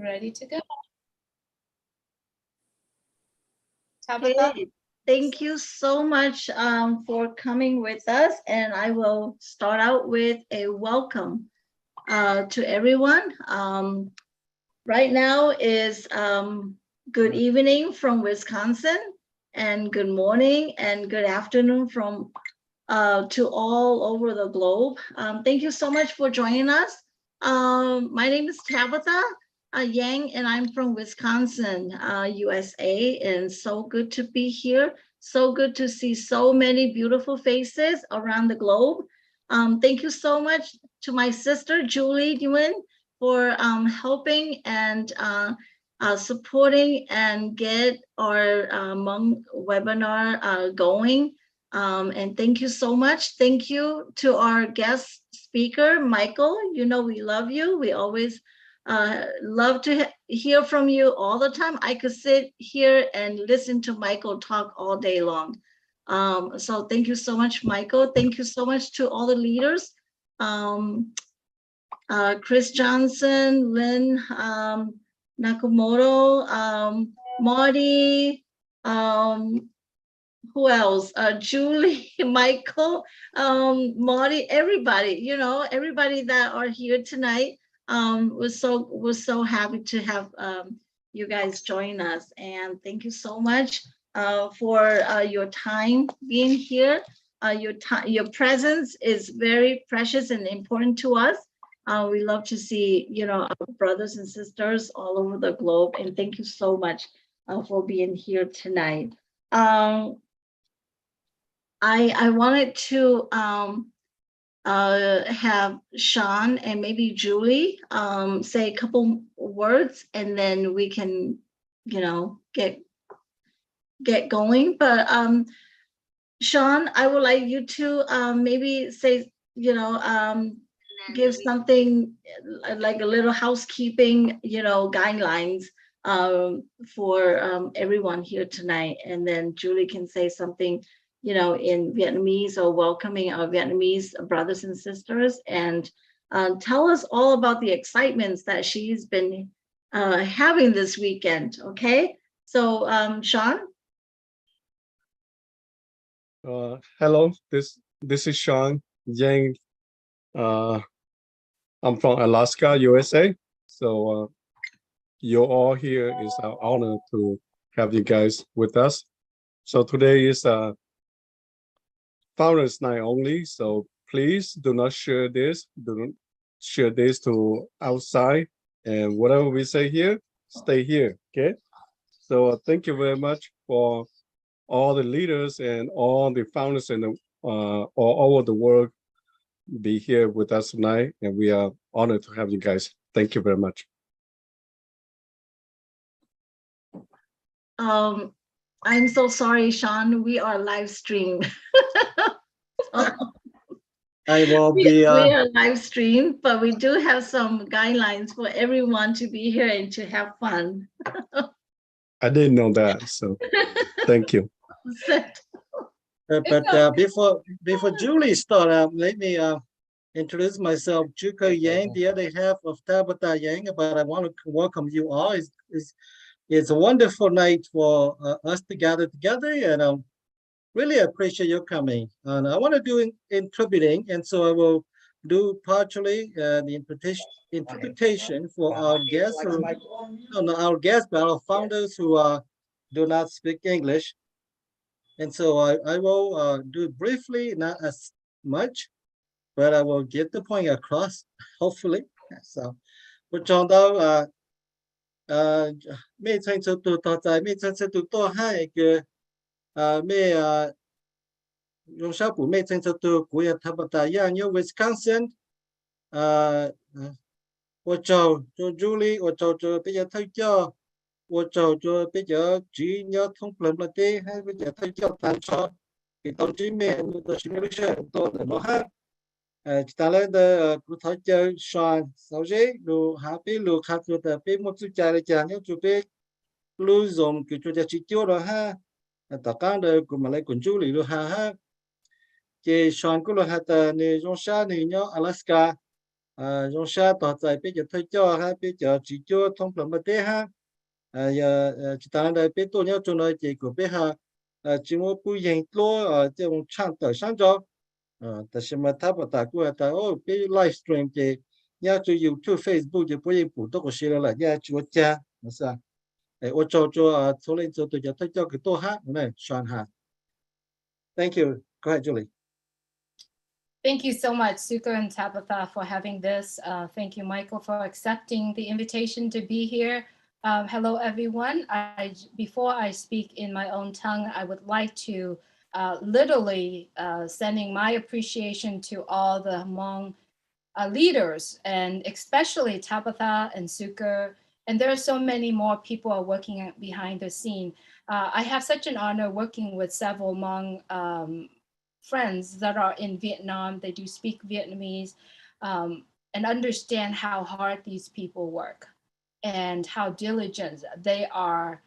ready to go. Okay, thank you so much for coming with us, and I will start out with a welcome to everyone. Right now is good evening from Wisconsin, and good morning and good afternoon from to all over the globe. Thank you so much for joining us. My name is Tabitha Yang, and I'm from Wisconsin, USA, and so good to be here. So good to see so many beautiful faces around the globe. Thank you so much to my sister, Julie Nguyen, for helping and supporting and get our Hmong webinar going. And thank you so much. Thank you to our guest speaker, Michael. You know, we love you. We always love to hear from you all the time. I could sit here and listen to Michael talk all day long. So thank you so much, Michael. Thank you so much to all the leaders. Chris Johnson, Lynn Nakamoto, Marty, who else? Julie, Michael, Marty, everybody, you know, everybody that are here tonight. We're so happy to have you guys join us, and thank you so much for your time being here. Your presence is very precious and important to us. We love to see, you know, our brothers and sisters all over the globe, and thank you so much for being here tonight. I wanted to have Sean and maybe Julie say a couple words, and then we can, you know, get going. But Sean, I would like you to maybe say, you know, give something like a little housekeeping, you know, guidelines for everyone here tonight, and then Julie can say something, you know, in Vietnamese, or welcoming our Vietnamese brothers and sisters, and tell us all about the excitements that she's been having this weekend. Okay, so Sean. Hello, this is Sean Yang. I'm from Alaska, USA. So you're all here. It's our honor to have you guys with us. So today is Founders Night only. So please do not share this. Do not share this to outside. And whatever we say here, stay here. Okay. So thank you very much for all the leaders and all the founders in the all over the world be here with us tonight, and we are honored to have you guys. Thank you very much. I'm so sorry, Sean. We are live streamed. I will we be. are live streamed, but we do have some guidelines for everyone to be here and to have fun. I didn't know that, so thank you. But before Julie start, let me introduce myself. Juko Yang, the other half of Tabitha Yang. But I want to welcome you all. It's a wonderful night for us to gather together, and really appreciate your coming. And I want to do interpreting, and so I will do partially the interpretation for our guests, our guests, but our founders who do not speak English. And so I will do it briefly, not as much, but I will get the point across, hopefully. So, we're talking about mấy thành tụ tỏ tại mấy thành tụ tỏ hai cái mấy dùng sao của mấy thành tụ của tháp tại nhà như Wisconsin, tôi cho Julie, tôi cho bây giờ thấy cho, tôi cho bây giờ chỉ nhớ thông plan là thế, hay bây giờ thấy cho tàn cho cái tổng chí mình tôi xin lỗi tôi là nó hát. Ta lên đây cụ thể cho Sean sau đấy lu happy lu khác lu tập bị một chút trái trái nhớ chụp bị lu dùng cái chỗ chỉ tiêu đó ha tất cả đều của mà lại cuốn chú lu ha cái Sean của lu ha ta này trong sa này nhớ Alaska dòng xa tỏ tại bây giờ thôi cho ha bây giờ chỉ cho thông phẩm mà thế ha giờ chỉ ta đây bây tôi nhớ cho nói chỉ của bây ha chỉ một buổi hiện lo trong trang tờ sáng cho ta sẽ mà tháp vào của ta ô bây livestream chỉ nhớ cho YouTube Facebook chỉ bây giờ phụ tôi có share lại nhớ cho cha nó sao ô cho số lên cho tôi thôi cho cái tôi ha này soạn ha. Thank you. Go ahead, Julie. Thank you so much, Suka and Tabitha, for having this. Thank you, Michael, for accepting the invitation to be here. Hello, everyone. Before I speak in my own tongue, I would like to literally sending my appreciation to all the Hmong leaders, and especially Tabitha and Suka. And there are so many more people are working behind the scene. I have such an honor working with several Hmong friends that are in Vietnam. They do speak Vietnamese and understand how hard these people work and how diligent they are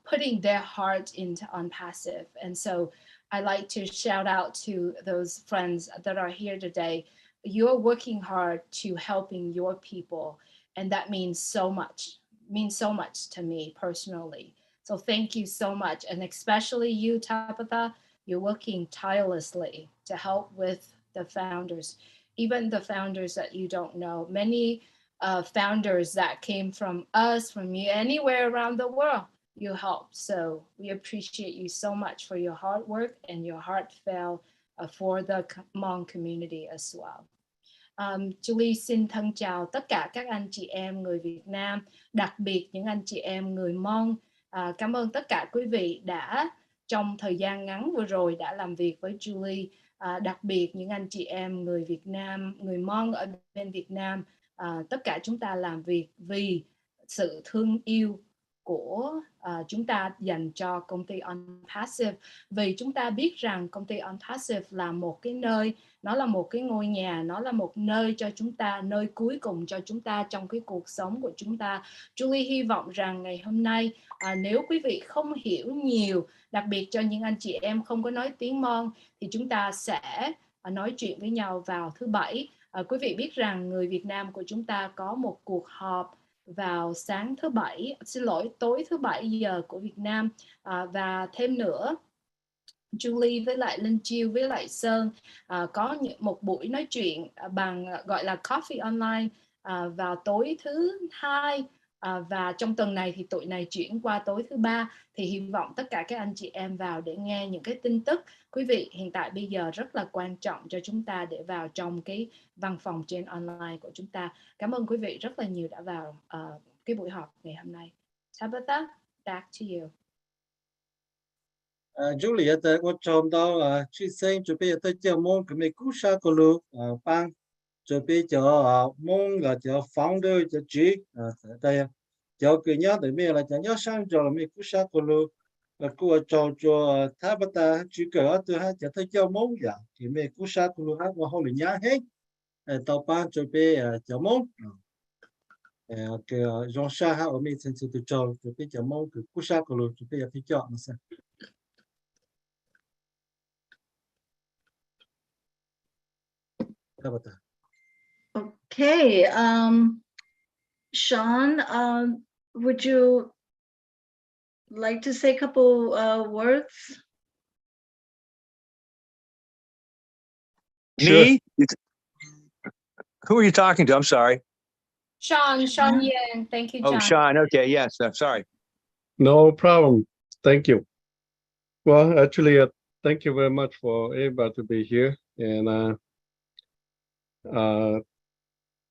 putting their heart into ONPASSIVE. And so I like to shout out to those friends that are here today. You're working hard to helping your people, and that means so much to me personally. So thank you so much. And especially you, Tabitha, you're working tirelessly to help with the founders, even the founders that you don't know. Many founders that came from us, from you, anywhere around the world, you helped. So we appreciate you so much for your hard work and your heartfelt for the Hmong community as well. Julie xin thân chào tất cả các anh chị em người Việt Nam, đặc biệt những anh chị em người Hmong. Cảm ơn tất cả quý vị đã trong thời gian ngắn vừa rồi đã làm việc với Julie, đặc biệt những anh chị em người Việt Nam, người Hmong ở bên Việt Nam. Tất cả chúng ta làm việc vì sự thương yêu của chúng ta dành cho công ty ONPASSIVE, vì chúng ta biết rằng công ty ONPASSIVE là một cái nơi, nó là một cái ngôi nhà, nó là một nơi cho chúng ta, nơi cuối cùng cho chúng ta trong cái cuộc sống của chúng ta. Julie hy vọng rằng ngày hôm nay nếu quý vị không hiểu nhiều, đặc biệt cho những anh chị em không có nói tiếng Hmong, thì chúng ta sẽ nói chuyện với nhau vào thứ Bảy. Quý vị biết rằng người Việt Nam của chúng ta có một cuộc họp vào tối thứ Bảy giờ của Việt Nam, và thêm nữa Julie với lại Linh Chiêu với lại Sơn có một buổi nói chuyện bằng gọi là Coffee Online vào tối thứ Hai, và trong tuần này thì tụi này chuyển qua tối thứ Ba, thì hy vọng tất cả các anh chị em vào để nghe những cái tin tức. Quý vị, hiện tại bây giờ rất là quan trọng cho chúng ta để vào trong cái văn phòng trên online của chúng ta. Cảm ơn quý vị rất là nhiều đã vào cái buổi họp ngày hôm nay. Tabitha, back to you. Julie tại có chồng đâu truy sinh chuẩn bị tới giờ mong cái mấy cú sa của lu bang chuẩn bị cho mong là cho founder cho chị đây cho cái nhớ để mình là cho nhớ sang cho mấy cú sa của lu là cô cho tháp ta chỉ cỡ từ hai cho tới giờ mong vậy thì mấy cú sa của lu hát vào hồi nhớ hết tàu ban chuẩn bị cho mong cái dòng sa ha ở mình xin từ cho chuẩn bị cho mong cái cú sa của lu chuẩn bị cho cho nó sẽ. Okay, Sean, would you like to say a couple words? Sure. Me? Who are you talking to? I'm sorry. Sean Yang. Thank you, John. Oh, Sean. Okay, yes. I'm sorry. No problem. Thank you. Well, actually, thank you very much for everybody to be here, and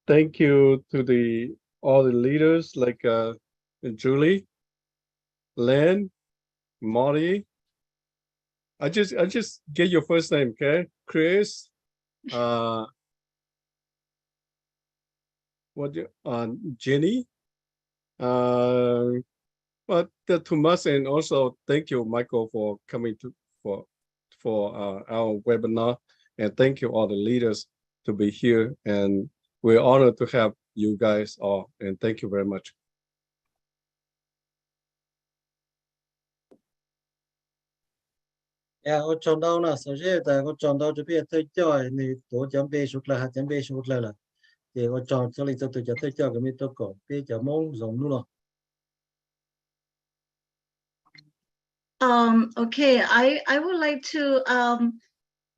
thank you to all the leaders like Julie, Len, Molly. I just get your first name, okay? Chris, Jenny, but to us, and also thank you, Michael, for coming for our webinar, and thank you all the leaders to be here, and we're honored to have you guys all, and thank you very much. Ở trong đâu là sở dĩ tại có trong đâu cho biết tới chơi này tổ chấm bê sụt là hạt chấm bê sụt là thì ở trò cho lịch cho tôi cho cái mi tôi cổ cái chả mong giống luôn. Okay, I would like to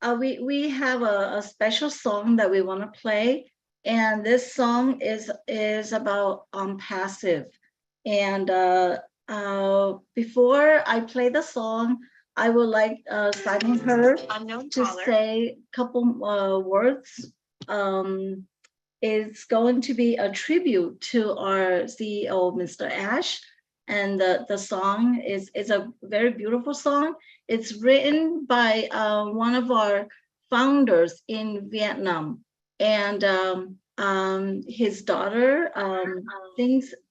we have a special song that we want to play, and this song is about passive. And before I play the song, I would like Simon her to say a couple words. It's going to be a tribute to our CEO, Mr. Ash. And the song is a very beautiful song. It's written by one of our founders in Vietnam. And his daughter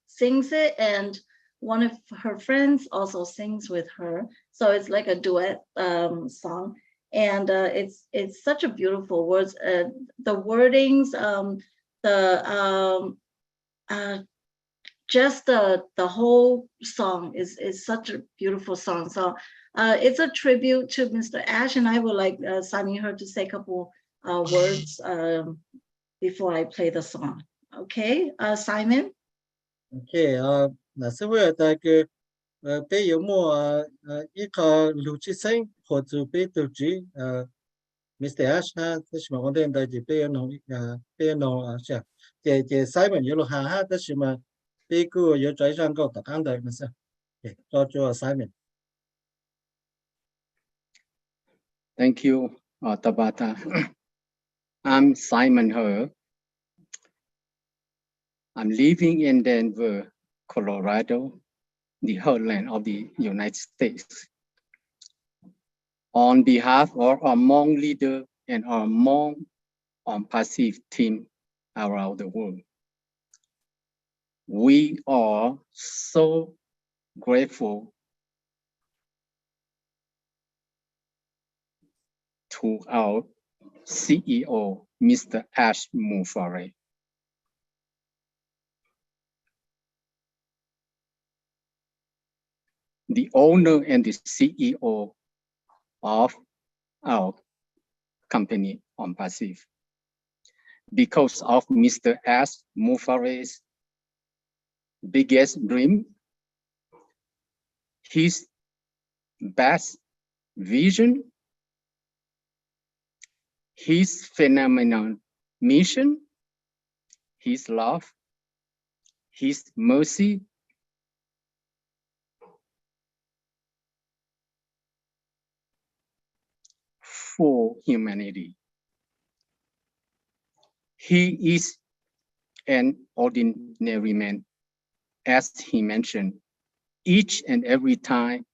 sings it, and one of her friends also sings with her. So it's like a duet song. And it's such a beautiful words. The wordings, just the whole song is such a beautiful song. So it's a tribute to Mr. Ash, and I would like Sunny her to say a couple words before I play the song. Okay, Simon. Okay, là sẽ vừa tại cái bây giờ mua ít có lưu trí sinh hoặc者bây tiêu chí Mr. Ash ha, thế mà quan điểm tại chỉ bây giờ nó sẽ cái Simon yếu ha ha, thế mà bây giờ yếu trái sang câu tất cả đấy mà sẽ cho Simon. Thank you, Tabata. I'm Simon He. I'm living in Denver, Colorado, the heartland of the United States. On behalf of our Hmong leader and our Hmong ONPASSIVE team around the world, we are so grateful to our CEO, Mr. Ash Mufare. The owner and the CEO of our company ONPASSIVE. Because of Mr. Ash Mufare's biggest dream, his best vision, his phenomenal mission, his love, his mercy, for humanity. He is an ordinary man, as he mentioned, each and every time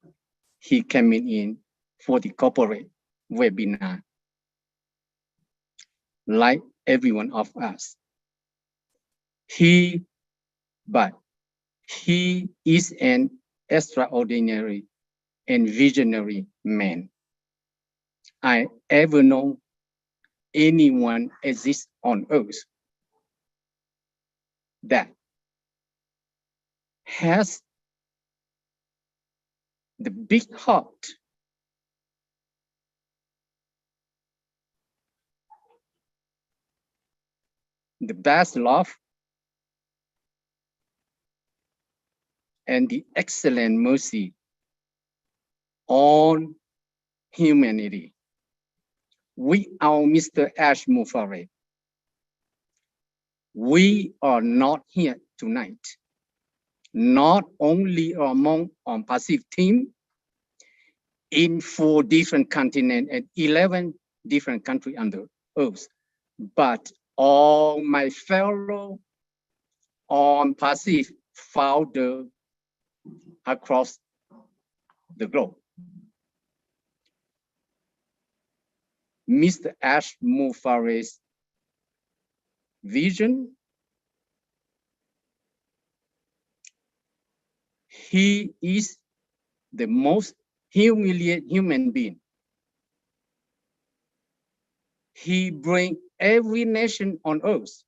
he came in for the corporate webinar, like every one of us. But he is an extraordinary and visionary man I ever know anyone exists on earth that has the big heart, the best love, and the excellent mercy on humanity. We are Mr. Ash Mufare. We are not here tonight, not only among ONPASSIVE team in 4 different continents and 11 different countries on the earth, but all my fellow ONPASSIVE founder across the globe. Mr. Ash Mufare's vision, he is the most humiliated human being. He brings every nation on earth,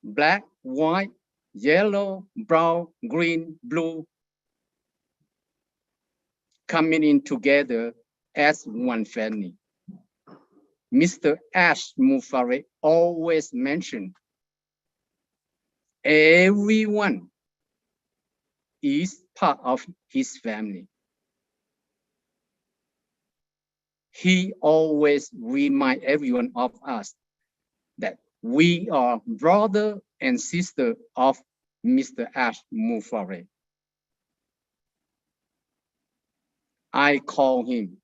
black, white, yellow, brown, green, blue, coming in together as one family. Mr. Ash Mufare always mentioned, everyone is part of his family. He always reminds everyone of us that we are brother and sister of Mr. Ash Mufare. I call him.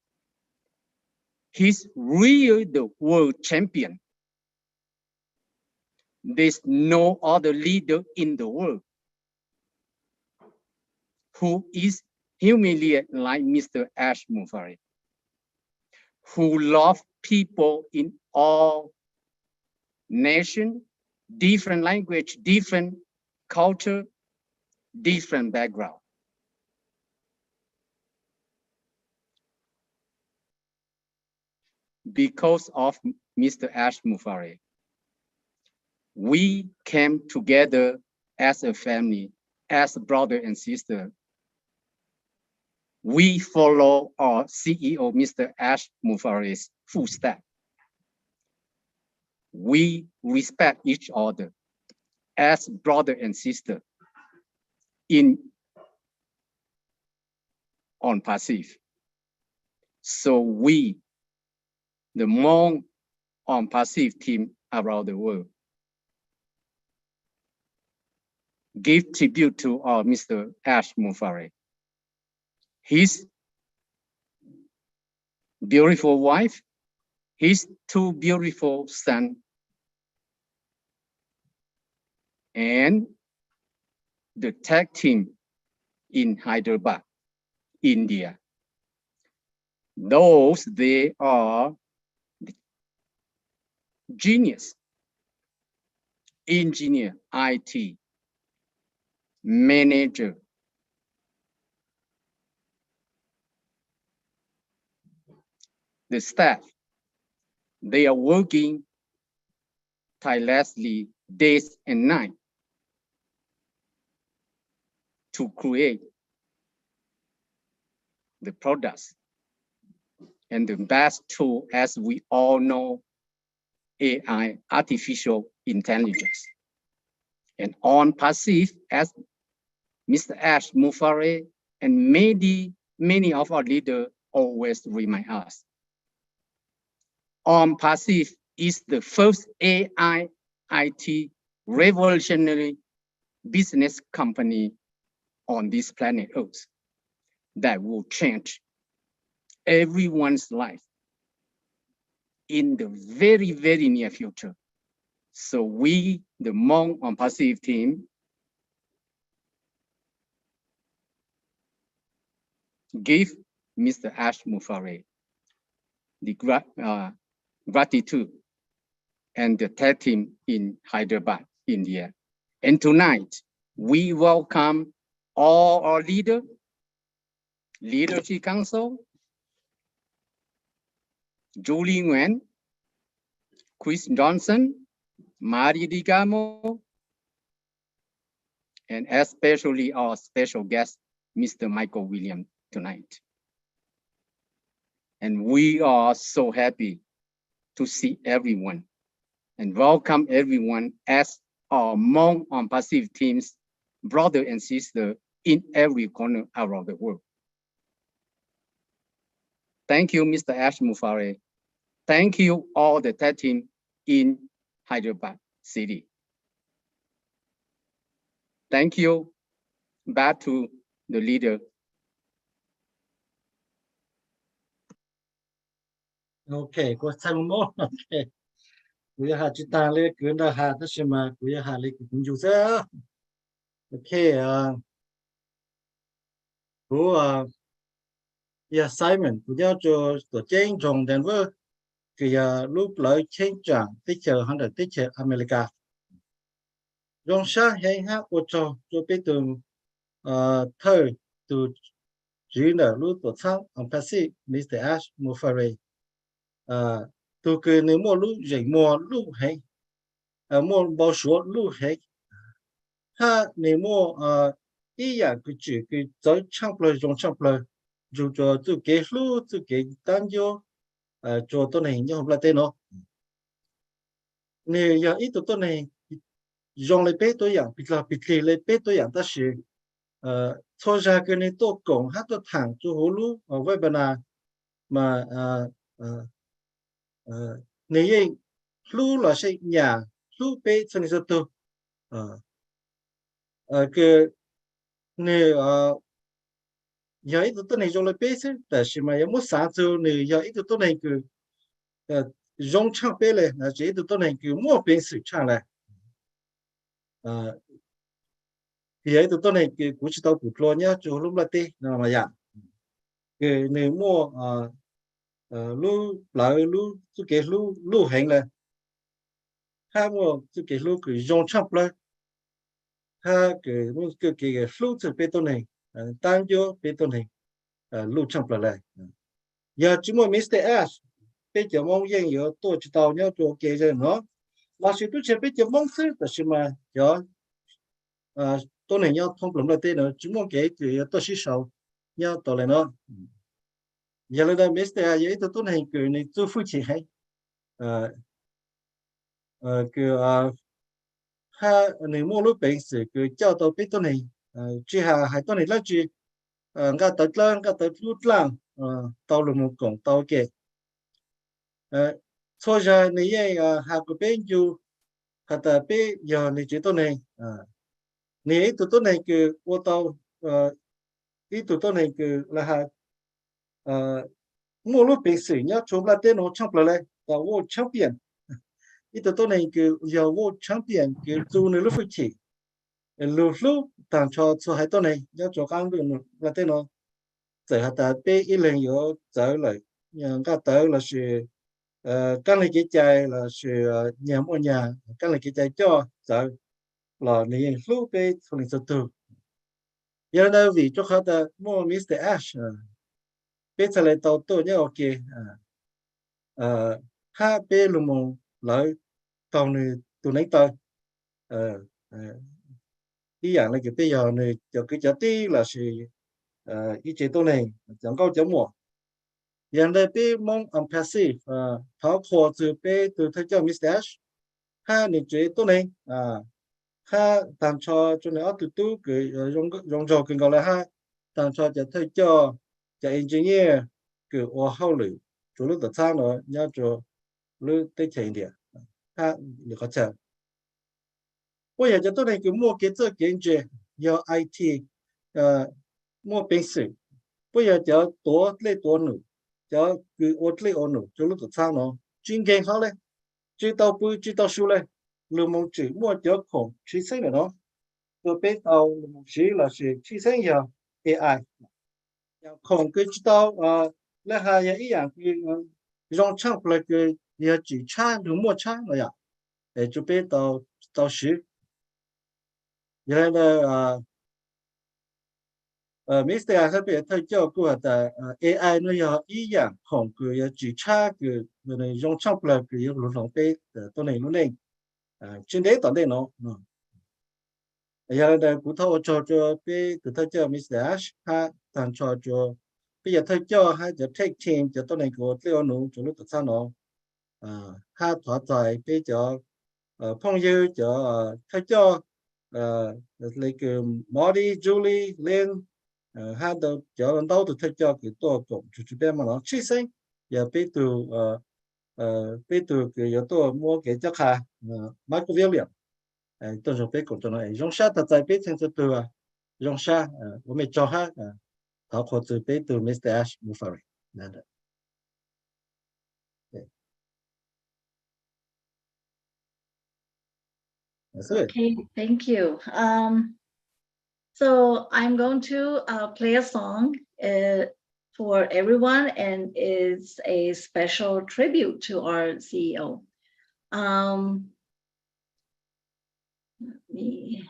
He's really the world champion. There's no other leader in the world who is humiliated like Mr. Ash Mufare, who loves people in all nations, different language, different culture, different background. Because of Mr. Ash Mufare, we came together as a family, as a brother and sister. We follow our CEO, Mr. Ash Mufare's footsteps. We respect each other as brother and sister in ONPASSIVE. So we, the Hmong ONPASSIVE team around the world, give tribute to our Mr. Ash Mufare. His beautiful wife, his two beautiful sons, and the tag team in Hyderabad, India. Those, they are the genius, engineer, IT, manager, the staff. They are working tirelessly days and nights to create the products. And the best tool, as we all know, AI, artificial intelligence. And ONPASSIVE, as Mr. Ash Mufare and many of our leaders always remind us. ONPASSIVE is the first AI IT revolutionary business company on this planet Earth that will change everyone's life in the very, very near future. So we, the Hmong ONPASSIVE team, give Mr. Ash Mufare the gratitude and the tag team in Hyderabad, India. And tonight, we welcome all our Leadership Council, Julie Nguyen, Chris Johnson, Mari Digamo, and especially our special guest, Mr. Michael Williams, tonight. And we are so happy to see everyone and welcome everyone as our Hmong ONPASSIVE teams, brother and sister in every corner around the world. Thank you, Mr. Ash Mufare. Thank you, all the tag team in Hyderabad city. Thank you. Back to the leader. Okay, có thằng mốt. Okay. Quý hạ chỉ ta lên cứ đã hạ tất nhiên mà quý hạ lên cũng dùng thế. Okay, Simon, quý giáo cho tổ chức trong Denver, thì lúc lợi change chẳng tích chờ hơn là tích chờ America. Trong sáng hay hát của cho biết từ thời từ chỉ là lúc tổ chức ONPASSIVE Mr. Ash Mufare. Từ cái nếu mua lúc dậy mua lúc hay mua bao số lúc hay ha nếu mua ý dạng cái chữ cái tới trong lời dù cho từ cái lúc từ cái单cho cho tôi này như hôm nay tên nó nè giờ ít tụi tôi này dùng lấy bé tôi dạng bị là bị lì lấy bé tôi dạng ta sử cho ra cái này tôi cộng hát tôi thẳng cho hồ lú ở với bên nào mà nè lú là xây nhà lú bé cho nên tôi cái nè giờ ít tụi tôi này dùng lấy bé chứแต่是mà有冇啥就nè giờ ít tụi tôi này cái dùng唱bé嘞那这tụi tôi này cái mua bé sự唱嘞thì ấy tụi tôi này cái cú chỉ tao cú lo nhá cho lúc là tê nào mà dạng cái nếu mua lu lại lu cái lu hành là ha mua cái lu cái dùng chắp là ha cái lu từ bê tông này tăng cho bê tông này lu chắp là giờ chúng mình Mr. S bây giờ mong rằng giờ tôi chỉ tao nhá cho cái gì nó là sự tôi chỉ bây giờ mong xứ là sự mà giờ tôi này nhau thông lắm là tên nữa chúng mong cái thì tôi sẽ sau nhau tôi lại nó giờ là Mr. vậy tôi này cái này tôi phụ chỉ hay cái ha này mua lúc bệnh sự cái cho tôi biết tôi này chỉ hai tôi này là chỉ ngã tới lúc lang tao là một cổng tao kệ thôi giờ này hai cái bên dù hạt bên giờ này chỉ tôi này này tôi này cái ô tao ý tôi này cái là hai mua lúc bệnh sự nhá chúng là tên nó trong là tao vô trong biển ý tôi này cái giờ vô trong biển cái dù này lúc phải chỉ lúc tạm cho hai tôi này nhá cho các người là tên nó giờ hạt bên ý lần yếu giờ lại nhưng các tới là sự các lấy cái trái là sự nhà mua nhà các lấy cái trái cho giờ là này lúc bên không được tự giờ đây vì cho họ ta mua Mr. Ash bây giờ lại tàu tôi nhớ ok ha bên luôn một lại tàu này tụi này tàu ý dạng là cái bây giờ này cho cái giá tí là sự ý chế tôi này chẳng có chấm mỏ giờ đây bên mong unpassive tháo khó từ bên từ thay cho Mr. Ash ha này chế tôi này ha tạm cho này ở từ từ cái dùng cho cái gọi là ha tạm cho thay cho engineer cái ô hậu lử chủ lực tập sang rồi nhớ cho lưu tới chạy điểm ha được có chờ bây giờ cho tôi này cái mua cái gì giờ IT mua bên sự bây giờ cho tổ nữa cho cái ô lấy ô nữa chủ lực tập sang rồi chuyên ngành họ đấy chỉ tao số đấy lưu mong chỉ mua cho khổng chỉ sinh là nó tôi biết tao chỉ là chỉ sinh giờ AI khổng cái chỉ tao là hai ý dạng cái dùng trong là cái giờ chỉ cha được mua cha rồi à để cho biết tao sử giờ là Mr. Hay bị thay cho của ta AI nó giờ ý dạng khổng cái giờ chỉ cha cái này dùng trong là cái lúc lòng biết tôi này lúc này trên đấy toàn đây nó giờ là cụ thâu cho biết từ thay cho Mr. Ash ha tặng cho bây giờ thay cho hai giờ take team cho tôi này của Leo nụ cho lúc sau nó ha thỏa giải bây giờ phong dư cho thay cho lấy cái Molly Julie Lynn ha đầu cho lần đầu từ thay cho cái tổ cộng chủ bên mà nó chi sinh giờ bây từ cái giờ tôi mua cái chắc ha Michael William tôi dùng bây của tôi nói dùng sát thật giải bây thành từ dùng sát của mình cho ha thảo khó từ bây từ Mr. Ash Mufari Okay, thank you. So I'm going to play a song for everyone, and it's a special tribute to our CEO. Let me.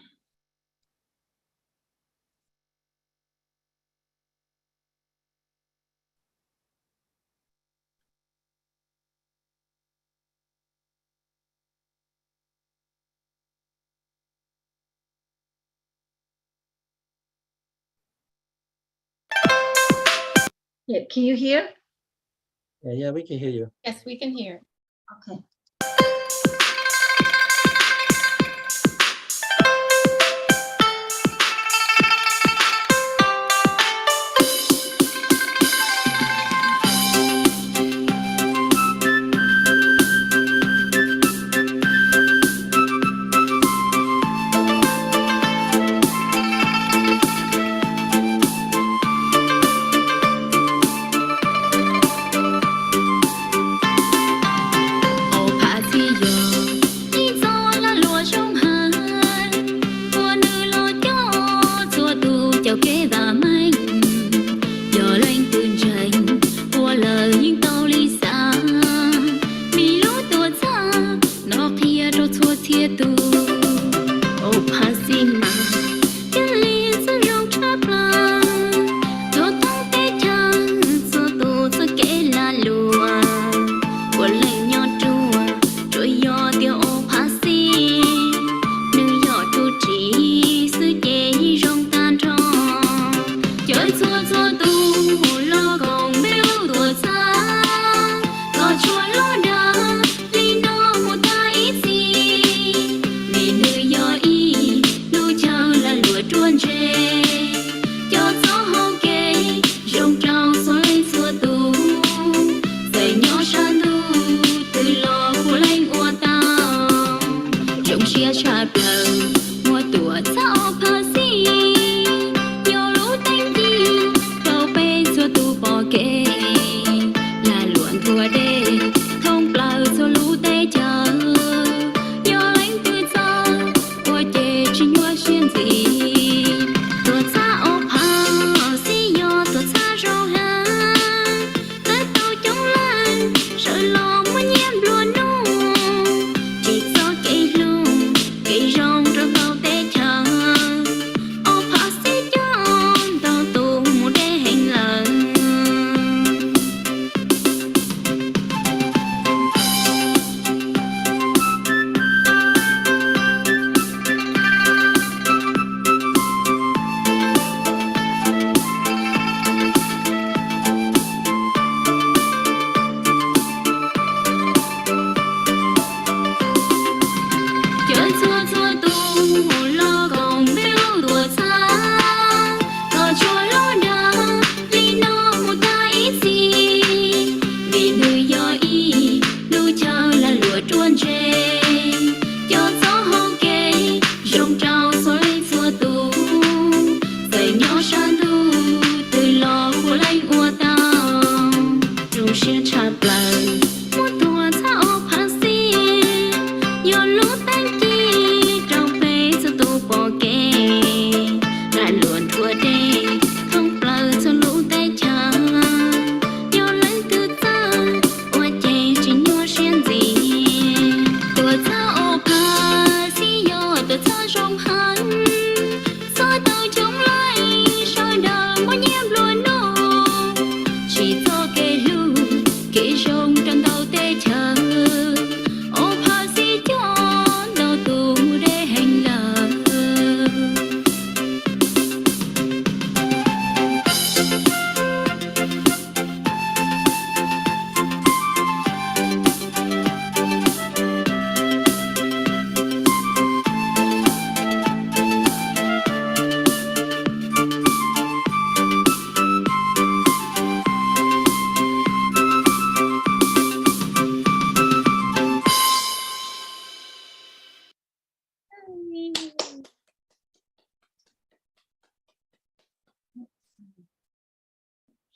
Yeah, can you hear? Yeah, we can hear you. Yes, we can hear. Okay.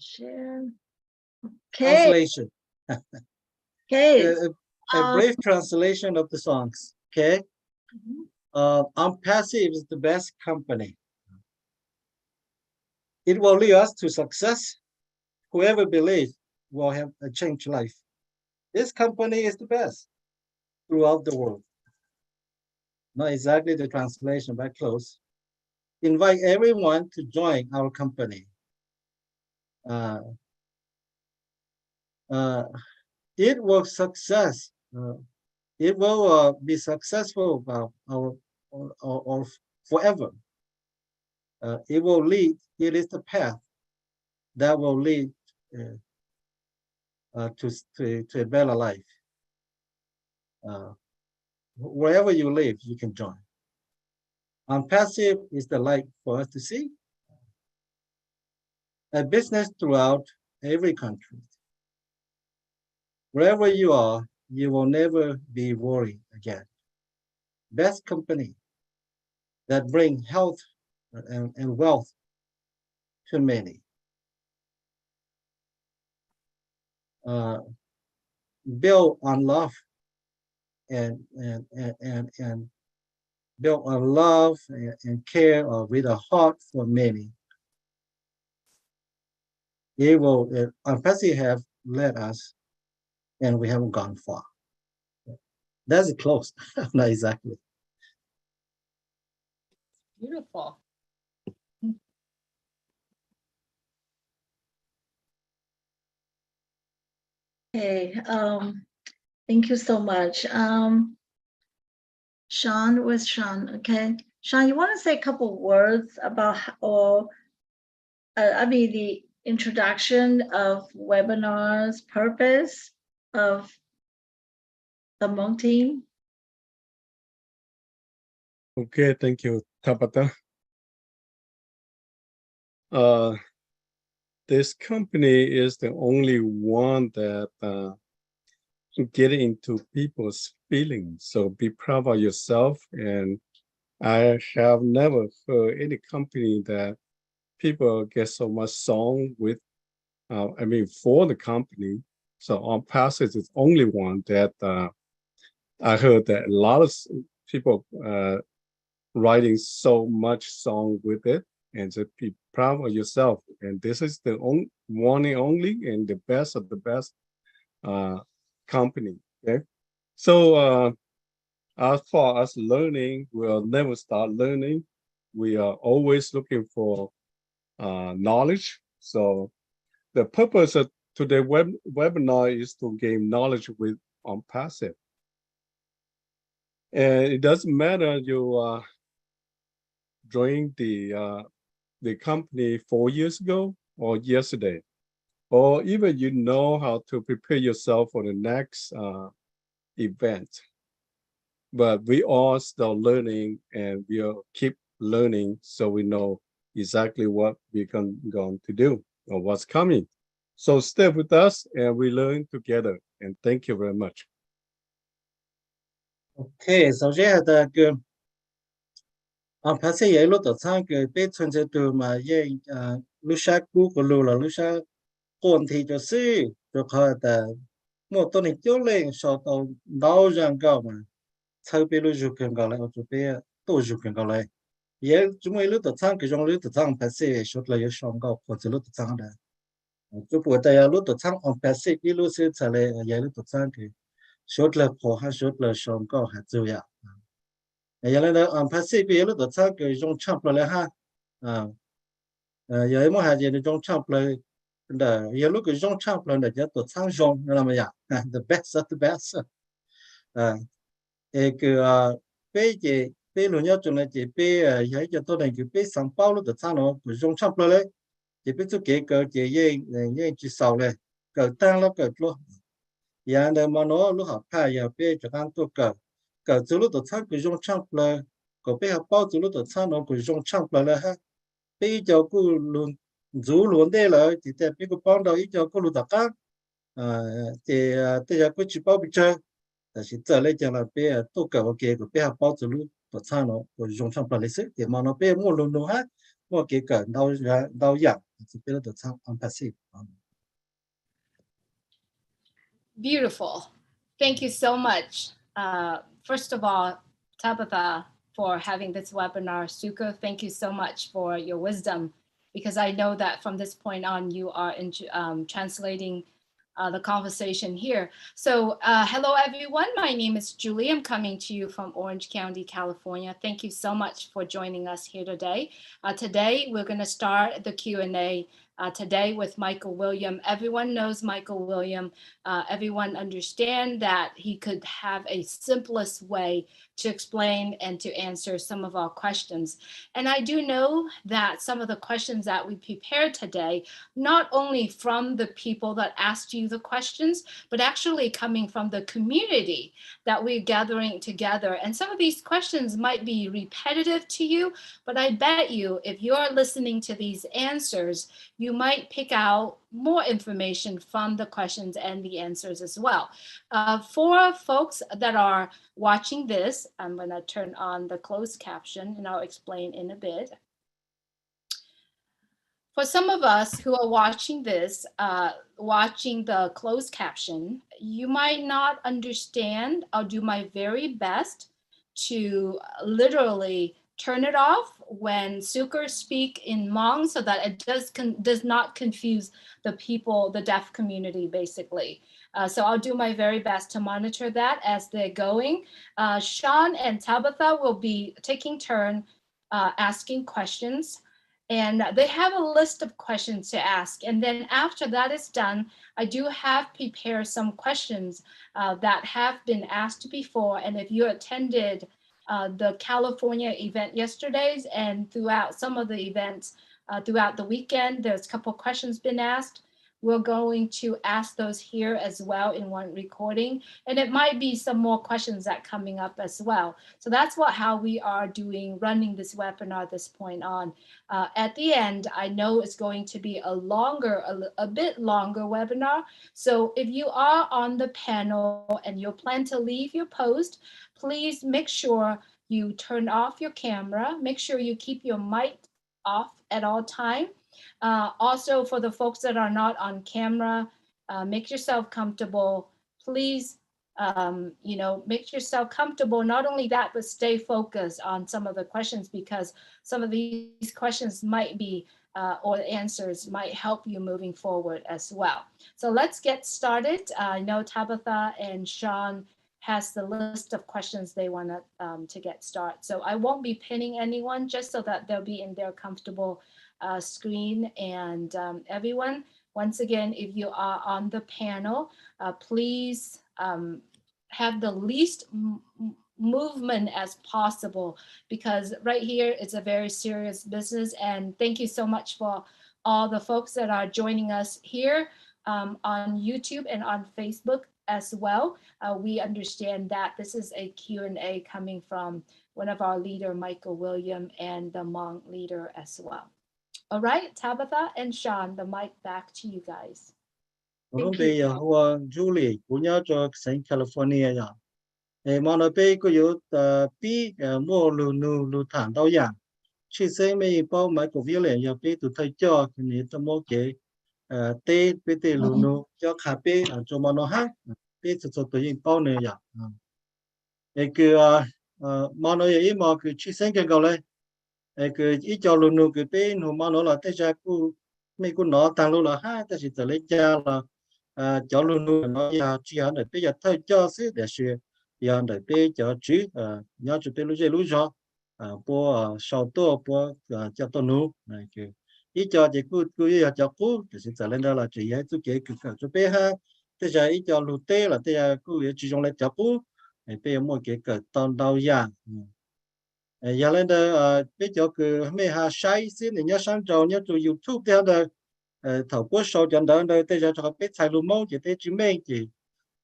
Share. Okay. Translation. Okay. A brief translation of the songs. Okay. Unpassive is the best company. It will lead us to success. Whoever believes will have a changed life. This company is the best throughout the world. Not exactly the translation, but close. Invite everyone to join our company. It will success. It will be successful or forever. It will lead. It is the path that will lead to a better life. Wherever you live, you can join. Unpassive is the light for us to see. A business throughout every country. Wherever you are, you will never be worried again. Best company that bring health and wealth to many. Build on love and build a love and care with a heart for many. Unpassive have led us, and we haven't gone far. That's close, not exactly. Beautiful. Okay, thank you so much. Sean, where's Sean? Okay, Sean, you want to say a couple words about, the introduction of webinars, purpose of the Hmong team? Okay, thank you, Tabata. This company is the only one that get into people's feelings. So be proud of yourself. And I have never heard any company that people get so much song with, for the company. So ONPASSIVE is the only one that I heard that a lot of people writing so much song with it, and just be proud of yourself. And this is the one and only and the best of the best company. Okay, so as far as learning, we'll never start learning. We are always looking for knowledge. So the purpose of today's webinar is to gain knowledge with ONPASSIVE. And it doesn't matter you joined the company 4 years ago or yesterday, or even you know how to prepare yourself for the next event. But we are still learning, and we'll keep learning so we know exactly what we're going to do or what's coming. So stay with us and we learn together. And thank you very much. Okay, so ONPASSIVE ấy lúc đó sang cái bên chân chế từ mà lúc sáng cũ của lúc sáng còn thì cho sư cho họ ta một tuần tiêu lên sau đó đào rằng cao mà sau bên lúc chụp hình cao lại ở chỗ bên tổ chụp hình cao lại chúng mình lúc đó sang cái trong lúc đó sang ONPASSIVE số là有上高或者lúc đó sang的就不带lúc đó sang ONPASSIVE一路是才来lúc đó sang cái số là phổ hay số là上高还重要原来的ONPASSIVE lúc đó sang cái trong champ lại ha giờ mà hay gì trong champ lại the you look at John Champlin that just to sang John the best of the best cái lúc nhớ chúng là chỉ cái cho tôi này cái São Paulo the sang nó của John Champlin đấy chỉ chút cái gì chỉ sau này cái tăng nó cái luôn giờ này mà nó lúc học phải giờ cho ăn tôi cái từ lúc the sang của John Champlin có học bao từ lúc the sang nó của John Champlin là ha cho cô luôn dù luôn đây là thì tại vì cô帮到一叫cô luôn tất cả thì bây giờ cô chỉ bảo bị chơi但是这来讲了别都搞个给个别包子路不差了我用上不来事的嘛那别我弄弄哈我给个到样是别的都差ONPASSIVE Beautiful. Thank you so much. First of all, Tabitha, for having this webinar. Suka, thank you so much for your wisdom, because I know that from this point on, you are translating the conversation here. So hello, everyone. My name is Julie. I'm coming to you from Orange County, California. Thank you so much for joining us here today. Today, we're going to start the Q&A today with Michael William. Everyone knows Michael William. Everyone understand that he could have a simplest way to explain and to answer some of our questions. And I do know that some of the questions that we prepared today, not only from the people that asked you the questions, but actually coming from the community that we're gathering together. And some of these questions might be repetitive to you, but I bet you if you're listening to these answers, you might pick out more information from the questions and the answers as well. For folks that are watching this, I'm going to turn on the closed caption and I'll explain in a bit. For some of us who are watching this, watching the closed caption, you might not understand. I'll do my very best to literally turn it off when Sukers speak in Hmong so that it does not confuse the people, the deaf community, basically. So I'll do my very best to monitor that as they're going. Sean and Tabitha will be taking turn asking questions. And they have a list of questions to ask. And then after that is done, I do have prepared some questions that have been asked before. And if you attended the California event yesterday's and throughout some of the events throughout the weekend, there's a couple questions been asked. We're going to ask those here as well in one recording. And it might be some more questions that coming up as well. So that's how we are running this webinar this point on. At the end, I know it's going to be a bit longer webinar. So if you are on the panel and you plan to leave your post, please make sure you turn off your camera. Make sure you keep your mic off at all times. Also, for the folks that are not on camera, make yourself comfortable. Please, make yourself comfortable. Not only that, but stay focused on some of the questions because some of these questions might be, or the answers might help you moving forward as well. So let's get started. I know Tabitha and Sean has the list of questions they want to get started. So I won't be pinning anyone just so that they'll be in their comfortable screen. And everyone, once again, if you are on the panel, please have the least movement as possible because right here it's a very serious business. And thank you so much for all the folks that are joining us here on YouTube and on Facebook as well. We understand that this is a Q&A coming from one of our leader, Michael William, and the Hmong leader as well. All right, Tabitha and Sean, the mic back to you guys. Thank you. Julie, punya cho Saint California ya. Mana pe ko yo pi mo lu tan dao ya. Chi se me bao mai ko vi le ya pe tu thai cho ni to mo ke te pe te lu nu cho kha pe cho ma no ha pe tu to to yin bao ne ya. Que mana ye ma que chi se ke go le que ít cho lu nu que pe nu ma no la te ja ku me ku no tan lu la ha ta si te le ja la cho lu nu nó ya chi han de pe ya thai cho se de she ya de pe cho chi nhớ chu pe lu je lu jo po sau to po cho to nu này que ít cho chỉ ku ya cho ku thì sẽ lên đó là chỉ ya tu ke ku chu pe ha te ja ít cho lu te là te ya ku ya chi jong le cho ku pe mo ke ka ton dao ya giờ lên đó bây giờ cứ mấy ha sai xin thì nhớ sáng trâu nhớ tụi YouTube theo đó thầu quốc sau trận đó đây bây giờ cho biết sai luôn mong chỉ thấy chứng minh chỉ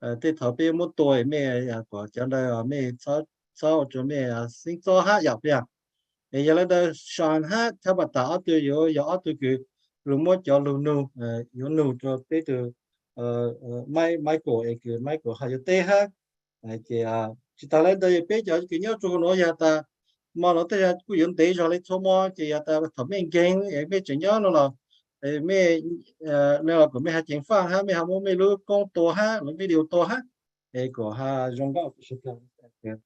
tới thầu bây một tuổi mẹ của trận đó mẹ sau cho mẹ sinh cho hát dọc vậy giờ lên đó sáng hát theo bà tạo từ giờ từ cái luôn một cho luôn nu nu cho bây giờ Michael hay tê hát chỉ ta lên đây bây giờ cái nhớ cho nó ta mà nó tới cứ yên tế rồi lấy số mò thì ta thẩm mỹ kinh mấy chuyện nhớ nó là mấy nên là của mấy hai chuyện phang ha mấy hai mô mấy lứa con to ha mấy video to ha của ha dùng bao sự kiện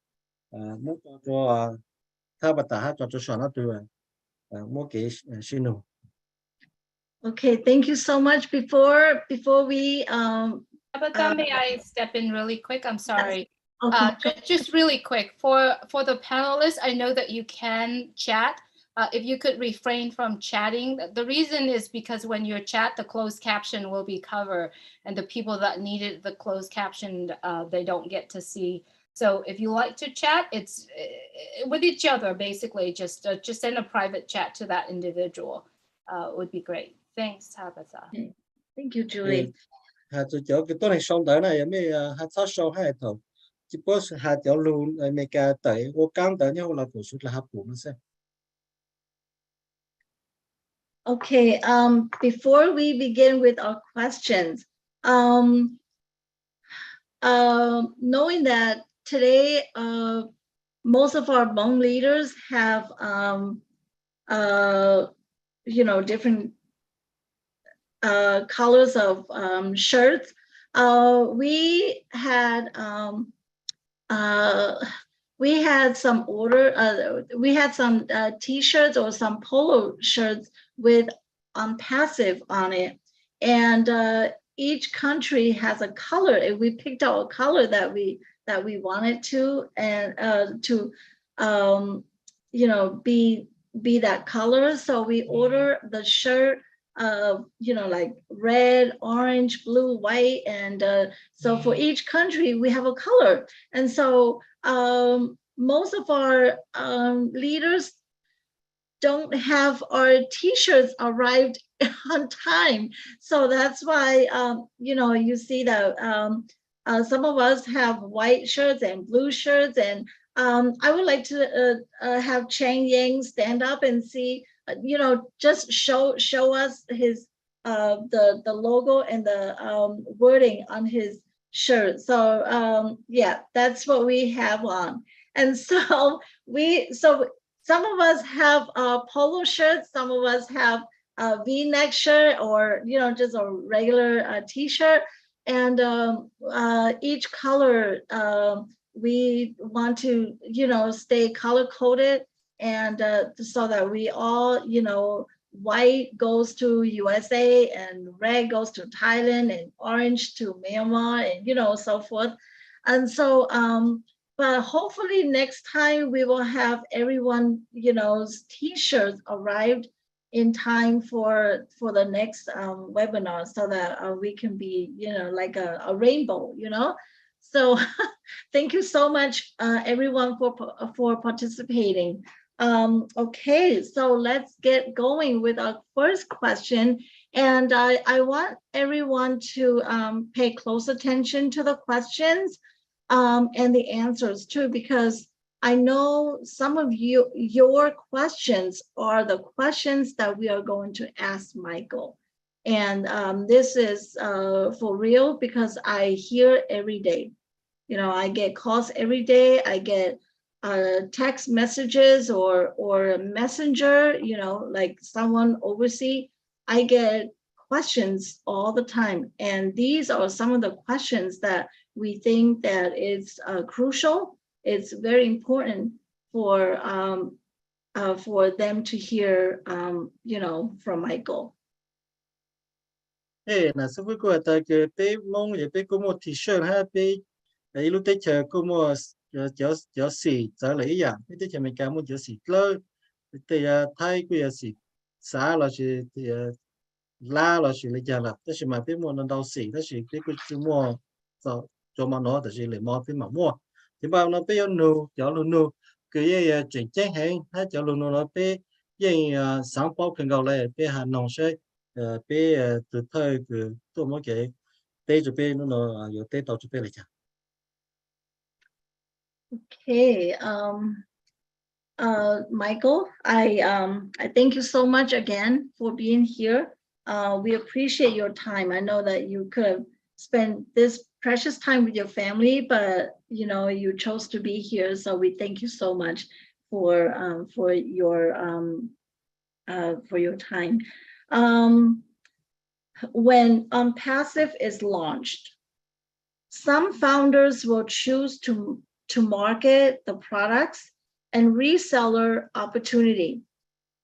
muốn cho ta bắt ta cho sản nó từ mua cái xin nó. Okay, thank you so much. Before we Tabitha, may I step in really quick? I'm sorry. Okay. Just really quick for the panelists, I know that you can chat. If you could refrain from chatting, the reason is because when you chat, the closed caption will be covered, and the people that needed the closed caption, they don't get to see. So if you like to chat, it's with each other, basically. Just send a private chat to that individual. Would be great. Thanks, Tabitha. Okay. Thank you, Julie. Hà cho cái tôi này xong tới này mấy hà sát sau hai thầu chỉ có hà cho luôn mấy cái tới ô cam tới nhau là cổ suất là hấp của nó xem. Okay, before we begin with our questions, knowing that today most of our Hmong leaders have different colors of shirts. We had some order. We had some T-shirts or some polo shirts with ONPASSIVE on it, and each country has a color. We picked out a color that we wanted to, and to be that color. So we order the shirt, like red, orange, blue, white, and so for each country we have a color. And so most of our leaders don't have our T-shirts arrived on time, so that's why you see that some of us have white shirts and blue shirts, and I would like to have Chang Yang stand up and see, just show us his the logo and the wording on his shirt. So yeah, that's what we have on. And so some of us have polo shirts, some of us have a V-neck shirt, or just a regular T-shirt, and each color we want to stay color coded, and so that we all white goes to USA, and red goes to Thailand, and orange to Myanmar, and so forth. And so but hopefully next time we will have everyone T-shirts arrived in time for the next webinar, so that we can be like a rainbow. So thank you so much everyone for participating. Okay, so let's get going with our first question, and I want everyone to pay close attention to the questions and the answers too, because I know some of your questions are the questions that we are going to ask Michael. And this is for real, because I hear every day. I get calls every day. I get text messages or messenger, like someone overseas. I get questions all the time. And these are some of the questions that we think that it's crucial. It's very important for them to hear, from Michael. Hey, na so ko ta ke pe mong ye pe ko mo t-shirt ha pe lúc tới chờ cô mua cho xì trở lại ya lúc tới chờ mình cả mua cho xì lơ thì thay cái xì xả là thì la là lấy giờ là đó mà biết mua nó đâu xì đó cái mua cho mà nó thì lấy mua mà mua thì bao nó biết nụ cho nụ cái chuyện chết hay hay cho nụ nó biết cái sáng bao cần gọi lại biết hà nông sẽ biết từ thời cái tôi mới cái biết cho biết nó有biết到就biết来讲。 Okay, Michael, I thank you so much again for being here. We appreciate your time. I know that you could have spent this precious time with your family, but you chose to be here. So we thank you so much for your time. When ONPASSIVE is launched, some founders will choose to market the products and reseller opportunity.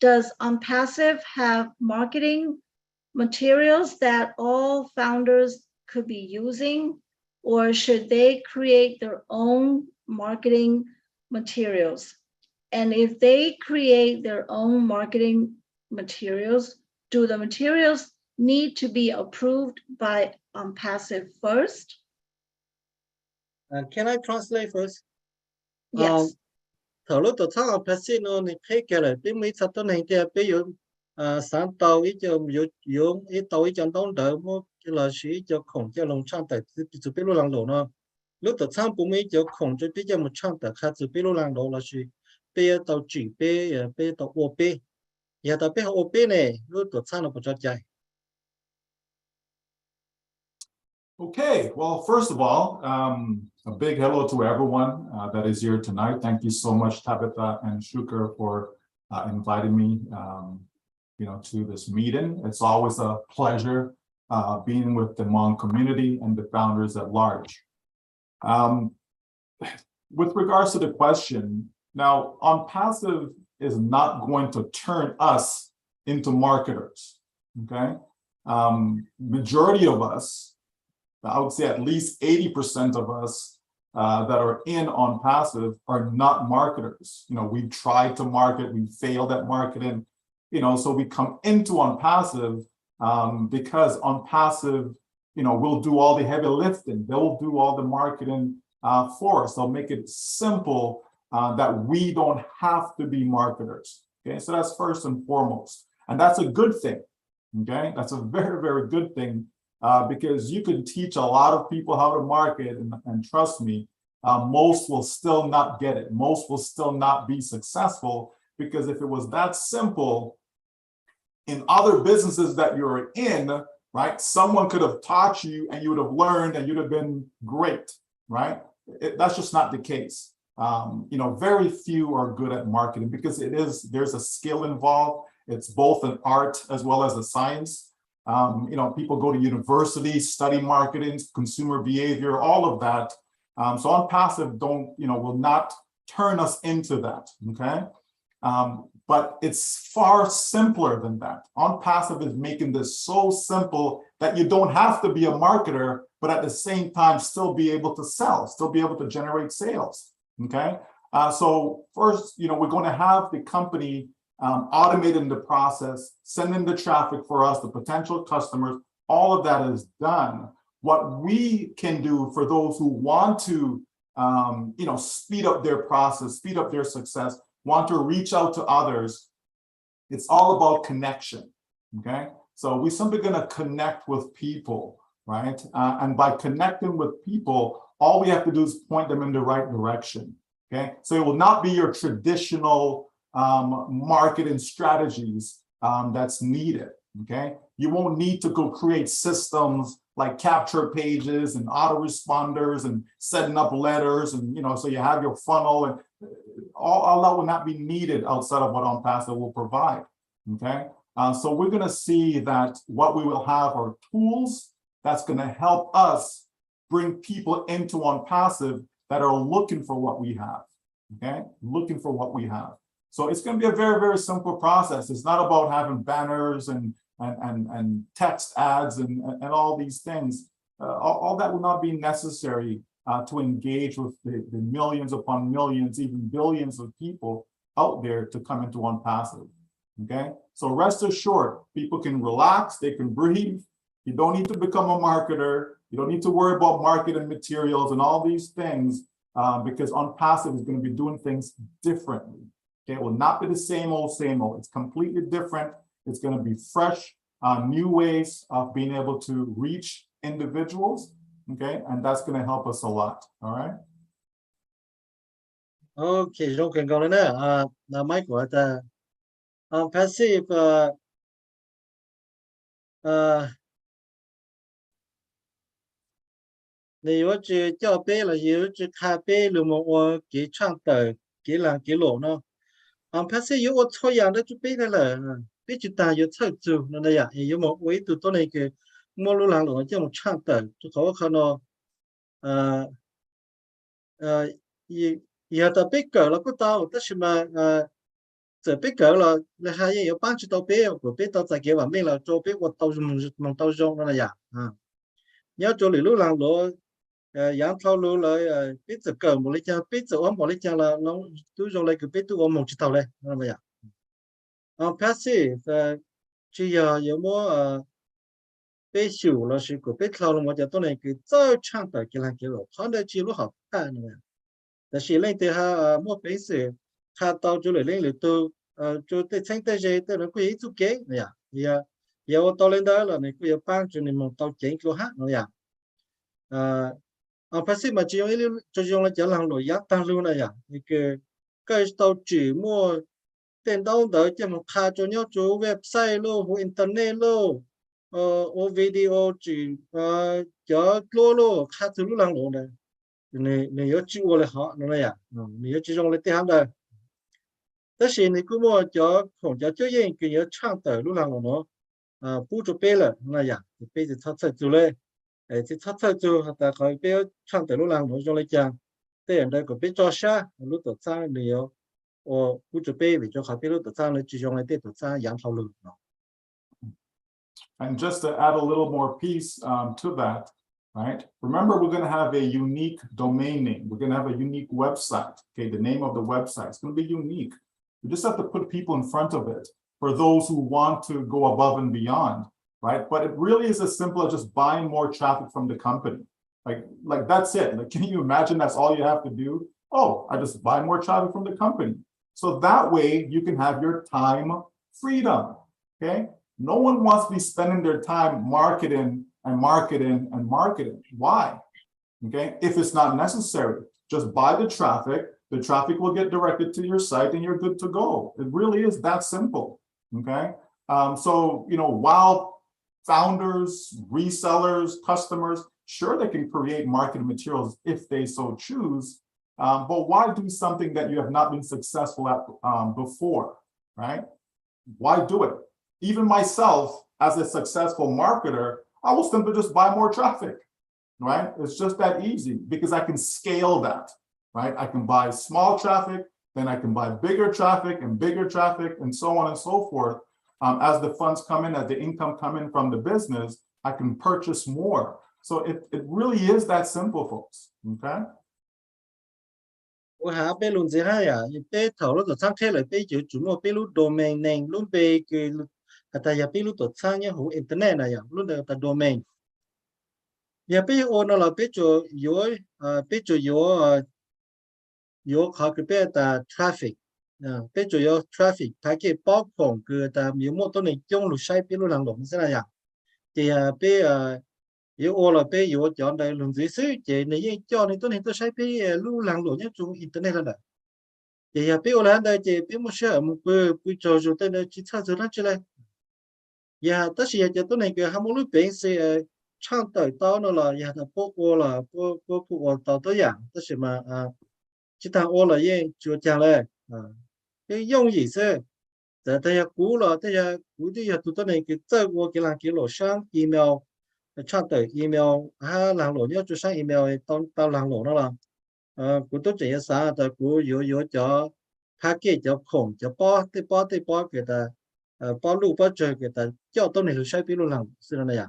Does ONPASSIVE have marketing materials that all founders could be using, or should they create their own marketing materials? And if they create their own marketing materials, do the materials need to be approved by ONPASSIVE first? Can I translate first? Yes. Thở lúc tổ chức ONPASSIVE nó này thấy cái là biết mấy sao tôi này thì bây giờ sáng tàu ít cho dùng ít tàu ít cho đông đỡ mua cái là sĩ cho khổng cho lòng trang tại chỉ biết lúc làm đồ nó lúc tổ chức bố mấy cho khổng cho biết cho một trang tại khác chỉ biết lúc làm đồ là sĩ bây giờ tàu chỉ bây tàu OP giờ tàu bây OP này lúc tổ chức nó có cho chạy. Okay, well, first of all, a big hello to everyone that is here tonight. Thank you so much, Tabitha and Shukar, for inviting me to this meeting. It's always a pleasure being with the Hmong community and the founders at large. With regards to the question, now ONPASSIVE is not going to turn us into marketers, okay? Majority of us, I would say at least 80% of us that are in ONPASSIVE are not marketers. We've tried to market, we failed at marketing, so we come into ONPASSIVE because ONPASSIVE, will do all the heavy lifting. They'll do all the marketing for us. They'll make it simple that we don't have to be marketers. Okay, so that's first and foremost. And that's a good thing. Okay, that's a very, very good thing because you can teach a lot of people how to market, and trust me, most will still not get it. Most will still not be successful, because if it was that simple in other businesses that you're in, right, someone could have taught you and you would have learned and you'd have been great, right? That's just not the case. Very few are good at marketing because there's a skill involved. It's both an art as well as a science. People go to university, study marketing, consumer behavior, all of that. So ONPASSIVE will not turn us into that, okay? But it's far simpler than that. ONPASSIVE is making this so simple that you don't have to be a marketer, but at the same time still be able to sell, still be able to generate sales, okay? So first, we're going to have the company automating the process, sending the traffic for us, the potential customers, all of that is done. What we can do for those who want to, speed up their process, speed up their success, want to reach out to others, it's all about connection, okay? So we're simply going to connect with people, right? And by connecting with people, all we have to do is point them in the right direction, okay? So it will not be your traditional marketing strategies that's needed, okay? You won't need to go create systems like capture pages and autoresponders and setting up letters and, so you have your funnel, and all that will not be needed outside of what ONPASSIVE will provide, okay? So we're going to see that what we will have are tools that's going to help us bring people into ONPASSIVE that are looking for what we have, okay? Looking for what we have. So it's going to be a very, very simple process. It's not about having banners and text ads and all these things. All that will not be necessary to engage with the millions upon millions, even billions of people out there to come into ONPASSIVE, okay? So rest assured, people can relax, they can breathe. You don't need to become a marketer. You don't need to worry about marketing materials and all these things because ONPASSIVE is going to be doing things differently. Okay, it will not be the same old, same old. It's completely different. It's going to be fresh, new ways of being able to reach individuals. Okay, and that's going to help us a lot. All right. Okay, chúng cần câu nữa là máy của ta passive nếu chỉ cho bé là nếu chỉ khai bé luôn một cái trang tờ cái là cái lỗ nó passive yếu một số dạng đó chú bé là biết chúng ta yếu thật chủ nó này yếu một với từตัวnày cái mua luôn là cho một trang tờ chú khó khăn nó giờ ta biết cỡ là có tao tất nhiên mà giờ biết cỡ là hai yếu bán cho tao biết của biết tao tại kia mà mình là cho biết của tao dùng tao dùng nó là nhớ cho lì lúc làm đó dạng thao luôn là biết giờ cỡ một lấy cha biết giờ ôm một lấy cha là nó tôi dùng lại cái biết tôi ôm một chiếc tàu đây nó là passive chỉ giờ yếu mua biết xỉu là sự của biết thao là một giờ tôi này cái chơi trang tại cái là cái rồi họ đây chỉ lúc học nàyแต่是lên từ ha mua bế sự ha tao cho lên lên từ cho tới sáng tới giờ tới nó quý chú kế này giờ tao lên đó là này quý bán cho nên một tao chén kilo hát này passive mà chỉ dùng là chỉ làm nội giá tăng luôn này cái tao chỉ mua tiền đâu đỡ cho một khai cho nhau chỗ website luôn hoặc internet luôn video chỉ cho luôn khai thứ lúc làm luôn này này nhớ chịu là họ nó này nhớ chỉ dùng lấy tiền đây tất nhiên thì cũng mua cho không cho chơi yên cái nhớ trang tờ lúc nào nó bù cho bé là ya thì bé thì thắt thắt rồi thì thắt thắt rồi ta coi bé trang tờ lúc nào nó cho lấy chàng thế ở đây có bé cho sa lúc tổ sang nhiều bù cho bé vì cho họ bé lúc tổ sang lấy chỉ dùng lấy tổ sang giảm thao lược nó. And just to add a little more piece to that, right? Remember, we're going to have a unique domain name. We're going to have a unique website. Okay, the name of the website is going to be unique. We just have to put people in front of it for those who want to go above and beyond, right? But it really is as simple as just buying more traffic from the company. Like that's it. Like, can you imagine that's all you have to do? Oh, I just buy more traffic from the company. So that way you can have your time freedom. Okay. No one wants to be spending their time marketing and marketing and marketing. Why? Okay, if it's not necessary, just buy the traffic will get directed to your site and you're good to go. It really is that simple. Okay, so while founders, resellers, customers, sure, they can create marketing materials if they so choose, but why do something that you have not been successful at before, right? Why do it? Even myself, as a successful marketer, I will simply just buy more traffic, right? It's just that easy because I can scale that, right? I can buy small traffic, then I can buy bigger traffic and so on and so forth. As the funds come in, as the income come in from the business, I can purchase more. So it really is that simple, folks, okay? Bé luôn gì hay bé thầu lúc tổ sang thế lại bé chịu chủ mua bé lúc domain name lúc bé cái tại giờ bé lúc tổ sang nhá hữu internet này lúc đó tại domain giờ bé ô nó là bé cho yếu khó cái bé tại traffic bé cho yếu traffic phải cái bao gồm cái tại nhiều mộtตัวnày trong lúc sai bé lúc làm động thế này thì bé yếu ô là bé yếu chọn đây luôn dưới xứ chỉ này cho này tôi sai bé lúc làm động nhất trong internet là thì bé ô là đây chỉ bé một số một cái cho tên là chỉ sao rồi đó chứ này giờ tất nhiên giờ tôi này cái ham muốn bé sẽ trang tới tao nó là giờ là bộ là bộ tao tới dạng tất nhiên mà chỉ thằng ô là gì chưa chàng này cái dùng gì sẽ giờ đây cũ là đây cũ thì giờ tụi tôi này cái tới qua cái là cái lỗ sang email trang tới email làm lỗ nhớ cho sang email tao làm lỗ nó là của tôi chỉ là tại của yếu cho package cho khổng cho bao cái ta bao lưu bao chơi cái ta cho tôi này sai bị luôn làm xí này à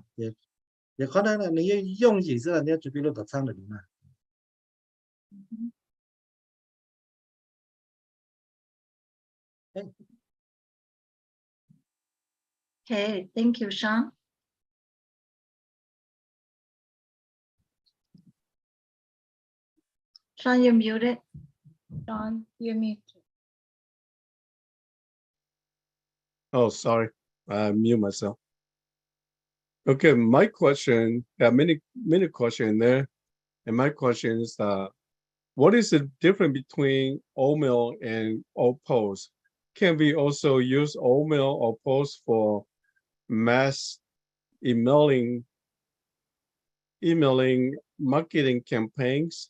thì khó năng là nếu dùng gì xí là nếu chỉ bị luôn đặt sang được mà. Okay, thank you, Sean. Sean, you're muted. John, you're muted. Oh, sorry, I mute myself. Okay, my question, many questions there, and my question is, what is the difference between OMail and OPOST? Can we also use OMail or POST for mass emailing marketing campaigns?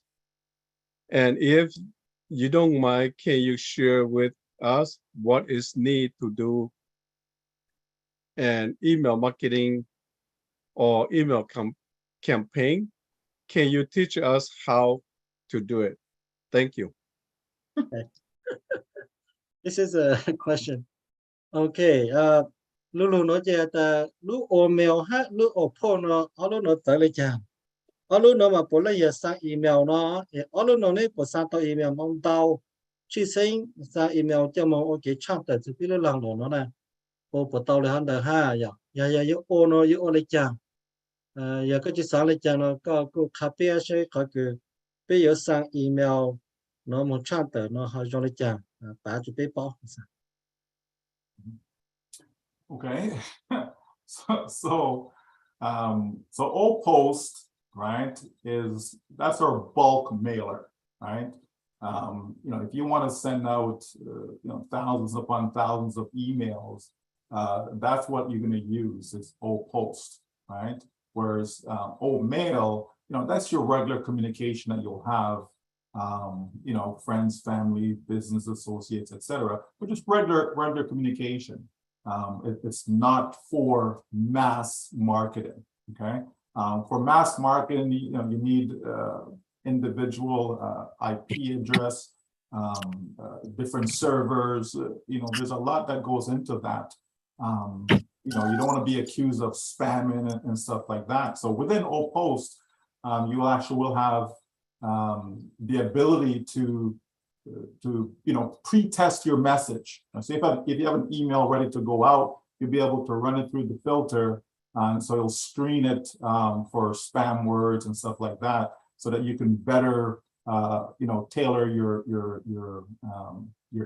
And if you don't mind, can you share with us what is needed to do an email marketing or email campaign? Can you teach us how to do it? Thank you. This is a question. Okay, lúc nói chuyện ta lúc email ha lúc open nó lúc nó tới lấy chàng lúc nó mà bỏ lấy giờ sang email nó lúc nó này bỏ sang tao email mong tao chỉ xin sang email cho mong ok trang tới chỉ biết làm đồ nó này bỏ tao lấy hắn đời ha giờ ô nó ô lấy chàng giờ cái chỉ sang lấy chàng nó có copy sẽ có cái bây giờ sang email nó một trang tới nó họ cho lấy chàng bà chỉ biết bỏ Okay, so OPOST, right, that's our bulk mailer, right? If you want to send out thousands upon thousands of emails, that's what you're going to use is OPOST, right? Whereas OMail, that's your regular communication that you'll have you know, friends, family, business associates, etc., but just regular communication. It's not for mass marketing. Okay, for mass marketing, you know, you need individual IP address, different servers. You know, there's a lot that goes into that. You know, you don't want to be accused of spamming and stuff like that. So within OPost, you actually will have the ability to you know, pre-test your message. So if you have an email ready to go out, you'll be able to run it through the filter, so it'll screen it for spam words and stuff like that, so that you can better you know, tailor your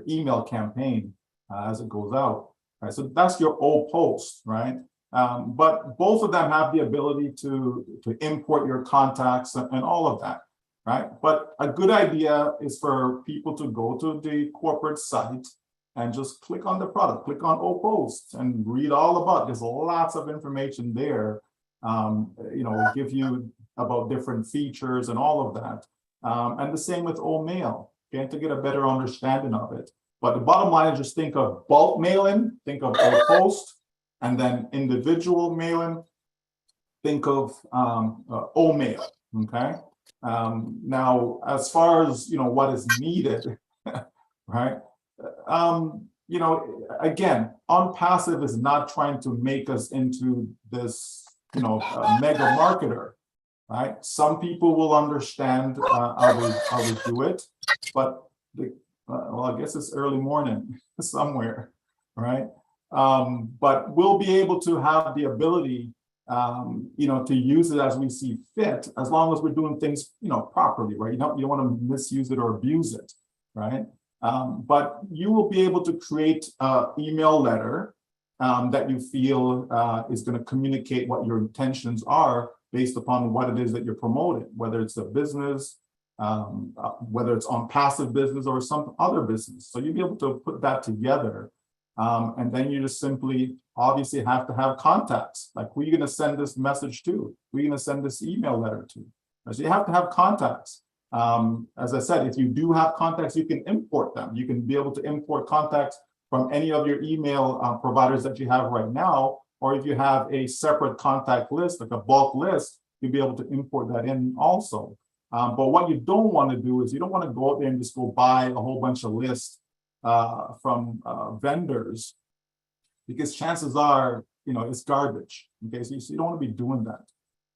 email campaign as it goes out. Right, so that's your OPost, right? But both of them have the ability to import your contacts and all of that, right? But a good idea is for people to go to the corporate site and just click on the product, click on OPost and read all about it. There's lots of information there, you know, give you about different features and all of that. And the same with OMail, okay, to get a better understanding of it. But the bottom line is just think of bulk mailing, think of OPost, and then individual mailing, think of OMail, okay? Now, as far as, you know, what is needed, right? You know, again, ONPASSIVE is not trying to make us into this, you know, mega marketer, right? Some people will understand how we do it, but well, I guess it's early morning somewhere, right? But we'll be able to have the ability, you know, to use it as we see fit, as long as we're doing things, you know, properly, right? You don't want to misuse it or abuse it, right? But you will be able to create an email letter that you feel is going to communicate what your intentions are based upon what it is that you're promoting, whether it's a business, whether it's ONPASSIVE business or some other business. So you'll be able to put that together. And then you just simply obviously have to have contacts. Like, who are you going to send this message to? Who are you going to send this email letter to? So you have to have contacts. As I said, if you do have contacts, you can import them. You can be able to import contacts from any of your email providers that you have right now, or if you have a separate contact list, like a bulk list, you'll be able to import that in also. But what you don't want to do is you don't want to go out there and just go buy a whole bunch of lists from vendors, because chances are, you know, it's garbage. Okay, so you don't want to be doing that,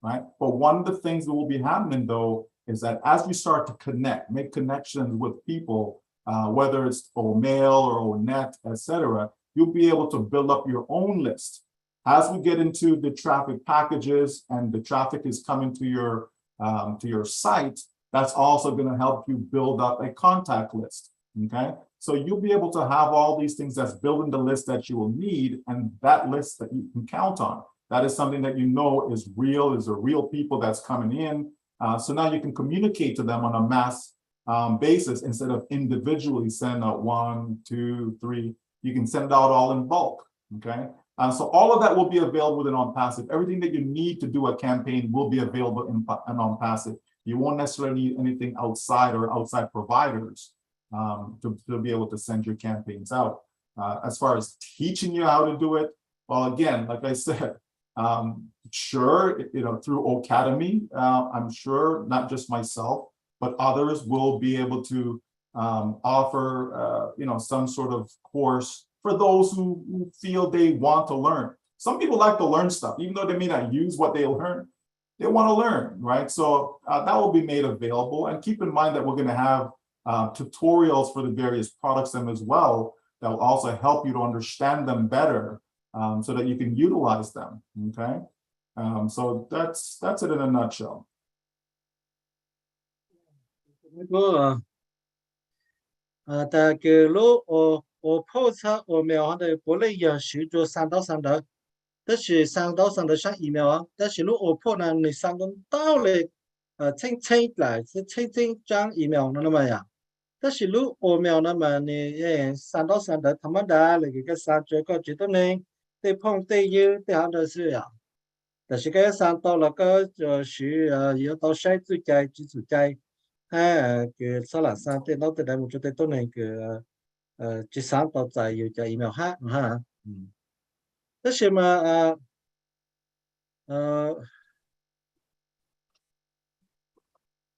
right? But one of the things that will be happening though is that as you start to make connections with people, whether it's OMail or ONet, etc., you'll be able to build up your own list. As we get into the traffic packages and the traffic is coming to your site, that's also going to help you build up a contact list. Okay, so you'll be able to have all these things that's building the list that you will need, and that list that you can count on. That is something that you know is real, is a real people that's coming in. So now you can communicate to them on a mass basis instead of individually send out 1, 2, 3. You can send it out all in bulk. Okay, so all of that will be available within ONPASSIVE. Everything that you need to do a campaign will be available in ONPASSIVE. You won't necessarily need anything outside or outside providers to be able to send your campaigns out. As far as teaching you how to do it, well, again, like I said, sure, you know, through Academy, I'm sure not just myself, but others will be able to offer, you know, some sort of course for those who feel they want to learn. Some people like to learn stuff, even though they may not use what they learn. They want to learn, right? So that will be made available. And keep in mind that we're going to have tutorials for the various products as well that will also help you to understand them better, so that you can utilize them. Okay, so that's it in a nutshell. Ta ke lo o post o mail de bo le ya shu jo san de de shi san de shan email a de shi lo o po na ni san dong dao le ching lai si ching zhang email na ma ya de shi lo o mail na ma ni ye san de ta ma da le ke sa zhe ko ji de ne de pong de yu de han de shi ya de shi ke san dao le ge zhe shi ye dao shai zu gai ji zu gai ha cái sao là sang tên nó tên đại một chỗ tên tốt này cái chỉ sáng tạo tạiอยู่จาก email ha thế thì mà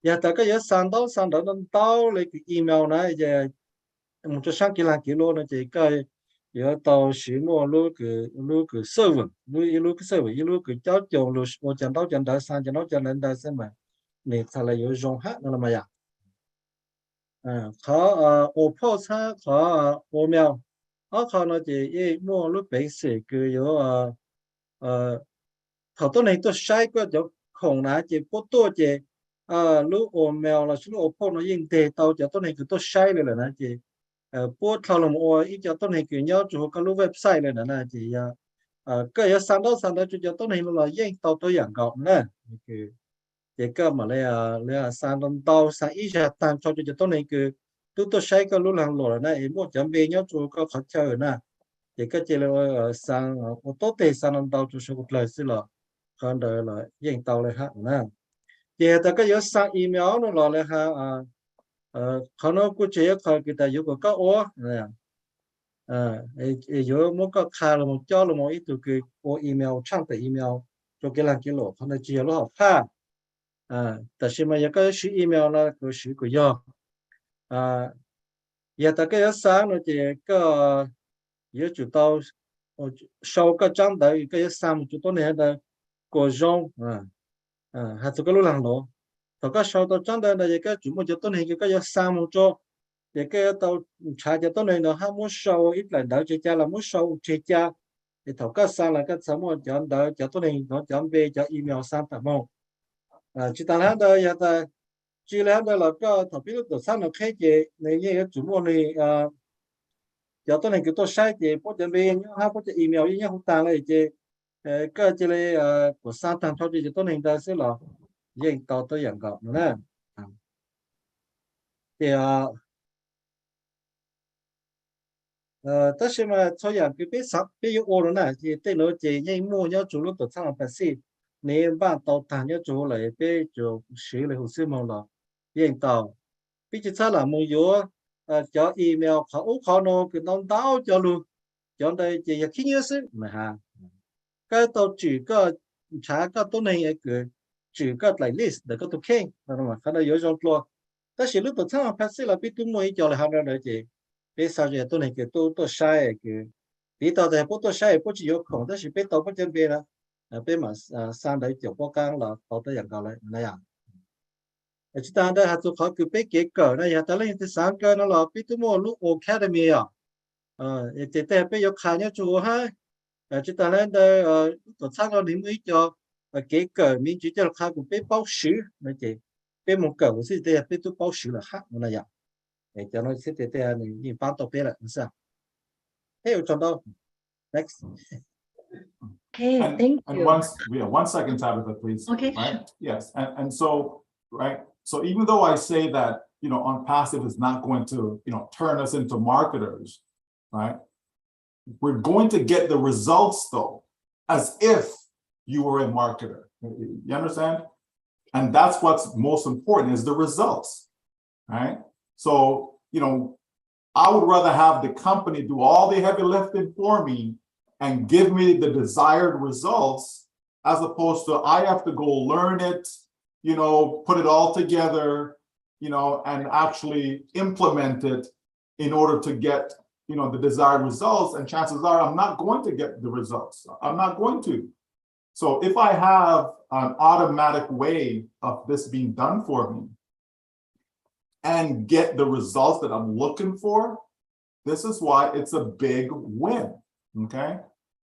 giờ ta cái giờ sang đó nó tao lấy cái email này giờ một chỗ sáng kia là kiểu luôn nó chỉ cái giờ tao sử dụng lúc cái server lúc cái server lúc cái cháu chồng lúc một trận đó sang trận nó trận lên đó xem mà này thay là有用哈那么呀เขาOPPO เขาemailเขาnó chỉ mua lúc basic cái họตัวnàyตัวใช้ก็จะของนะจะพวกตัวจะลูกemail làลูกOPPO nóยิงเตะตัวจะตัวนี้คือตัวใช้เลยนะจะพวกเขาลงอีกจะตัวนี้คือเนาะจู่ก็ลูกเว็บไซต์เลยนะจะก็จะสั่งได้จะตัวนี้เรายิงตัวอย่างเก่านะคือจะก็มาเลยสั่งตัวสั่งอีกจะตามจะตัวนี้คือตัวใช้ก็ลูกหลังหล่อนะพวกจำเป็นเนาะจู่ก็เขาเจอนะจะก็จะเลยสั่งตัวเตะสั่งตัวจู่ก็เลยสิล่ะcòn đời là dành tàu lại ha nè giờ ta có nhớ sang email nó là haเขาnó cũng chỉ có cái tài liệu có ô nè giờ một cái khai là một cho là một ít từ cái ô email trang tại email cho cái làm cái lỗเขาnó chỉ là học haแต่是mà giờ cái sử email là cái sử của do giờ ta có nhớ sang nó chỉ có giờ chủ tàu sau cái trang đấy cái sang một chút tốt này là của rong hạt cái lúa làng đó, thằng cái sau đó trong đó là cái chủ một chỗ tốt này cái sang một chỗ, cái tàu trái chỗ tốt này nó ham muốn sâu ít là đỡ chơi cha là muốn sâu chơi cha, thì thằng cái sang là cái sao một chỗ đỡ chỗ tốt này nó chọn về cho email sang tạm mong, chỉ ta nói đây giờ ta chỉ là đây là cái thằng biết được sang nó khai gì này như cái chủ một này chỗ tốt này cái tôi sai gì, có chuyện về nhá, có chuyện email như nhau không tàng này gì cái chỉ là của sang tăng cho chị tôi nên ta sẽ là dành tàu tôi dạng gạo nữa thì tất nhiên mà cho dạng cái biết sắp biết yêu ô nữa thì tên nó chỉ nhảy mua nhau chủ lúc tổ sang phải xí nếu bạn tàu thang nhau chủ lại biết chủ sử lại hồ sơ mong là dành tàu biết chỉ là mua yếu cho email họ nó cái nón táo cho luôn cho đây chỉ khi nhớ sức mà ha cái tàu chỉ có trả cáiตัวnày cái chỉ có lại list để có tổ khen là mà cái đó yếu trong lo ta chỉ lúc tổ sang phát sinh là biết tôi mua cho là hàng đó chị biết sao vậyตัวnày cái tôi sai cái biết tàu thì tôi sai tôi chỉ yếu không ta chỉ biết tàu bắt chân biết là biết mà sang đấy chỗ bao căng là tàu tới dạng cao lại này à chỉ ta đây hạt số khó cứ biết cái cỡ này ta lấy cái sáng cỡ nó là biết tôi mua lúc academy à thì ta biết yếu khai nhau chủ ha chỉ ta lên đây tổ chức nó điểm ý cho cái cờ mình chỉ cho khai của bé báo sử này chị bé một cờ của sĩ tê bé tôi báo sử là khác nó này để cho nó sĩ tê này nhìn bán tàu bé là sao theo trong đâu next Okay, thank and you. one second, Tabitha, please. Okay, right? sure. Yes, and so right. So even though I say that ONPASSIVE is not going to turn us into marketers, right? We're going to get the results though, as if you were a marketer. You understand? And that's what's most important is the results, right? So, I would rather have the company do all the heavy lifting for me and give me the desired results, as opposed to I have to go learn it, put it all together, and actually implement it in order to get the desired results, and chances are I'm not going to get the results. I'm not going to. So if I have an automatic way of this being done for me and get the results that I'm looking for, this is why it's a big win, okay?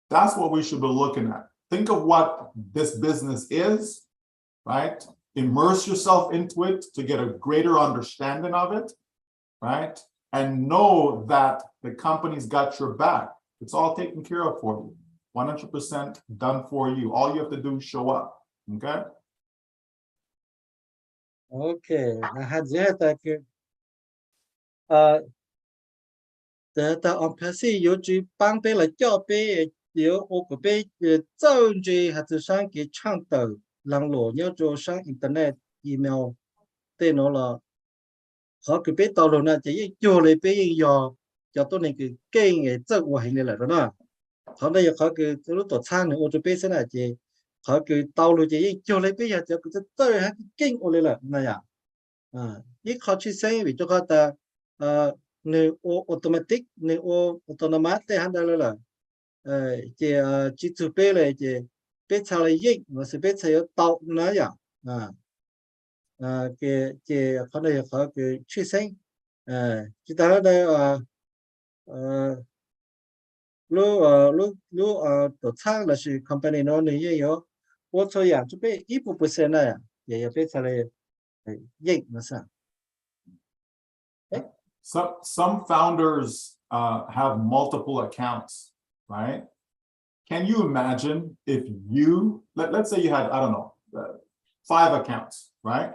That's what we should be looking at. Think of what this business is, right? Immerse yourself into it to get a greater understanding of it, right? And know that the company's got your back. It's all taken care of for you. 100% done for you. All you have to do is show up. Okay? Okay. Ta ONPASSIVE yếu chỉ帮别来教别有我个别造句还是上给倡导让老鸟做上 internet email 对侬了 họ cứ biết tàu rồi nè chỉ cho lấy biết do tôi này cái cái chất của hình này là đó họ đây họ cứ lúc tổ sang này ô tô biết thế này chỉ họ cứ tàu rồi chỉ cho lấy biết giờ cứ tới cái kinh ô là này ít họ chỉ xây vì cho họ ta nếu automatic nếu autonomous thì hắn đây là chỉ chụp biết là biết sao lấy dịch mà sẽ biết sao tàu nó cái họ đây họ cứ chỉ xây chỉ ta đây lúc tổ chức là sự company nó này nhiều, tôi cho rằng chúng biết ít một phần này, giờ biết sao đây, dịch mà sao? Some founders have multiple accounts, right? Can you imagine if you let's say you had, I don't know, 5 accounts, right?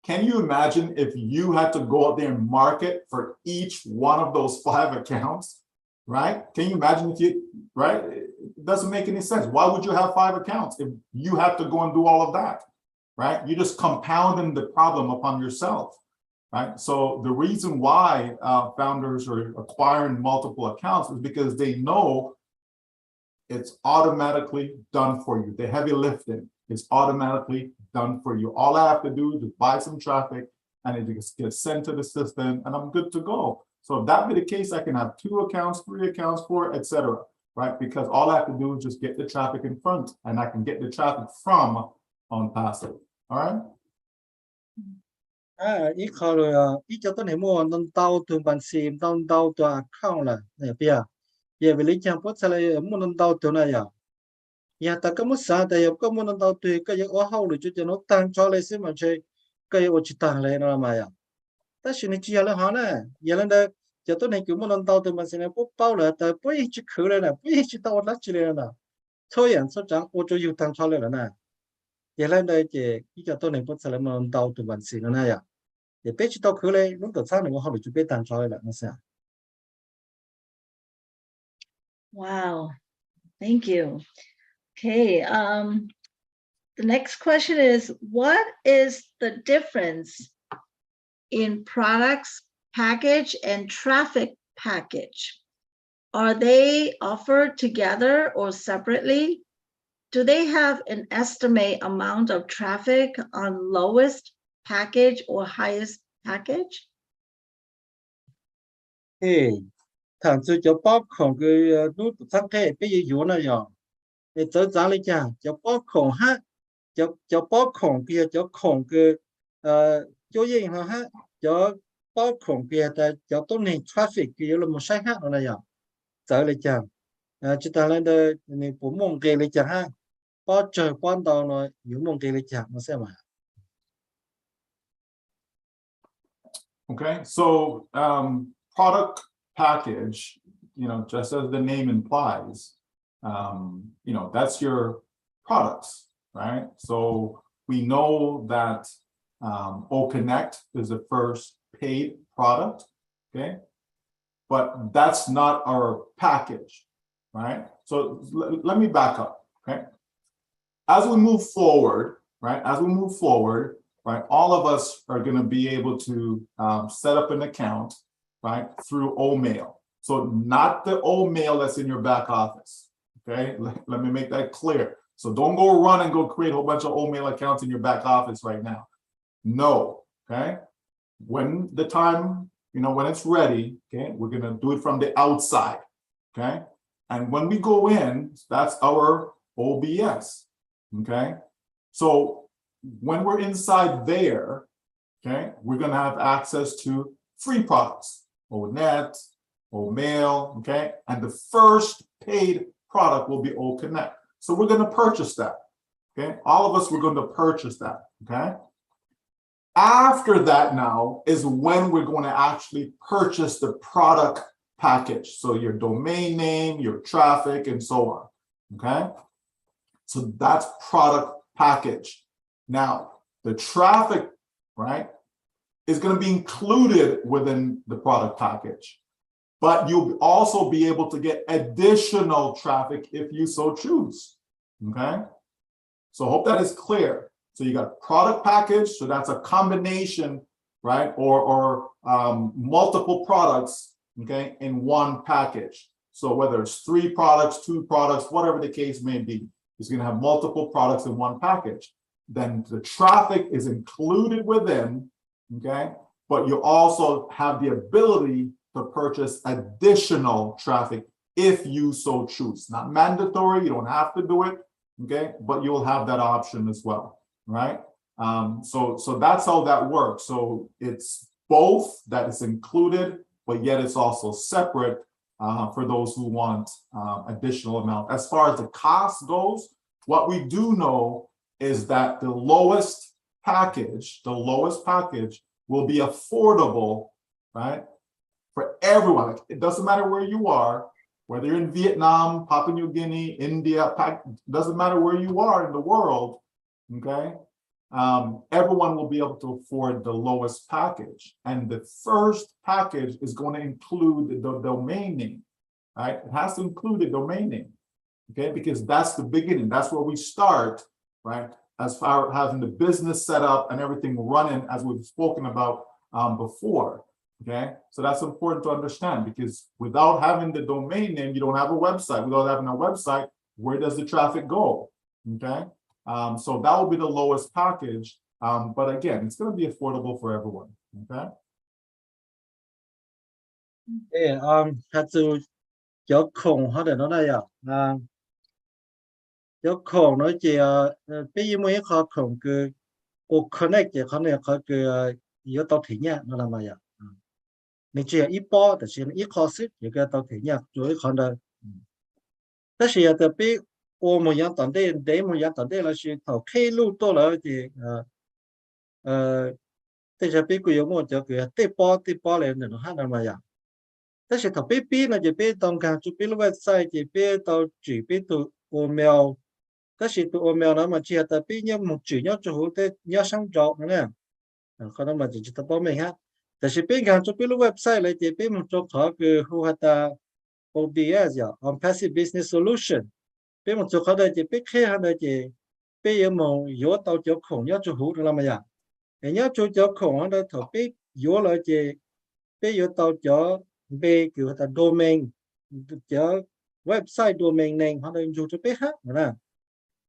Can you imagine if you had to go out there and market for each one of those 5 accounts, right? Can you imagine if you, right? It doesn't make any sense. Why would you have 5 accounts if you have to go and do all of that, right? You're just compounding the problem upon yourself, right? So the reason why founders are acquiring multiple accounts is because they know it's automatically done for you. The heavy lifting is automatically done for you. All I have to do is buy some traffic and it just gets sent to the system and I'm good to go. So if that be the case, I can have 2 accounts, 3 accounts, 4, etc. Right? Because all I have to do is just get the traffic in front and I can get the traffic from ONPASSIVE. All right? Ít họ rồi ít cho tôi này mua non tàu từ bản sim non tàu từ account là này bây giờ về lý trang post là mua non tàu từ này giờ ta có một sao tại có mua non tàu từ cái gì ở hậu rồi cho nó tăng cho lấy xem mà chơi cái ở chỉ tăng lấy nó mà ta xin chỉ là họ nè giờ lên đây cho tôi này cứ mua non tàu từ bản sim này bốc bao là tại bốc chỉ khử lên nè bốc chỉ tàu lát chỉ lên nè thôi anh số chẳng ô tô yêu tăng cho lên nè giờ lên đây chỉ cho tôi này post là mua non tàu từ bản sim này để biết tao khử lên lúc đầu sáng này họ được chụp biết tăng cho lên nó sao. Wow, thank you. Okay, the next question is, what is the difference in products package and traffic package? Are they offered together or separately? Do they have an estimate amount of traffic on lowest package or highest package? Hey, thằng tôi cho bóp không cái nút thắt thế bây giờ yếu này rồi để tới giá lấy cha cho bóp không ha cho bóp không kia cho không cái chỗ gì hả ha cho bóp không kia ta cho tốt này traffic kia là một sai khác này rồi tới lấy cha chúng ta lên đây này cũng mong kia lấy cha ha bóp trời quan đầu rồi yếu mong kia lấy cha nó sẽ mà. Okay, so product package, just as the name implies, that's your products, right? So we know that OConnect is the first paid product, okay? But that's not our package, right? So let me back up, okay? As we move forward, right? Right, all of us are going to be able to set up an account, right, through OMail. So not the OMail that's in your back office, okay? Let me make that clear. So don't go run and go create a whole bunch of OMail accounts in your back office right now. No, okay? When the time, when it's ready, okay, we're going to do it from the outside, okay? And when we go in, that's our OBS, okay? So when we're inside there, okay, we're going to have access to free products, ONet, OMail, okay, and the first paid product will be OConnect. So we're going to purchase that, okay? All of us, we're going to purchase that, okay? After that now is when we're going to actually purchase the product package. So your domain name, your traffic, and so on, okay? So that's product package. Now, the traffic, right, is going to be included within the product package, but you'll also be able to get additional traffic if you so choose, okay? So I hope that is clear. So you got product package, so that's a combination, right, or multiple products, okay, in one package. So whether it's 3 products, 2 products, whatever the case may be, it's going to have multiple products in one package. Then the traffic is included within, okay, but you also have the ability to purchase additional traffic if you so choose. Not mandatory, you don't have to do it, okay, but you'll have that option as well, right? So that's how that works. So it's both that is included, but yet it's also separate for those who want additional amount. As far as the cost goes, what we do know is that the lowest package will be affordable, right, for everyone. It doesn't matter where you are, whether you're in Vietnam, Papua New Guinea, India, doesn't matter where you are in the world, okay? Everyone will be able to afford the lowest package. And the first package is going to include the domain name, right? It has to include the domain name, okay? Because that's the beginning. That's where we start, right? As far as having the business set up and everything running, as we've spoken about before, okay? So that's important to understand, because without having the domain name, you don't have a website. Without having a website, where does the traffic go, okay? So that will be the lowest package, but again, it's going to be affordable for everyone, okay? Had to cho khổng họ để nó đây cho khổng nói chỉ bây giờ mới khó khổng cứ ô connect chỉ khó này khó cứ yếu tố thị nhá nó làm gì mình chỉ ít bỏแต่chỉ ít khó sức những cái tàu thị nhá rồi khó đâyแต่是แต่bây我们要当地对我们要当地那是头开路多了的แต่是bây giờ我就个对包来那种哈那么样但是头bây那就bây当看就bây website就bây到主bây到email但是到email那么只แต่bây giờ một主要就好的要上找呢可能嘛就只包没哈但是bây看就bây website 来就bây một做好个好哈的 OBS 呀 ONPASSIVE Business Solution bây một số đây chỉ biết khi hay chỉ bây giờ mà yếu tàu cho khổng nhớ cho hữu làm gì để nhớ cho khổng ở đây thầu biết yếu là chỉ bây giờ tàu cho về kiểu là domain cho website domain này họ đang dùng cho biết hết nè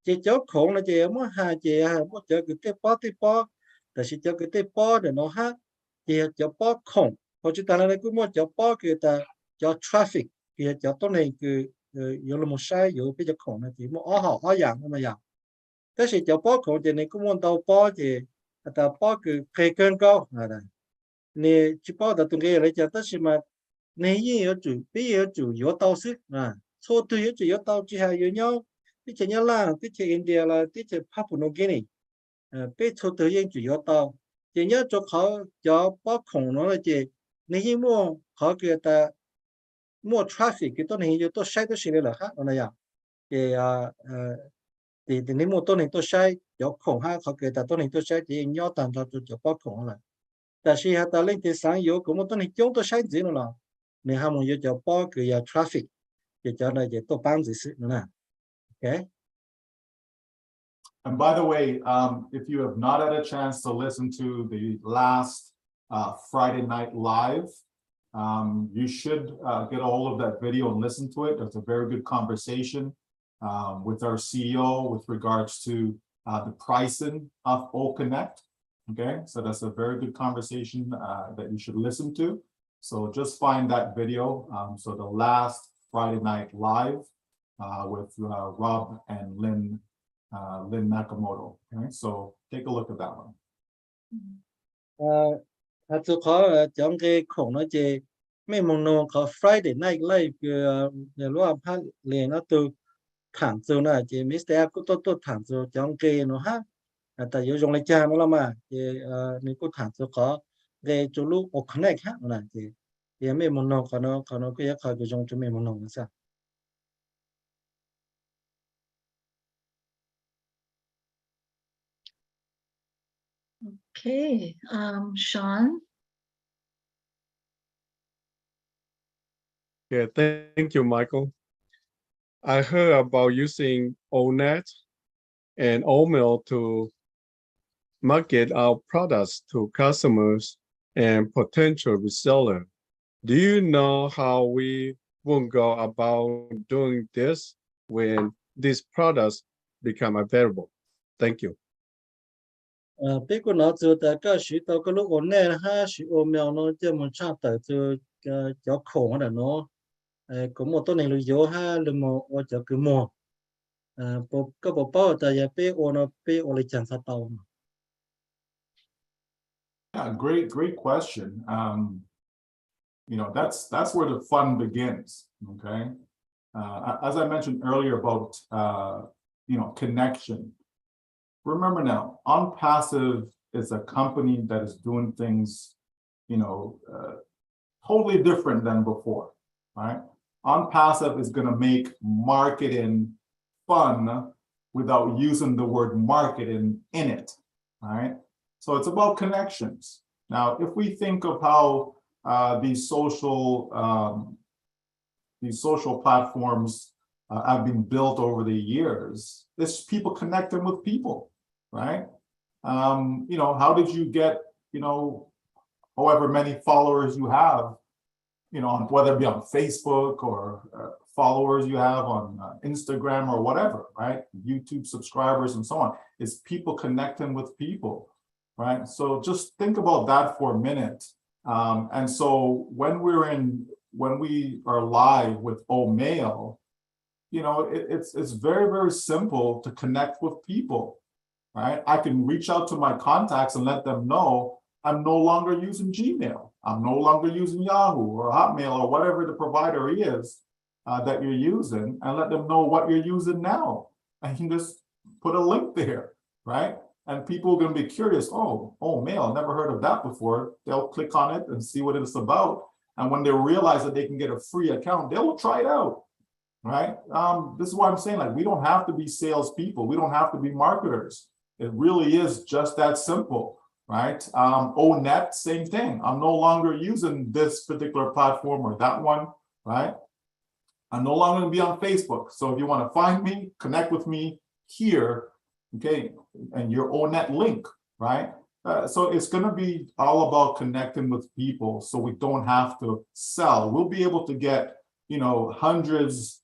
chỉ cho khổng là chỉ muốn hai chỉ muốn cho cái poแต่是cho cái po để nó hát chỉ cho po khổng hoặc chúng ta là cũng muốn cho po cái ta cho traffic cái choตัวnày cái有那么晒有比较空的题目好养那么样但是就包括的你根本到包的到包个配更高的你去包的东西来讲但是嘛你也要主必要主有到是错对要主有到之下有nhauที่จะเนี่ยล่ะที่จะอินเดียล่ะที่จะพาปุโนกินีไป错对ยัง主有到จะเนี่ยจะเขาจะ包空了จะ你มั่วเขาเกิดแต่more traffic cáiตัวnày yếu tố sai đó xí là khác nó này thì nếu mộtตัวnàyตัวsai có khổng haเขาkểแต่ตัวnàyตัวsai thì nhau tạm cho bao khổng làแต่是ha ta lên thì sáng yếu cũng mộtตัวnày chúngตัวsai gì nữa là nếu ham muốn yếu cho bao cái traffic thì cho này cáiตัวbán gì nữa nè okay. And by the way, if you have not had a chance to listen to the last Friday night live, you should get a hold of that video and listen to it. It's a very good conversation with our CEO with regards to the pricing of OConnect. Okay, so that's a very good conversation that you should listen to. So just find that video. So the last Friday night live with Rob and Lynn Nakamoto. Okay, so take a look at that one. Tôi có trong cái khổng nó chỉ mấy món nó có Friday night live cái lúc phát liền nó từ thẳng từ này chỉ Mr. cũng tôi thẳng từ trong cái nó ha tại vì dùng lại cha nó mà thì mình cũng thẳng từ có cái chỗ lúc connect ha này thì mấy món nó có nó cái khó cái dùng cho mấy món nó sao. Okay, Sean. Yeah, thank you, Michael. I heard about using ONET and OMail to market our products to customers and potential reseller. Do you know how we will go about doing this when these products become available? Thank you. Biết của nó từ tại các sĩ tàu cái lúc ổn nè ha sĩ ôm mèo nó cho một trang tới từ cho khổ mà nó cũng mộtตัวnày lưu dấu ha lưu một ở cho cứ một bộ các bộ bao tại nhà biết ôn nó biết ôn lịch chẳng sát tàu. Yeah, great question. You know, that's where the fun begins. Okay, as I mentioned earlier about you know, connection. Remember now, ONPASSIVE is a company that is doing things, you know, totally different than before, right? ONPASSIVE is going to make marketing fun without using the word marketing in it, right? So it's about connections. Now, if we think of how these social platforms have been built over the years, it's people connecting with people, right? You know, how did you get, you know, however many followers you have, you know, whether it be on Facebook or followers you have on Instagram or whatever, right? YouTube subscribers and so on. It's people connecting with people, right? So just think about that for a minute. And so when we are live with OMail, you know, it's very, very simple to connect with people, right? I can reach out to my contacts and let them know I'm no longer using Gmail. I'm no longer using Yahoo or Hotmail or whatever the provider is that you're using, and let them know what you're using now. I can just put a link there, right? And people are going to be curious. Oh, mail, never heard of that before. They'll click on it and see what it's about. And when they realize that they can get a free account, they will try it out, right? This is why I'm saying, like, we don't have to be salespeople. We don't have to be marketers. It really is just that simple, right? ONET, same thing. I'm no longer using this particular platform or that one, right? I'm no longer going to be on Facebook. So if you want to find me, connect with me here, okay, and your ONET link, right? So it's going to be all about connecting with people, so we don't have to sell. We'll be able to get, you know, hundreds,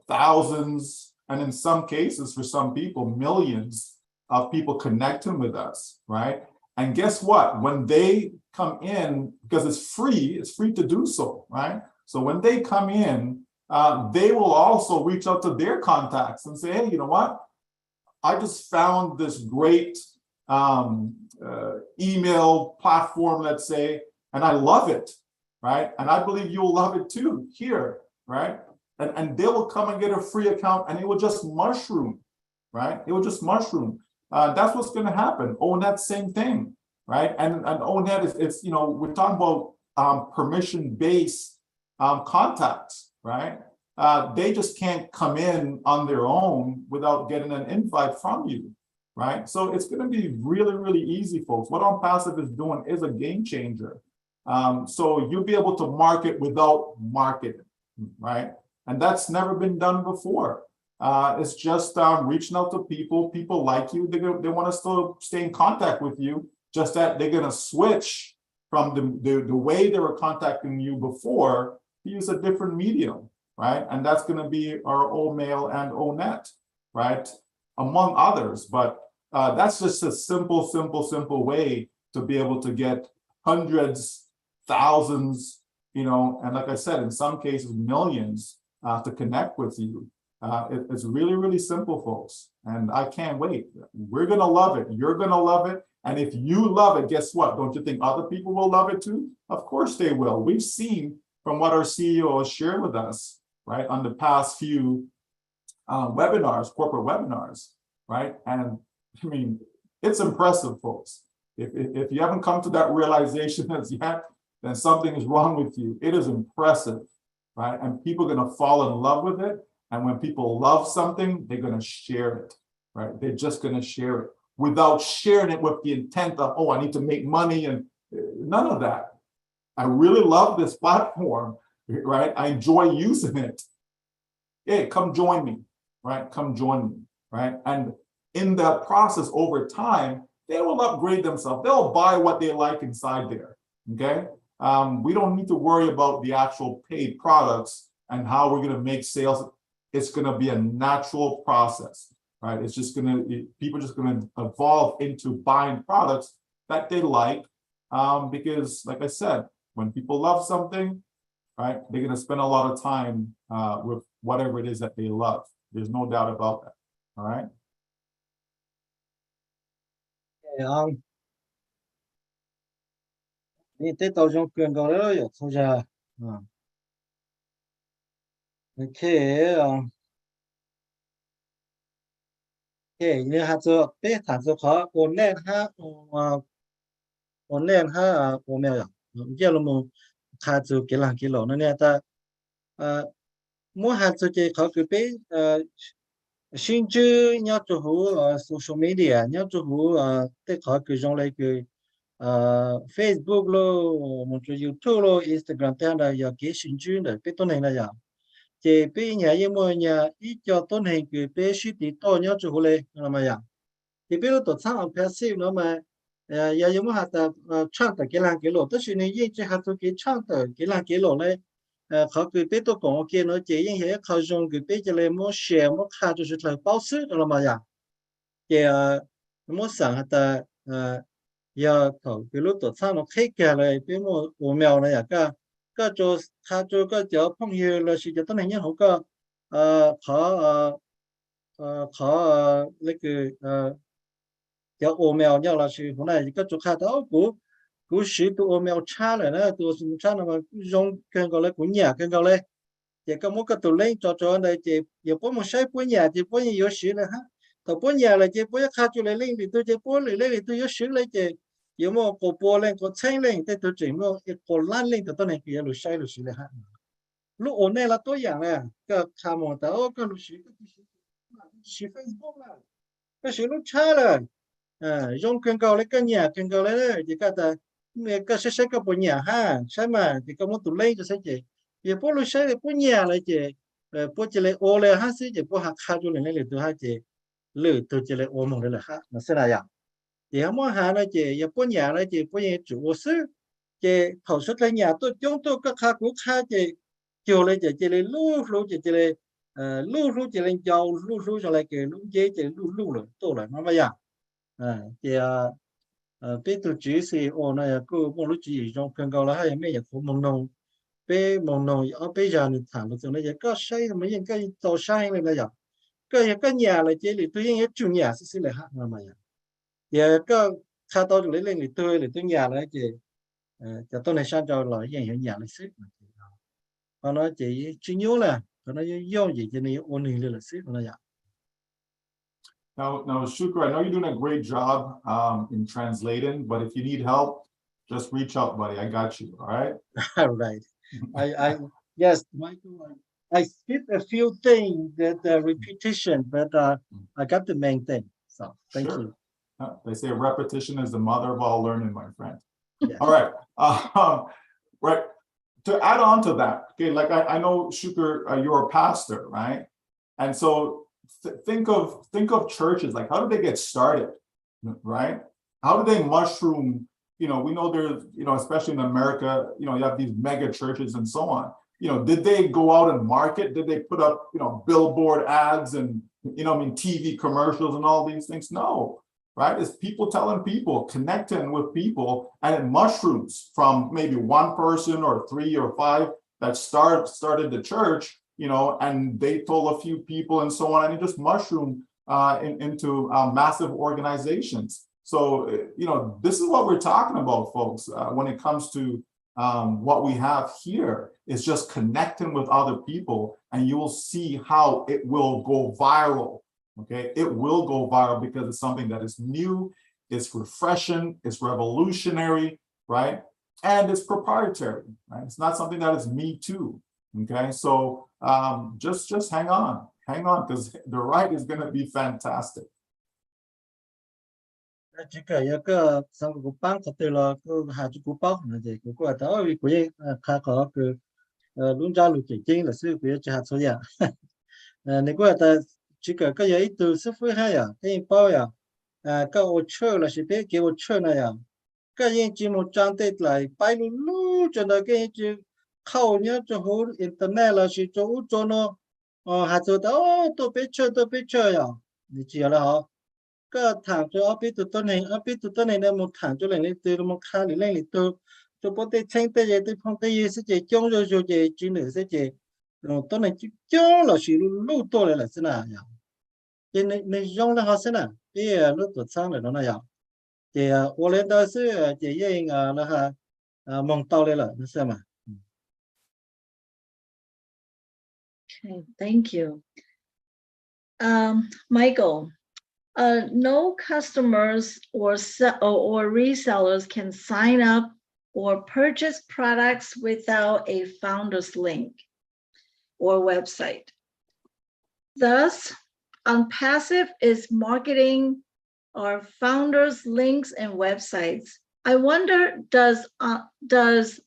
thousands, and in some cases, for some people, millions of people connecting with us, right? And guess what? When they come in, because it's free to do so, right? So when they come in, they will also reach out to their contacts and say, hey, you know what? I just found this great email platform, let's say, and I love it, right? And I believe you'll love it too here, right? And they will come and get a free account, and it will just mushroom, right? It will just mushroom. That's what's going to happen. ONET, same thing, right? And ONET is you know, we're talking about permission-based contacts, right? They just can't come in on their own without getting an invite from you, right? So it's going to be really, really easy, folks. What ONPASSIVE is doing is a game changer. So you'll be able to market without marketing, right? And that's never been done before. It's just reaching out to people. People like you. They want to still stay in contact with you, just that they're going to switch from the way they were contacting you before to use a different medium, right? And that's going to be our OMail and ONET, right? Among others. But that's just a simple way to be able to get hundreds, thousands, you know, and like I said, in some cases, millions to connect with you. It's really, really simple, folks. And I can't wait. We're going to love it. You're going to love it. And if you love it, guess what? Don't you think other people will love it too? Of course they will. We've seen from what our CEO has shared with us, right, on the past few webinars, corporate webinars, right? And I mean, it's impressive, folks. If you haven't come to that realization as yet, then something is wrong with you. It is impressive, right? And people are going to fall in love with it. And when people love something, they're going to share it, right? They're just going to share it without sharing it with the intent of, oh, I need to make money, and none of that. I really love this platform, right? I enjoy using it. Hey, come join me, right? Come join me, right? And in that process, over time, they will upgrade themselves. They'll buy what they like inside there, okay? We don't need to worry about the actual paid products and how we're gonna make sales. It's gonna be a natural process, right? It's just gonna, people are just gonna evolve into buying products that they like, because like I said, when people love something, right, they're gonna spend a lot of time with whatever it is that they love. There's no doubt about that, all right? Đi tới tàu trong quyền cầu đó rồi thôi ra okay như hạt cho bé thằng cho khó ổn định ha ổn định ha ổn định giờ là một hạt cho cái lỗ nó nè ta mua hạt cho cái khó cái bé xin chữ nhớ cho hú social media nhớ cho hú tới khó cái trong này cái Facebook lo một chỗ YouTube lo Instagram thế là giờ cái xin chữ này bé tôi này là giờ chỉ bé nhà như mọi nhà ít cho tôi này cái bé suy nghĩ to nhớ cho hú này là mà giờ thì biết là tổ chức passive nó mà giờ giống hạt chọn tới cái làng cái lỗ tức là như chỉ hạt cái chọn tới cái làng cái lỗ nàyเขาคือเป็นตัวของโอเคเนาะเจยังเห็นเขาจงคือเป็นจะเลยมั่วแชร์มั่วค่า就是来保守的了嘛呀เจมั่วสั่งแต่要เขาคือรู้ตัวช่างเราแค่แก่เลยเป็นมั่วหัวแมวเลยอ่ะก็จะค่าจะก็จะพ่องเยอะเลยสิจะต้องไหนเนี่ยเขาก็ขอเลยคือจะหัวแมวเนี่ยเราสิคนไหนก็จะค่าเท่ากูsử tụ mèo cha này nè tụ cha nào mà dùng kênh gọi là của nhà kênh gọi là chỉ có một cái tụ lên cho này chỉ có một sai của nhà chỉ có nhiều sử là ha tụ của nhà là chỉ có khai cho lên thì tôi chỉ có lên thì tôi sử lên chỉ một cổ bò lên cổ chén lên thì tôi chỉ một cổ lan lên thì tôi này kia lúc sai lúc sử là ha lúc ổn này là tôi dạng này cái khai một tao cái lúc sử Facebook là cái sử lúc cha là dùng kênh gọi là cái nhà kênh gọi là chỉ cả ta cái sẽ cái bộ nhà ha sai mà thì có một tủ lấy cho sẽ chị thì bộ lúc sai thì bộ nhà lại chị bộ chỉ lấy ô lại ha sẽ chị bộ hạt khai cho lên từ ha chị lử từ chỉ lấy ô mong lên là ha nó sẽ là vậy thì không có hà là chị bộ nhà là chị bộ nhà chủ ô sư chị thầu xuất lên nhà tôi chúng tôi các khai cũng khai chị chiều lấy chị lấy lú chị lấy lú chị lên châu lú cho lại cái lú dễ chị lú rồi tôi lại nó bây giờ thì bé tụi chỉ是哦那个网络只用更高了还有咩嘢好朦胧bé朦胧bé giờ你谈到就那些个谁么应该做谁了那样个nhà là chỉ là tôi những chủ nhà sẽ là hát mà giờ cái khai tao được lên thì tôi nhà là chỉ cho tôi này sang cho là những nhà là xếp mà nó chỉ nhớ là nó dùng gì cho nên ôn hình là xếp nó vậy. Now, Shukra, I know you're doing a great job in translating, but if you need help, just reach out, buddy. I got you. All right. All right. Yes, Michael. I skipped a few things that repetition, but I got the main thing. So thank you. They say repetition is the mother of all learning, my friend. Yeah. All right. Right. To add on to that, okay, like I know, Shukra, you're a pastor, right? And so think of churches, like how did they get started, right? How did they mushroom? You know, we know there's, you know, especially in America, you know, you have these mega churches and so on. You know, did they go out and market? Did they put up, you know, billboard ads and, you know, I mean, TV commercials and all these things? No, right? It's people telling people, connecting with people, and it mushrooms from maybe one person or 3 or 5 that started the church, you know, and they told a few people and so on, and it just mushroomed into massive organizations. So, you know, this is what we're talking about, folks, when it comes to what we have here is just connecting with other people, and you will see how it will go viral, okay? It will go viral because it's something that is new, it's refreshing, it's revolutionary, right? And it's proprietary, right? It's not something that is me too, okay? So just hang on, because the ride is going to be fantastic. Chỉ cái xong cái bán có thể là cái hàng chục bao là gì của cái đó vì cái khai có cái luôn ra luôn chính là sự cái chỉ hạt số ya. Nếu cái ta chỉ cái gì từ số phơi hay à cái bao ya các ô chơi là chỉ biết cái ô chơi này à cái gì chỉ một trang tết lại bay luôn luôn cho nó cái chỉ khâu nhá cho hồ internet là chỉ cho nó hạt rồi đó tôi biết chơi à thì chỉ là họ cái thằng cho biết tụi tôi này là một thằng cho lại từ một khai lên từ cho bố tê tranh tê gì tê phong tê gì sẽ chỉ chống rồi chỉ nữa sẽ chỉ rồi tôi này chống là chỉ luôn tôi là thế nào nhỉ thì này dùng là họ sẽ nào bây giờ lúc tuổi sang rồi nó này thì ô lên đó sẽ chỉ yên là ha mong tao lên là nó xem mà. Okay, thank you. Michael, no customers or resellers can sign up or purchase products without a founder's link or website. Thus, ONPASSIVE is marketing our founders' links and websites. I wonder, does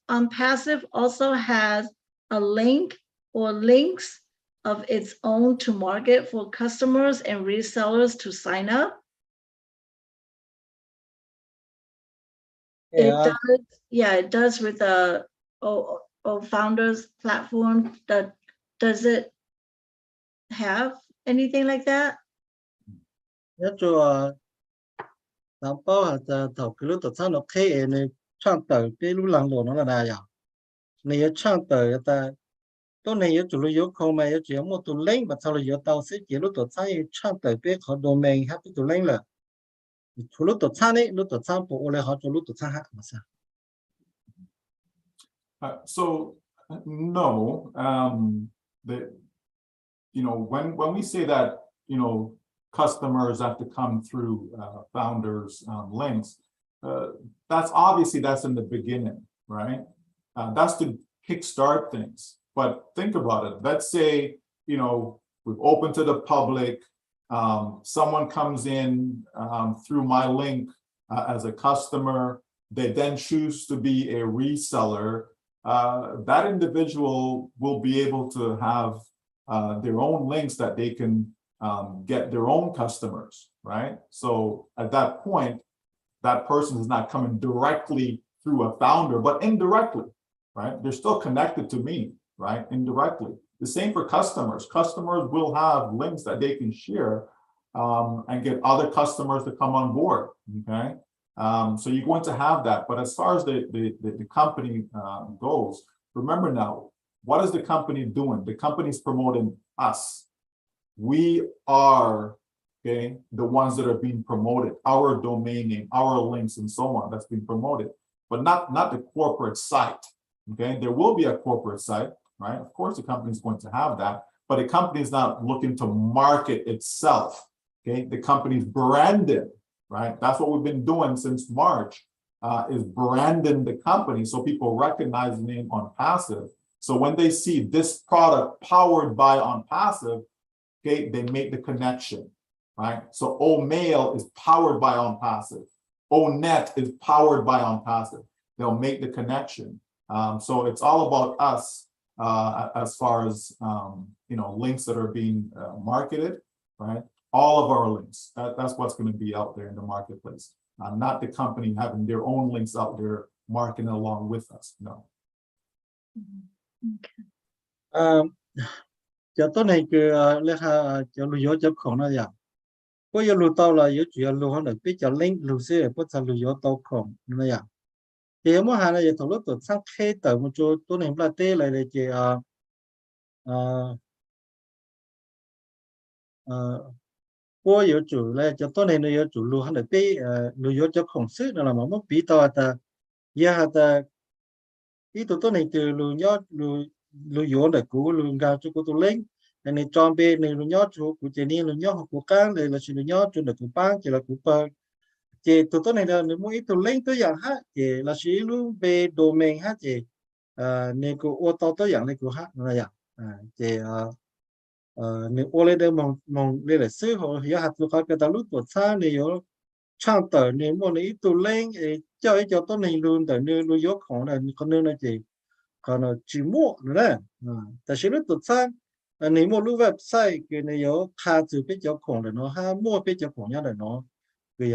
ONPASSIVE also has a link or links of its own to market for customers and resellers to sign up? It does, yeah, it does with the founders platform. Does it have anything like that? Nhất cho làm bao hạt thầu cái lúc tập sang nó khe này trang tờ cái lúc lăng đồ nó là đa dạng này trang tờ ta tôi này chủ yếu không mà chỉ một tụ lên mà sau là yếu tàu sẽ chỉ lúc tập sang trang tờ biết họ domain hát tụ lên là chủ lúc tập sang này lúc tập sang bộ lại họ chủ lúc tập sang hát mà sao? So no, when we say that, customers have to come through founders' links, that's in the beginning, right? That's to kickstart things. But think about it. Let's say, we've opened to the public, someone comes in through my link as a customer, they then choose to be a reseller. That individual will be able to have their own links that they can get their own customers, right? So at that point, that person is not coming directly through a founder, but indirectly, right? They're still connected to me, right? Indirectly. The same for customers. Customers will have links that they can share and get other customers to come on board, okay? So you're going to have that. But as far as the company goes, remember now, what is the company doing? The company is promoting us. We are, okay, the ones that are being promoted, our domain name, our links, and so on, that's being promoted, but not the corporate site, okay? There will be a corporate site, right? Of course, the company is going to have that, but the company is not looking to market itself, okay? The company's branded, right? That's what we've been doing since March, is branding the company so people recognize the name ONPASSIVE. So when they see this product powered by ONPASSIVE, okay, they make the connection, right? So OMail is powered by ONPASSIVE. ONet is powered by ONPASSIVE. They'll make the connection. So it's all about us as far as links that are being marketed, right? All of our links. That's what's going to be out there in the marketplace. Not the company having their own links out there marketing along with us. No. Okay. Cho tôi này cứ lấy ha cho lưu yếu cho khổng nó vậy. Có yếu lưu tao là yếu chủ yếu lưu hơn được biết cho link lưu sẽ có thể lưu yếu tao khổng nó vậy. Thì mỗi hàng này thầu lúc tôi sang khai tờ một chỗ tôi này là tê lại để chỉ có yếu chủ là cho tôi này nó yếu chủ lưu hơn được biết lưu yếu cho khổng sức nó là một mức bí tao ta giờ ta ý tôi này từ lưu nhớ lưu yếu để cứu lưu gạo cho cô tôi lên này tròn bê này lưu nhớ cho cô chị này lưu nhớ học của các này là chỉ lưu nhớ cho được của bang chỉ là của bang chị tôi này là mỗi tôi lên tôi dạng hát chị là chỉ lưu bê domain hát chị này cô ô tô tôi dạng này của hát là dạng chị này ô lên đây mong đây là sư họ hiểu hạt lúc cái ta lúc tuổi xa này hiểu trang tờ này mỗi này tôi lên cho tôi này luôn tại nơi lưu yếuของnày con nơi này chị còn chỉ mua nữa đấy,แต่ชีวิตตัวสร้างอันนี้มั่วรูปเว็บไซต์คือในยกค่าซื้อเป็นเจ้าของเลยเนาะห้ามั่วเป็นเจ้าของเนี่ยเลยเนาะ cái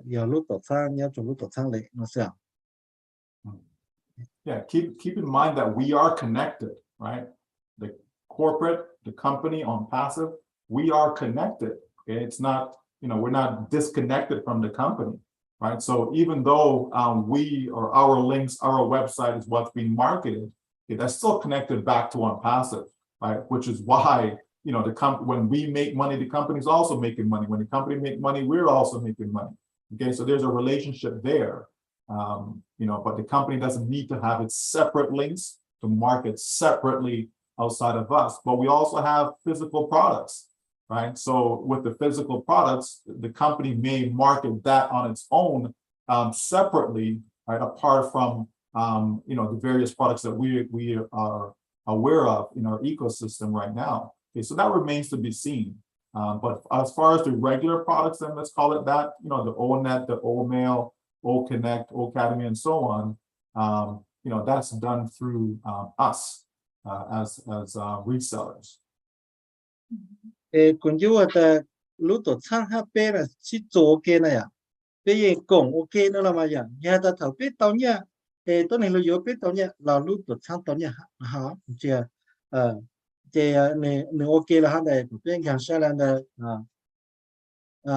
giờ lúc tổ sang nhớ trong lúc tổ sang lệ nó sẽ Yeah, keep in mind that we are connected, right? The corporate, the company on passive, we are connected. Okay, it's not, we're not disconnected from the company, right? So even though we or our links, our website is what's being marketed, okay, that's still connected back to ONPASSIVE, right? Which is why when we make money, the company's also making money. When the company make money, we're also making money. Okay, so there's a relationship there. But the company doesn't need to have its separate links to market separately outside of us. But we also have physical products, right? So with the physical products, the company may market that on its own separately, right? Apart from the various products that we are aware of in our ecosystem right now. Okay, so that remains to be seen. But as far as the regular products, then let's call it that, the ONET, the OMail, OConnect, OAcademy, and so on, that's done through us as resellers. còn dù là lúc tổ sang HP là chỉ chỗ ok này à bây giờ cổng ok nữa là mà giờ nhà ta thảo biết tao nha tôi này là yếu biết tao nha là lúc tổ sang tao nha hả chưa này ok là hắn này bên hàng xe là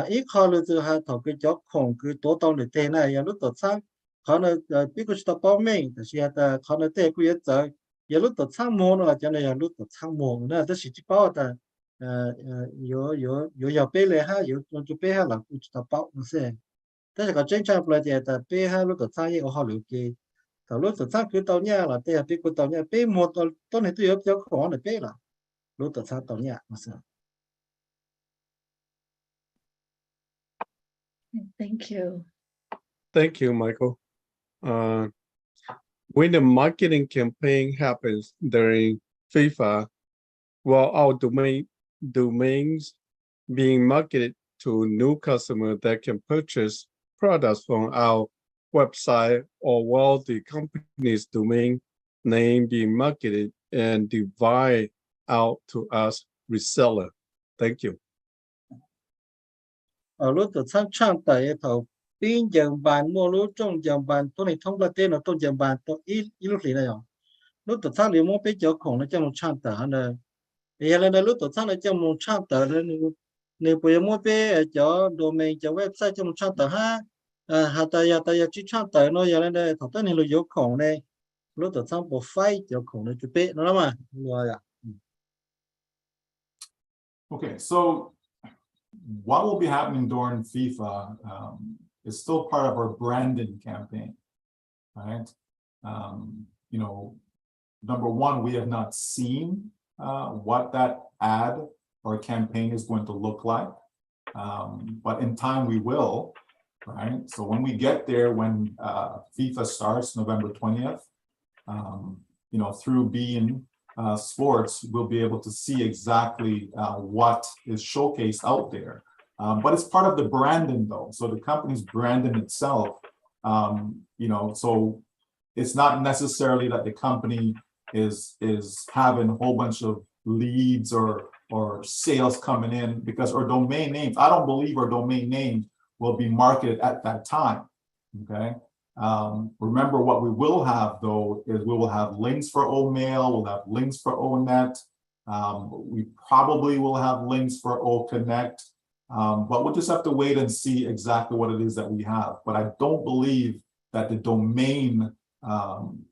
ít khó là từ hai thảo cái chó khổng cứ tổ tao để thế này lúc tổ sang họ là biết cái tao bao mình thì ta họ là thế cứ giờ lúc tổ sang mua là cho nên lúc tổ sang mua nữa tôi chỉ bảo ta有要背来哈，有就背下了，就他包那些。但是个正常不来的，他背下如果产业我好了解，他如果产佢到年了，对啊，背过到年背莫到你都有比较可能的背了，如果产到年那是。Thank you. Thank you, Michael. When the marketing campaign happens during FIFA, while our domains being marketed to new customers that can purchase products from our website, or while the company's domain name being marketed and divide out to us reseller. Thank you. Ở lúc tổ sang trang tại thầu pin dòng bàn mua lúc trong dòng bàn tôi này thông qua tên là tôi dòng bàn tôi ít lúc gì này lúc tổ sang liền mua bé chỗ khổng nó trong một trang tờ này thì là lúc tổ sang nó trong một trang tờ nếu bây giờ mua bé chỗ domain chỗ website trong một trang tờ ha hạt tại chỉ trang tờ nó giờ đây thầu tới này là chỗ khổng này lúc tổ sang bộ file chỗ khổng này chụp bé nó lắm à rồi à. Okay, so what will be happening during FIFA is still part of our branding campaign, right? Number one, we have not seen what that ad or campaign is going to look like, but in time we will, right? So when we get there, when FIFA starts November 20th, through being sports, we'll be able to see exactly what is showcased out there. But it's part of the branding though. So the company's branding itself, so it's not necessarily that the company is having a whole bunch of leads or sales coming in, because our domain names, I don't believe our domain names will be marketed at that time, okay? Remember, what we will have though is we will have links for OMail, we'll have links for ONET, we probably will have links for OConnect, but we'll just have to wait and see exactly what it is that we have. But I don't believe that the domain,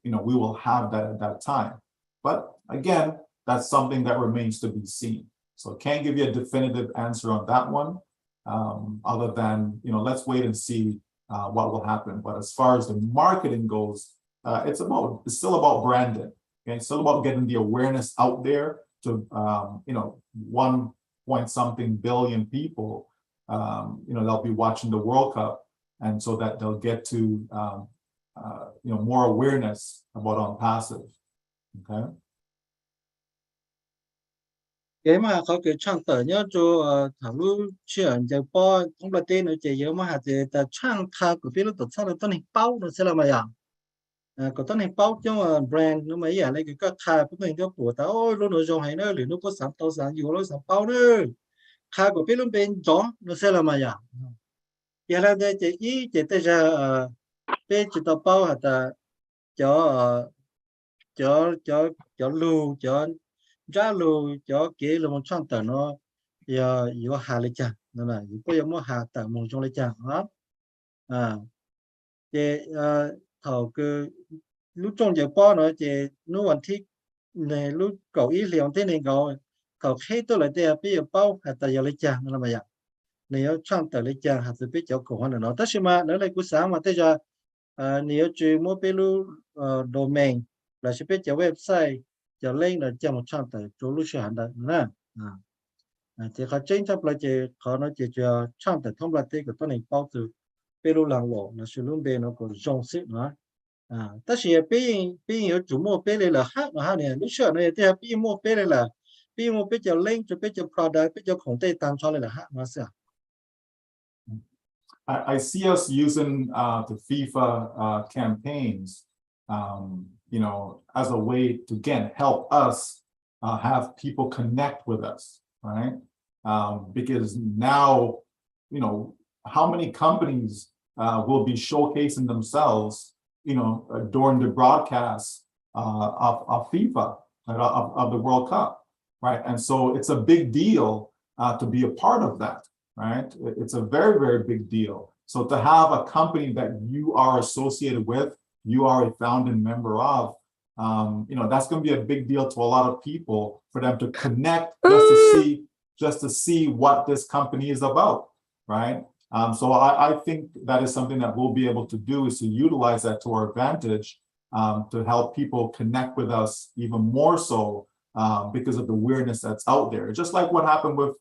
we will have that at that time. But again, that's something that remains to be seen. So can't give you a definitive answer on that one, other than, let's wait and see what will happen. But as far as the marketing goes, it's still about branding. Okay, it's still about getting the awareness out there to 1.something billion people. They'll be watching the World Cup, and so that they'll get to more awareness about ONPASSIVE. Okay. Cái mà có cái trang tờ nhớ cho thằng lúc chuyện giờ po không là tên nó chỉ nhớ mà hạt thì ta trang thà của phía lúc tổ sang là tên hình bao nó sẽ là mà dạng có tên hình bao cho mà brand nó mấy dạng này cái thà của mình cái của tao ôi lúc nó dùng hay nữa thì nó có sản tao sản nhiều nó sản bao nữa thà của phía lúc bên gió nó sẽ là mà dạng giờ là đây chỉ ý chỉ tới giờ bên chỉ tao bao hạt cho lưu cho ra lưu cho kế là một trăm tờ nó giờ có hà lấy chăng nó là có giống hà tờ một trong lấy chăng đó thì thầu cứ lúc trong giờ bao nó thì nó hoàn thiện này lúc cậu ý liền thế này cậu cậu hết tôi lại thì bây giờ bao hạt tờ giờ lấy chăng nó là vậy nếu trăm tờ lấy chăng hạt tờ biết cho cậu hơn nó tất nhiên mà nó lại cứ sáng mà tới giờ nếu chỉ mua bên lu domain là sẽ biết cho website cho lên là cho 100 tờ chỗ lúc sẽ hành động nè thì họ chính thức là chỉ họ nói chỉ cho 100 tờ thông là cáiตัวnày bao từ bên lu làng lộ là sử dụng bên nó có rộng xịt nữa tất nhiên bên有主mua bên này là hát mà hát này lúc trước này thì bên mua bên này là bên mua bên cho link cho bên cho product bên cho công ty tăng cho này là hát mà sao I see us using the FIFA campaigns, you know, as a way to, again, help us have people connect with us, right? Because now, you know, how many companies will be showcasing themselves, you know, during the broadcast of FIFA, of the World Cup, right? And so it's a big deal to be a part of that. Right? It's a very, very big deal. So to have a company that you are associated with, you are a founding member of, you know, that's going to be a big deal to a lot of people for them to connect just to see what this company is about, right? So I think that is something that we'll be able to do, is to utilize that to our advantage, to help people connect with us even more so because of the weirdness that's out there. Just like what happened with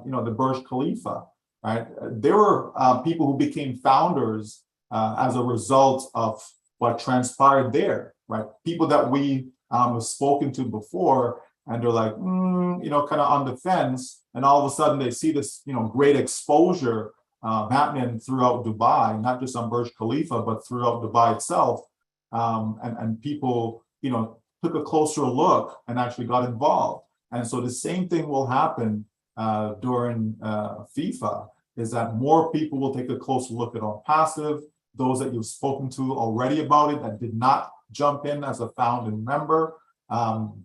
you know, the Burj Khalifa, right? There were people who became founders as a result of what transpired there, right? People that we have spoken to before, and they're like, you know, kind of on the fence, and all of a sudden they see this, you know, great exposure happening throughout Dubai, not just on Burj Khalifa, but throughout Dubai itself, and people, you know, took a closer look and actually got involved. And so the same thing will happen during FIFA, is that more people will take a closer look at ONPASSIVE. Those that you've spoken to already about it that did not jump in as a founding member,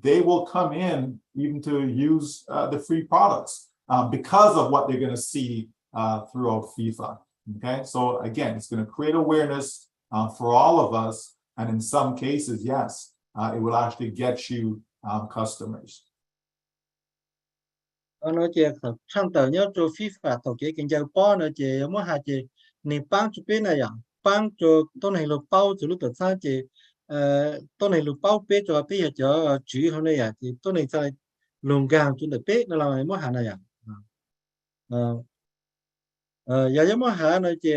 they will come in even to use the free products because of what they're going to see throughout FIFA. Okay, so again, it's going to create awareness for all of us, and in some cases, yes, it will actually get you customers. nó chỉ tham tờ nhớ cho FIFA tổ chức kinh doanh bao nó chỉ mỗi hai chỉ niệm bán cho bên này bán cho tôi này lục bao cho lúc tự sáng chỉ tôi này lục bao bên cho bây giờ chủ hôm nay thì tôi này sẽ lồng gang cho được bên nó là mỗi hai này giờ mỗi hai nó chỉ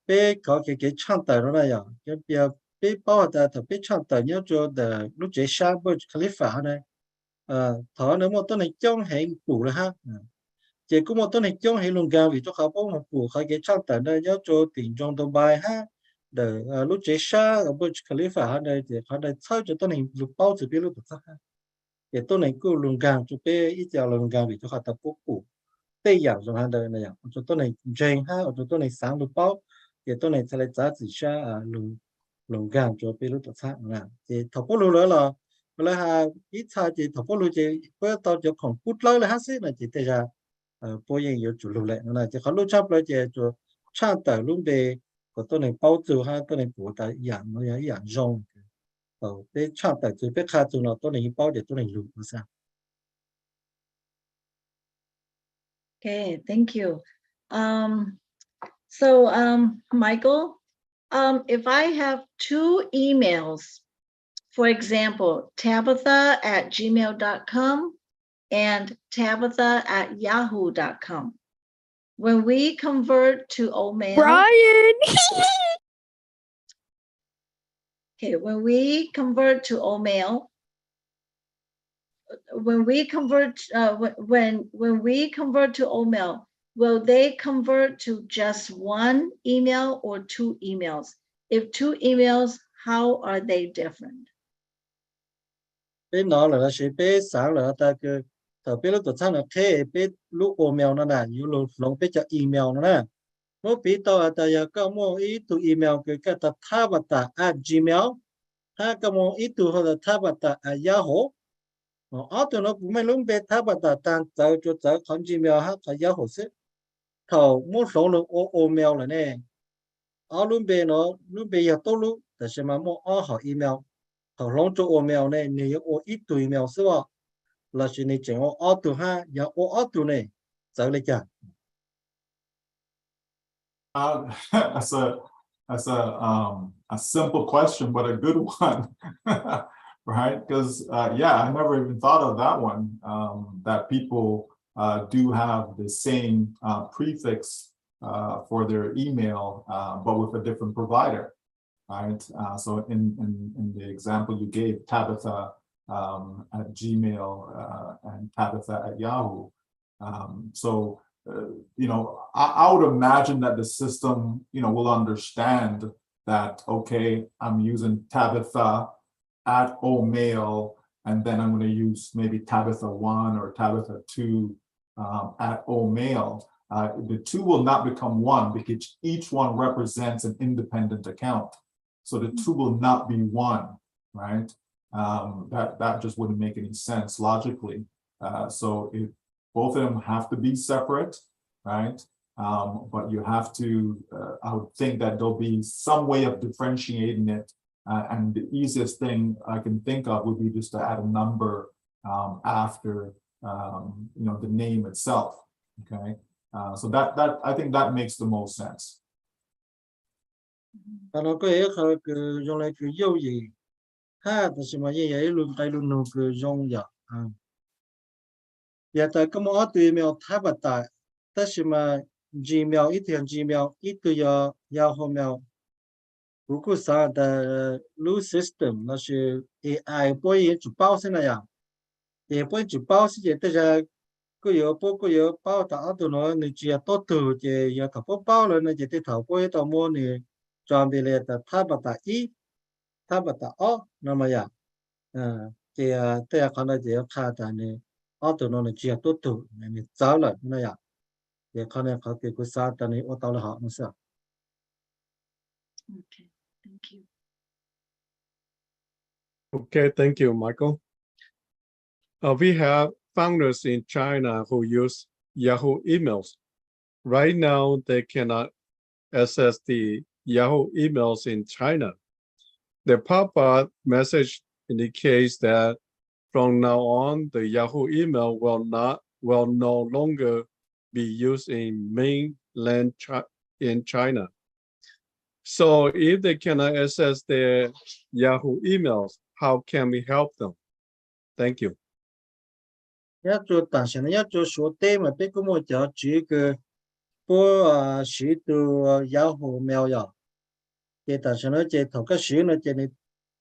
bên có cái tham tờ nó này cái bây bây bao giờ thằng bây chọn tờ nhớ cho the lúc chế sa Burj Khalifa này thọ nếu mà tôi này trong hệ phủ là ha chỉ có một tôi này trong hệ lồng gang vì cho họ bao một phủ họ cái chọn tờ này nhớ cho tỉnh trong Dubai ha để lúc chế sa ở Burj Khalifa này thì họ này chơi cho tôi này lúc bao giờ biết lúc đó ha để tôi này cứ lồng gang cho bé ít giờ lồng gang vì cho họ tập phủ bây giờ rồi ha đời này cho tôi này dành ha cho tôi này sáng lúc bao để tôi này sẽ lại giá trị sa lồng gang cho bên lúc đó là thì thọc bút lúa là ha ít sao thì thọc bút lúa thì với tao cho khoảng bút lâu là hát xí là chỉ thấy ra bố yên yếu chủ lúa lại là chỉ có lúc chấp lại thì cho trang tờ lúc về của tôi này bao trừ ha tôi này bổ tại dạng nó dạng rong để trang tờ từ biết khai từ nó tôi này bao để tôi này lúa là sao. Okay, thank you. So Michael, if I have two emails, for example, tabitha@gmail.com and tabitha@yahoo.com, when we convert to Omail, Brian. okay, when we convert to Omail, when we convert to Omail, will they convert to just one email or two emails? If two emails, how are they different? Bên đó là sẽ bé sáng là ta cái tờ biết lúc tờ sang là thế biết lúc email nó là you long biết cho email nó nè mỗi biết tao tờ giờ có mua ít tu email cái tờ tháp bata @gmail ha có mua ít tu hoặc là tháp bata @yahoo ở tụi nó cũng mấy lúc biết tháp bata tan giờ cho giờ con gmail ha cái yahoo sẽ thầu mua số lượng email là nè ở lúc biết nó lúc biết giờ tôi lúcแต่是嘛mua ở họ email thầu long cho email này nếu ít tu email sẽ vào là chuyện này chẳng ở tụ ha giờ ở tụ này giờ lấy chả That's a simple question, but a good one, right? Because yeah, I never even thought of that one. That people do have the same prefix for their email, but with a different provider, right? So in the example you gave, Tabitha at Gmail and Tabitha at Yahoo. So you know, I would imagine that the system, you know, will understand that, okay, I'm using Tabitha at Omail, and then I'm going to use maybe Tabitha 1 or Tabitha 2 at Omail. The two will not become one because each one represents an independent account. So the two will not be one, right? That just wouldn't make any sense logically. So if both of them have to be separate, right? But you have to, I would think that there'll be some way of differentiating it. And the easiest thing I can think of would be just to add a number after, you know, the name itself, okay? So that I think that makes the most sense. nó có ấy cái dùng lại cái dấu gì ha thì xem mà như vậy luôn tay luôn nó cái dùng giờ giờ tại cái món tùy email tháp bát tại ta xem mà Gmail ít tiền Gmail ít từ giờ Yahoo mail如果啥的 new system 那是 AI 不会主包是那样也不会主包是也大家个有包到到nó你只要多头就要搞包了那就得头不会到么你准备了的tháp bát tại一tháp bát tại o 那么样thì大家看到就要看的呢tụi nó chỉ tốt thủ này giáo là nó ya để con này có cái cuộc sống này ở đâu là họ nó sao Okay, thank you. Okay, thank you, Michael. We have founders in China who use Yahoo emails. Right now, they cannot access the Yahoo emails in China. The pop-up message indicates that from now on, the Yahoo email will no longer be used in mainland in China. So if they cannot access their Yahoo emails, how can we help them? Thank you. nhớ cho tạm thời nhớ cho số tên mà biết có một chỗ chỉ cái bộ sử từ Yahoo mail ya thì tạm thời nó chỉ thầu cái sử nó chỉ này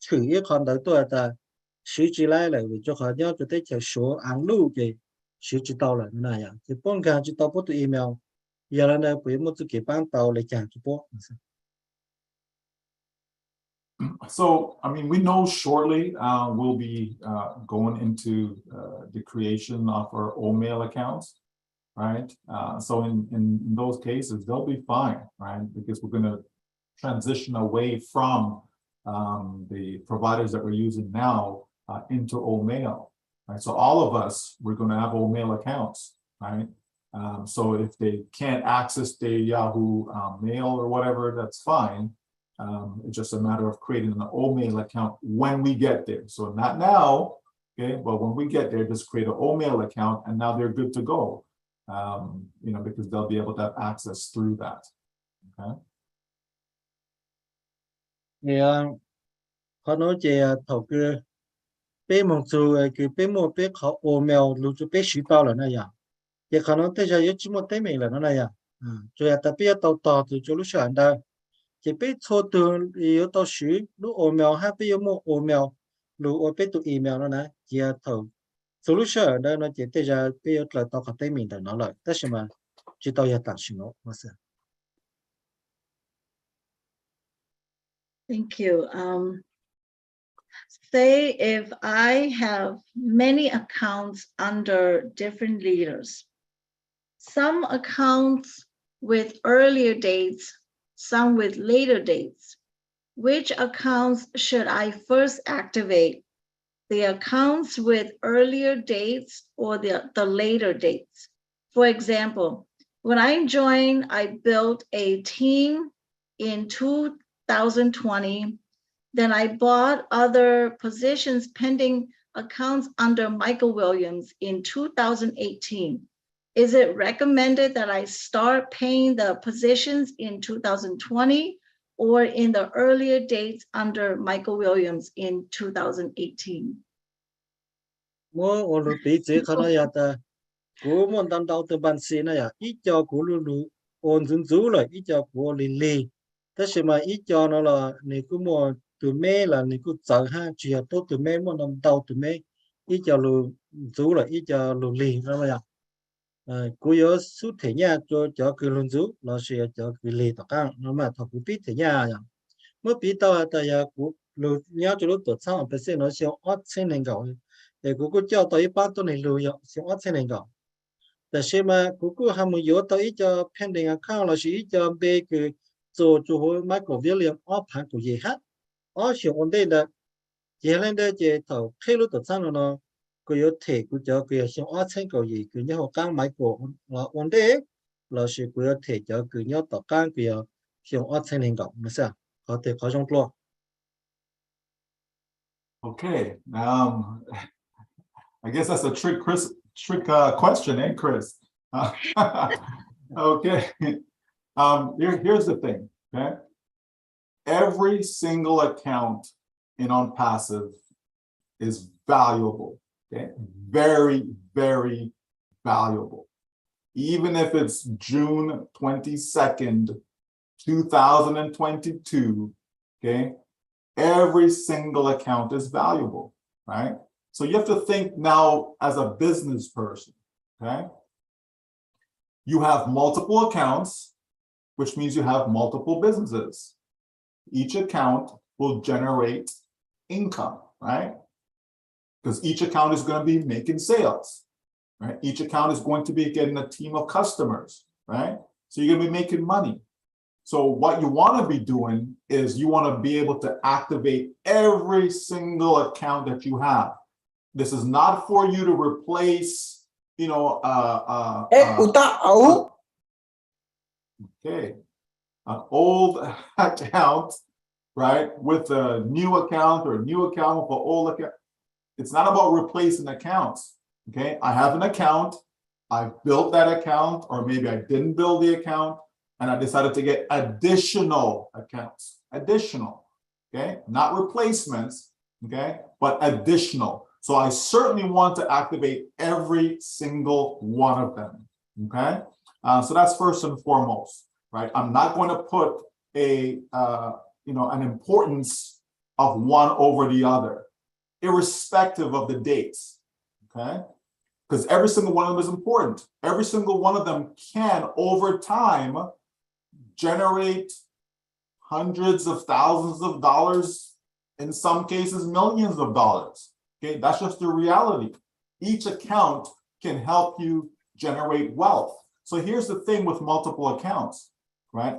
thử cái con đầu tôi là sử chỉ lại là vì cho họ nhớ cho tới chỗ số ăn lưu thì sử chỉ tao là này ya thì bọn cái chỉ tao bộ từ email giờ là này bị một cái bán tàu lại chẳng chỉ bộ So, I mean, we know shortly we'll be going into the creation of our Omail accounts, right? So in those cases, they'll be fine, right? Because we're going to transition away from the providers that we're using now into Omail, right? So all of us, we're going to have Omail accounts, right? So if they can't access their Yahoo mail or whatever, that's fine. It's just a matter of creating an Omail account when we get there. So not now, okay, but when we get there, just create an Omail account and now they're good to go, you know, because they'll be able to have access through that, okay? Yeah, họ nói về thầu cái bé một số cái bé một bé họ email lưu cho bé sử tao là này à thì họ nói tới giờ chỉ một tên mình là nó này à rồi ta bé tao từ chỗ lúc sáng đó chỉ biết số từ yếu tố sử lúc email hay biết một email lúc ở biết tụ email nó này chỉ thầu solution đó nó chỉ tới giờ biết là tao có tên mình là nó lại tất nhiên mà chỉ tao ya tạm sử nó mà sao Thank you. Say if I have many accounts under different leaders, some accounts with earlier dates, some with later dates. Which accounts should I first activate? The accounts with earlier dates or the later dates? For example, when I joined, I built a team in 2020. Then I bought other positions pending accounts under Michael Williams in 2018. Is it recommended that I start paying the positions in 2020 or in the earlier dates under Michael Williams in 2018? Mo olu pi che khana ya ta ko mon dan dau te ban si na ya I cho ko lu on zun zu la I cho ko li li ta shi ma I cho nó là ni ku mo tu me là ni ku zang ha chi ya to tu me mo nam dau tu me I cho lu zu là I cho lu li ra ya cô yo su thể nhà cho cứ luôn chú nó sẽ cho cứ lì tao căng nó mà thằng cũng biết thể nhà ya mới biết tao tao ya cũng luôn nhớ cho lúc tuổi sau phải xem nó sẽ ót trên nền gạo để cũng cho tao ít bao tôi này lùi sẽ ót trên nền gạoแต่ใช่ไหมกูทำมือเยอะตัวอีจะ pending account เราสิจะเบคือ做หัวมาก็เรียกอ้อผ่านกูเยอะอ้อเสียวันเดียวเยอะเลยเดี๋ยวจะเท่าแค่รู้ตัวสั้นแล้วเนาะกู有睇กูจะกู有想อ้อเช่นกูยี่กูเนี่ยเขา刚买过เราวันเดียวเราสิกู有睇จะกูเนี่ยต่อ刚กู有想อ้อเช่นหนึ่งก็ไม่ใช่เขาแต่เขาชงตัว Okay, I guess that's a trick question, eh, Chris? Okay. Here's the thing, okay? Every single account in OnPassive is valuable, okay? Very, very valuable. Even if it's June 22nd, 2022, okay? Every single account is valuable, right? So you have to think now as a business person, okay? You have multiple accounts, which means you have multiple businesses. Each account will generate income, right? Because each account is going to be making sales, right? Each account is going to be getting a team of customers, right? So you're going to be making money. So what you want to be doing is you want to be able to activate every single account that you have. This is not for you to replace, you know, okay, an old account, right, with a new account or a new account with an old account. It's not about replacing accounts, okay? I have an account, I built that account, or maybe I didn't build the account, and I decided to get additional accounts, additional, okay? Not replacements, okay, but additional. So I certainly want to activate every single one of them, okay? So that's first and foremost, right? I'm not going to put a, you know, an importance of one over the other, irrespective of the dates, okay? Because every single one of them is important. Every single one of them can, over time, generate hundreds of thousands of dollars, in some cases, millions of dollars. Okay, that's just the reality. Each account can help you generate wealth. So here's the thing with multiple accounts, right?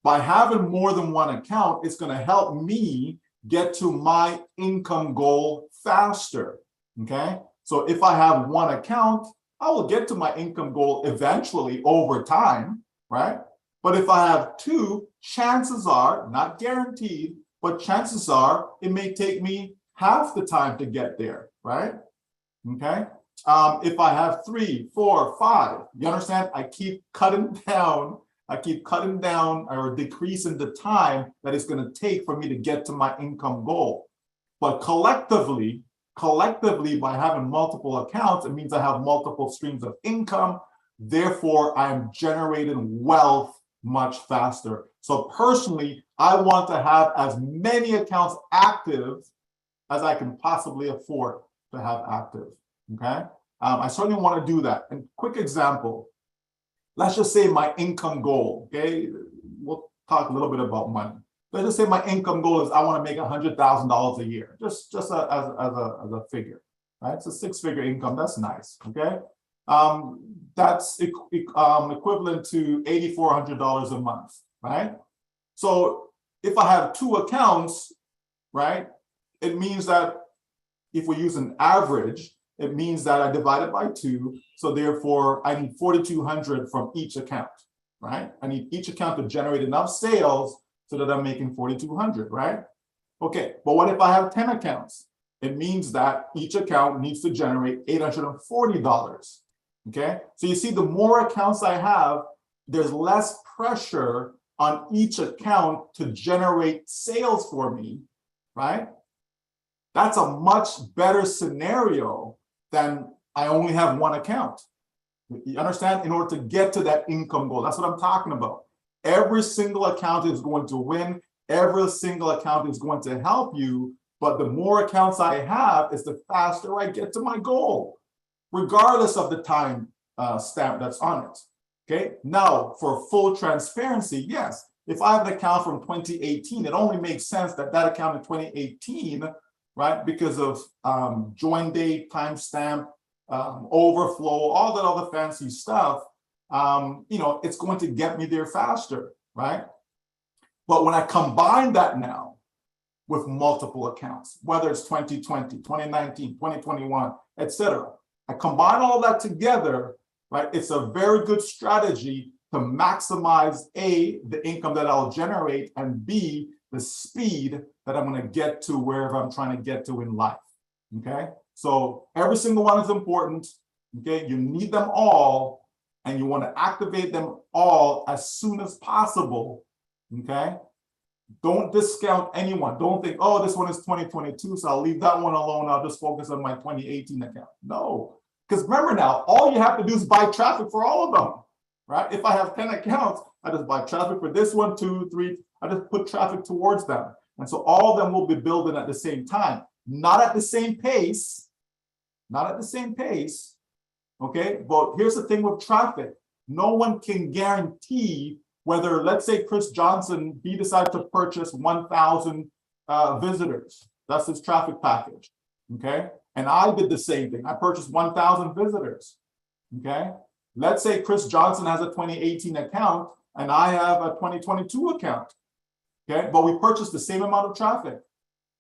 By having more than one account, it's going to help me get to my income goal faster. Okay, so if I have one account, I will get to my income goal eventually over time, right? But if I have two, chances are, not guaranteed, but chances are it may take me half the time to get there, right? Okay. If I have 3, 4, 5, you understand? I keep cutting down or decreasing the time that it's going to take for me to get to my income goal. But collectively, by having multiple accounts, it means I have multiple streams of income. Therefore, I'm generating wealth much faster. So personally, I want to have as many accounts active as I can possibly afford to have active, okay? I certainly want to do that. And quick example, let's just say my income goal, okay? We'll talk a little bit about money. let's just say my income goal is I want to make $100,000 a year, just as a figure, right? It's a 6-figure income. That's nice. Okay, that's equivalent to $8,400 a month, right? So if I have 2 accounts, right, it means that if we use an average, it means that I divide it by 2. So therefore, I need 4,200 from each account, right? I need each account to generate enough sales so that I'm making 4,200, right? Okay, but what if I have 10 accounts? It means that each account needs to generate $840, okay? So you see, the more accounts I have, there's less pressure on each account to generate sales for me, right? That's a much better scenario than I only have 1 account. You understand? In order to get to that income goal, that's what I'm talking about. Every single account is going to win. Every single account is going to help you. But the more accounts I have, is the faster I get to my goal, regardless of the time stamp that's on it. Okay. Now, for full transparency, yes, if I have an account from 2018, it only makes sense that that account in 2018, right, because of join date, timestamp, overflow, all that other fancy stuff, you know, it's going to get me there faster, right? But when I combine that now with multiple accounts, whether it's 2020, 2019, 2021, etc., I combine all that together, right? It's a very good strategy to maximize A, the income that I'll generate, and B, the speed that I'm going to get to wherever I'm trying to get to in life. Okay, so every single one is important. Okay, you need them all, and you want to activate them all as soon as possible. Okay, don't discount anyone. Don't think, oh, this one is 2022, so I'll leave that one alone. I'll just focus on my 2018 account. No, because remember now, all you have to do is buy traffic for all of them, right? If I have 10 accounts, I just buy traffic for this one, 2, 3. I just put traffic towards them. And so all of them will be building at the same time, not at the same pace, not at the same pace. Okay, but here's the thing with traffic. No one can guarantee whether, let's say Chris Johnson, he decided to purchase 1,000 visitors. That's his traffic package. Okay, and I did the same thing. I purchased 1,000 visitors. Okay, let's say Chris Johnson has a 2018 account and I have a 2022 account. Okay, but we purchased the same amount of traffic.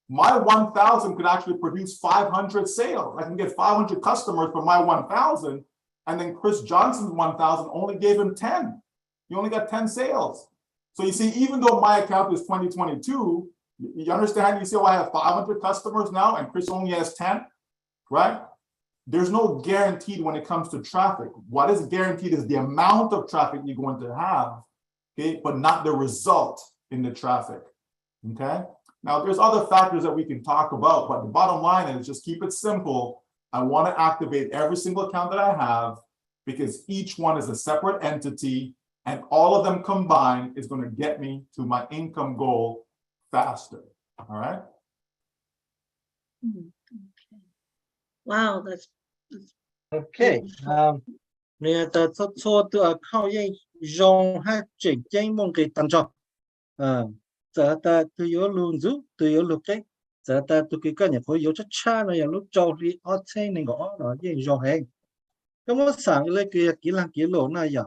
My 1,000 could actually produce 500 sales. I can get 500 customers from my 1,000, and then Chris Johnson's 1,000 only gave him 10. He only got 10 sales. So you see, even though my account is 2022, you understand? You see how I have 500 customers now, and Chris only has 10, right? There's no guaranteed when it comes to traffic. What is guaranteed is the amount of traffic you're going to have, okay, but not the result in the traffic. Okay. Now, there's other factors that we can talk about, but the bottom line is just keep it simple. I want to activate every single account that I have because each one is a separate entity, and all of them combined is going to get me to my income goal faster. All right. Okay. Wow, that's Okay. Nè ta cho tu khao ye jong ha chỉnh chánh mong cái tăng cho. Giờ ta tu yo luôn giúp tu yo lúc cái giờ ta tu cái nhà khối yo chắc cha nó lúc cho đi ở trên này ngõ nó ye jong hay. Cái món sáng lấy cái kỹ năng kỹ lỗ này ya.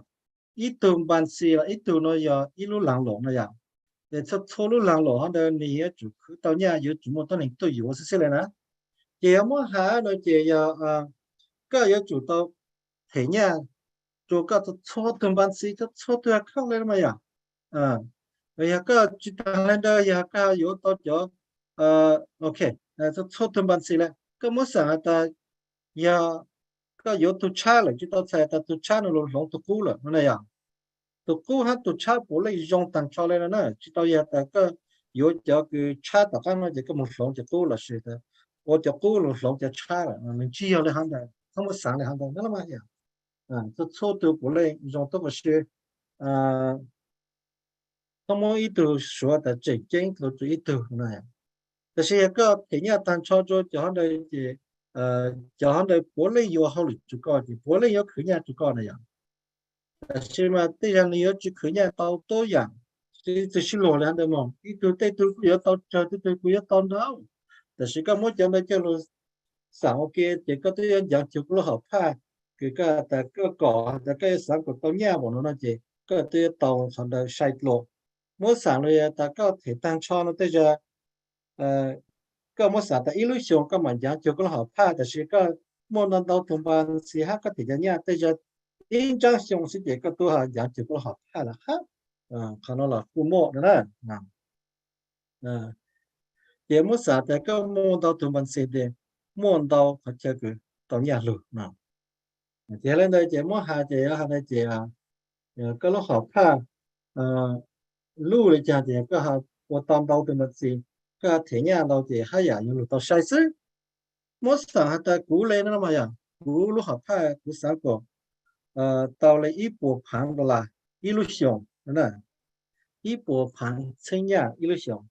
Ít tuần ban xì là ít tuần nó ya ít lúc làng lỗ này ya. Để cho lúc làng lỗ hắn đây này chủ tao nhà yo chủ một tao này tôi yo sẽ lên á. Chị em hả nó chị ya cái yo chủ tao thế nha. Chủ cái cho tuần ban xì cho tôi không lên mà ya. Bây cái chỉ tăng lên đây ya cái yo tao cho ok. Cho tuần ban xì là cái món sáng ta ya cái yo tu cha là chỉ tao sai ta tu cha nó long tu cú là nó này ya. Tu cú ha tu cha bố lấy dùng tăng cho lên nữa chỉ tao ya ta cái yo cho cái cha ta cái nó chỉ cái một long cho cú là gì đó. 我就过了老家差了，我们只要的行的，他们上的行的，那么样，这错都不来，用这个是，他们一头说的这经都一头那样，但是一个人家当操作叫他的叫他的不来有好的就高的，不来有客人就高那样，但是嘛，对人家要去客人到多样， từ xin lỗi là được mong ít từ tây từ cuối tao chờ từ cuối tao đâuแต่是个么讲的叫做上个这个对人讲就不好怕个แต่个搞แต่个上个到年我那这个对到上的晒落么上了呀แต่ก็挺单超了对着ก็么上的一路上ก็มัน讲就不好怕แต่是个么能到同伴是哈个对着年对着印象上是这个都好讲就不好怕了哈看到了父母的呢也么啥的个么到同伴是的么到他这个到年路呢这来的这么哈这哈的这啊个了好怕路的这这个哈我当到的么是个天年到这还呀有路到晒死么啥的鼓励那么呀鼓路好怕鼓啥个到了一波盘的啦一路上呢一波盘成年一路上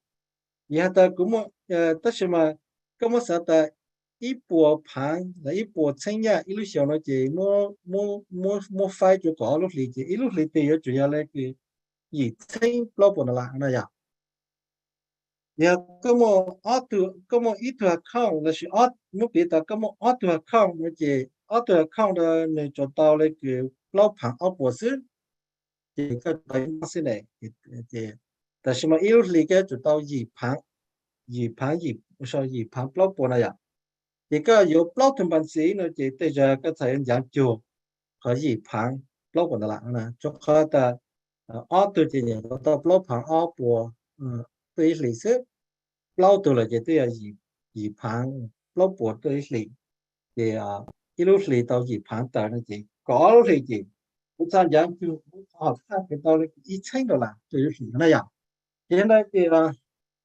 也的古么但是嘛个么啥的一波盘那一波成年一路上了这么快就搞了理解一路理解也主要那个以成老本的啦那样也个么个么一头看那是没别的个么头看那这头看的那就到那个老盘博士这个等是呢这但是嘛一路理解就到我说一盘不老那样一个有不老同伴时呢这对着个才人讲究和一盘不老的啦呢就和的对这些到不老盘博对理是不老多了这对一盘不老博对理这一路理到一盘的那些搞了这不参讲究看给到了1000的啦就是那样现在这个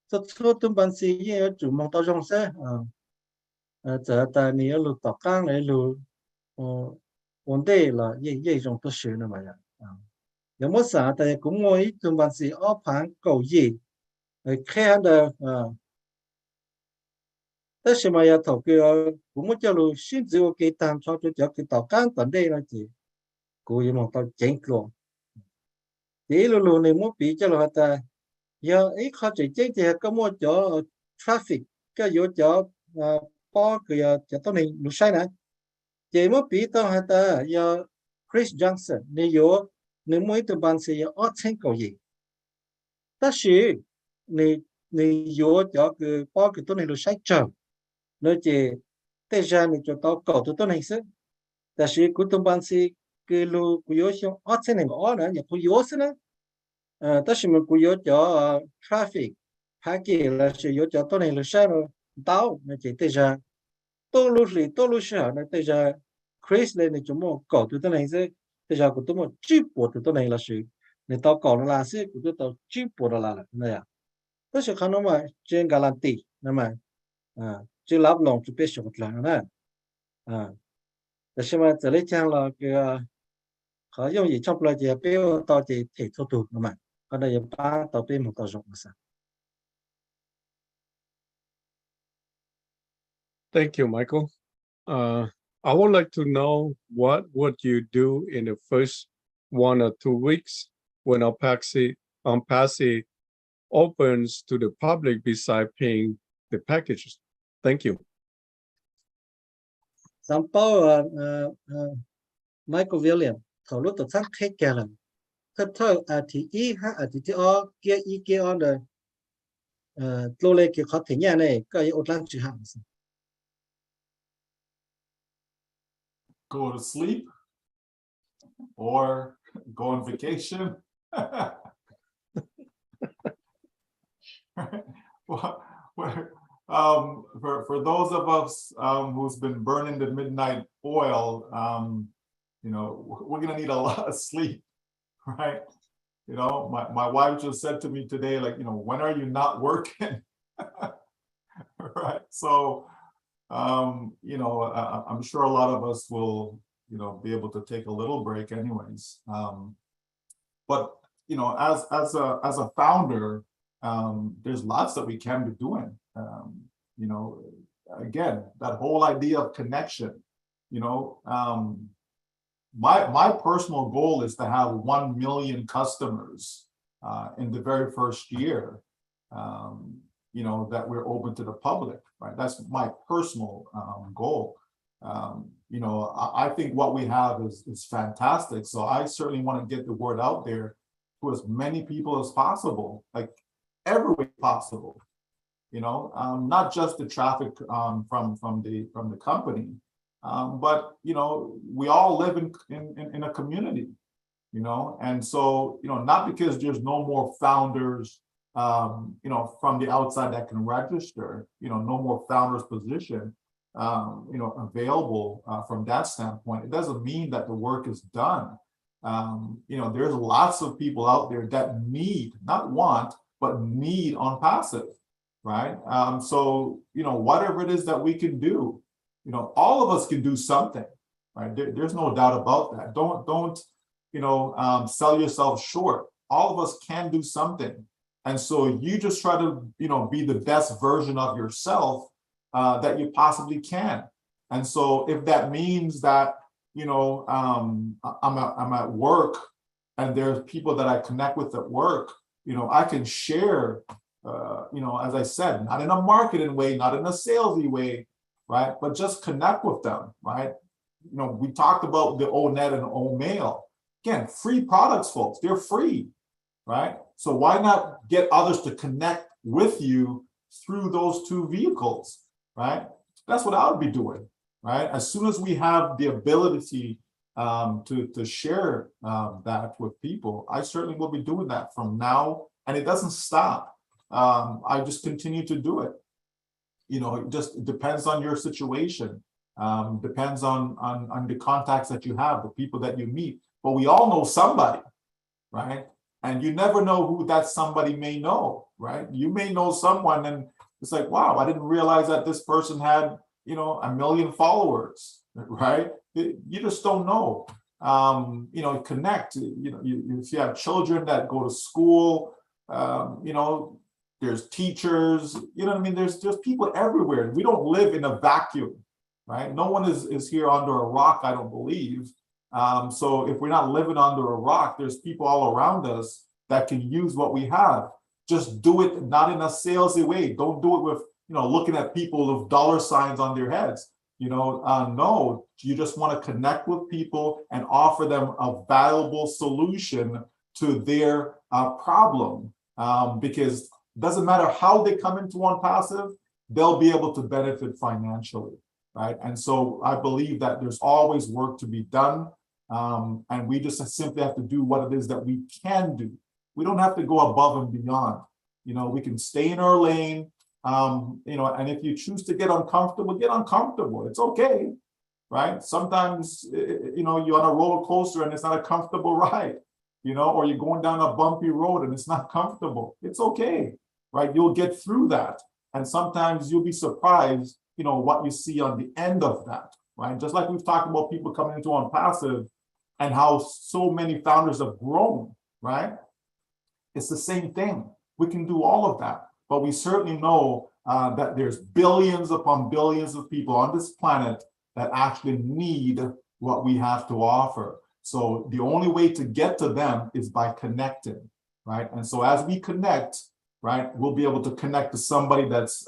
这初中班是也有主梦到中生这的你要录到刚来录稳定了也种都学了嘛呀有么啥的公我一中班是盘狗业看的但是嘛要投个公么叫录新只有给单操就叫给到刚本地了就故意梦到真多一路路你么比较了的要靠这些个么叫 traffic 个有叫包个要叫到你路上呢这么比到还的要 Chris Johnson 你每一班是要2000个亿但是你有叫个包个到你路上走那这但是你就到搞到你是但是古东班是个路不有像2000那个呢也不有是呢但是们不有叫traffic 还给了是有叫到你路上了到那这但是道路上那但是 Chris 呢你怎么搞到那是但是古多么直播到那了是你到搞了那是古多到直播的了那样但是看到嘛真garan티那么就拉不拢就别说了呢但是嘛这里讲了个好用也差不多就不要到这铁出头那么可能也把到别么到种了噻 Thank you, Michael. I would like to know what would you do in the first 1 or 2 weeks when ONPASSIVE opens to the public beside paying the packages. Thank you. Sample Michael William 头路都参开个了，他提一哈提二给二的多嘞给好体验呢，个有两句话是。Go to sleep or go on vacation. For those of us who's been burning the midnight oil, you know, we're gonna need a lot of sleep, right? You know, my wife just said to me today, like, you know, when are you not working? Right? So, you know, I'm sure a lot of us will, you know, be able to take a little break anyways. But, you know, as a founder, there's lots that we can be doing. You know, again, that whole idea of connection, you know, my personal goal is to have 1 million customers in the very first year, you know, that we're open to the public, right? That's my personal goal. You know, I think what we have is fantastic. So I certainly want to get the word out there to as many people as possible, like every way possible. You know, not just the traffic from the company, but you know, we all live in a community. You know, and so you know, not because there's no more founders, you know, from the outside that can register. You know, no more founders position. You know, available from that standpoint, it doesn't mean that the work is done. You know, there's lots of people out there that need, not want, but need ONPASSIVE, right? So, you know, whatever it is that we can do, you know, all of us can do something, right? There's no doubt about that. Don't, you know, sell yourself short. All of us can do something. And so you just try to, you know, be the best version of yourself that you possibly can. And so if that means that, you know, I'm at work and there's people that I connect with at work, you know, I can share, you know, as I said, not in a marketing way, not in a salesy way, right? But just connect with them, right? You know, we talked about the ONET and OMail. Again, free products, folks, they're free, right? So why not get others to connect with you through those two vehicles? Right? That's what I would be doing, right? As soon as we have the ability to share that with people, I certainly will be doing that from now, and it doesn't stop. I just continue to do it. You know, it just depends on your situation, depends on the contacts that you have, the people that you meet. But we all know somebody, right? And you never know who that somebody may know, right? You may know someone and it's like, wow, I didn't realize that this person had, you know, 1 million followers, right? You just don't know. You know, connect. You know, if you have children that go to school, you know, there's teachers. You know what I mean? There's people everywhere. We don't live in a vacuum, right? No one is here under a rock, I don't believe. So if we're not living under a rock, there's people all around us that can use what we have. Just do it not in a salesy way. Don't do it with, you know, looking at people with dollar signs on their heads. You know, no, you just want to connect with people and offer them a valuable solution to their problem. Because it doesn't matter how they come into ONPASSIVE, they'll be able to benefit financially, right? And so I believe that there's always work to be done. And we just simply have to do what it is that we can do. We don't have to go above and beyond. You know, we can stay in our lane, you know, and if you choose to get uncomfortable, get uncomfortable. It's okay, right? Sometimes, you know, you're on a roller coaster and it's not a comfortable ride, you know, or you're going down a bumpy road and it's not comfortable. It's okay, right? You'll get through that. And sometimes you'll be surprised, you know, what you see on the end of that, right? Just like we've talked about people coming into ONPASSIVE and how so many founders have grown, right? It's the same thing. We can do all of that, but we certainly know that there's billions upon billions of people on this planet that actually need what we have to offer. So the only way to get to them is by connecting, right? And so as we connect, right, we'll be able to connect to somebody that's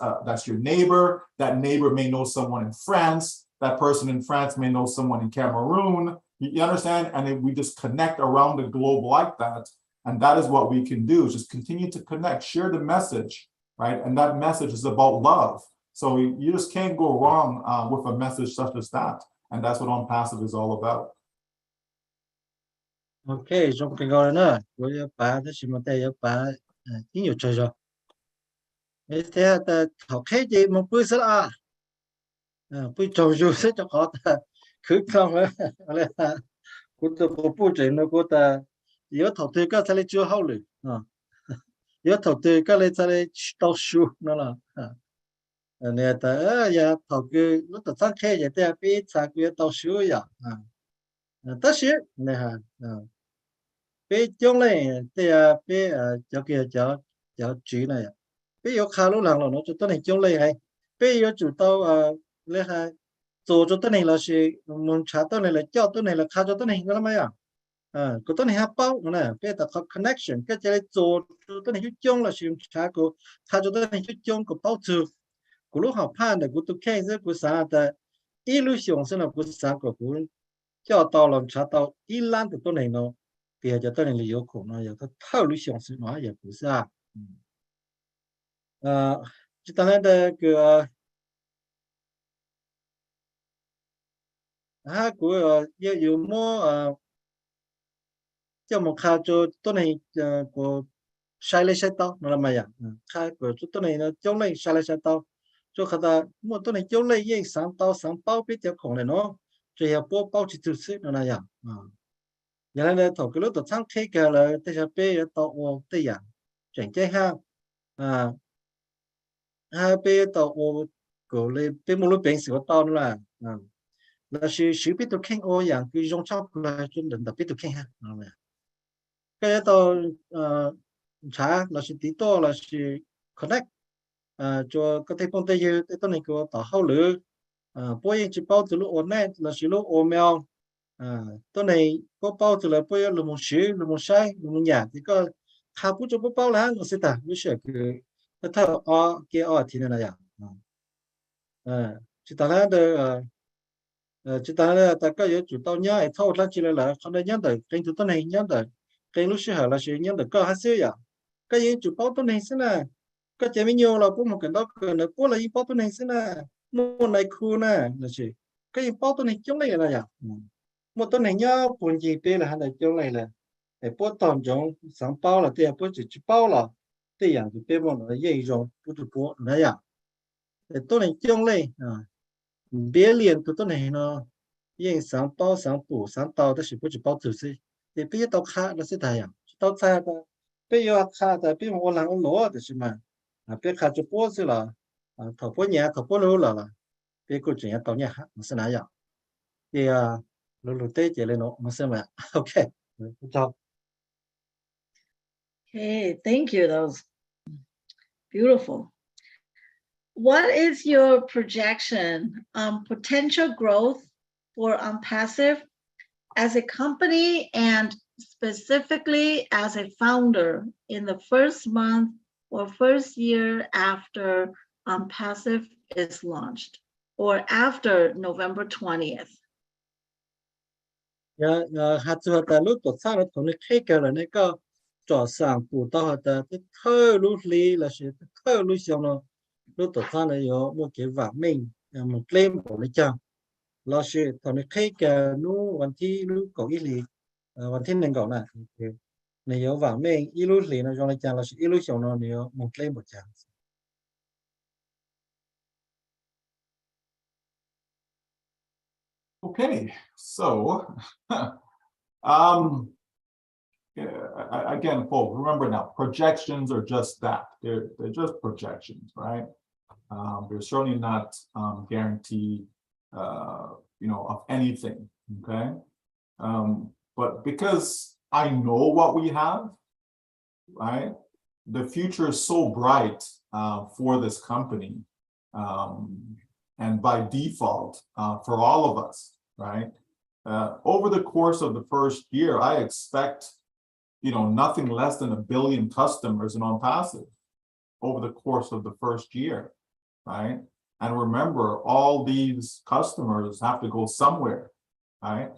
your neighbor. That neighbor may know someone in France. That person in France may know someone in Cameroon. You understand? And then we just connect around the globe like that. And that is what we can do, is just continue to connect, share the message, right? And that message is about love. So you just can't go wrong with a message such as that. And that's what ONPASSIVE is all about. Okay, trong cái gọi nữa, với bà đó chỉ một tay bà tiếng nhiều chơi rồi. Thế ta học hết gì một bữa sẽ bữa trâu rồi sẽ cho họ ta cứ không là cô ta có bữa trình nó cô ta yếu thầu tư các sẽ chưa hậu lử yếu thầu tư các lấy sẽ đau su nó là nè ta ya thầu cứ nó ta sang khe vậy ta bị sao cứ đau su vậy ta sẽ nè bị chống lại ta bị cho kia cho chữ này bị yếu khá lúc nào nó cho tôi này chống lại hay bị yếu chủ tàu lấy hay做咗ตัวนี้เราสิมันชาตัวนี้เลยเจ้าตัวนี้เลยข้าตัวนี้ก็แล้วไหม của tôi này bao nè bây giờ có connection cái chơi做tôi này chung là sử dụng trả của thay cho tôi này chung của bao trừ của lúc học pan de của tôi khen rất của xã de illusion sẽ là của xã của cho tao làm trả tao ilan của tôi này nó thì giờ tôi này là yêu khổ nó giờ tôi thao illusion sẽ nói giờ của xã chỉ ta nói de cái của yêu mua cho một khá cho tôi này của sai lấy sai tao nó là mày à khá của tôi này nó chống lấy sai lấy sai tao cho khá ta một tôi này chống lấy những sáng bao biết theo khổng này nó chỉ là bao chỉ thực sự nó là giờ này thầu cái lúc tôi sáng thế cái là tôi sẽ bé tao ô tôi à chẳng chơi ha ha bé tao ô cổ lên bé một lúc bé sửa tao nữa là sự biết tôi khen ô dạng cái trong chóc là chuyên định tập biết tôi khen ha cái tao trả là sự tí to là sự connect cho cái thế phong tây như tôi này có tao hậu lửa bôi chỉ bao từ lúc ổn này là sự lúc email tôi này có bao từ là bôi là một sự là một sai là một nhà thì có khá bút cho bao là nó sẽ ta với sự cái thao kia thì này là chỉ ta là được chỉ ta là ta có yếu chủ tao nhớ thao là chỉ là khôngได้nhớ được trên tôi này nhớ được trên lúc xưa là sự nhớ được có hết xíu vậy cái yếu chủ bao tôi này sẽ là cái chế nhiều là cũng một cái đó cần là cũng là yếu bao tôi này sẽ là một này khu nè là gì cái yếu bao tôi này chống này là gì một tôi này nhớ buồn gì đây là hai này chống này là để bao toàn giống sáng bao là tiền bao chỉ bao là tiềnอย่างthì bên bọn nó dễ rồi bút bút này à để tôi này chống này别连tôi này nó yên sáng bao sáng bù sáng tàu đó là bút chỉ bao thử gì để bây giờ khác là sẽ thay à tàu sai đó bây giờ khác là bây giờ我làm lỗ的是嘛bây giờ khác就包是了头包年头包lâu了bây giờ chuyện tàu nhà khác是哪样thì lúc tết chỉ lên nó sẽ mà okay chào. Okay, thank you. That was beautiful. What is your projection on potential growth for ONPASSIVE as a company and specifically as a founder in the first month or first year after ONPASSIVE is launched or after November 20th? Hạt cho ta lúc tổ sang nó thống nhất hết cái là này có trò sang phụ tao ta cái thơ lúc lý là sự thơ lúc xong nó lúc tổ sang này có một cái vả mình một claim của nó chăng là sự thống nhất hết cái nuวันที่lúc có ít lýวันที่หนึ่งก่อนนะnày có vả mình ít lúc lý nó cho nó chăng là sự ít lúc xong nó có một claim của chăng. Okay, so again, folks, remember now, projections are just that. They're just projections, right? They're certainly not guaranteed, of anything. Okay, but because I know what we have, right? The future is so bright for this company. And by default, for all of us, right? Over the course of the first year, I expect, nothing less than 1 billion customers in ONPASSIVE over the course of the first year, right? And remember, all these customers have to go somewhere, right?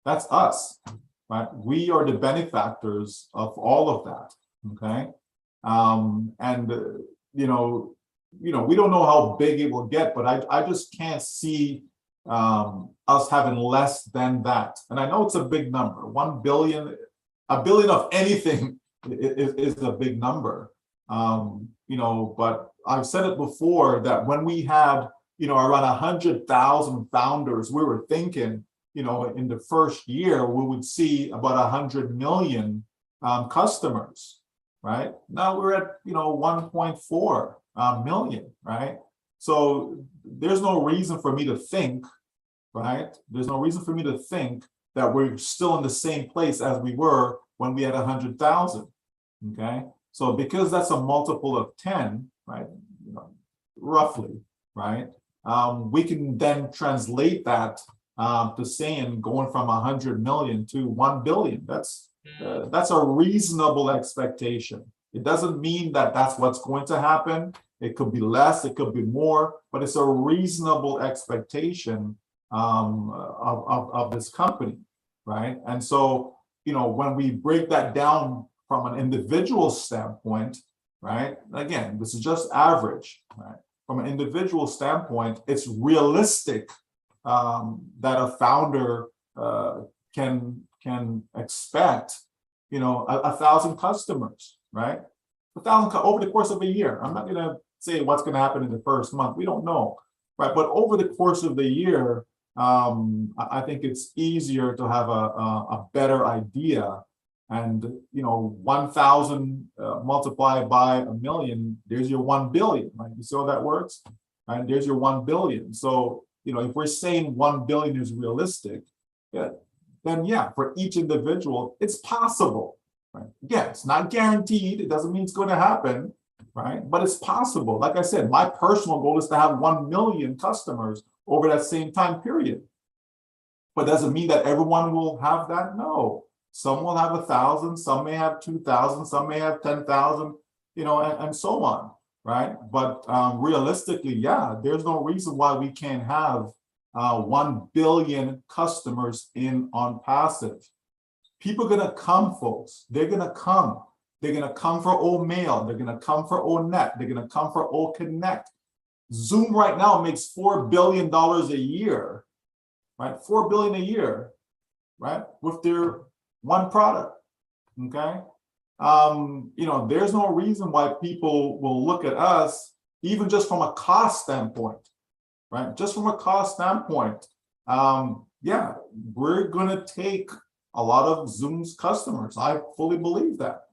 That's us, right? We are the benefactors of all of that, okay? We don't know how big it will get, but I just can't see us having less than that. And I know it's a big number. 1 billion, 1 billion of anything is a big number. But I've said it before that when we had, around 100,000 founders, we were thinking, in the first year, we would see about 100 million customers, right? Now we're at, 1.4 million, right? So there's no reason for me to think, right? There's no reason for me to think that we're still in the same place as we were when we had 100,000, okay? So because that's a multiple of 10, right? Roughly, right? We can then translate that to saying going from 100 million to 1 billion. That's a reasonable expectation. It doesn't mean that that's what's going to happen. It could be less, it could be more, but it's a reasonable expectation of this company, right? And so, you know, when we break that down from an individual standpoint, right? Again, this is just average, right? From an individual standpoint, it's realistic that a founder can expect, you know, 1,000 customers, right? 1,000 over the course of a year. I'm not going to say what's going to happen in the first month. We don't know, right? But over the course of the year, I think it's easier to have a better idea. And, you know, 1,000 multiplied by 1,000,000, there's your 1 billion, right? You see how that works? Right? There's your 1 billion. So, you know, if we're saying 1 billion is realistic, yeah, then yeah, for each individual, it's possible, right? Again, it's not guaranteed. It doesn't mean it's going to happen, right? But it's possible. Like I said, my personal goal is to have 1 million customers over that same time period. But does it mean that everyone will have that? No. Some will have 1,000, some may have 2,000, some may have 10,000, you know, and so on, right? But realistically, yeah, there's no reason why we can't have 1 billion customers in ONPASSIVE. People are gonna come, folks. They're gonna come. They're gonna come for OMail. They're gonna come for ONet. They're gonna come for OConnect. Zoom right now makes $4 billion a year, right? $4 billion a year, right? With their one product, okay? You know, there's no reason why people will look at us, even just from a cost standpoint, right? Just from a cost standpoint, yeah, we're gonna take a lot of Zoom's customers. I fully believe that,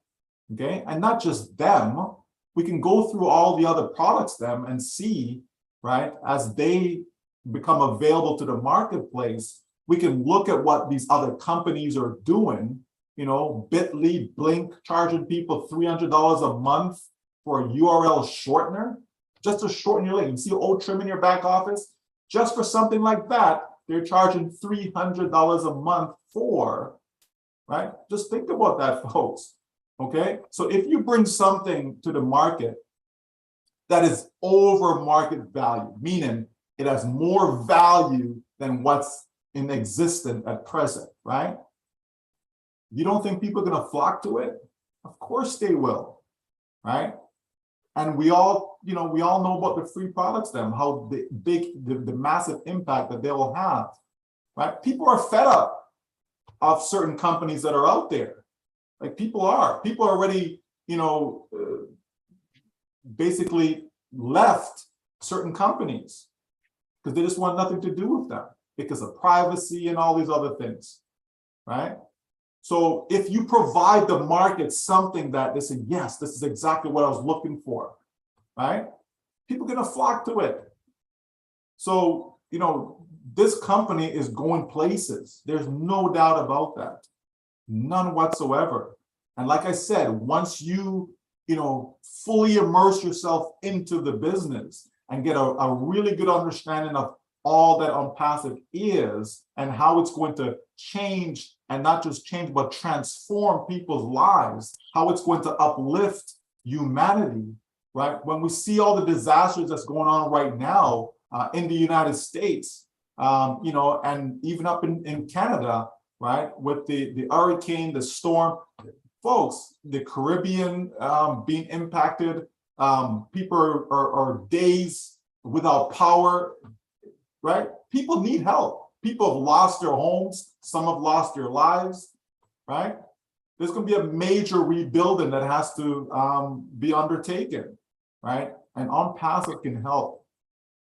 okay? And not just them, we can go through all the other products and see, right, as they become available to the marketplace, we can look at what these other companies are doing, you know, Bitly, Blink, charging people $300 a month for a URL shortener, just to shorten your link. You see old trim in your back office? Just for something like that, they're charging $300 a month for, right? Just think about that, folks, okay? So if you bring something to the market that is over market value, meaning it has more value than what's in existence at present, right? You don't think people are going to flock to it? Of course they will, right? And we all, you know, we all know about the free products, them, how the massive impact that they will have, right? People are fed up of certain companies that are out there. Like people are already, you know, basically left certain companies because they just want nothing to do with them because of privacy and all these other things, right? So if you provide the market something that they say, yes, this is exactly what I was looking for, right? People are gonna flock to it. So, you know, this company is going places. There's no doubt about that, none whatsoever. And like I said, once you know, fully immerse yourself into the business and get a really good understanding of all that ONPASSIVE is and how it's going to change, and not just change, but transform people's lives, how it's going to uplift humanity, right? When we see all the disasters that's going on right now in the United States, you know, and even up in Canada, right? With the hurricane, the storm, folks, the Caribbean being impacted, people are days without power, right? People need help. People have lost their homes. Some have lost their lives, right? There's going to be a major rebuilding that has to be undertaken, right? And ONPASSIVE can help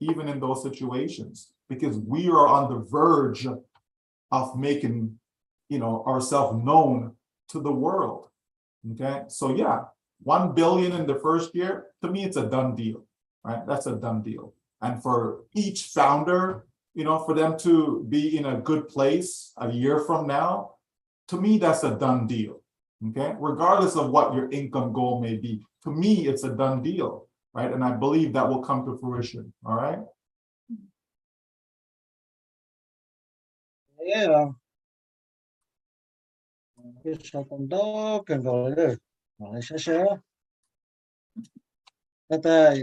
even in those situations because we are on the verge of making, you know, ourselves known to the world. Okay, so yeah, 1 billion in the first year, to me, it's a done deal, right? That's a done deal. And for each founder, you know, for them to be in a good place a year from now, to me, that's a done deal, okay? Regardless of what your income goal may be, to me, it's a done deal, right? And I believe that will come to fruition, all right? thế cái sao còn đó cần gọi đấy gọi sẽ ta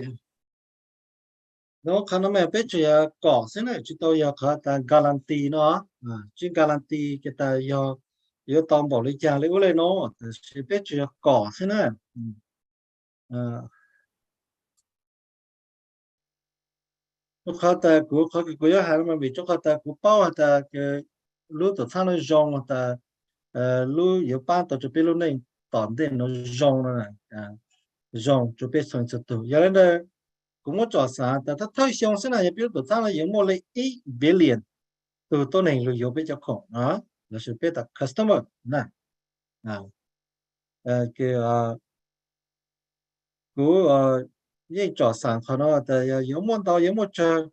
nó khả năng mà biết chuyện cỏ thế này chúng tôi giờ khá ta guarantee nó chuyên guarantee cái ta giờ tóm bảo lấy chàng lấy lên nó sẽ biết chuyện cỏ thế này nó khá ta của khá cái của hai mà bị cho khá ta của bao ta cái lúc tổ tham nó rong ta lúc giờ ban tổ chức lúc này tóm đến nó rong này rong cho biết xong sự tự giờ lên đây cũng có trò xã ta thấy xong thế này biết tổ tham là những mua lấy 1 billion từ tôi này rồi yếu biết cho khổ đó là sự biết là customer nè cái của những trò sản họ nó là yếu muốn tao yếu muốn chơi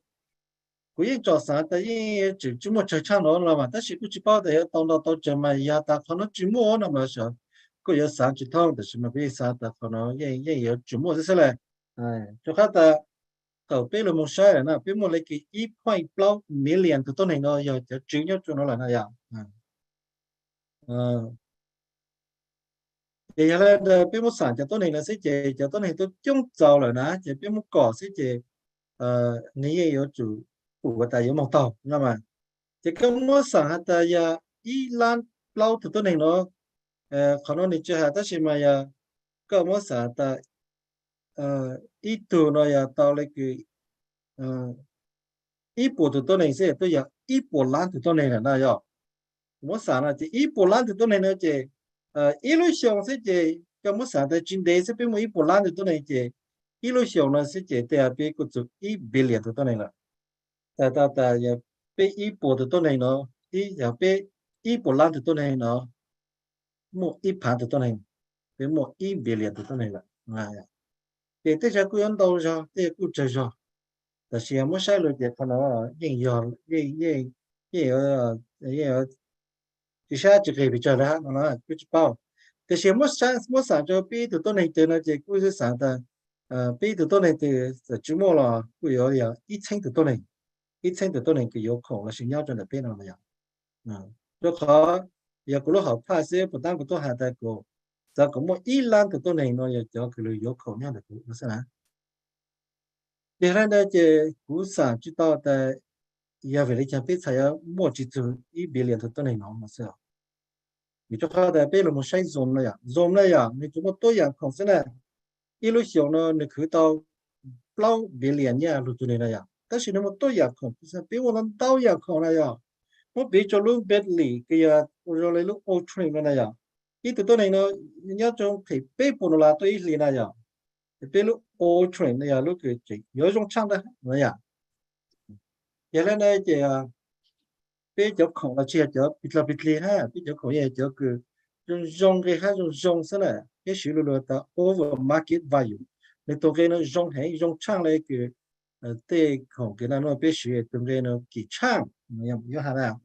của những trò sản tại vì chỉ muốn chơi chăng nó là mà ta chỉ cũng chỉ bảo để tao nó tao chơi mà ya ta họ nó chỉ muốn nó mà sợ có yếu sản chỉ thông để mà biết sản ta họ nó những yếu chỉ muốn thế này cho khác ta tàu biết là một sai là biết một lấy cái 1.8 million từ tôi này nó giờ chỉ nhớ cho nó là này thì là biết một sản cho tôi này là sẽ chỉ cho tôi này tôi chung giàu rồi nè chỉ biết một cỏ sẽ chỉ nghĩ yếu chủ của tài yếu một tàu nhưng mà chỉ có một sản hạt tài ý lan lâu từ tôi này nó khó nói đi chơi hạt tất nhiên mà có một sản tài ý từ nó tàu lấy cái ý bộ từ tôi này sẽ tôi ý bộ lan từ tôi này là nào một sản là chỉ ý bộ lan từ tôi này nó chỉ illusion sẽ chỉ cái một sản tài chính đề sẽ biết một ý bộ lan từ tôi này chỉ illusion nó sẽ chỉ để biết cái chục 1 billion từ tôi này là ta biết ý bộ từ tôi này nó biết ý bộ lan từ tôi này nó một ý phản từ tôi này biết một 1 billion từ tôi này là để tới giờ cứ ăn đâu rồi để cứ chơi rồiแต่เสียไม่ใช่เลยเด็กคนนั้นยิ่งยอที่ใช่จะเกิดไปเจอแล้วนะก็จะเป้าแต่เสียไม่สานจะปีตัวต้นในเดือนนะจะกูจะสานแต่ปีตัวต้นในเดือนจะจุ่มละกู有1,000ตัวต้นใน1,000ตัวต้นในก็有空了是要着那边了没有แล้วเขาอยากกูรู้เขาพาเสียปุ๊บตั้งกูต้องหาแต่กูจะกูมั่ว1 ล้านตัวต้นในเนาะอยากจะกูเลย有空เนี่ยเด็กกูไม่ใช่นะเดี๋ยวนั้นจะกูสานจุดต่อแต่อยากไปเลยจะไปใช้มั่วจิต1 billionตัวต้นในเนาะไม่ใช่你就看到被我们晒 zoom 了呀 zoom 了呀你怎么多样控制呢一路小呢你看到不billion呀路ตัวนี้了呀但是那么多样控制比我们多样控了呀我比较路别里个呀我说来路 all train 了呀一ตัวนี้呢你要从可以背部了对一里了呀比路 all train 了呀路个这有种唱的了呀原来呢这bây giờ không là chia cho bịt lì ha bây giờ không є cho cái dùng cái ha dùng thế này cái sự là ta over market value nên tôi cái nó dùng hay dùng chăng lại cái để không cái nó biết sự từng cái nó kỳ chăng nhầm như thế nào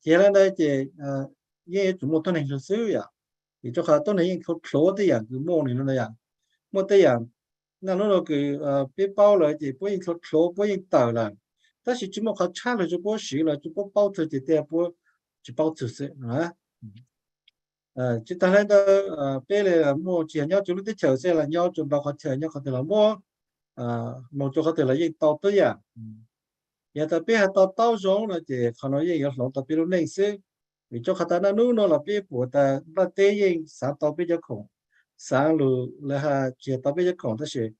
thế là đây thì ये chúng một tuần này là xíu ya thì cho khá tuần nàyเขาโผล่ได้อย่างคือโม่นี่นั่นแหละโม่ได้อย่างนั่นเราคือbiết bao rồi thì bốเขาโผล่bốยังต่อละ但是只么เขา差了就不行了，就不保持这点不就保持是就当然的别了么只要就的调整了，要准备好调要好的了么么做好的了也到对呀，也特别还到中了的，可能也有老特别的类似，你做好的那นู่น了别不的那对应啥到比较空，啥路了哈只到比较空，但是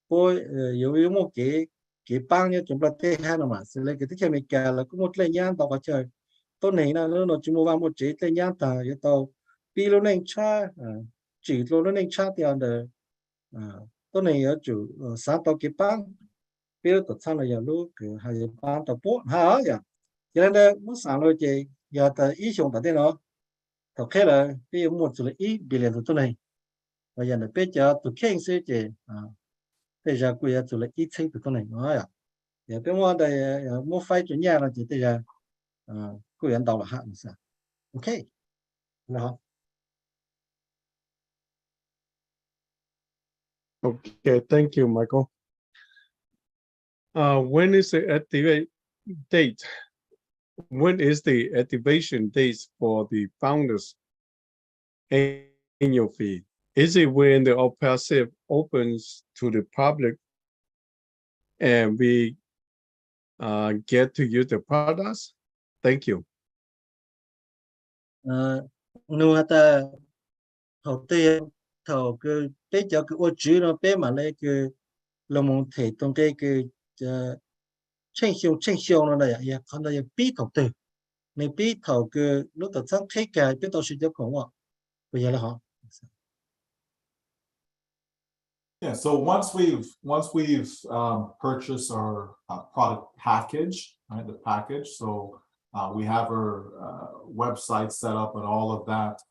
不有么给。cái bang như chúng ta thấy hay là mà xử lý cái thiết bị cả là có một lấy nhang tàu chơi tôi này là nó chỉ mua vào một chế lấy nhang tàu cái tàu pi lô nên cha chỉ lô nên cha thì anh được tôi này ở chủ sáng tàu cái bang pi lô sang là giờ lúc cái hai bang tàu bố hả vậy cho nên là muốn sáng rồi chị giờ ta ý dùng tại đây nó thật khác là pi một xử lý ý bị liền tôi này bây giờ là bây giờ tôi khen sẽ chị bây giờ bây giờ xử lý ý thấy tôi này nói giờ cái món đây mua phải chuyển nhà là chỉ bây giờ cô nhận đầu là hạn sao ok nào Okay, thank you, Michael. When is the activate date when is the activation dates for the founders in your feed? Is it when the ONPASSIVE opens to the public and we get to use the products? Thank you. Nu hata thầu tiền thầu cái tế cho cái ô chữ nó bé mà lấy cái là một thể trong cái tranh siêu nó này ya còn đây bí thầu tiền này bí thầu cái lúc tập sáng thấy cái biết tao sử dụng không ạ bây giờ là họ. Yeah, so once we've purchased our product package, right? The package, so we have our website set up and all of that.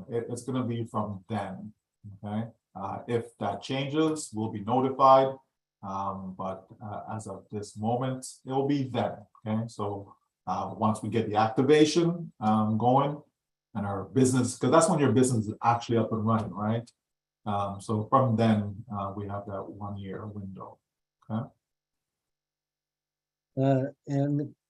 It's going to be from then. Okay, if that changes, we'll be notified. But as of this moment, it will be then. Okay, so once we get the activation going and our business, because that's when your business is actually up and running, right? So from then, we have that 1 year window. Okay.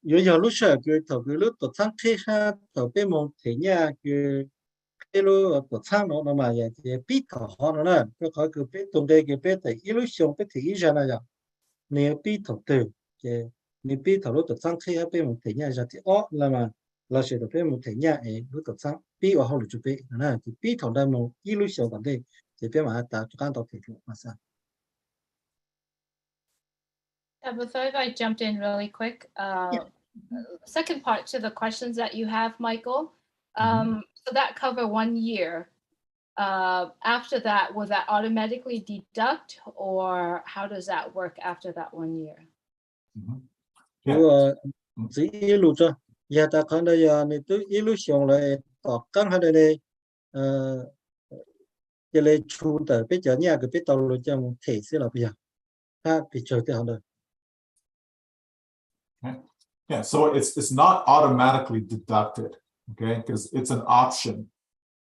Giờ giờ lúc sợ cái thầu cái lúc tổ chức thế ha thầu bên một thế nhà cái lúc tổ chức nó mà vậy thì biết thầu họ nó nè cái khỏi cái biết tụng đây cái biết thì ít lúc xong biết thì ít ra là vậy nếu biết thầu từ cái nếu biết thầu lúc tổ chức thế bên một thế nhà thì là mà là sẽ được bên một thế nhà ấy lúc tổ chức biết ở họ được chụp biết nè thì biết thầu đây một ít lúc xong còn đây thì bên mà ta chụp tàu thì mà sao. Tabitha, if I jumped in really quick, second part to the questions that you have, Michael. So that cover 1 year. After that, will that automatically deduct, or how does that work after that 1 year? Chỉ ilu cho, giờ ta còn đây giờ này tôi ilu xong lại tọt căng hai đây giờ lấy chu tới bây giờ nhà cái biết tàu rồi cho một thể sẽ là bây giờ, ha bị chơi tới đây. Yeah, so it's not automatically deducted, okay, because it's an option.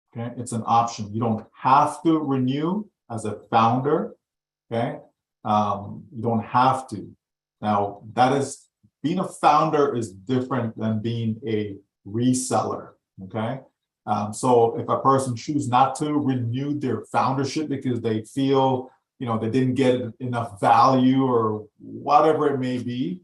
Okay, it's an option. You don't have to renew as a founder. Okay, you don't have to. Now, that is being a founder is different than being a reseller. Okay, so if a person chooses not to renew their foundership because they feel, you know, they didn't get enough value or whatever it may be,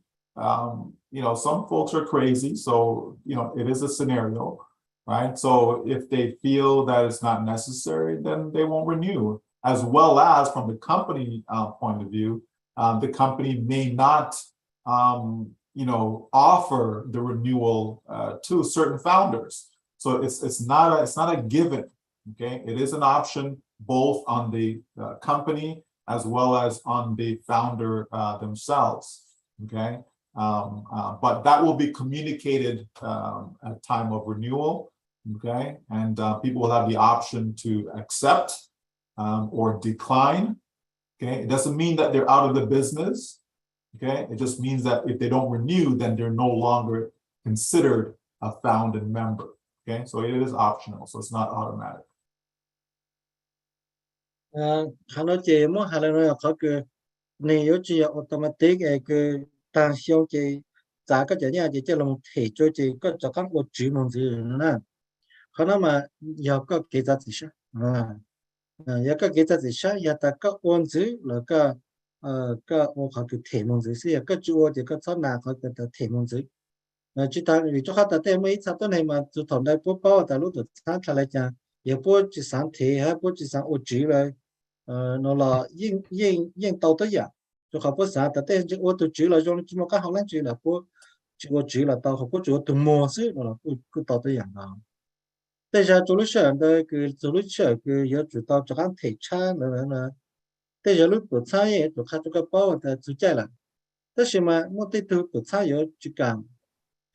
you know, some folks are crazy. So, you know, it is a scenario, right? So if they feel that it's not necessary, then they won't renew. As well as from the company point of view, the company may not, you know, offer the renewal to certain founders. So it's not a given. Okay, it is an option both on the company as well as on the founder themselves. Okay. But that will be communicated at time of renewal, okay? And people will have the option to accept or decline, okay? It doesn't mean that they're out of the business, okay? It just means that if they don't renew, then they're no longer considered a founded member, okay? So it is optional, so it's not automatic. Nó chỉ muốn hay là nói có cái này có chỉ automatic cái tăng siêu chỉ giá cái chuyện này chỉ là một thể cho chỉ có cho các bộ chủ mong gì nữa nè, mà giờ có cái giá trị sao, giờ có cái giá trị sao, giờ ta có ôn gì là cái ô họ cái thể mong gì xí, cái chủ thì có sao nào có cái thể mong gì, chỉ ta vì cho họ ta tem mấy saoตัวnày mà chủ thằng đây bố bao ta lúc đó sáng khai lại cha, giờ bố chỉ sáng thể hay bố chỉ sáng ô chủ rồi, nó là yên tàu tới giờ. Cho họ bớt giá,แต่chỉ ô tô chỉ là cho chỉ một cái họ lấy chỉ là bố chỉ ô chỉ là tàu họ bố chỉ ô tô mua xí nó là cứ tàu tới dạng đó.แต่giờ chỗ lúc sợ đây cái chỗ lúc sợ cái giờ chủ tàu cho các thể cha nữa.แต่giờ lúc tổ cha ấy tổ khác cho các bao thì chủ chạy là.แต่是mà một tí tổ cha giờ chỉ cần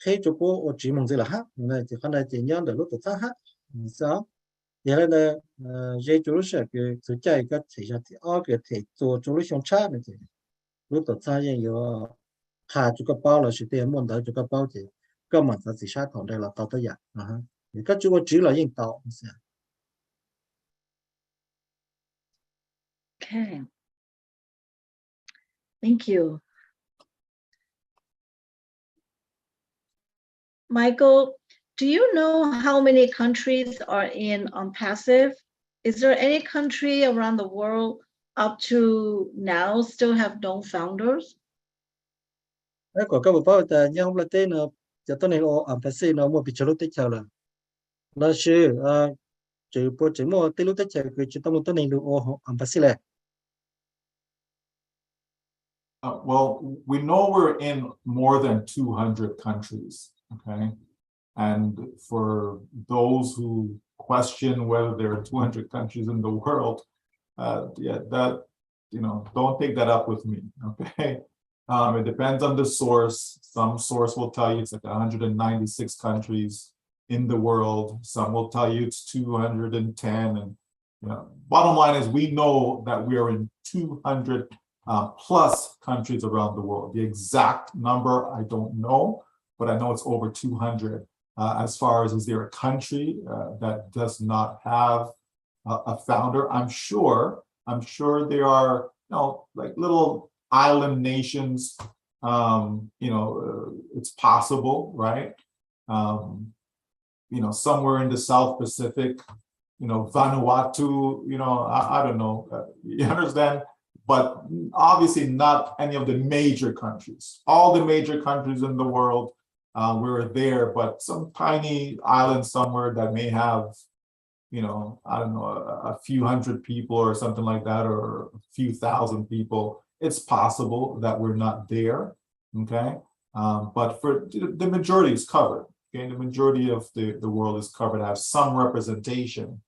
thấy cho bố ô chỉ mong gì là hát, này thì con này chỉ nhớ được lúc tổ cha hát, sao? Giờ đây giờ chỗ lúc sợ cái chủ chạy cái thể ra thì cái thể chỗ lúc xong cha này thì lúc đó cha yên có khá chút cái bao là sự tiền muốn tới chút cái bao thì cơ mà ta chỉ sát thằng đây là tao tới giờ, thì các chú có chỉ là yên tao. Okay. Thank you. Michael, do you know how many countries are in ONPASSIVE? Is there any country around the world up to now still have no founders? Có các bộ phận tại nhau là tên là giờ tôi này ở ONPASSIVE nó một bị chốt tích chào là sư chỉ bộ chỉ một tích lúc tích chào cái chỉ tao một tôi này được ở ONPASSIVE là. Well, we know we're in more than 200 countries, okay? And for those who question whether there are 200 countries in the world, yeah, that, don't take that up with me, okay? It depends on the source. Some source will tell you it's like 196 countries in the world. Some will tell you it's 210. And bottom line is we know that we are in 200 plus countries around the world. The exact number, I don't know, but I know it's over 200. As far as is there a country that does not have a founder? I'm sure there are, like little island nations. It's possible, right? Somewhere in the South Pacific, Vanuatu, I don't know. You understand? But obviously not any of the major countries. All the major countries in the world, we're there, but some tiny island somewhere that may have, I don't know, a few hundred people or something like that, or a few thousand people. It's possible that we're not there, okay? But for the majority is covered, okay? The majority of the world is covered, have some representation,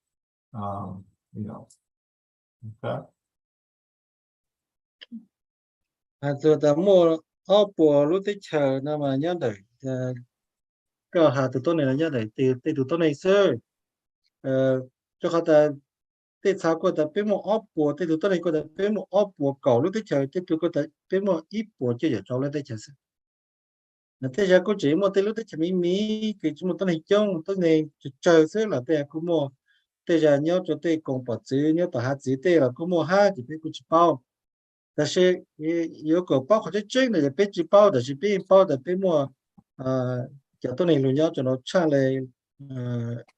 okay? Rồi ta mua ở bộ lúc tích chờ nó mà nhớ đợi cái hà từ tối này là nhớ đợi từ tối này sơ cho họ ta tích sao có ta biết mua ở bộ từ tối này có ta biết mua ở bộ cầu lúc tích chờ từ có ta biết mua ít bộ chưa giờ cho lên tích chờ là tích chờ có chỉ mua từ lúc tích chờ mí cái chúng tối này chung tối này chờ sơ là tích có mua tích chờ nhớ cho tích cùng bảo chữ nhớ bảo hạt chữ tích là có mua ha chỉ biết có chỉ bao. 但是有个包括这真的被举报的是被报的被么叫到那龙腰就能唱来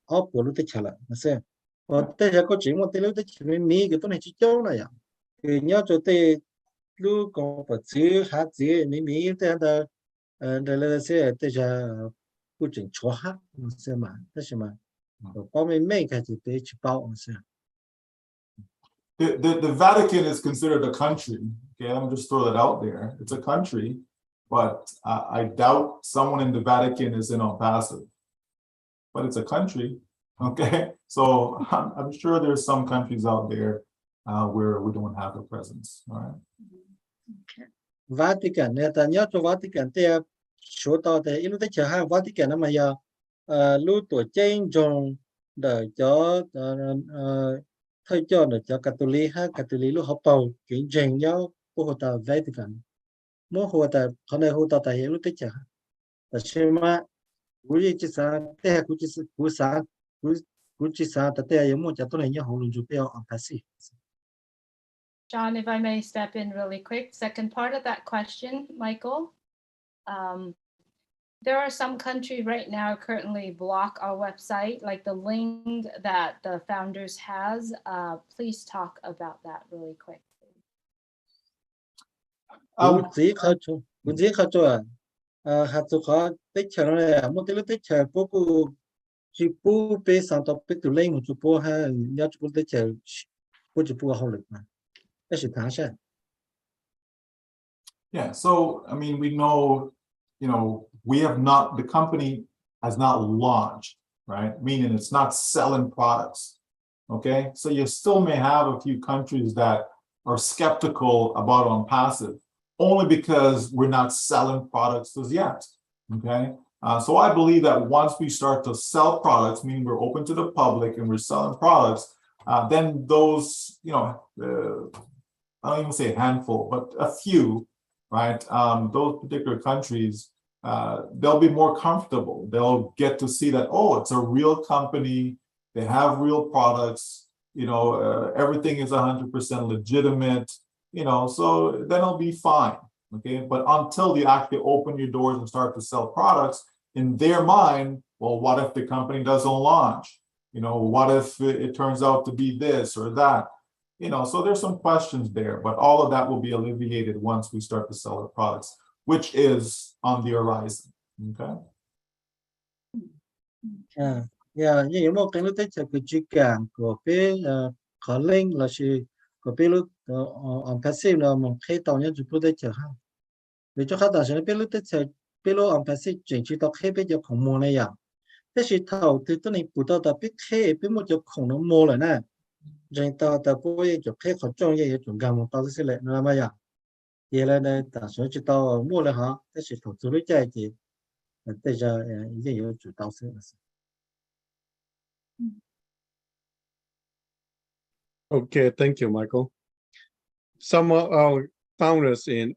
奥博路的去了，那是我大家个节目对路的前面每个都能去教了呀，你要做对路讲不知还知你每的的那些大家不准错哈，是嘛？那是嘛？包面每个就被举报是。 The Vatican is considered a country. Okay, let me just throw that out there. It's a country, but I doubt someone in the Vatican is in ONPASSIVE. But it's a country, okay? So I'm sure there's some countries out there where we don't have a presence. All right. Okay. Vatican, ta nhớ cho Vatican thì số tàu thì lúc tới chờ hai Vatican mà giờ lúc tuổi trên trong để cho thời cho để cho Catholic lúc học bầu kiện trình nhau của họ ta Vatican, mỗi họ ta họ này họ ta tại lúc tới chờ, tại sao mà quý chỉ sáng thế quý chỉ sáng tại thế giống một cho tôi này nhớ họ luôn chụp theo ONPASSIVE. John, if I may step in really quick, second part of that question, Michael. There are some countries right now currently block our website, like the link that the founders has. Please talk about that really quick. Cũng dễ khó cho hạt số khó tích chờ này một cái lúc tích chờ bố cụ chỉ bố bé sáng tạo biết từ lên một chút bố ha nhớ chút tích chờ bố chỉ bố học lực mà cái sự thắng sẽ. Yeah, so I mean, we know, the company has not launched, right? Meaning it's not selling products. Okay, so you still may have a few countries that are skeptical about ONPASSIVE only because we're not selling products as yet. Okay, so I believe that once we start to sell products, meaning we're open to the public and we're selling products, then those, I don't even say a handful, but a few, right? Those particular countries, they'll be more comfortable. They'll get to see that, oh, it's a real company. They have real products. Everything is 100% legitimate. So then it'll be fine. Okay, but until you actually open your doors and start to sell products, in their mind, well, what if the company doesn't launch? You know, what if it turns out to be this or that? You know, so there's some questions there, but all of that will be alleviated once we start to sell our products, which is on the horizon. Okay. như một cái lúc tới cái chỉ càng của cái khó lên là sự của cái lúc ONPASSIVE là một cái tàu nhớ chụp tới chờ ha vì cho khách ta sẽ biết lúc tới cái lúc ONPASSIVE chuyển chỉ tàu cái bây giờ không mua này à cái sự thầu thì tôi này phụ tàu ta biết cái biết một chỗ không nó mua rồi nè rồi tàu ta bôi chỗ cái khó trong vậy chuẩn gần một tàu sẽ lại nó mà à vậy là này ta sẽ chỉ tàu mua rồi hả cái sự thầu từ lúc chạy thì bây giờ giờ有主导性的。Okay, thank you, Michael. Some of our founders in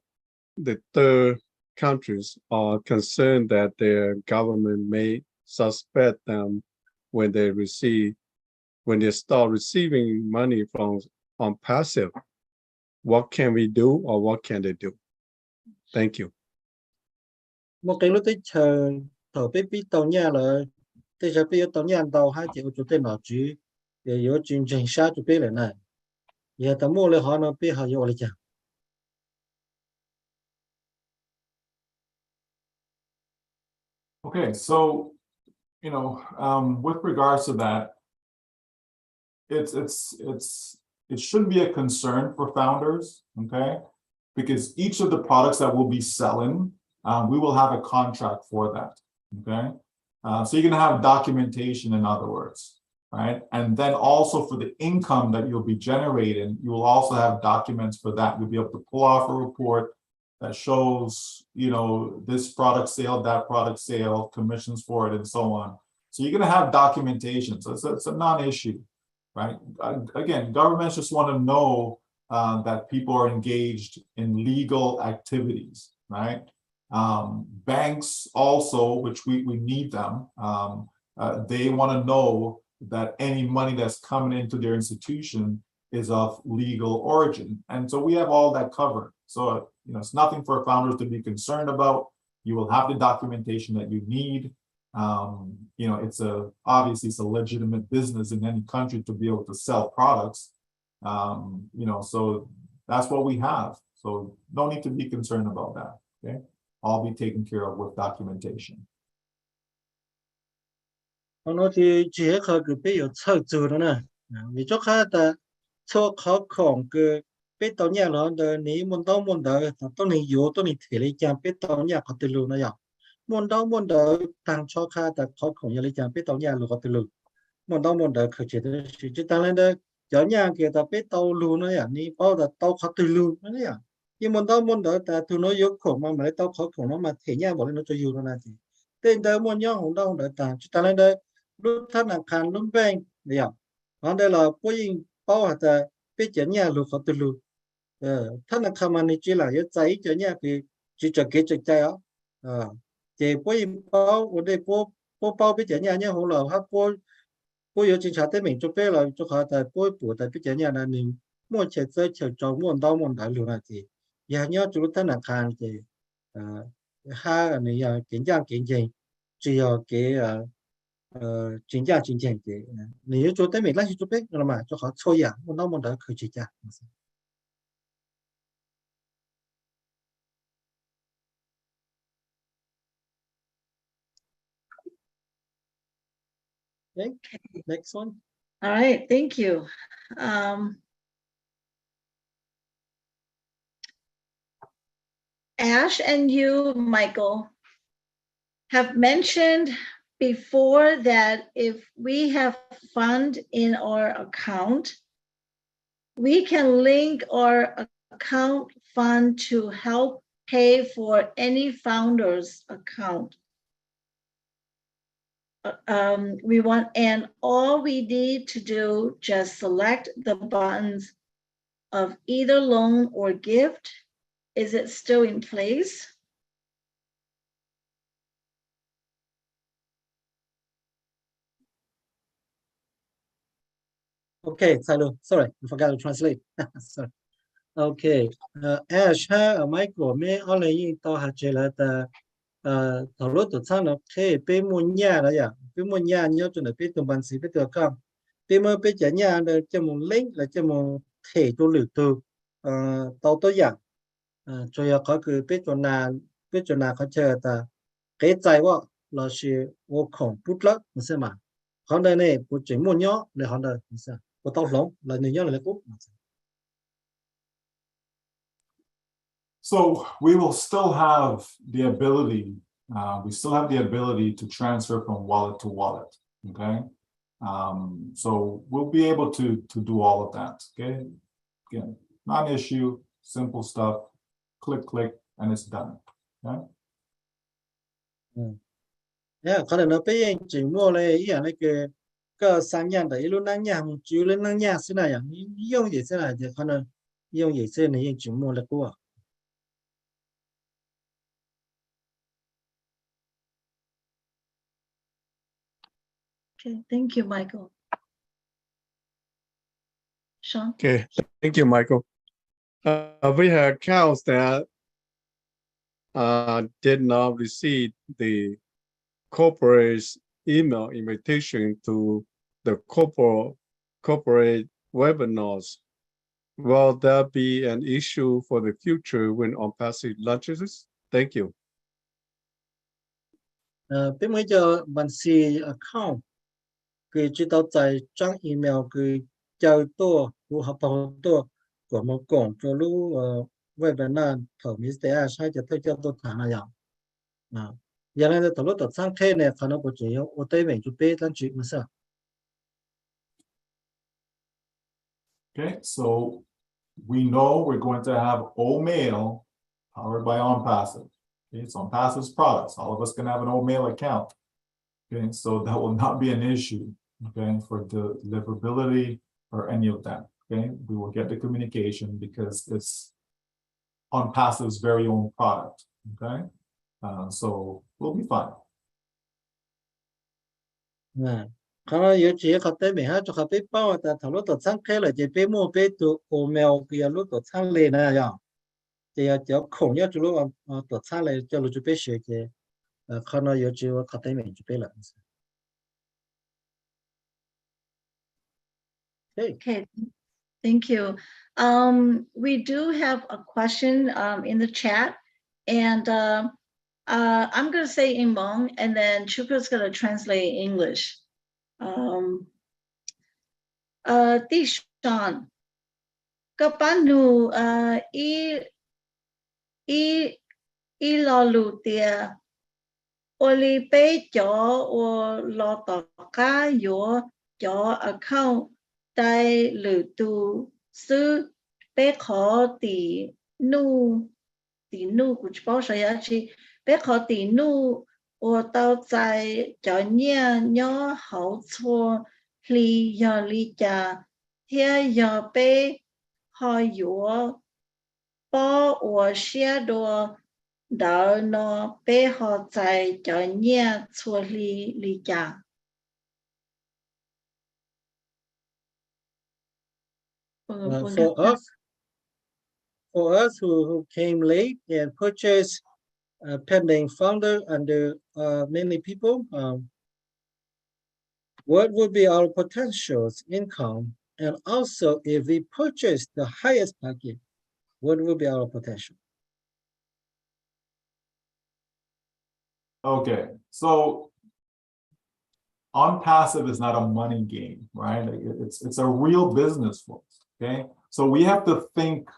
the third countries are concerned that their government may suspect them when they start receiving money from ONPASSIVE. What can we do, or what can they do? Thank you. Một cái lúc tới chờ thở biết tàu nhà là tới giờ biết tàu nhà tàu 2 triệu chủ tên nó chỉ để có chương trình sát chủ biết là này giờ tàu mua lại họ nó biết họ vô lại chẳng. Okay, so you know, with regards to that, it should be a concern for founders, okay? Because each of the products that we'll be selling, we will have a contract for that, okay? So you're gonna have documentation, in other words, right? And then also for the income that you'll be generating, you will also have documents for that. You'll be able to pull off a report that shows, you know, this product sale, that product sale, commissions for it, and so on. So you're gonna have documentation, so it's a non-issue, right? Again, governments just want to know that people are engaged in legal activities, right? Banks also, which we need them, they want to know that any money that's coming into their institution is of legal origin. And so we have all that covered. So, you know, it's nothing for founders to be concerned about. You will have the documentation that you need. You know, obviously it's a legitimate business in any country to be able to sell products. You know, so that's what we have. So no need to be concerned about that. Okay, all be taken care of with documentation. Nó thì chỉ có cái bây giờ chờ chờ đó nè, vì cho khách ta cho khó khăn cái bây tàu nhà nó đời ní muốn đời tao này yếu tao này thể lấy chạm bây tàu nhà có tiền luôn này muốn đời tăng cho khách ta khó khăn như lấy chạm bây tàu nhà luôn có tiền luôn muốn đời khởi chế được chỉ tăng lên đây giờ nhà kia ta bây tàu luôn này ní bao giờ tàu có tiền luôn này nhưng muốn đời ta tụi nó yếu khổ mà lấy tàu khó khăn nó mà thể nhà bỏ lên nó cho yếu nó gì tên đời muốn nhau không đâu đời ta chỉ tăng lên đây lúc thằng nào khăn lúc bên này còn đây là bôi bao hạt bây giờ nhà luôn có tiền luôn thằng nào khăn mà này chỉ là yếu cháy cho nhà thì chỉ cho cái chạy á thì bôi bao ở đây bôi bao bây giờ nhà không là hát bôi yếu chính xác tới mình cho bé là cho họ tại bôi bùa tại bây giờ nhà là mình mua chơi chơi trò muốn đại luôn là gì giờ nhớ chú thằng nào khăn thì ha này kiện gì chỉ cái chính trị thì nếu cho tới mình lại cho biết là mà cho họ thôi à muốn đỡ khởi chỉ ra. Okay, next one. All right, thank you. Ash and you, Michael, have mentioned before that if we have fund in our account, we can link our account fund to help pay for any founder's account. And all we need to do, just select the buttons of either loan or gift. Is it still in place? Okay, sorry, I forgot to translate. Sorry. Okay, Ash ha Michael me only to ha chela ta thảo luận tổ chức nó thế bên mua nhà đó ya bên mua nhà nhớ cho nó bên tụi bạn sĩ bên tụi con bên mua bên trả nhà là cho một link là cho một thể cho lửa từ tàu tối dạng rồi có cứ bên chỗ nào có chờ ta cái trái wa là sự vô cùng bút lắm mà mà họ đây này bút chỉ mua nhớ để họ đây sao bút tao lỏng là nhiều nhớ là cũ. So we will still have the ability, to transfer from wallet to wallet, okay? So we'll be able to do all of that, okay? Again, not an issue, simple stuff, click, and it's done, okay? Yeah, có nó bây chỉ mua lấy ý là cái sang nhang đấy luôn năng nhang chịu lên năng nhang thế này dùng gì thế này thì có nó dùng gì thế này chỉ mua là của. Okay, thank you, Michael. Sean? Okay, thank you, Michael. We have accounts that did not receive the corporate's email invitation to the corporate webinars. Will that be an issue for the future when ONPASSIVE launches? Thank you. Bên mấy giờ bạn si account cứ chỉ tao tại trang email cứ chào tôi của học bảo tôi của một cổng cho lúc webinar thầu Mr. A sai cho tôi thả này giờ này thầu lúc tập sang thế này khả năng của chị ở đây mình chụp bé đang chụp mà sao. Okay, so we know we're going to have OMail powered by ONPASSIVE. Okay, it's ONPASSIVE's products. All of us can have an OMail account. Okay, so that will not be an issue, okay, for the deliverability or any of that. Okay, we will get the communication because it's ONPASSIVE's very own product. Okay, so we'll be fine. Khả năng giờ chỉ có tới mình ha cho khách bao ta thầu lúc tập sang thế là chỉ bé mua bé từ email kia lúc tập sang lên này ya. Thì giờ không nhớ chú lúc tập sang lên cho lúc chú bé学嘅khả năng giờ chỉ có tới mình chú bé là. Okay, thank you. We do have a question in the chat, and I'm going to say in Hmong, and then Chuka's going to translate in English. Sean, kapanu I lo lu tia oli pe cho o lo to ka yo cho account tai lu tu sư pe khó tỷ nu của bao giờ ya chi pe khó tỷ nu o tao tại cho nhà nhỏ hậu chua li ya li cha here ya pe họ yo bao o xia đồ đạo nó pe họ tại cho nhà chua li cha. For us who came late and purchased pending founder under many people, what would be our potential income? And also, if we purchase the highest package, what would be our potential? Okay, so ONPASSIVE is not a money game, right? It's a real business for us, okay? So we have to think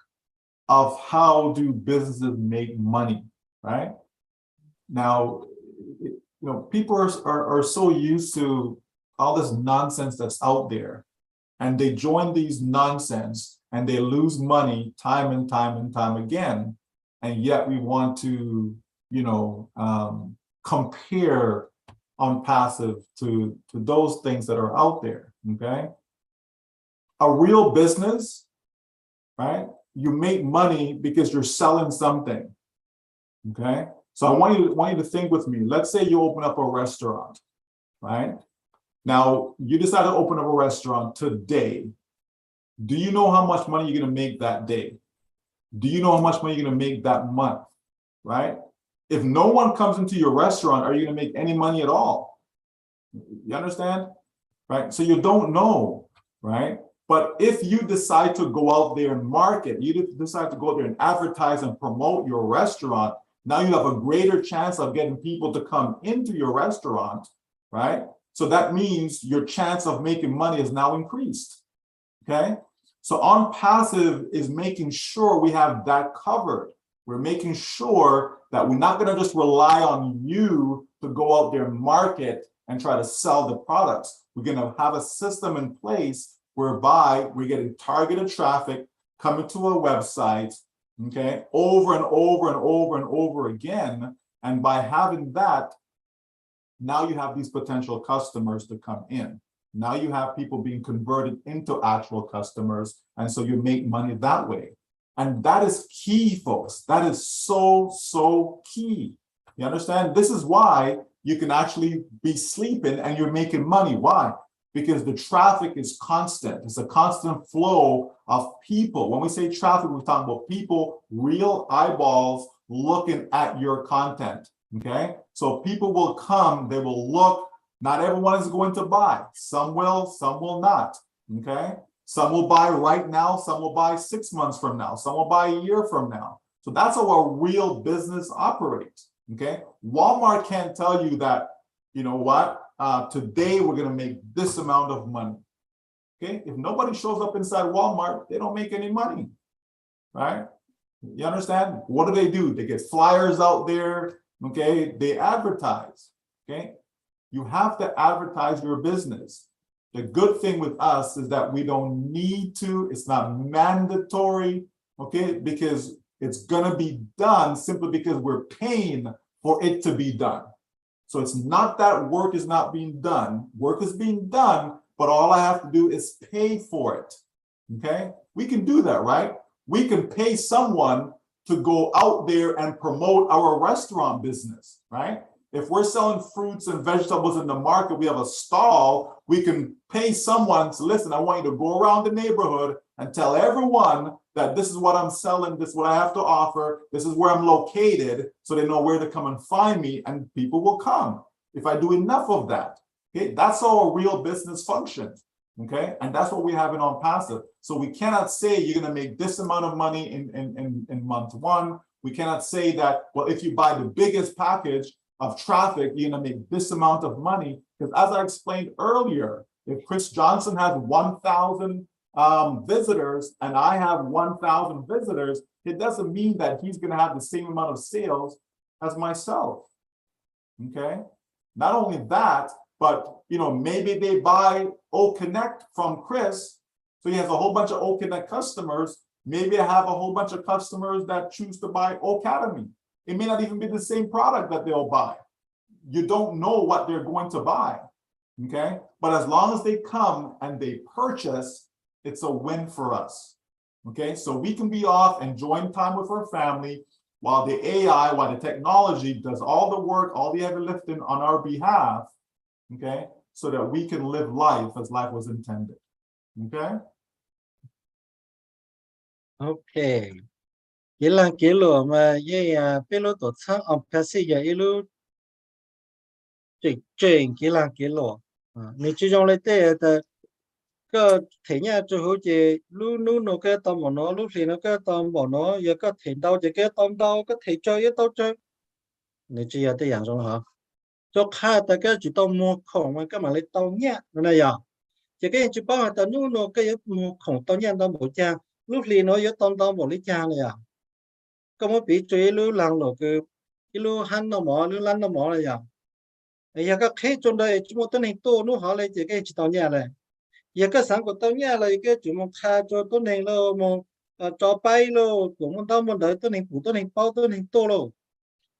of how do businesses make money, right? Now, people are so used to all this nonsense that's out there, and they join these nonsense and they lose money time and time again. And yet we want to, compare ONPASSIVE to those things that are out there, okay? A real business, right? You make money because you're selling something, okay? So I want you to think with me. Let's say you open up a restaurant, right? Now, you decide to open up a restaurant today. Do you know how much money you're going to make that day? Do you know how much money you're going to make that month, right? If no one comes into your restaurant, are you going to make any money at all? You understand? Right? So you don't know, right? But if you decide to go out there and market, you decide to go out there and advertise and promote your restaurant, now you have a greater chance of getting people to come into your restaurant, right? So that means your chance of making money is now increased, okay? So ONPASSIVE is making sure we have that covered. We're making sure that we're not going to just rely on you to go out there and market and try to sell the products. We're going to have a system in place whereby we're getting targeted traffic coming to a website, okay, over and over and over and over again. And by having that, now you have these potential customers to come in. Now you have people being converted into actual customers. And so you make money that way. And that is key, folks. That is so, so key. You understand? This is why you can actually be sleeping and you're making money. Why? Because the traffic is constant. It's a constant flow of people. When we say traffic, we're talking about people, real eyeballs looking at your content, okay? So people will come, they will look. Not everyone is going to buy. Some will not, okay? Some will buy right now, some will buy 6 months from now, some will buy a year from now. So that's how a real business operates, okay? Walmart can't tell you that, you know what, today we're gonna make this amount of money, okay? If nobody shows up inside Walmart, they don't make any money, right? You understand? What do? They get flyers out there, okay? They advertise, okay? You have to advertise your business. The good thing with us is that we don't need to, it's not mandatory, okay? Because it's gonna be done simply because we're paying for it to be done. So it's not that work is not being done. Work is being done, but all I have to do is pay for it, okay? We can do that, right? We can pay someone to go out there and promote our restaurant business, right? If we're selling fruits and vegetables in the market, we have a stall, we can pay someone to listen, I want you to go around the neighborhood and tell everyone that this is what I'm selling, this is what I have to offer, this is where I'm located, so they know where to come and find me, and people will come. If I do enough of that, okay, that's how a real business functions, okay? And that's what we have in ONPASSIVE. So we cannot say you're gonna make this amount of money in month one. We cannot say that, well, if you buy the biggest package of traffic, you're gonna make this amount of money. Because as I explained earlier, if Chris Johnson has 1,000 visitors and I have 1,000 visitors, it doesn't mean that he's gonna have the same amount of sales as myself, okay? Not only that, but you know, maybe they buy O Connect from Chris, so he has a whole bunch of O Connect customers. Maybe I have a whole bunch of customers that choose to buy O Academy. It may not even be the same product that they'll buy. You don't know what they're going to buy, okay? But as long as they come and they purchase, it's a win for us, okay? So we can be off enjoying time with our family while the AI, while the technology does all the work, all the heavy lifting on our behalf, okay? So that we can live life as life was intended, okay? Okay. Kila kilo mà ye pelo to cha ONPASSIVE ya ilu chuyện kila kilo. Mình chỉ trong lấy thế là cái thế nhà cho hỗ trợ lu nó cái tôm bọn nó lúc thì nó cái tôm bọn nó giờ cái thế đau thì cái tôm đau cái thế chơi cái tao chơi. Mình chỉ là thế dạng rồi hả? Cho khai ta cái chỉ tôm mua khổng mà cái mà lấy tôm nhẹ nó này à? Chỉ cái chỉ bảo là tao nó cái mua khổng tao nhẹ tao bổ cha lúc thì nó giờ tôm tao bổ lấy cha này à? Có một bị chơi lưu lăng rồi cái lưu hắn nó mỏ lưu lăn nó mỏ này à? Giờ các khách trong đây chúng tôi nên tôi nó họ lấy chỉ cái chỉ tao nhẹ này. Giờ cái sáng của tao nhẹ là cái chúng mình khai cho tôi nên là một cho bay luôn cũng tao muốn đợi tôi nên phụ tôi nên bao tôi nên tôi luôn.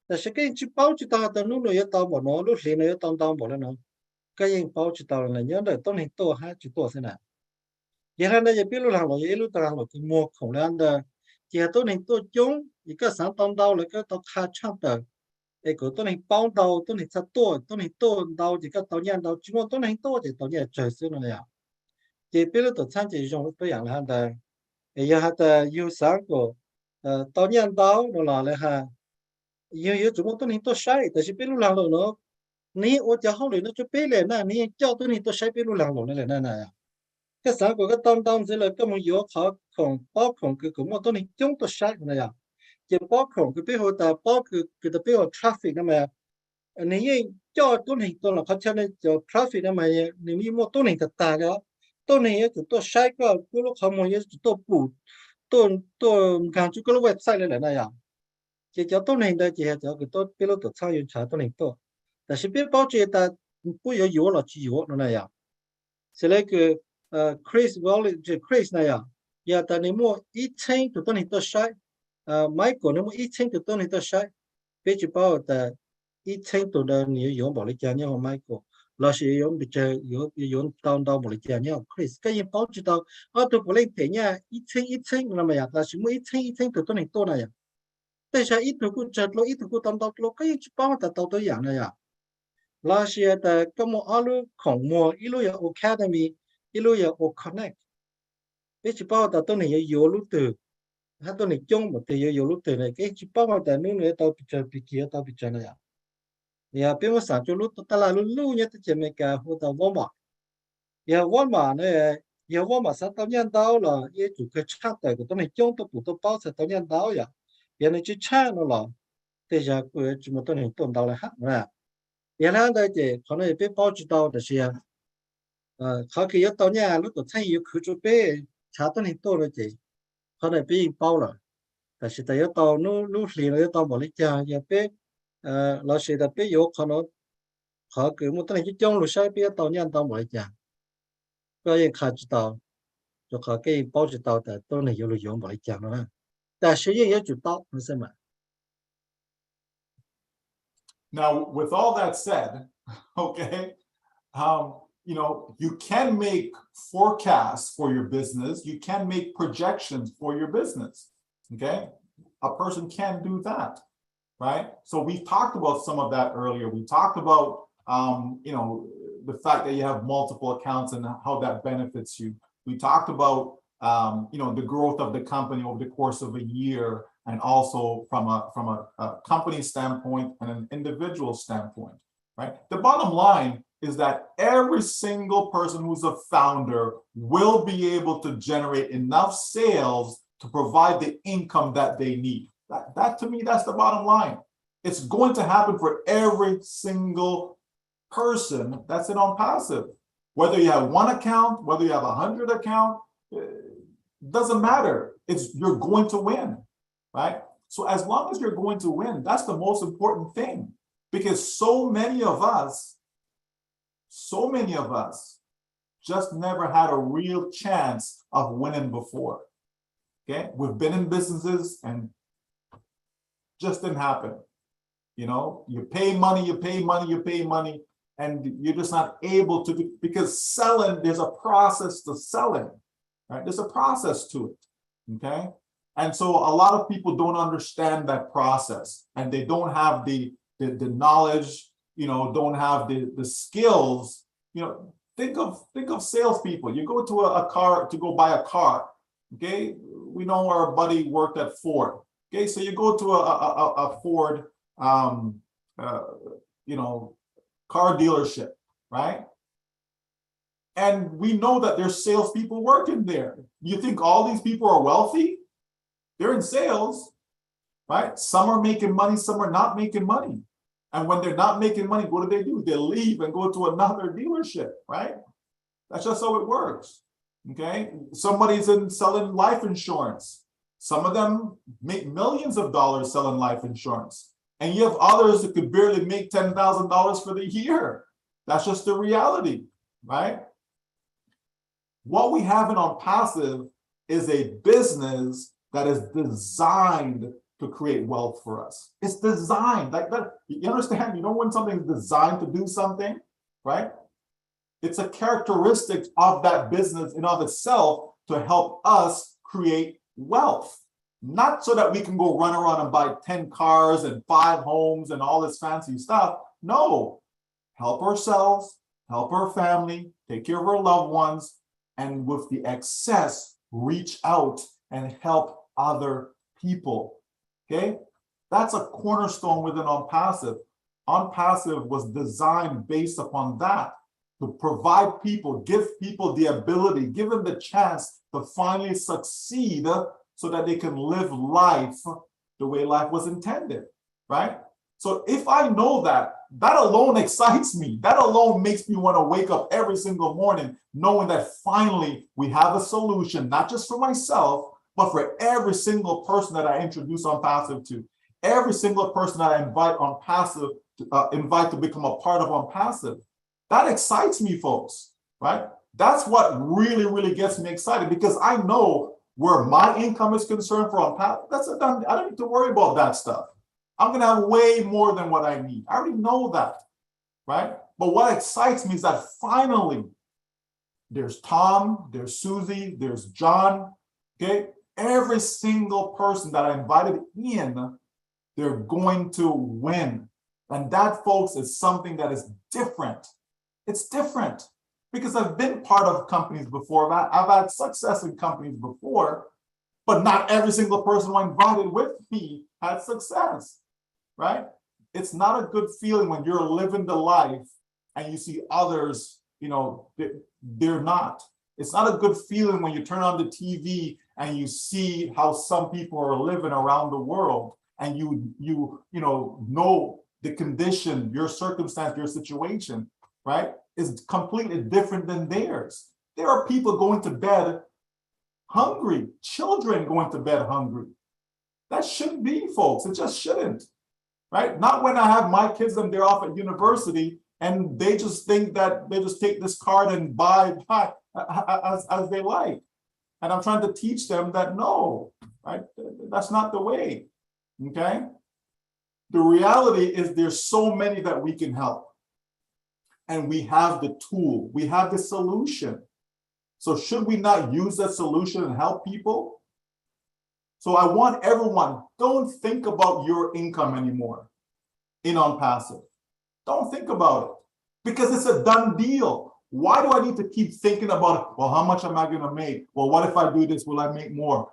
แต่cái chỉ bao chỉ tao tao nó giờ tao bỏ nó lúc thì nó tao bỏ nó. Cái gì bao chỉ tao là nhớ đợi tôi nên tôi ha chỉ tôi thế nào. Giờ là bây giờ biết lúc nào rồi lúc tao rồi thì mua khổng lên đó. Giờ tôi nên tôi chúng cái sáng tao là cái tao khai chapter. Cái tôi nên bao tao tôi nên sát tôi nên tôi tao chỉ cái tao nhận tao chỉ muốn tôi nên tôi thì tao nhận chơi xíu nữa à. Chỉ biết lúc tôi参chỉ dùng tôi dạng là hắn ta. Giờ hắn ta yêu sáng của tao nhận tao nó là ha. nhiều chúng tôi nên tôi sai tại vì biết lúc nào nó ní ô cho họ liền nó cho biết lên nè ní cho tôi nên tôi sai biết lúc nào rồi này này cái sáng của cái tông sẽ là cái một yếu khó không bao không cái cũng tôi nên chúng tôi sai này à chỉ bao không cái biết hồi ta bao cái tập biết hồi traffic mà nếu cho tôi nên tôi là khó cho nên cho traffic mà nếu như mà tôi nên thật ta tôi nên chúng tôi sai cái lúc không muốn chúng tôi bù tôi càng chú cái website này à chỉ cho tôi nên đây chỉ là cho cái tôi biết lúc tôi sao dùng trả tôi nên tôi但是别保证他不要有了就有了那样，是那个Chris Wallace 就 Chris 那样，呀，但你莫1000就等你多晒，Michael 你莫1000就等你多晒，别去把的1000多的你用保利加呢和 Michael，老是用比较用到保利加呢 Chris，个人保证到都不能点呢1000那么样，但是莫1000就等你多那样，但是一头股折了，一头股到了，个人去把到都一样那样。Last year, the como alu kong mo ilu ya academy ilu ya o connect. Cái chỉ bảo ta tôi này yêu lúc từ, hay tôi này chung một từ yêu lúc từ này cái chỉ bảo ta nếu này tao bị kia tao bị này à. Ya bên mà sản xuất lúc ta là lúc nhớ tới chuyện cái hồ tao Walmart. Ya Walmart này, ya Walmart sản tao nhận đào là, ya chủ cái chat tại của tôi này chung tôi bảo sản tao nhận đào ya. Ya này chỉ chat nó là, thế giờ của chúng tôi này tuần đào là hát nè. Hiện nay đây thì có thể biết bao nhiêu tàu được chưa? Họ khi tàu nhà lúc đó thay yêu khử cho bé trả tiền hình tôi rồi chị, có thể biết bao rồi. Tại vì tại tàu nó liền là tàu bảo lý cha, giờ bé là sẽ đặt bé yêu họ cứ một tên chỉ trong lúc sau bé tàu nhà tàu bảo lý cha, có những khai chỉ tàu, cho họ cái bao nhiêu tàu tại tôi này yêu được dùng bảo lý cha nữa. Tại sử dụng nhiều tàu nó sẽ mà. Now, with all that said, okay, you know, you can make forecasts for your business. You can make projections for your business. Okay, a person can do that, right? So we talked about some of that earlier. We talked about, you know, the fact that you have multiple accounts and how that benefits you. We talked about, you know, the growth of the company over the course of a year, and also from a company standpoint and an individual standpoint, right? The bottom line is that every single person who's a founder will be able to generate enough sales to provide the income that they need. That to me, that's the bottom line. It's going to happen for every single person that's in ONPASSIVE. Whether you have one account, whether you have 100 accounts, doesn't matter. You're going to win. Right? So as long as you're going to win, that's the most important thing, because so many of us just never had a real chance of winning before. Okay? We've been in businesses and just didn't happen. You know, you pay money, and you're just not able to do, because selling, there's a process to selling, right? There's a process to it. Okay? And so a lot of people don't understand that process, and they don't have the knowledge, you know, don't have the skills. You know, think of salespeople. You go to a car to go buy a car. Okay, we know our buddy worked at Ford. Okay, so you go to a Ford, you know, car dealership, right? And we know that there's salespeople working there. You think all these people are wealthy? They're in sales, right? Some are making money, some are not making money. And when they're not making money, what do? They leave and go to another dealership, right? That's just how it works, okay? Somebody's selling life insurance. Some of them make millions of dollars selling life insurance. And you have others that could barely make $10,000 for the year. That's just the reality, right? What we have in ONPASSIVE is a business that is designed to create wealth for us. It's designed like that. You understand? You know, when something's designed to do something, right? It's a characteristic of that business in of itself to help us create wealth. Not so that we can go run around and buy 10 cars and 5 homes and all this fancy stuff. No, help ourselves, help our family, take care of our loved ones, and with the excess, reach out and help other people. Okay? That's a cornerstone within OnPassive. OnPassive was designed based upon that, to provide people, give people the ability, give them the chance to finally succeed so that they can live life the way life was intended, right? So if I know that, that alone excites me. That alone makes me want to wake up every single morning knowing that finally we have a solution, not just for myself, but for every single person that I introduce OnPassive to, every single person that I invite OnPassive invite to become a part of OnPassive. That excites me, folks, right? That's what really, really gets me excited, because I know where my income is concerned for OnPassive. I don't need to worry about that stuff. I'm going to have way more than what I need. I already know that, right? But what excites me is that finally there's Tom, there's Susie, there's John, okay? Every single person that I invited in, they're going to win. And that, folks, is something that is different. It's different because I've been part of companies before. I've had success in companies before, but not every single person who I invited with me had success, right? It's not a good feeling when you're living the life and you see others, you know, they're not. It's not a good feeling when you turn on the TV and you see how some people are living around the world, and you know the condition, your circumstance, your situation, right, is completely different than theirs. There are people going to bed hungry, children going to bed hungry. That shouldn't be, folks. It just shouldn't, right? Not when I have my kids and they're off at university and they just think that they just take this card and buy as they like. And I'm trying to teach them that no, right? That's not the way, okay? The reality is there's so many that we can help. And we have the tool, we have the solution. So should we not use that solution and help people? So I want everyone, don't think about your income anymore in OnPassive. Don't think about it, because it's a done deal. Why do I need to keep thinking about it? Well, how much am I going to make? Well, what if I do this? Will I make more?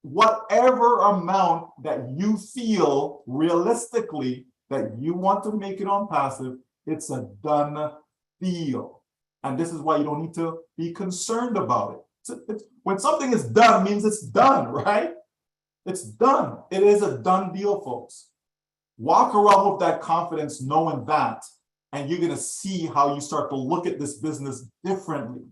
Whatever amount that you feel realistically that you want to make it OnPassive, it's a done deal. And this is why you don't need to be concerned about it. When something is done, means it's done, right? It's done. It is a done deal, folks. Walk around with that confidence, knowing that, and you're going to see how you start to look at this business differently.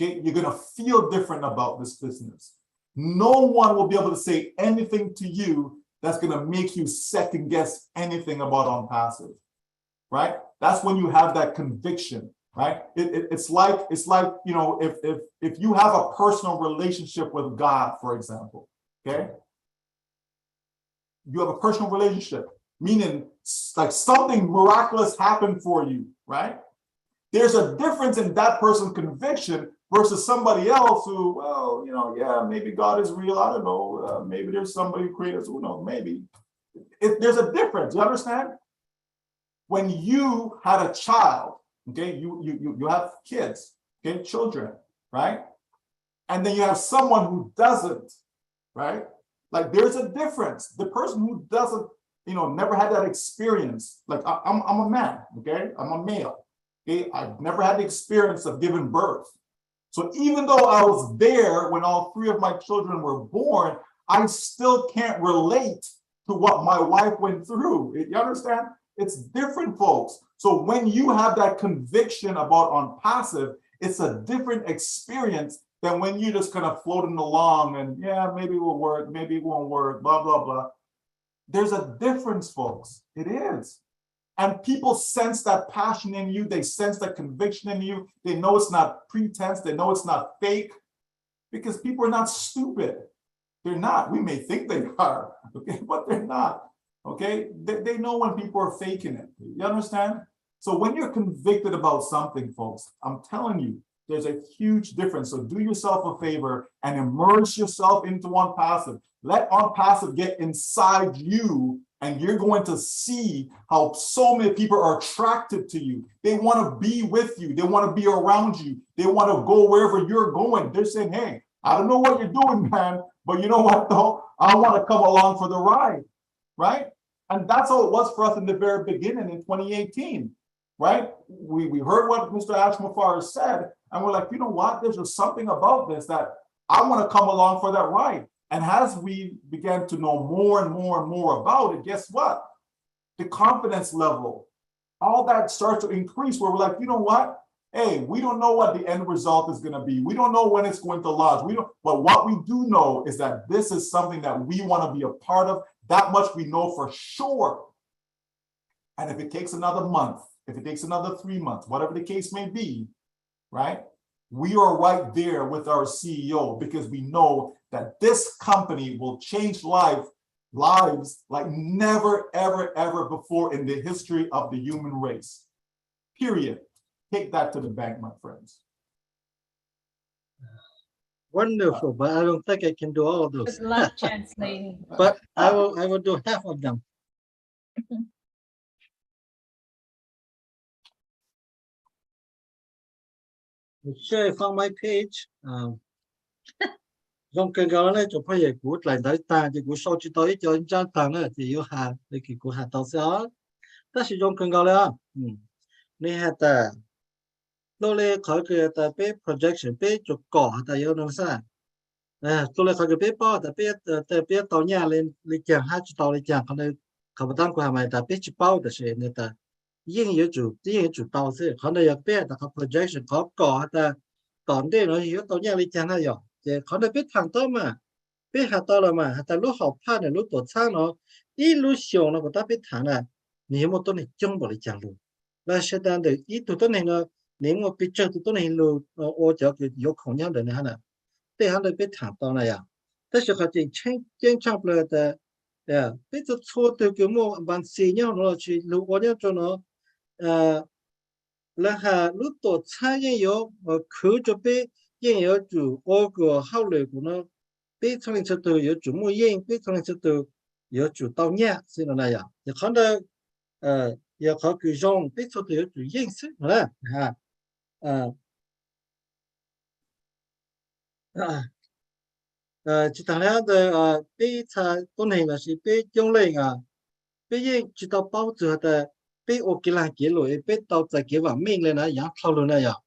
Okay? You're going to feel different about this business. No one will be able to say anything to you that's going to make you second guess anything about OnPassive, right? That's when you have that conviction, right? It's like you know, if you have a personal relationship with God, for example, okay? You have a personal relationship, meaning like something miraculous happened for you, right? There's a difference in that person's conviction versus somebody else who, well, you know, yeah, maybe God is real. I don't know. Maybe there's somebody who created us. Who knows? Maybe. There's a difference. You understand? When you had a child, okay, you have kids, okay, children, right? And then you have someone who doesn't, right? Like there's a difference. The person who doesn't, you know, never had that experience. Like I'm a man, okay? I'm a male. Okay, I've never had the experience of giving birth. So even though I was there when all three of my children were born, I still can't relate to what my wife went through. You understand? It's different, folks. So when you have that conviction about OnPassive, it's a different experience than when you're just kind of floating along and yeah, maybe it will work, maybe it won't work, blah, blah, blah. There's a difference, folks. It is. And people sense that passion in you. They sense that conviction in you. They know it's not pretense. They know it's not fake, because people are not stupid. They're not. We may think they are, okay, but they're not, okay? They know when people are faking it. You understand? So when you're convicted about something, folks, I'm telling you, there's a huge difference. So do yourself a favor and immerse yourself into OnPassive. Let OnPassive get inside you, and you're going to see how so many people are attracted to you. They want to be with you. They want to be around you. They want to go wherever you're going. They're saying, hey, I don't know what you're doing, man, but you know what, though? I want to come along for the ride, right? And that's how it was for us in the very beginning in 2018, right? We heard what Mr. Ashmafar said, and we're like, you know what? There's just something about this that I want to come along for that ride. And as we began to know more and more and more about it, guess what? The confidence level, all that starts to increase where we're like, you know what? Hey, we don't know what the end result is going to be. We don't know when it's going to launch. But what we do know is that this is something that we want to be a part of. That much we know for sure. And if it takes another month, if it takes another 3 months, whatever the case may be, right? We are right there with our CEO because we know that this company will change lives like never, ever, ever before in the history of the human race. Period. Take that to the bank, my friends. Wonderful, but I don't think I can do all of those. Good luck translating. But I will do half of them. Share from my page. Trong cái đó này chụp hay cú lại tới ta thì cú sau chỉ tới cho anh trang thằng này thì yếu hà để cái cú hà tao xóa. Ta sử dụng cái đó là này hà ta tôi lấy khỏi cái ta bé projection bé chụp cỏ ta yếu nó sao? Tôi lấy khỏi cái bé bao ta bé tàu nhà lên chẳng hai chục tàu lên chẳng còn đây không bắt tăng của hàng này ta bé chụp bao ta sẽ này taยิ่งyếu chủ tàu sẽ còn đây bé ta có projection có cỏ ta còn đây nó yếu tàu nhà lên chẳng hay rồi. Còn đây biết thằng to mà biết hạt to là mà hạt lúc học pha này lúc tổ sang nó ít lúc chiều nó có ta biết thằng này nếu một tuần này chung bỏ đi chẳng luôn là sẽ đang được ít tụi tuần này nó nếu một biết chơi tụi tuần này luôn ô cho cái yếu không nhau được này hả để hắn được biết thằng to này à thế sự khác trên trang bờ de biết tụi số từ cái mô bản xí nhau nó chỉ lúc ô nhau cho nó là hà lúc tổ sang như yếu cứ cho biết yên有主我个后来个呢，被从零出头有主木yên，被从零出头有主到年，是那样。也看到也考举上被出头有主yên是啦，哈，其他俩的被他都那个是被用来啊，被yên知道包住的，被我给人给了，被到在给完命了那样套路那样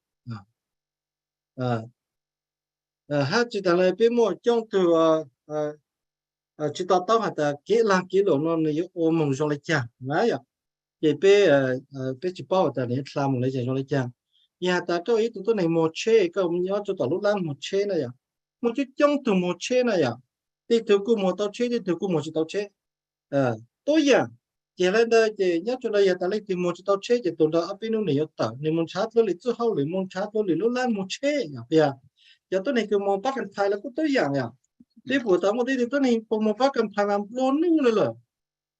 hai chỉ là bên mua trong từ chỉ tao hạt kỹ năng kỹ độ nó nhiều ôm mông trong lấy chàng đấy à thì bên chỉ bảo ta để làm một lấy chàng trong lấy chàng nhà ta cho ý tụi này một chế cái ông nhớ cho tao lúc làm một chế này à một chút trong từ một chế này à thì từ cô một tao chế thì từ cô một chỉ tao chế tôi à chỉ lên đây thì nhớ cho đây ta lấy từ một chỉ tao chế thì tụi đó bên nó nhiều tao nên muốn chát lấy chút hậu lấy muốn chát lấy lúc làm một chế à bây giờ tôi này cứ mong bắt cần thay là cũng tới dạng à, đi buổi tối một đi thì tôi này mong bắt cần thay làm luôn nữa rồi,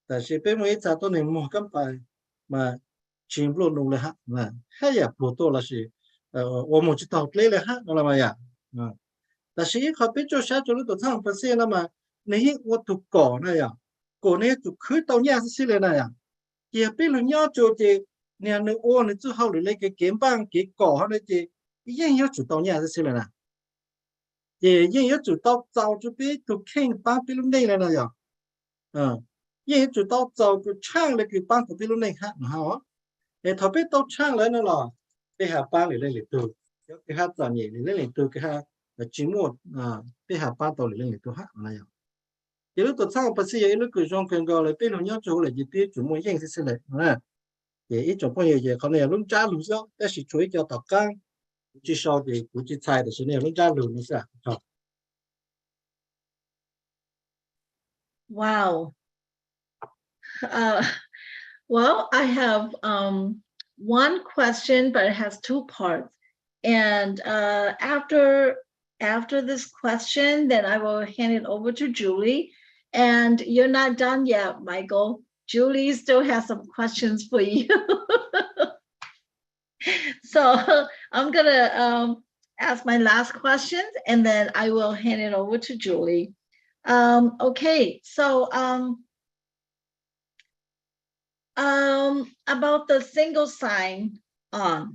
tại vì bên mấy cha tôi này mong cần phải mà chìm luôn luôn là mà hay à buổi tối là gì, một chút tàu lấy là nó là mà à, tại vì họ biết cho sao cho nó tổ thằng phải xem là mà này我thuộc cỏ này à, cỏ này thuộc khơi tàu nhà sẽ lên này à, thì bên lúc nhau cho thì nhà nơi ô này chú hậu lấy cái kiếm băng cái cỏ này thì yên yếu chủ tàu nhà sẽ lên à. Thì yên yếu chủ tao giàu cho biết tụi khen bán biết lúc này là nào yên yếu chủ tao giàu cái trang là cái bán của biết lúc này khác hả để thằng biết tao trang lại nó là cái hạt bán để lên lịch từ cái hạt giảm nhẹ để lên lịch từ cái hạt là chỉ một cái hạt bán tàu để lên lịch từ hát này thì lúc tụi sang bác sĩ lúc cứ trong cần gọi là biết lúc nhớ chỗ là gì biết chủ mua yên sẽ lại thì ít chỗ bao nhiêu còn này lúc trả lúc đó cái sự chuối cho tao căng chỉ sau thì cũng chỉ thay được số này lúc trả lúc nữa sao Wow. Well, I have one question, but it has two parts. And after this question, then I will hand it over to Julie. And you're not done yet, Michael. Julie still has some questions for you. So I'm gonna ask my last questions, and then I will hand it over to Julie. Okay, so about the single sign-on,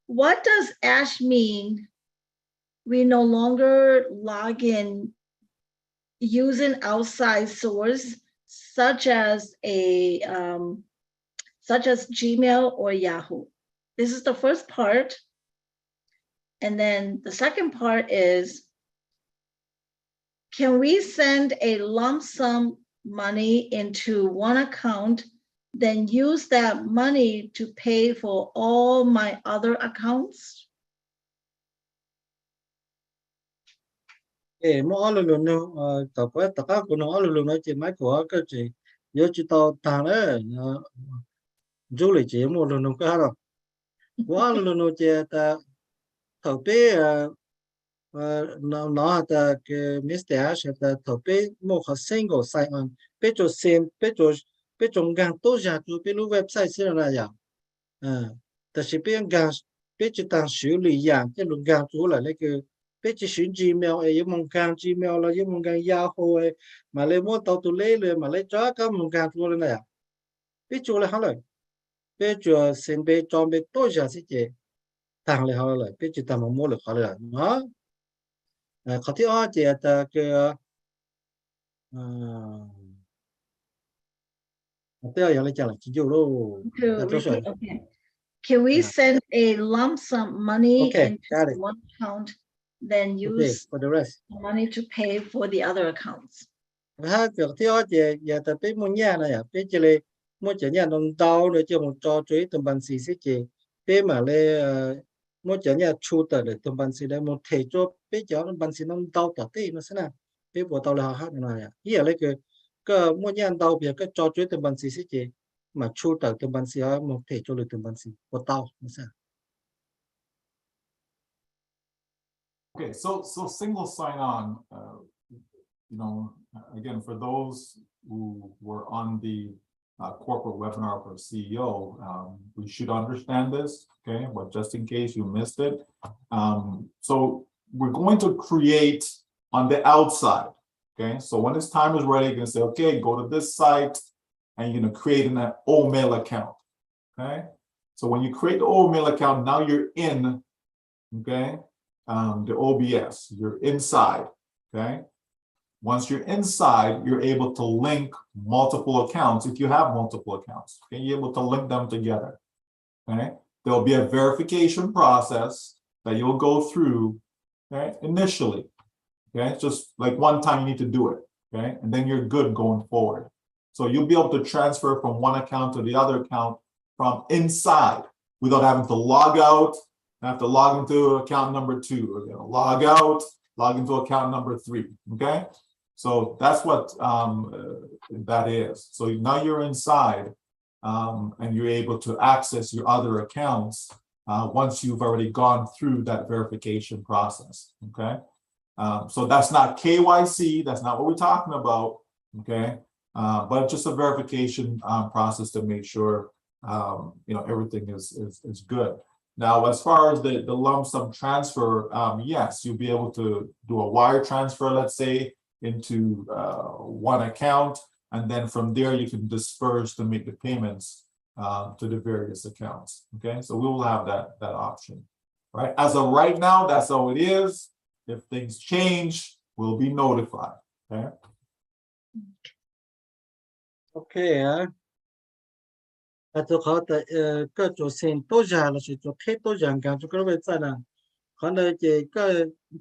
what does ASH mean we no longer log in using outside source such as Gmail or Yahoo. This is the first part. And then the second part is, can we send a lump sum money into one account, then use that money to pay for all my other accounts? Mỗi lần luôn nó tập quét tập các của nó luôn nói chuyện máy của cái chị nhớ chị tao thằng đấy du lịch chỉ một lần nó cái rồi quá luôn nó chị ta thầu bé nó ta cái Mr. sẽ ta thầu bé một cái single sign on bé cho xem bé trong gang tối ra cho bé lưu website xí là gì ta sẽ bé gang bé chỉ đang xử lý dạng cái luôn gang chủ là cái bé chỉ sử Gmail ấy mong gang Gmail là mong gang Yahoo ấy mà lấy mua tàu tụ lấy rồi mà lấy cho các mong gang chủ là này bé chủ là hắn rồi bé cho xem bé cho bé tối ra xí chị thằng lại họ lại biết chỉ tầm một mua được họ lại nó có thể họ chỉ là cái bây giờ lại trả lại chỉ dụ đâu Okay. Can we send a lump sum money into one account, then use for the rest money to pay for the other accounts? ha việc thì họ chỉ giờ tập biết mua nhà này à biết chỉ là mua chỉ nhà đồng tàu rồi chỉ một trò chơi tầm bằng xí xí chỉ biết mà lấy mua chỉ nhà chu tờ để tầm bằng xí đấy một thể cho biết cho tầm bằng xí nó tàu tờ tí nó sẽ nào biết bộ tàu là họ hát này à giờ lấy cái mua nhà tàu việc cái trò chơi tầm bằng xí xí chỉ mà chu tờ tầm bằng xí họ một thể cho được tầm bằng xí bộ tàu nó sẽ Okay, so single sign-on, again, for those who were on the corporate webinar for CEO, we should understand this, okay? But just in case you missed it, so we're going to create on the outside, okay? So when this time is ready, you're gonna say, okay, go to this site, and you're gonna create an OMail account, okay? So when you create the OMail account, now you're in, okay? The OBS, you're inside, okay? Once you're inside, you're able to link multiple accounts. If you have multiple accounts, okay, you're able to link them together, okay? There'll be a verification process that you'll go through, okay, initially, okay? It's just like one time you need to do it, okay? And then you're good going forward. So you'll be able to transfer from one account to the other account from inside without having to log out. I have to log into account number 2, or log out, log into account number 3, okay? So that's what that is. So now you're inside and you're able to access your other accounts once you've already gone through that verification process, okay? So that's not KYC, that's not what we're talking about, okay? But just a verification process to make sure everything is good. Now, as far as the lump sum transfer, yes, you'll be able to do a wire transfer, let's say, into one account, and then from there you can disperse to make the payments to the various accounts. Okay, so we will have that option. Right, as of right now, that's how it is. If things change, we'll be notified. Okay. Okay. Tôi có thể cái chỗ xin tôi ra là chỉ chỗ khi tôi rằng cả chỗ cái website này còn đây chỉ cái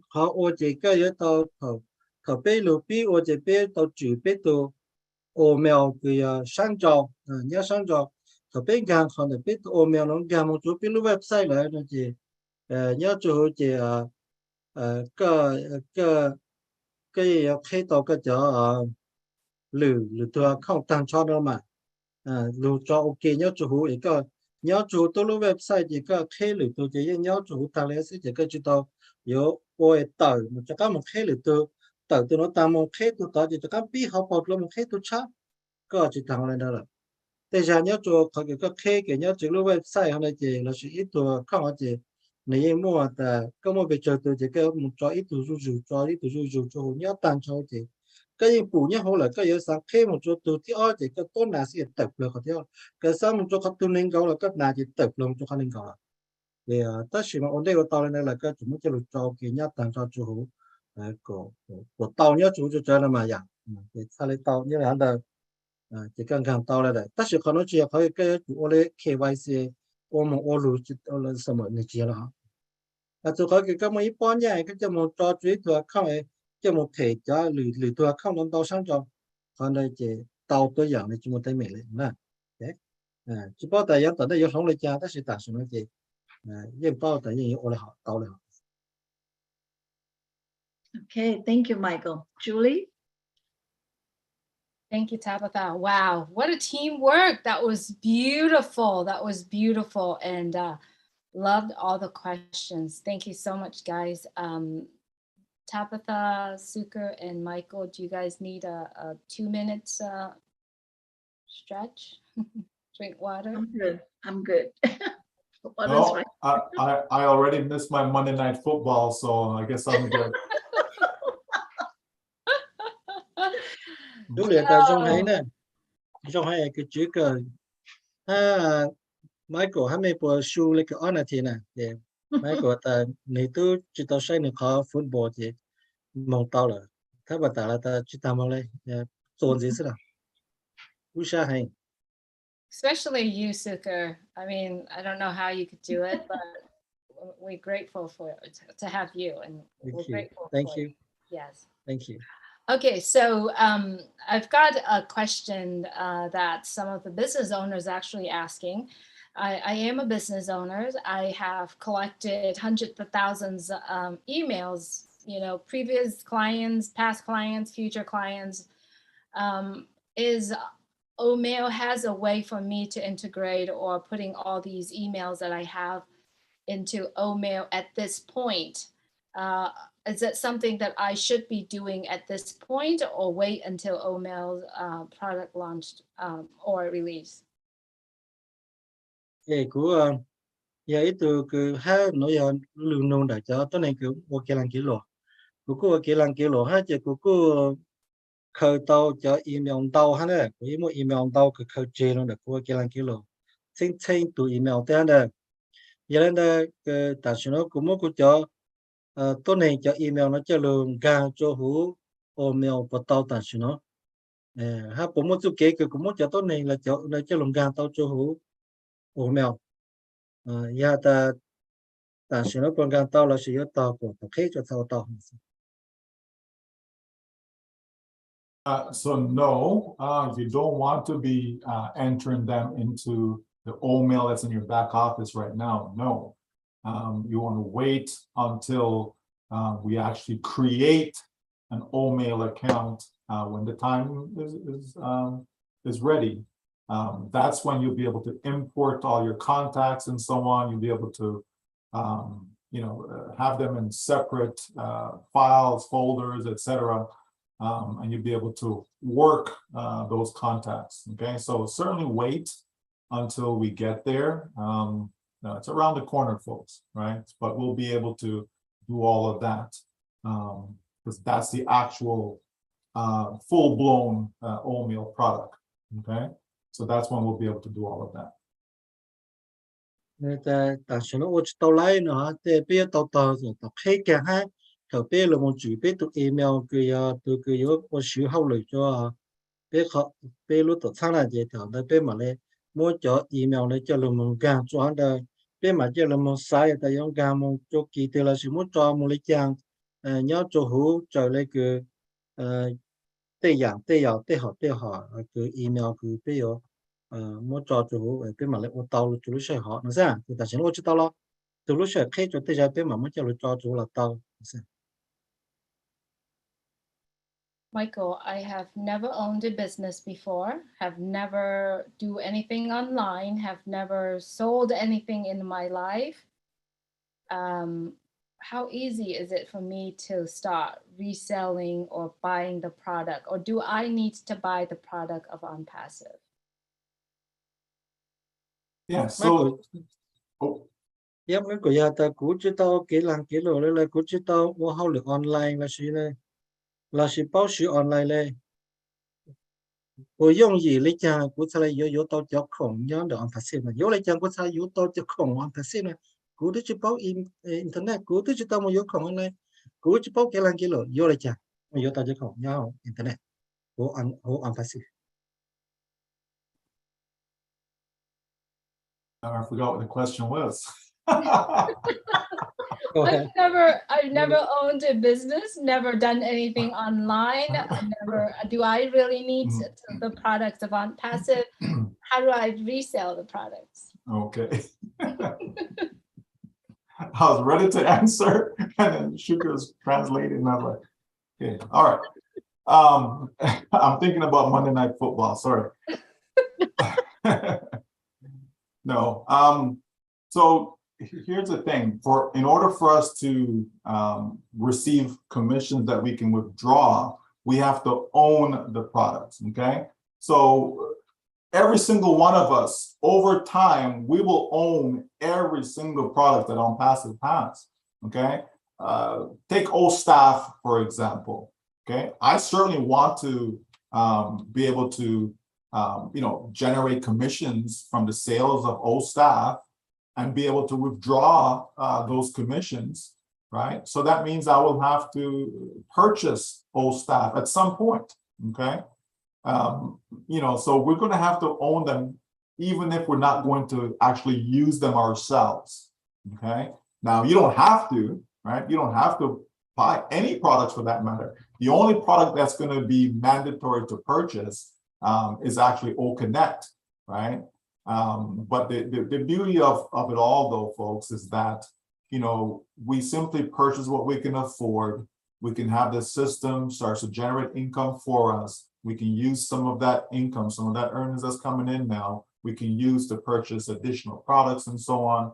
họ ô chỉ cái yếu tố thầu bé lục bí ô chỉ bé tàu chủ bé tàu email cái sang trò nhớ sang trò thầu bé gang còn đây bé tàu email nó gang một chỗ bé lục website này nó chỉ nhớ chỗ chỉ cái khi tàu cái chỗ lử tôi không tăng cho đâu mà lưu cho ok nhớ chủ ấy cái nhớ chủ tôi lưu website gì cái khi lử tôi chỉ nhớ chủ ta lấy sẽ chỉ cái chủ tao yếu ôi tờ một cho các một khi lử tôi tờ tôi nó tăng một khi tôi tao chỉ cho các bí học một luôn một khi tôi chắc có chỉ thằng này đó là bây giờ nhớ chủ có cái khi cái nhớ chủ lưu website hay là gì là chỉ ít tôi không có gì nếu mua ta có một việc chơi tôi chỉ cái một cho ít tôi rủ cho nhớ tăng cho gì cái gì phụ nhá họ là cái yếu sáng khi một chỗ từ thì ở thì cái tôn là sẽ tập được cái theo cái sao một chỗ khác tu nên cầu là các nhà chỉ tập luôn cho khả năng cầu là thì tất nhiên mà ổn định của tàu này là cái chúng mình cho cái nhát tàng cho chủ hữu của tàu nhớ chủ cho nó mà dạng thì sao lấy tàu như là hắn là chỉ cần càng tàu là đấy tất nhiên còn nó chỉ có cái chủ lấy KYC ôm một ô lù chỉ là什么này chỉ là cho cái mấy bọn nhảy cái cho một trò chuyện thôi không phải cho một thể cho lười thôi không nó tàu sang cho còn đây chỉ tàu tôi dạng này chúng mình thấy mình nè đấy chỉ bảo tại tận đây không lấy cha tất nhiên tại sao nó gì nhưng bao tại vì ô lại họ tàu lại. Okay, thank you, Michael. Julie? Thank you, Tabitha. Wow, what a teamwork. That was beautiful. That was beautiful. And loved all the questions. Thank you so much, guys. Tabitha, Suker, and Michael, do you guys need a 2 minutes stretch? Drink water? I'm good. I'm good. No, I already missed my Monday Night Football, so I guess I'm good. Đúng là cái trong hay cái chữ cái Michael hay mấy bộ show like cái honor thì nè Michael ta này tôi chỉ tao say này có football thì mong tao là thế mà ta là ta chỉ tao mong lên做gì sự不是hay. Especially you, Suker. I mean, I don't know how you could do it, but we're grateful to have you, and we're grateful. Thank you. Yes. Thank you. Okay, so I've got a question that some of the business owners actually asking. I am a business owner. I have collected hundreds of thousands of emails, you know, previous clients, past clients, future clients. Is Omail has a way for me to integrate or putting all these emails that I have into Omail at this point? Is that something that I should be doing at this point, or wait until Omail's product launched or release? Của giờ từ cái hai nội dung lượng nông đại cho tôi này cứ một cái lần kỷ lục của cái lần kỷ lục hai chỉ của khởi tàu cho email tàu ha nè của một email tàu cái khởi chế luôn được của cái lần kỷ lục xin từ email thế này giờ đây cái tại sao nó cũng một cho tôi này cho email nó cho lượng càng cho hữu email của tàu tại sao nó ha cũng một chút cái cũng một cho tôi này là cho lượng càng tàu cho hữu email ya ta tại sao nó còn càng tàu là sử dụng tàu của tập thể cho tàu. So no, you don't want to be entering them into the Omail that's in your back office right now. No, you want to wait until we actually create an Omail account when the time is ready. That's when you'll be able to import all your contacts and so on. You'll be able to, have them in separate files, folders, etc. And you'll be able to work those contacts. Okay, so certainly wait until we get there. It's around the corner, folks, right? But we'll be able to do all of that because that's the actual full-blown Omail product. Okay, so that's when we'll be able to do all of that. Tại sao nó tàu lái nữa thì bây giờ tàu rồi tàu hết cả hai thầu bây là một chữ bây tụ email từ cái có sử hậu lời cho bây họ bây lúc tàu sang là gì thầu đây bây mà này mua cho email này cho là một gang cho hắn đây bây mà cho là một sai tại giống gang một cho kỳ từ là sử mua cho một lấy trang nhớ cho hữu trở lại cái tây họ cái email cái bây giờ mua cho hữu bây mà lại ô tàu chủ lúc sẽ họ nó ra thì tại sao nó chỉ tàu lo từ lúc sẽ khai cho tây ra bây mà mới cho chủ là tàu. Michael, I have never owned a business before, have never do anything online, have never sold anything in my life. How easy is it for me to start reselling or buying the product, or do I need to buy the product of ONPASSIVE? Yeah, so mấy của nhà ta cũ chứ tao kỹ lồ đây là cũ chứ tao mua hậu lực online là chỉ báo sử online này của dùng gì lấy chàng của sao lại yếu tao cho khổng nhớ được ONPASSIVE mà yếu lấy chàng của sao yếu tao cho khổng ONPASSIVE này cú thứ chụp báo internet cú thứ chụp tao một yếu không hôm nay cú chụp báo cái làng kia rồi vô lại chả một yếu tao chụp không nhau internet hồ unpassive. I forgot what the question was. Go ahead. I've never owned a business, never done anything online. Do I really need the products of ONPASSIVE? How do I resell the products? Okay. I was ready to answer, and then Shuka was translating, and I was like, okay, all right. I'm thinking about Monday Night Football, sorry. No, so here's the thing, in order for us to receive commissions that we can withdraw, we have to own the products, okay? So every single one of us, over time, we will own every single product that ONPASSIVE has, okay? Take OStaff, for example, okay? I certainly want to be able to generate commissions from the sales of OStaff and be able to withdraw those commissions, right? So that means I will have to purchase OStaff at some point, okay? So we're going to have to own them, even if we're not going to actually use them ourselves, okay? Now, you don't have to, right? You don't have to buy any products for that matter. The only product that's going to be mandatory to purchase is actually OConnect, right? But the beauty of it all, though, folks, is that, we simply purchase what we can afford. We can have the system starts to generate income for us. We can use some of that income, some of that earnings that's coming in now, we can use to purchase additional products and so on.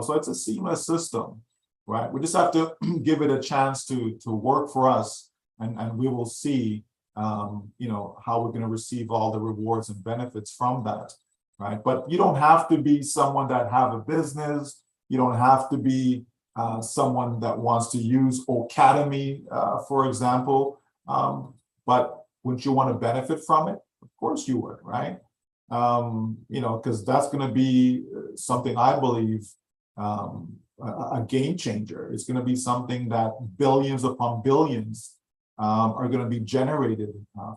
So it's a seamless system, right? We just have to give it a chance to work for us, and we will see, how we're going to receive all the rewards and benefits from that, right? But you don't have to be someone that have a business. You don't have to be someone that wants to use Academy, for example. But wouldn't you want to benefit from it? Of course you would, right? Because that's going to be something I believe a game changer. It's going to be something that billions upon billions are going to be generated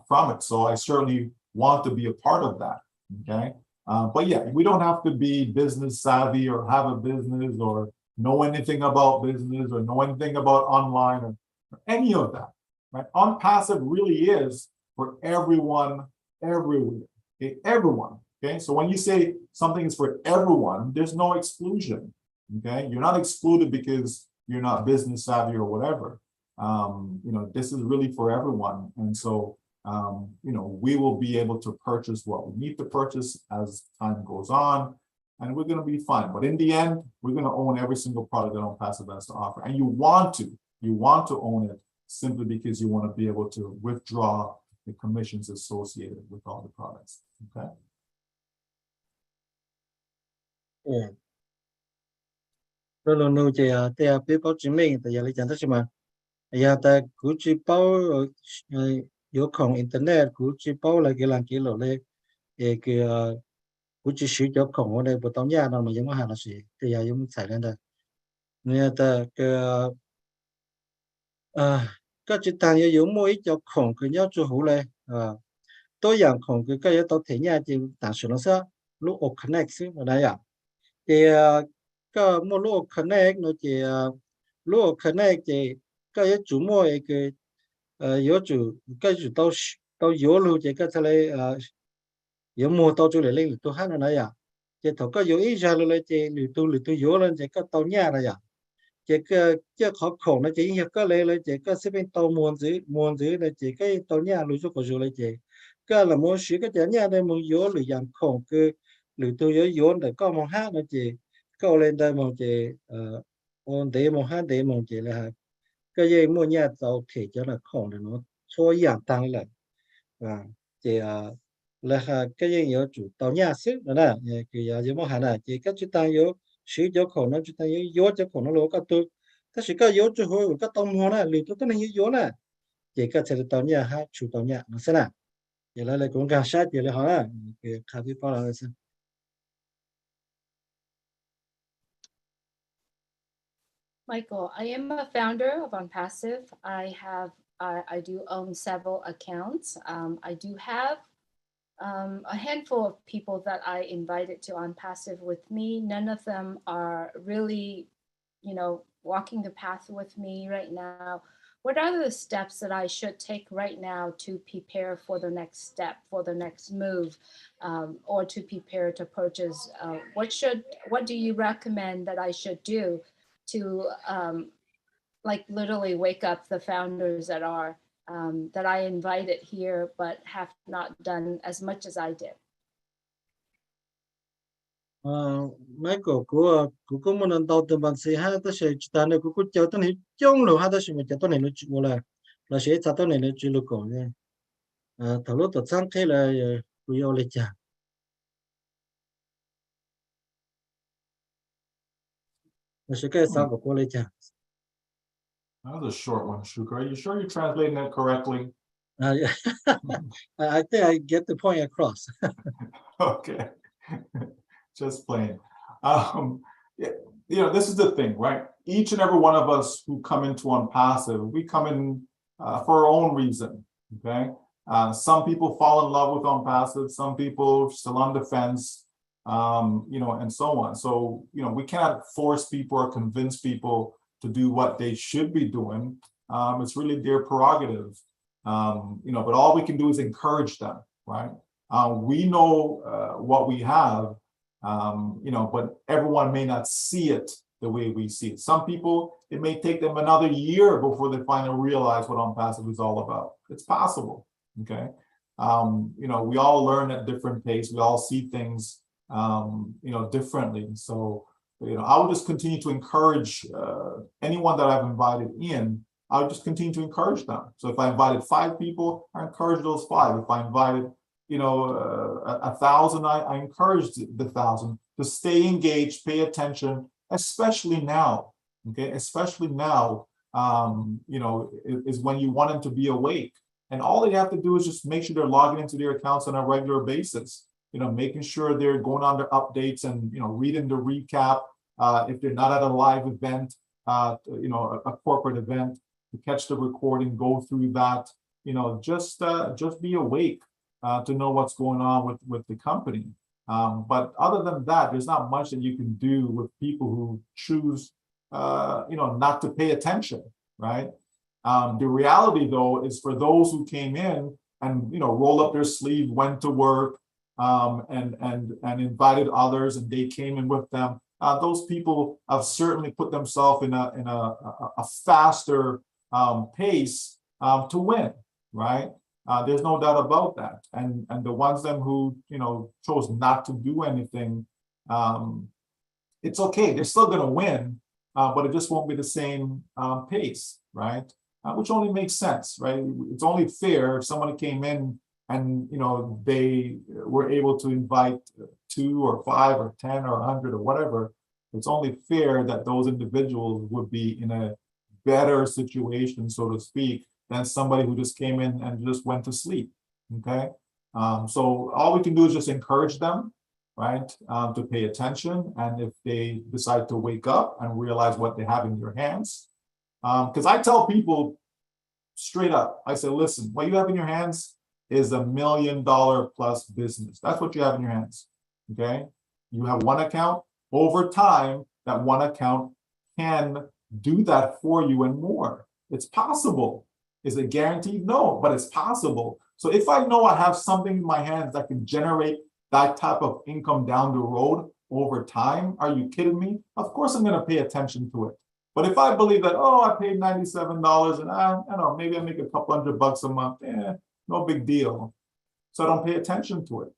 from it. So I certainly want to be a part of that, okay? But yeah, we don't have to be business savvy or have a business or know anything about business or know anything about online or any of that, right? ONPASSIVE really is for everyone, everywhere, okay? Everyone, okay? So when you say something is for everyone, there's no exclusion, okay? You're not excluded because you're not business savvy or whatever. This is really for everyone. And so, we will be able to purchase what we need to purchase as time goes on, and we're going to be fine. But in the end, we're going to own every single product that ONPASSIVE has to offer. And you want to own it simply because you want to be able to withdraw the commissions associated with all the products, okay? Yeah. Rồi nó chỉ để biết báo chứng minh tại giờ chẳng tất mà giờ ta cứ chỉ báo有空 internet cứ chỉ báo là cái làm cái lộ này cái cứ chỉ sử dụng空ở đây bộ tông nhà nào mà giống hàng là gì thì giờ giống xài lên đây nên ta cái chỉ tăng giống mỗi cho空cái nhau cho hữu này tôi dạng空cái tao thấy nhà chỉ tạm sử nó sao lúc connect xí ở đây thì cái một lúc connect nó chỉ lúc connect thì cái chủ mỗi cái yếu chủ cái chủ tao yếu luôn chỉ cái này yếu mua tao chủ lên tôi hát nó này chỉ thầu cái yếu ít ra luôn chỉ lười tôi yếu lên chỉ cái tao nhà này chỉ cái khó khổ nó chỉ cái này chỉ cái sẽ bên tao muốn gì là chỉ cái tao nhà lười cho có rồi chỉ cái là muốn sử cái nhà này muốn yếu lười giảm khổ cái lười tôi yếu để có một hát nó chỉ câu lên đây một chỉ ôn để một hát để một chỉ là cái gì mua nhà tàu thể cho là khổng để nó cho giảm tăng lại và chỉ là cái gì yếu chủ tàu nhà sức đó là cái gì mà hàng này chỉ các chúng ta yếu sử cho khổng nó chúng ta yếu cho khổng nó lỗ các tôi ta chỉ có yếu cho hồi các tàu mua này liền tôi này yếu này chỉ các sẽ tàu nhà ha chủ tàu nhà nó sẽ nào chỉ là cũng càng sát chỉ là họ là cái khá biết bao là sao Michael, I am a founder of OnPassive. I do own several accounts. I do have a handful of people that I invited to OnPassive with me. None of them are really, walking the path with me right now. What are the steps that I should take right now to prepare for the next step, for the next move, or to prepare to purchase? What do you recommend that I should do to like literally wake up the founders that I invited here, but have not done as much as I did? Michael của mình đầu tư bằng sĩ hai tới sẽ ta này của cháu tới này trong lầu hai tới sẽ mình cháu tới này nó chịu là sẽ cháu tới này nó chịu được còn nha thằng lúc tập sáng thế là của yêu lấy chả là sẽ cái sao của cô lấy chả. That was a short one, Shuka. Are you sure you're translating that correctly? Yeah. I think I get the point across. Okay. Just playing. This is the thing, right? Each and every one of us who come into ONPASSIVE, we come in for our own reason, okay? Some people fall in love with ONPASSIVE, some people still on the fence, and so on. So, we cannot force people or convince people to do what they should be doing. It's really their prerogative, but all we can do is encourage them, right? We know what we have, but everyone may not see it the way we see it. Some people, it may take them another year before they finally realize what ONPASSIVE is all about. It's possible, okay? We all learn at different pace. We all see things, differently. So, I would just continue to encourage anyone that I've invited in. I would just continue to encourage them. So if I invited 5 people, I encourage those 5. If I invited 1,000, I encourage the 1,000 to stay engaged, pay attention, especially now. Okay, especially now, is when you want them to be awake. And all they have to do is just make sure they're logging into their accounts on a regular basis. Making sure they're going on their updates and reading the recap. If they're not at a live event, a corporate event, to catch the recording, go through that. Just be awake to know what's going on with the company. But other than that, there's not much that you can do with people who choose, not to pay attention, right? The reality, though, is for those who came in and rolled up their sleeve, went to work, and invited others, and they came in with them. Those people have certainly put themselves in a faster pace to win, right? There's no doubt about that. And the ones them who chose not to do anything, it's okay. They're still going to win, but it just won't be the same pace, right? Which only makes sense, right? It's only fair if someone came in and they were able to invite 2 or 5 or 10 or 100 or whatever. It's only fair that those individuals would be in a better situation, so to speak, than somebody who just came in and just went to sleep. Okay, so all we can do is just encourage them, right, to pay attention, and if they decide to wake up and realize what they have in their hands, because I tell people straight up, I say, listen, what you have in your hands is $1 million plus business. That's what you have in your hands. Okay, you have one account. Over time, that one account can do that for you and more. It's possible. Is it guaranteed? No, but it's possible. So if I know I have something in my hands that can generate that type of income down the road over time, are you kidding me? Of course I'm going to pay attention to it. But if I believe that, I paid $97 and I don't know, maybe I make a couple $100 a month, no big deal. So I don't pay attention to it.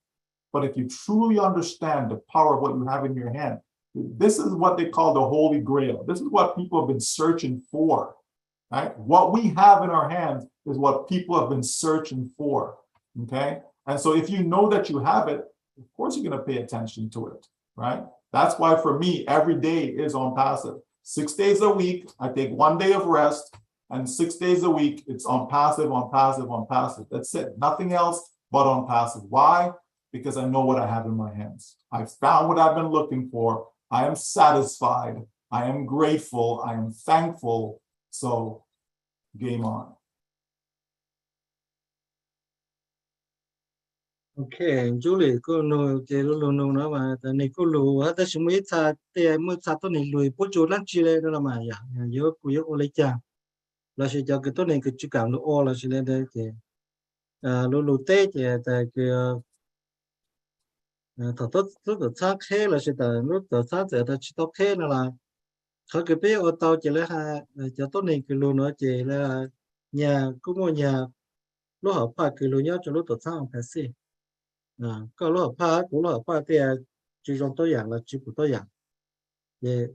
But if you truly understand the power of what you have in your hand, this is what they call the Holy Grail. This is what people have been searching for, right? What we have in our hands is what people have been searching for, okay? And so if you know that you have it, of course you're going to pay attention to it, right? That's why for me, every day is ONPASSIVE. 6 days a week, I take 1 day of rest, and 6 days a week, it's ONPASSIVE, ONPASSIVE, ONPASSIVE. That's it. Nothing else but ONPASSIVE. Why? Because I know what I have in my hands. I've found what I've been looking for. I am satisfied. I am grateful. I am thankful. So game on. Okay, Julie, cô nuôi cái lù nụ nó mà tại này cô lù hết ta chúng mới xa thì mới xa tôi này lùi bố chuột lắm chi lên đó là mà ya nhớ cô nhớ ô lấy cha là sẽ cho cái tôi này cái chú cảm lù ô là sẽ lên đây thì lù lù tê thì tại cái thật tốt rất là sát thế là sẽ tại lúc thật sát thì ta chỉ tốt thế làเขาcái bé ô tô chỉ là cho tôi này cái lù nó chỉ là nhà cũng mua nhà lúc học phải cái lù nhớ cho lúc thật sát không phải gì có lúc học phải cũng lúc học phải thì chỉ trong tôi dạng là chỉ của tôi dạng để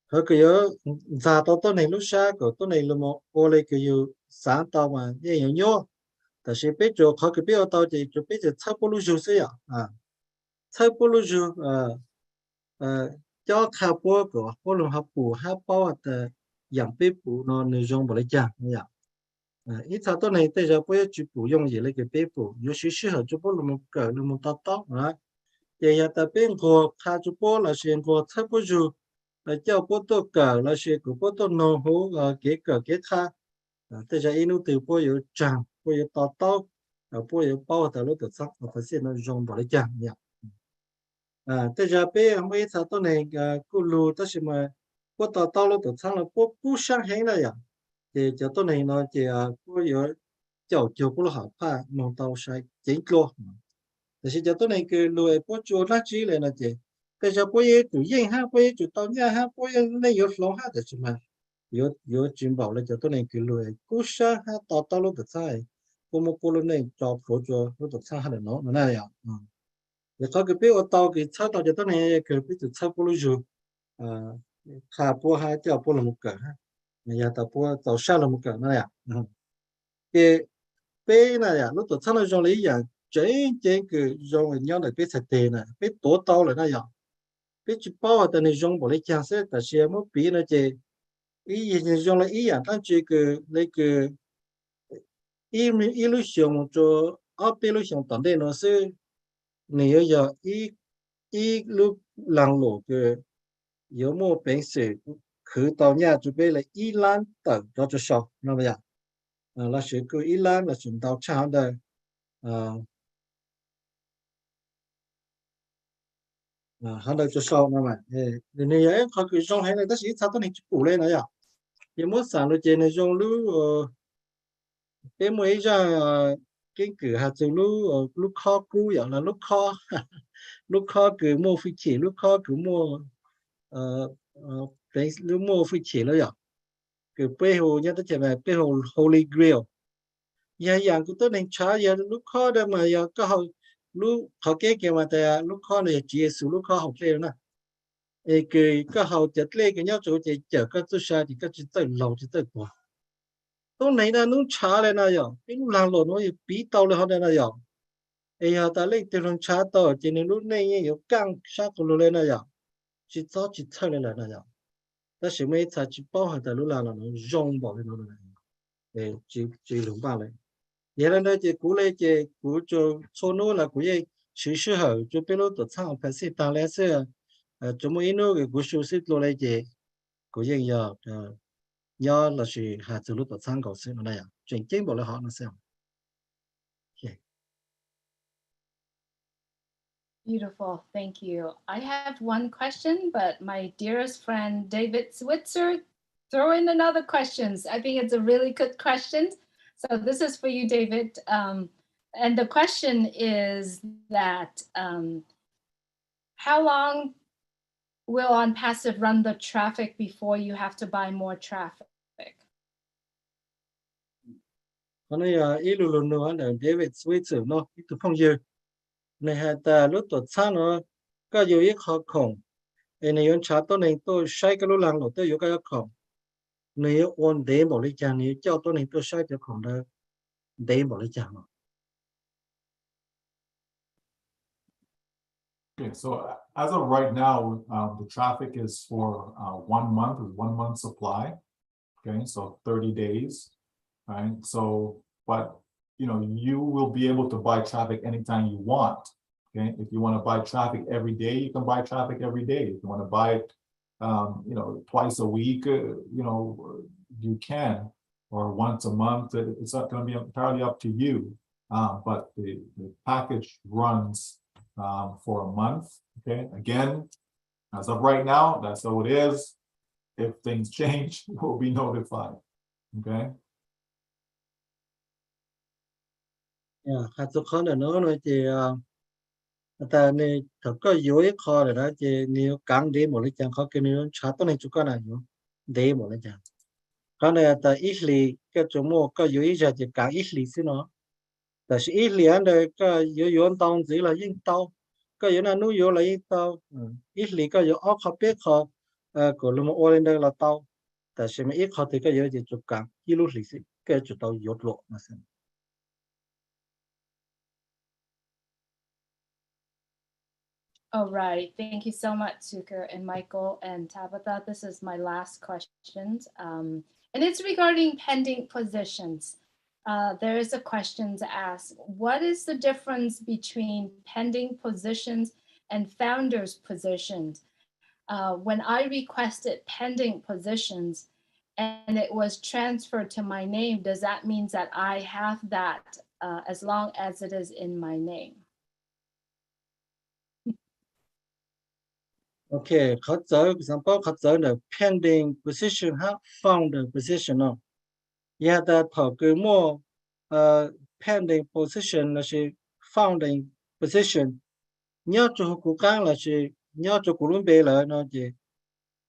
họ cái giá tôi này lúc sáng của tôi này là một ô lê cái sáng tao mà như nhiều nhauแต่是别做เขา个别到这就别就差不多就是呀差不多就叫卡波个或者他补他包的养被补呢那种不来讲呀一查到呢对着不要去补用也那个被补有些时候就不那么搞那么到也要在边个他就播了先个差不多叫不多搞了些个不多弄好给个给他对着一路都不有涨不有到不有包的路的上我发现那种不来讲呀对着边没查到那个公路但是嘛不到路的上了不伤害了呀thì cho tôi này nó chỉ có有脚脚不好怕弄到晒紧咯，但是叫tôi này cái lùi bố chúa lá chỉ là nó chỉ, cái giờ bố ye chủ yên ha bố ye chủ tao nha ha bố ye này有lòng ha的是嘛，有金宝了叫tôi này cái lùi cố sa ha tao lúc được sai, bố một bố lúc này cho bố chúa lúc được sai ha là nó này à, để có cái biết ở tao cái sao tao cho tôi này cái biết từ sao bố lúc rồi, khá bố ha cho bố là một cái ha. nhà tàu bùa tàu xa là một cái này cái bé này lúc tàu sang là trong lý dạng trên cái trong nhau này bé sạch tiền này bé tổ tàu là này bé chụp bao ở đây trong bộ lấy trang sẽ tại sao mới bị nó chơi ý gì trong là ý dạng đang chơi cái lấy cái illusion cho illusion tận đây nó sẽ nếu giờ lúc lăng lộ cái有么本事去到nhà准备了一篮的到处烧，那么样，那是个一篮那是到长的，还到处烧那么，你也考虑上海呢，但是差到你去补来那样，也没想到这那种路别每一张cái cửa hạt từ lúc kho cũ vậy là lúc kho lúc kho cứ mua phi chỉ lúc kho cứ mua cái lúc mua phi chỉ nó vậy cứ bê hồ nhá tới về bê hồ Holy Grail giờ dạng của tôi nên trả giờ lúc kho đây mà giờ có hồi lúc họ cái mà tại lúc kho này chỉ số lúc kho học lên nè cái hồi chật lên cái nhau chỗ chỉ chở các tôi sai thì các chỉ tới lâu chỉ tới qua tôi này là nó trả lại này rồi cái làm lộn nó bị tàu lại họ đây này rồi giờ ta lấy tiền trả tàu chỉ nên lúc này nhiều căng sát của lô lên này rồi chỉ cho chỉ thay lại này rồi ta chỉ mấy ta chỉ bao hàng ta lúc nào nó rong bỏ lên nó này để chỉ lủng ba lại giờ này đây chỉ cú lấy chỉ cú cho số nô là cú gì chỉ适合就比如多唱拍戏当然是怎么一弄个cú số是落来chỉ cú gì giờ nhớ là chỉ hạt từ lúc tập sang cầu xin ở đây chuyển chính bộ là họ nó xem. Beautiful, thank you. I have one question, but my dearest friend David Switzer throw in another questions. I think it's a really good question. So this is for you, David. And the question is that how long will ONPASSIVE run the traffic before you have to buy more traffic? Cái này ít luôn nữa là David Switzer nó ít không dư này hay ta lúc tuổi sáng nó có nhiều ít khó khăn này yon trả tôi này tôi sai cái lúc làm rồi tôi có cái khó này ổn để bảo lý trang này cho tôi này tôi sai cái khó đó để bảo lý trang. Okay, so as of right now, the traffic is for 1 month, is 1 month supply. Okay, so 30 days, right? So, but you know, you will be able to buy traffic anytime you want. Okay, if you want to buy traffic every day, you can buy traffic every day. If you want to buy it twice a week, you can, or once a month. It's not going to be entirely up to you. But the package runs for a month. Okay, again, as of right now, that's how it is. If things change, we'll be notified. Okay. Yeah, hạt số khó là nó nói chị ta này thật có dối khó rồi đó chị nếu càng đi một lần chẳng khó cái nếu chả tôi này chú con này nữa đi một lần chẳng cái này ta ít lì cái chỗ mua có dối ra chị càng ít lì xí nó ta sẽ ít lì anh đây có dối tao chỉ là yên tao có dối là nuôi dối là yên tao ít lì có dối ốc khó biết khó của lúc mà ô lên đây là tao ta sẽ ít khó thì có dối chị chụp càng ít lúc lì xí cái chỗ tao dối lộ mà xem. All right. Thank you so much, Suker and Michael and Tabitha. This is my last question. And it's regarding pending positions. There is a question to ask. What is the difference between pending positions and founders positions? When I requested pending positions and it was transferred to my name, does that mean that I have that as long as it is in my name? Okay, example, the pending position, found position. Yeah, that talk more pending position là she founding position. Nhớ cho cụ cang là she nhớ cho cụ luôn bề là nó gì.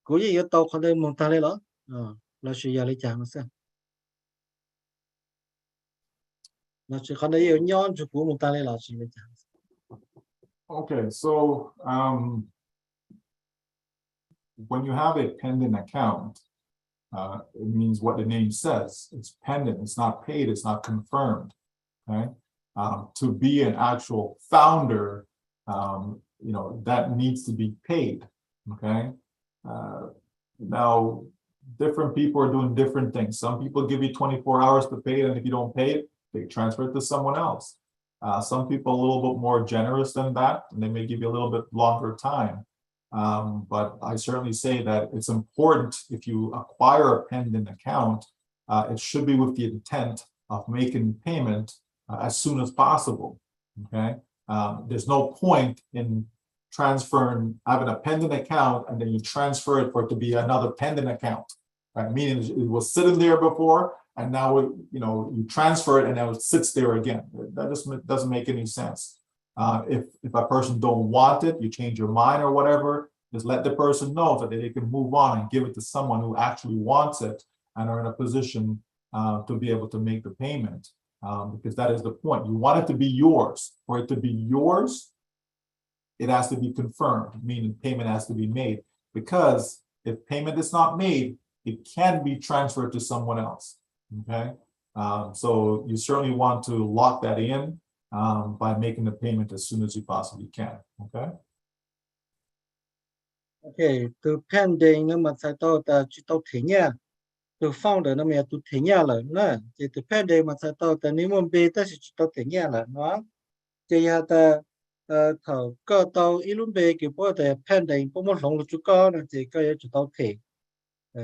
Cụ gì ở tàu không thể muốn ta lên đó. Là she giờ lấy chàng sao. Là she không thể nhớ cho cụ muốn ta lên là she lấy chàng. Okay, so when you have a pending account, it means what the name says. It's pending, it's not paid, it's not confirmed. Okay. To be an actual founder, that needs to be paid. Okay. Now, different people are doing different things. Some people give you 24 hours to pay it, and if you don't pay it, they transfer it to someone else. Some people are a little bit more generous than that, and they may give you a little bit longer time. But I certainly say that it's important if you acquire a pending account, it should be with the intent of making payment as soon as possible. Okay, there's no point in having a pending account and then you transfer it for it to be another pending account. Right? Meaning it was sitting there before, and now you transfer it and now it sits there again. That just doesn't make any sense. If a person don't want it, you change your mind or whatever, just let the person know that they can move on and give it to someone who actually wants it and are in a position to be able to make the payment. Because that is the point. You want it to be yours. For it to be yours, it has to be confirmed, meaning payment has to be made. Because if payment is not made, it can be transferred to someone else. Okay, so you certainly want to lock that in by making the payment as soon as you possibly can. Okay. Okay, từ pending nó mà sai tao ta chỉ tao thấy nha, từ founder nó mà tụi thấy nha là nó, chỉ từ pending mà sai tao ta nếu muốn bê ta chỉ tao thấy nha là nó, chỉ là ta thầu có tao ít lúc bê kiểu bao giờ pending bao một lòng chú có nó chỉ có chỉ tao thấy,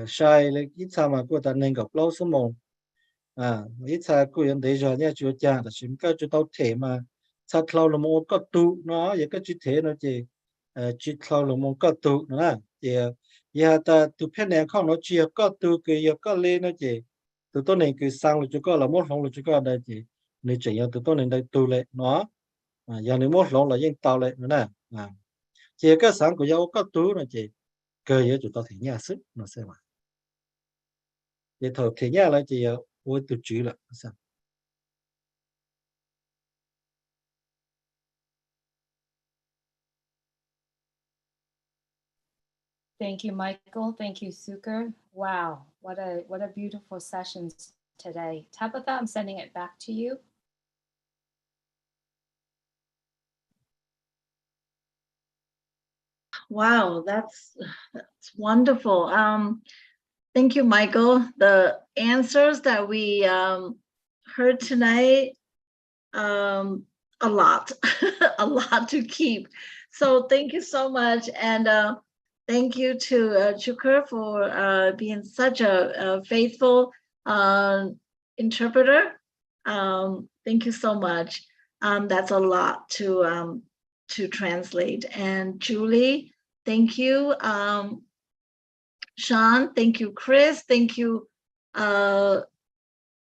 sai là ít sao mà cô ta nên gặp lâu số mồm, ít sao cô yên đấy rồi nha chú cha là chỉ có chú tao thấy mà sao lâu là một có tụ nó vậy có chú thấy nó chỉ thâu là một cái tụ nữa, giờ ta tụ phen này không nó chỉ có tụ cái có lên nó chỉ, tụ tôi này cái sang là chỉ có là một lòng là chỉ có đây chỉ, nếu chỉ là tụ tôi này đây tụ lại nó, giờ nếu một lòng là những tàu lại nữa nè, chỉ cái sang của nhau có tụ nó chỉ, cái giờ chúng ta thấy nhà sức nó sẽ mà, giờ thầu thấy nhà là chỉ với tụ chữ là sao? Thank you, Michael. Thank you, Suker. Wow, what a beautiful sessions today. Tabitha, I'm sending it back to you. Wow, that's wonderful. Thank you, Michael. The answers that we heard tonight, a lot, a lot to keep. So thank you so much. And Thank you to Chuker for being such a faithful interpreter. Thank you so much. That's a lot to translate. And Julie, thank you. Sean, thank you. Chris, thank you.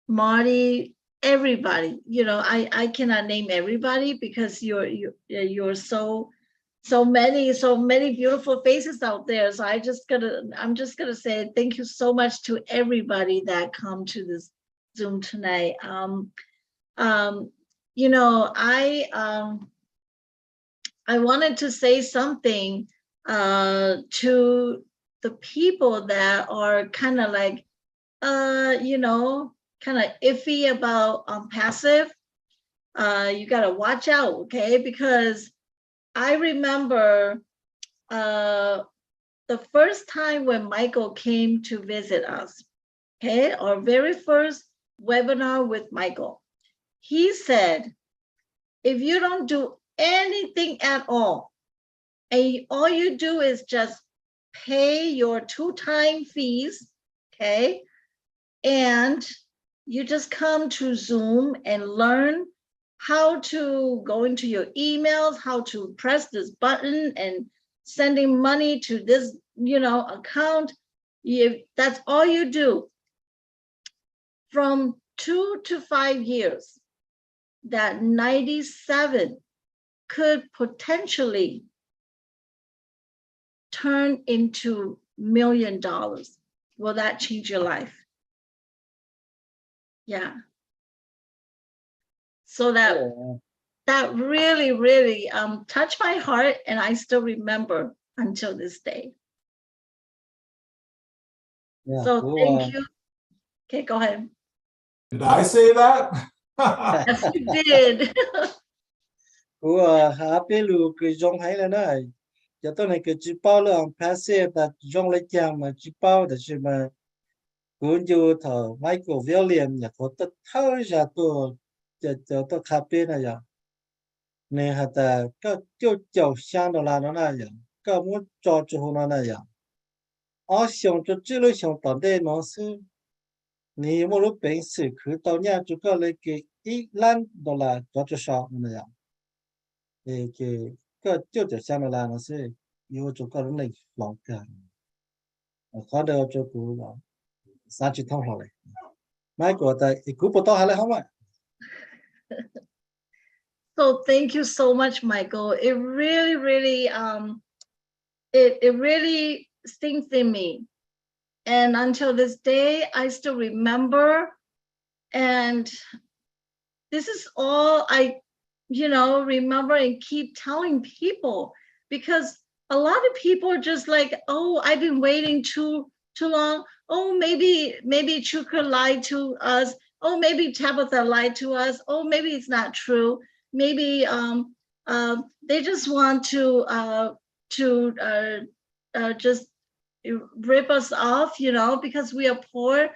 Marty, everybody. You know, I cannot name everybody because you're so many beautiful faces out there. So I'm just gonna say thank you so much to everybody that come to this Zoom tonight. You know, I wanted to say something to the people that are kind of like you know, kind of iffy about passive. You gotta watch out, okay? Because I remember the first time when Michael came to visit us, okay, our very first webinar with Michael, he said, if you don't do anything at all, and all you do is just pay your 2-time fees, okay, and you just come to Zoom and learn how to go into your emails, how to press this button and sending money to this, you know, account. That's all you do. From 2 to 5 years, that 97 could potentially turn into $1 million. Will that change your life? Yeah. So that really touched my heart, and I still remember until this day. Yeah, So cool. thank you. Okay, go ahead. Did I say that? Yes, you did. Của happy lu cái dòng hay là này, giờ tôi này cái chỉ bao là passive đã dòng lấy chàng mà chỉ bao để chỉ mà cũng như thở Michael William nhà có tất thơ ra tôi giờ tôi happy này giờ này hạt ta có tiêu chiều sang đó là nó này giờ có muốn cho chỗ nó này giờ ở xong cho chỉ lấy xong tận đây nó sư你莫如本事去到nhà就个那个$1,000做少那样。cái tiêu sang là nó sẽ yêu cho các này lòng cả khó được cho cụ là sao chỉ thông hỏi mai của ta cụ bắt đầu hay là không ạ? So thank you so much, Michael. It really it really stings in me, and until this day I still remember. And this is all I, you know, remember and keep telling people, because a lot of people are just like, oh, I've been waiting too long. Oh, maybe Chuka lied to us. Oh, maybe Tabitha lied to us. Oh, maybe it's not true. Maybe they just want to just rip us off, you know, because we are poor.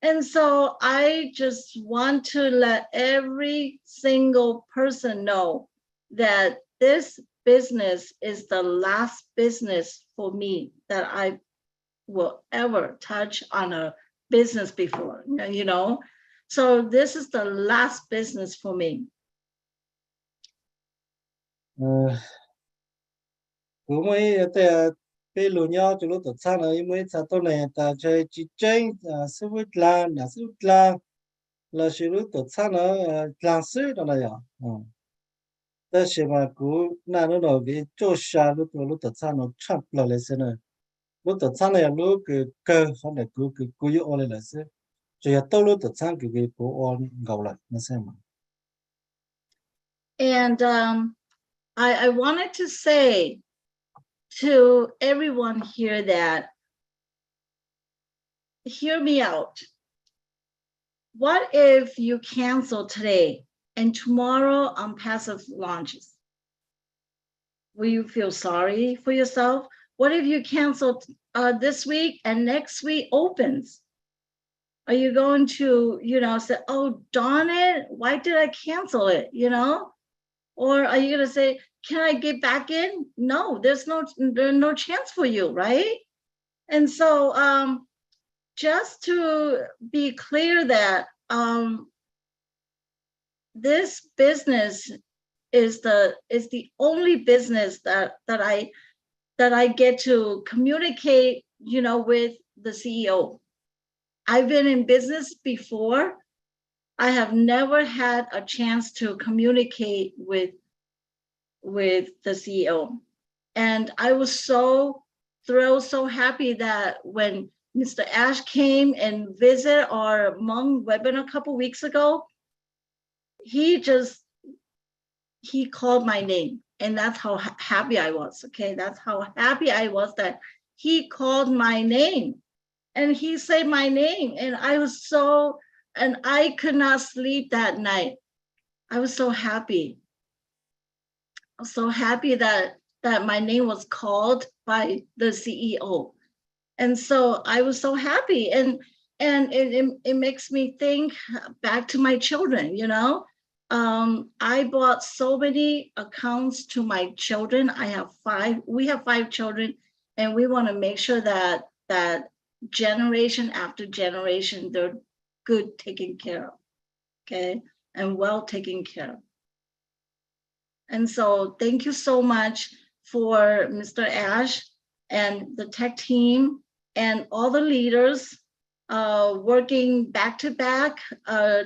And so I just want to let every single person know that this business is the last business for me that I will ever touch on a business before, you know. So this is the last business for me. Cái lũ nhau cho lúc tập sang là mới sao tôi này ta chơi chỉ chơi sư với là sự lúc tập sang nó làm sư đó này à ta sẽ mà cú na nó nói về chỗ xa lúc tập sang nó chậm lại là thế này lúc tập sang này lúc cái cơ không phải cú yêu lại là thế rồi tôi lúc tập sang cái cú on gầu lại nó xem mà. And I wanted to say to everyone here that, hear me out. What if you cancel today and tomorrow ONPASSIVE launches? Will you feel sorry for yourself? What if you cancel this week and next week opens? Are you going to, you know, say, oh, darn it, why did I cancel it, you know? Or are you going to say, can I get back in? No, there's no chance for you, right? And so just to be clear that this business is the only business that I get to communicate, with the CEO. I've been in business before. I have never had a chance to communicate with the CEO. And I was so thrilled, so happy that when Mr. Ash came and visited our Hmong webinar a couple weeks ago, he called my name. And that's how happy I was, okay? That's how happy I was that he called my name. And he said my name, and I could not sleep that night. I was so happy. I was so happy that my name was called by the CEO. And so I was so happy. And it makes me think back to my children, I bought so many accounts to my children. We have 5 children, and we want to make sure that generation after generation, they're good taken care of, okay, and well taken care of. And so thank you so much for Mr. Ash and the tech team and all the leaders working back to back,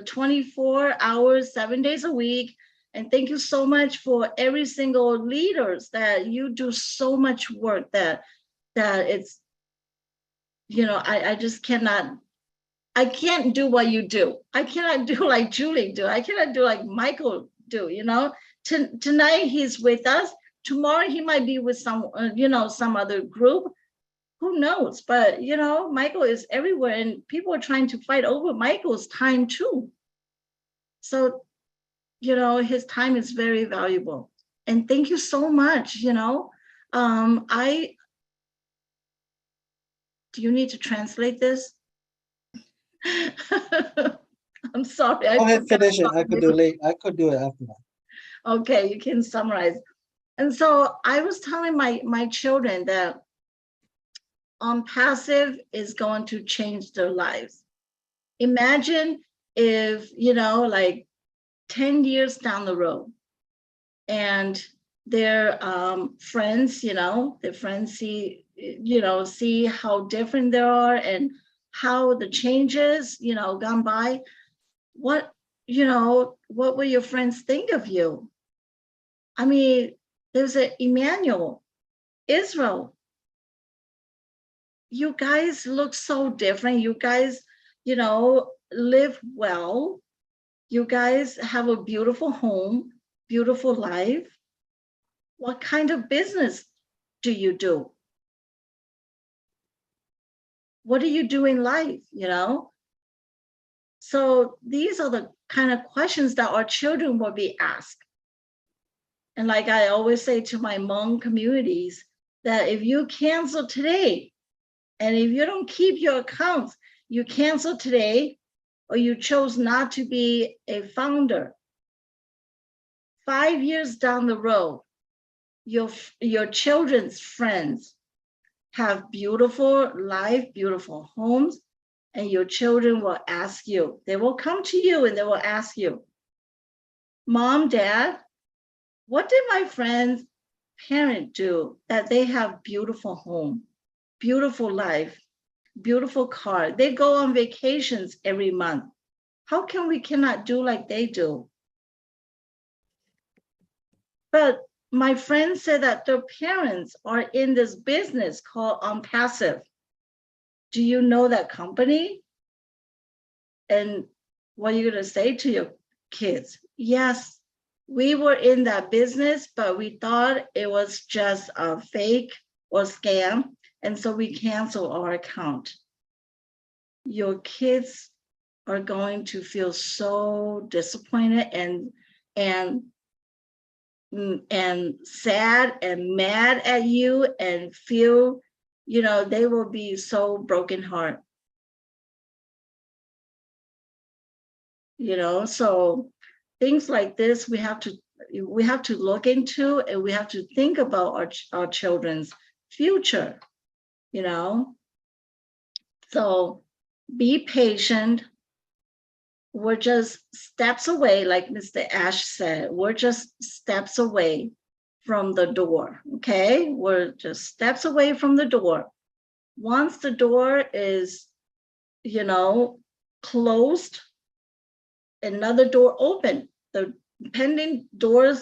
24 hours, 7 days a week. And thank you so much for every single leaders that you do so much work that it's, I just I can't do what you do. I cannot do like Julie do. I cannot do like Michael do, Tonight he's with us. Tomorrow he might be with some other group. Who knows? But, Michael is everywhere, and people are trying to fight over Michael's time too. So, his time is very valuable. And thank you so much, do you need to translate this? I'm sorry. Go ahead, finish it. I could do it after that. Okay, you can summarize. And so I was telling my children that ONPASSIVE is going to change their lives. Imagine if, like 10 years down the road, and their friends, their friends see how different they are and how the changes, gone by. What will your friends think of you? I mean, there's an Emmanuel, Israel. You guys look so different. You guys, live well. You guys have a beautiful home, beautiful life. What kind of business do you do? What do you do in life, So these are the kind of questions that our children will be asked. And like I always say to my Hmong communities, that if you cancel today, and if you don't keep your accounts, you cancel today, or you chose not to be a founder, 5 years down the road, your children's friends have beautiful life, beautiful homes, and your children will ask you, they will come to you and they will ask you, Mom, Dad, what did my friend's parent do that they have beautiful home, beautiful life, beautiful car? They go on vacations every month. How come we cannot do like they do? But my friend said that their parents are in this business called ONPASSIVE. Do you know that company? And what are you going to say to your kids? Yes, we were in that business, but we thought it was just a fake or scam. And so we canceled our account. Your kids are going to feel so disappointed and sad and mad at you, and feel, they will be so broken heart. So things like this, we have to we have to look into, and we have to think about our children's future, you know. So be patient. We're just steps away, like Mr. Ash said, we're just steps away from the door, okay? We're just steps away from the door. Once the door is, you know, closed, another door open. The pending door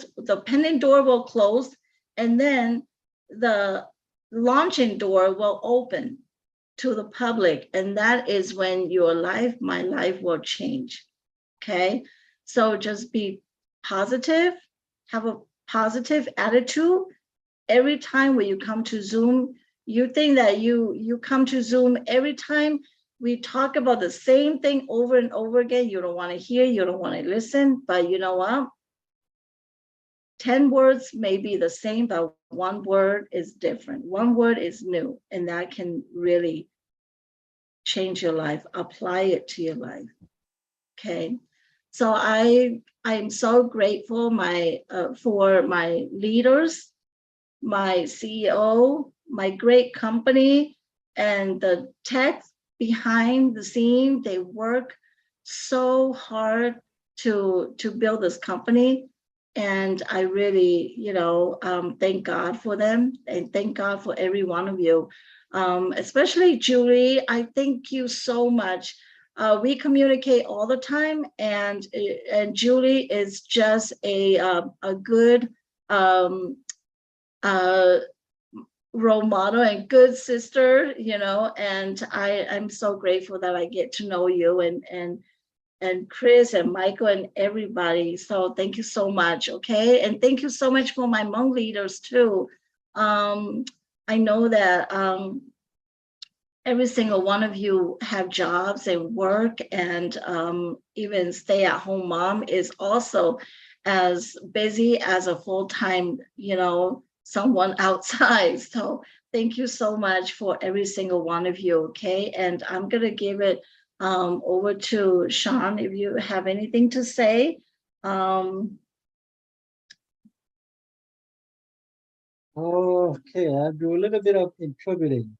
will close, and then the launching door will open to the public, and that is when your life, my life, will change. Okay, so just be positive, have a positive attitude. Every time when you come to Zoom, you think that you come to Zoom every time we talk about the same thing over and over again. You don't want to hear, you don't want to listen, but you know what? 10 words may be the same, but one word is different. One word is new, and that can really change your life, apply it to your life. Okay, so I'm so grateful for my leaders, my CEO, my great company, and the tech behind the scene. They work so hard to build this company, and I really, you know, thank God for them, and thank God for every one of you. Especially Julie, I thank you so much. We communicate all the time, and Julie is just a good role model and good sister, you know, and I'm so grateful that I get to know you and Chris and Michael and everybody. So thank you so much. Okay, and thank you so much for my Hmong leaders too. I know that every single one of you have jobs and work, and even stay-at-home mom is also as busy as a full-time, you know, someone outside. So thank you so much for every single one of you. Okay, and I'm gonna give it over to Sean if you have anything to say. Okay, I'll do a little bit of interpreting.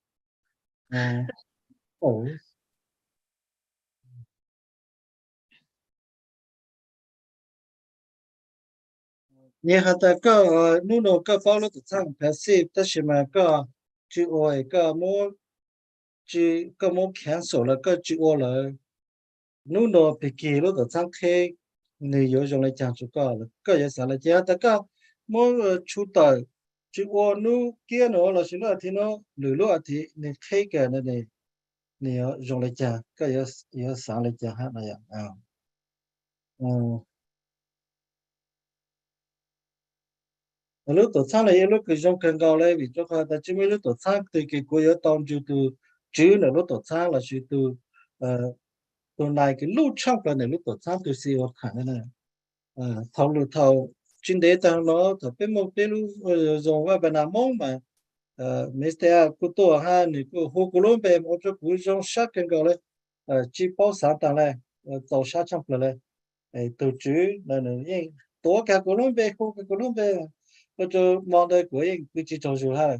Nhà ta có nụ nụ có bao lúc tăng passive tất nhiên mà có chữ oi có mua chữ có mua cancel là có chữ oi là nụ nụ bị kỳ lúc tăng khi người dùng dùng lại chẳng chụp có giờ sáng là giờ ta có mua chủ tờ chữ oi nụ kia nó là xin là thì nó lười lúc thì nên khi cái này này dùng lại chẳng có giờ sáng lại chẳng hát này lúc tổ chức này lúc cái trong cần cao này vì cho họ ta chỉ mới lúc tổ chức từ cái cô giáo tông từ chữ là lúc tổ chức là chỉ từ từ này cái lúc trong cái này lúc tổ chức từ siêu khả này thầu lúc thầu chuyên đề tăng nó thầu bên một bên lúc dùng qua bên nam mông mà Mr. Cô tổ ha này cô hồ cô luôn bên một chỗ cô trong sát cần cao này chỉ bảo sáng tăng này tàu sát trong này từ chữ là những tổ cả cô luôn bên hồ cô luôn bên cho mong đợi của anh cứ chỉ cho dù ha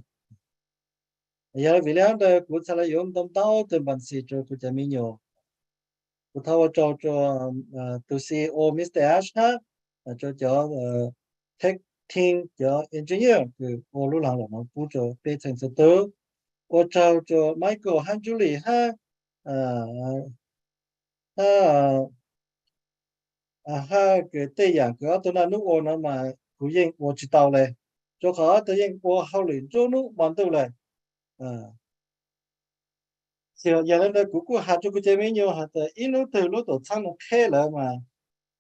giờ vì lẽ đó cũng sẽ là dùng tâm tao từ bản sĩ cho của cha mình nhiều của thao cho từ CEO Mr. Ash ha cho tech team cho engineer từ ô lúc nào là nó phụ cho bê thành sự tớ của cho Michael han Julie ha cái tây dạng cái tôi là nước ô nó mà của anh ô chỉ tàu này cho họ tự nhiên qua hậu lĩnh cho nó bằng tàu này giờ giờ này cũng hạt cho cái chế mấy nhiều hạt ít lúc từ lúc tổ chức nó khe là mà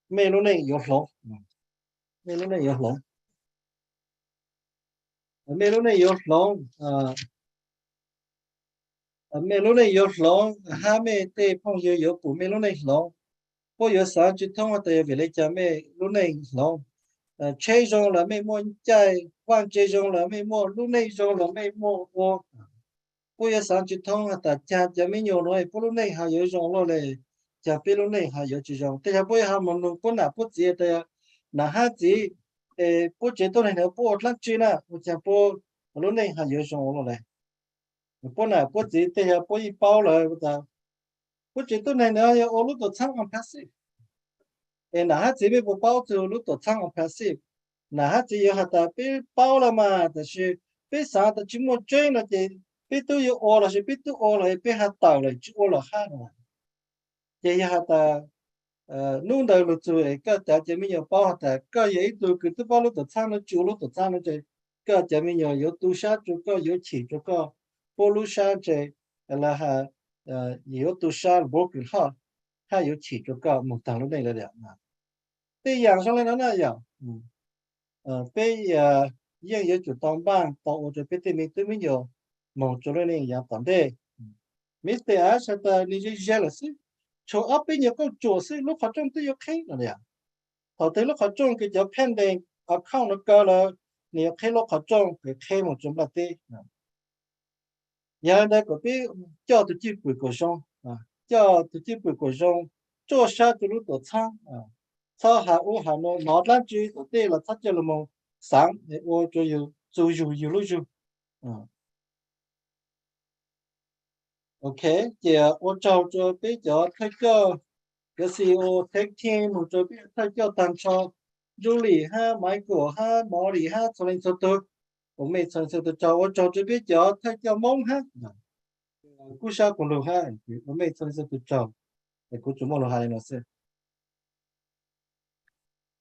mấy lúc này yếu lắm mấy lúc này yếu lắm mấy lúc này yếu lắm mấy lúc này yếu lắm hai mấy tê phong yếu của mấy lúc này lắm có yếu sáng chỉ thông qua tê về lấy cha mấy lúc này lắm chơi rong là mấy món chơi quan chơi rong là mấy món lúc này rong là mấy món cô giờ sáng chỉ thông là cha mấy nhiều nói lúc này hay yếu rong lo này cha lúc này hay yếu chỉ rong thế bây giờ mình có nào có gì thế là hát gì bố chế tôi này nó bố lắc chi nè bố chế bố lúc này hay nhớ xong rồi này bố nào bố chế thì bố y bao rồi bố chế tôi này nó ở lúc đó sang unpassive nà hát chỉ biết bố bao từ lúc đó sang unpassive nà hát chỉ hạt ta biết bao là màแต่是biết啥的只么追了的biết tôi yêu ô là biết tôi ô là biết hạt tàu là chỉ ô là khác mà vậy hạt ta nung đầu lúc rồi cái ta chỉ mình bao hạt ta cái gì tôi cứ tôi bao lúc đó sang nó chủ lúc đó sang nó chơi cái chỉ mình yêu tu sát chỗ cái yêu chỉ chỗ cái bao lúc sát chơi là ha yêu tu sát bao cái ha ha yêu chỉ chỗ cái một thằng lúc này là được mà bây giờ xong rồi nó là gì bây giờ yên yêu chủ tông ban tông cho bây giờ mình yêu một chỗ này là tạm đây Mr. Ash ta ni jealousy cho áp bây giờ con chủ sĩ lúc họ trong tôi yêu khách là gì họ thấy lúc họ trong cái giờ pending account nó cơ là nhiều khi lúc họ trong cái khi một chúng là tê giờ đây có biết cho tôi chỉ quỷ cổ sông cho tôi chỉ quỷ cổ sông cho sao tôi lúc tổ sang sau hạ u hạ nó làm gì tôi tê là thắt cho là một sáng để ô cho yêu lúc ok thì ô cho biết cho thấy cái CEO tech team một cho biết thấy cho tăng cho Julie ha Michael ha Molly ha cho nên cho tôi cũng mấy cho ô cho biết cho thấy cho mong ha cú sao cũng được ha cũng mấy cho tôi cho để cú chúng nó hay nó sẽ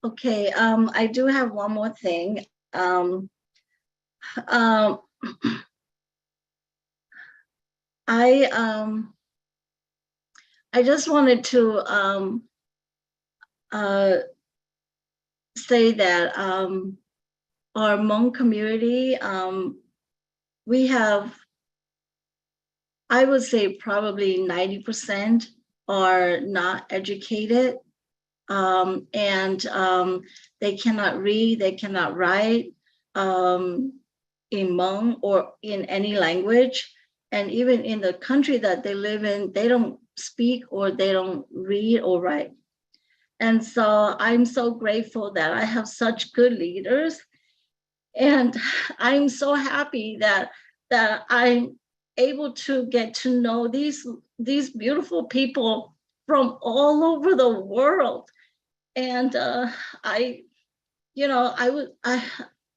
Okay, I do have one more thing. I just wanted to say that our Hmong community, we have, I would say probably 90% are not educated, and they cannot read, they cannot write in Hmong or in any language. And even in the country that they live in, they don't speak or they don't read or write. And so I'm so grateful that I have such good leaders. And I'm so happy that I'm able to get to know these beautiful people from all over the world. And I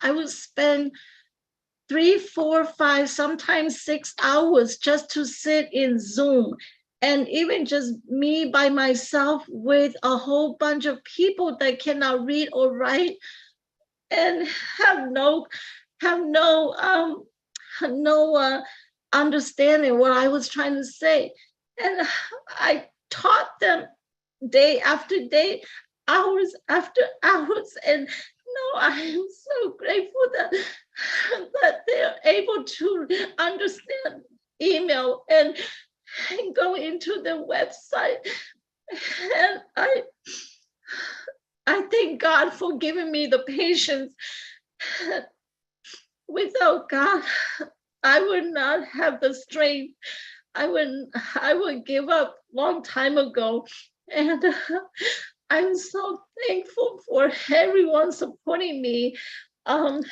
would spend 3, 4, 5, sometimes 6 hours just to sit in Zoom, and even just me by myself with a whole bunch of people that cannot read or write and have no understanding what I was trying to say. And I taught them day after day, hours after hours, and I am so grateful that they're able to understand email and go into the website. And I thank God for giving me the patience. Without God, I would not have the strength. I would give up long time ago. And I'm so thankful for everyone supporting me. And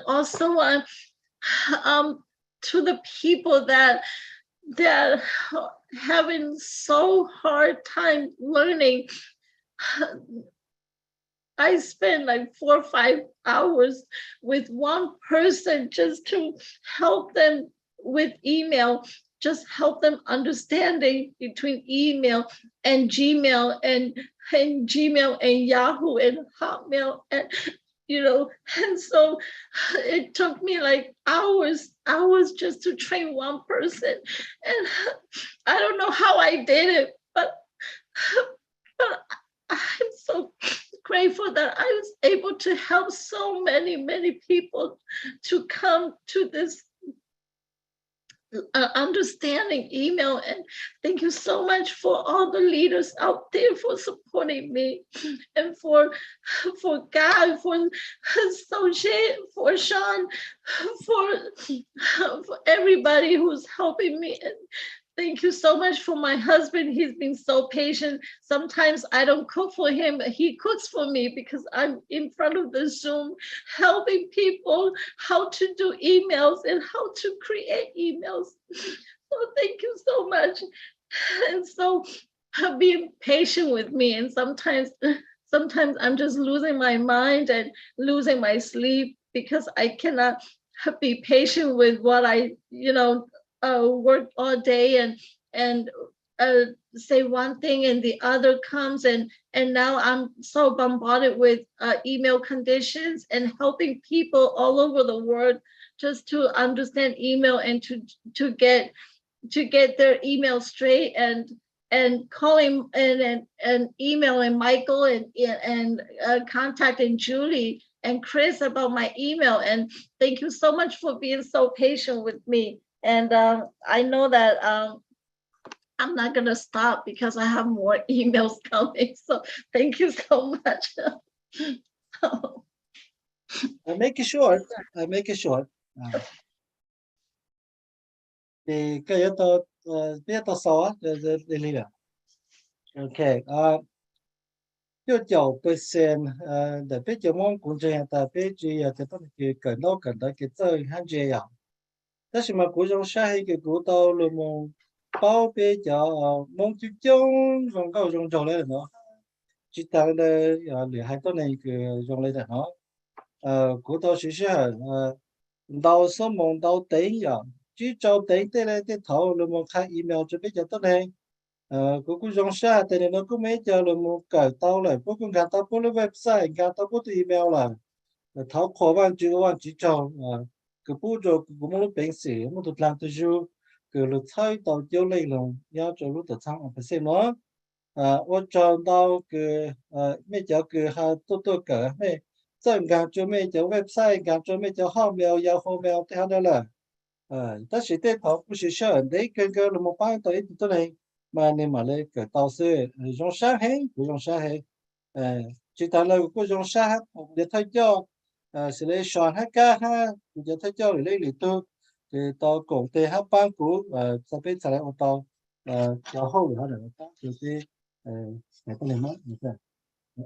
also to the people that having so hard time learning. I spend like 4 or 5 hours with one person just to help them with email, just help them understanding between email and Gmail and Gmail and Yahoo and Hotmail, and and so it took me like hours just to train one person. And I don't know how I did it, but I'm so grateful that I was able to help so many people to come to this understanding email. And thank you so much for all the leaders out there for supporting me, and for God, for Soche, for Sean, for everybody who's helping me. And Thank you so much for my husband. He's been so patient. Sometimes I don't cook for him. He cooks for me because I'm in front of the Zoom helping people how to do emails and how to create emails. So thank you so much. And so being patient with me. And sometimes I'm just losing my mind and losing my sleep because I cannot be patient with what I, work all day and say one thing and the other comes and now I'm so bombarded with email conditions and helping people all over the world just to understand email and to get their email straight and calling and emailing Michael and contacting Julie and Chris about my email. And thank you so much for being so patient with me. And I know that I'm not going to stop because I have more emails coming. So thank you so much. I make it short. I make it short. Thì cái yếu tố biết tố số để lý là okay tiêu chuẩn percent để biết cho mong cũng chỉ là biết chỉ là cái cần đó cái chơi hạn chế à. Đó là mà cũng trong xã hội cái cụ tàu luôn mong bảo biết cho mong chú trọng trong các trong trò này nữa. Chỉ tăng để để hai cái này cái trong này đó. Cụ tàu chỉ là đào số mong đào tế à. Chỉ cho tế là tế thầu luôn mong khai email cho biết cho tốt này. Cũng trong xã thì nó cũng mấy giờ là một cái tàu lại, cũng cả tàu của website, cả tàu của email là tháo khó bạn chỉ cho cái步骤cũng muốn bên sĩ, muốn được làm từ dù cái lúc thay tàu tiêu lên là nhau cho lúc tự thăng ở bên xem nó, ở trong tàu cái mấy giờ cái ha tôi cả mấy dân cả cho mấy giờ website cả cho mấy giờ hotmail, Yahoo thì hắn đó là, ta chỉ để tháo cũng chỉ sợ đấy cái là một bài tới tôi này. Mà nên mà lấy cái tàu xe trong sáng hay của trong sáng hay chỉ ta là của trong sáng để thay cho xử lý soạn hết cả ha để thay cho để lấy lý tu thì tàu cũng để hát ban của sau bên trả lại ô tàu cho hậu để họ được thì này có này mất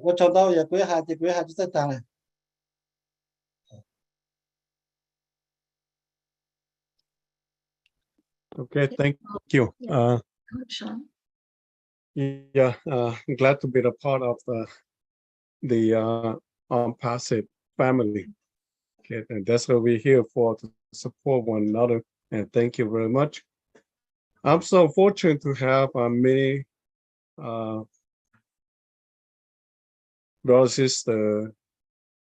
ở trong tàu giờ quý hai chỉ tất tăng này. Okay, thank you. Yeah, glad to be a part of the ONPASSIVE family. Okay, and that's what we're here for, to support one another. And thank you very much. I'm so fortunate to have many brothers and sisters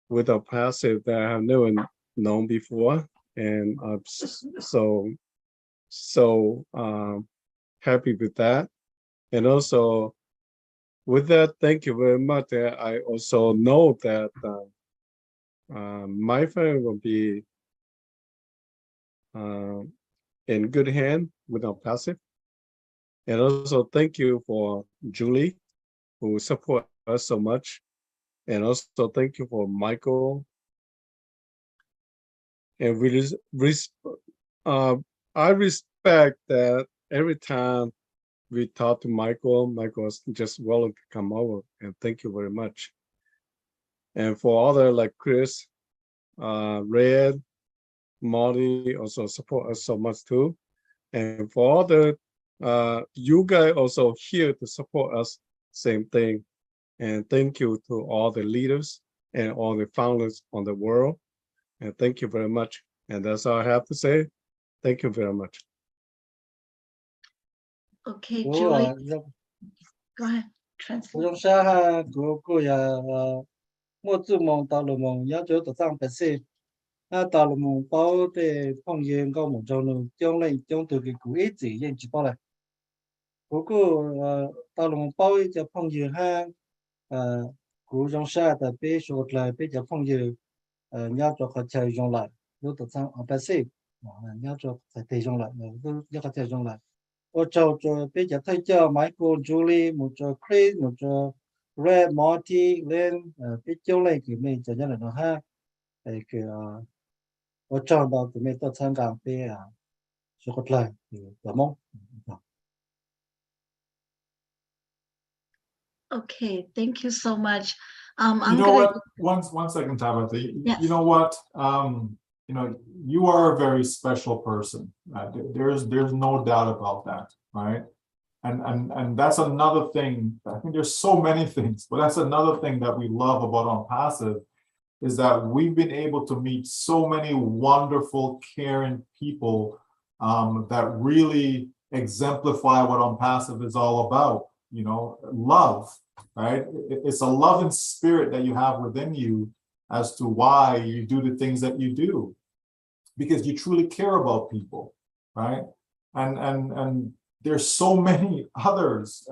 with ONPASSIVE that I have never known before, and I'm so happy with that. And also, with that, thank you very much. I also know that my family will be in good hand with ONPASSIVE. And also, thank you for Julie, who support us so much. And also, thank you for Michael. And I respect that every time we talk to Michael's just willing to come over, and thank you very much. And for other like Chris, Red, Marty also support us so much too. And for other, you guys also here to support us, same thing. And thank you to all the leaders and all the founders on the world. And thank you very much. And that's all I have to say. Thank you very much. Okay, Julie. Go ahead. Translate. Trong xã của mua chú mong tàu là mong nhớ chỗ tự tăng phải xem tàu là mong bao để phong yên có một trong trong này trong từ cái cú ít gì yên chỉ bao này của tàu là mong bao cho phong yên ha của trong xã tại bây số lại bây giờ phong yên nhớ cho họ chơi trong lại lúc tự tăng phải xem nhớ cho phải chơi trong lại lúc nhớ chơi trong lại ở cho bây giờ thấy cho Michael, Julie, một cho Chris, một cho Red, Marty, lên biết chỗ này thì mình cho nhân là nó ha cái ở trong đó thì mình tôi tham gia về số còn lại thì cảm ơn Okay, thank you so much. You I'm know gonna. what? One second, Tabitha. Yes. You know what? You are a very special person. There's no doubt about that, right? And that's another thing. I think there's so many things, but that's another thing that we love about OnPassive is that we've been able to meet so many wonderful, caring people that really exemplify what OnPassive is all about. Love, right? It's a loving spirit that you have within you as to why you do the things that you do, because you truly care about people, right? And there's so many others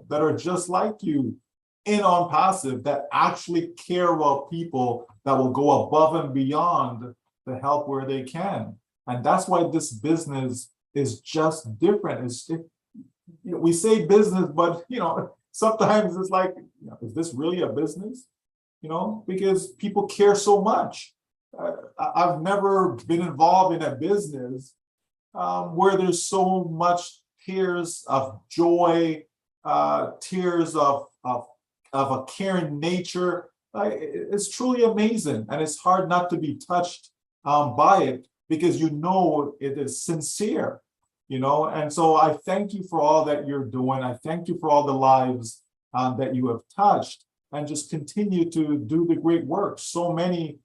that are just like you in OnPassive that actually care about people, that will go above and beyond to help where they can. And that's why this business is just different. We say business, but sometimes it's like, is this really a business? Because people care so much. I've never been involved in a business where there's so much tears of joy, tears of a caring nature. It's truly amazing, and it's hard not to be touched by it, because it is sincere. And so I thank you for all that you're doing. I thank you for all the lives that you have touched, and just continue to do the great work. So many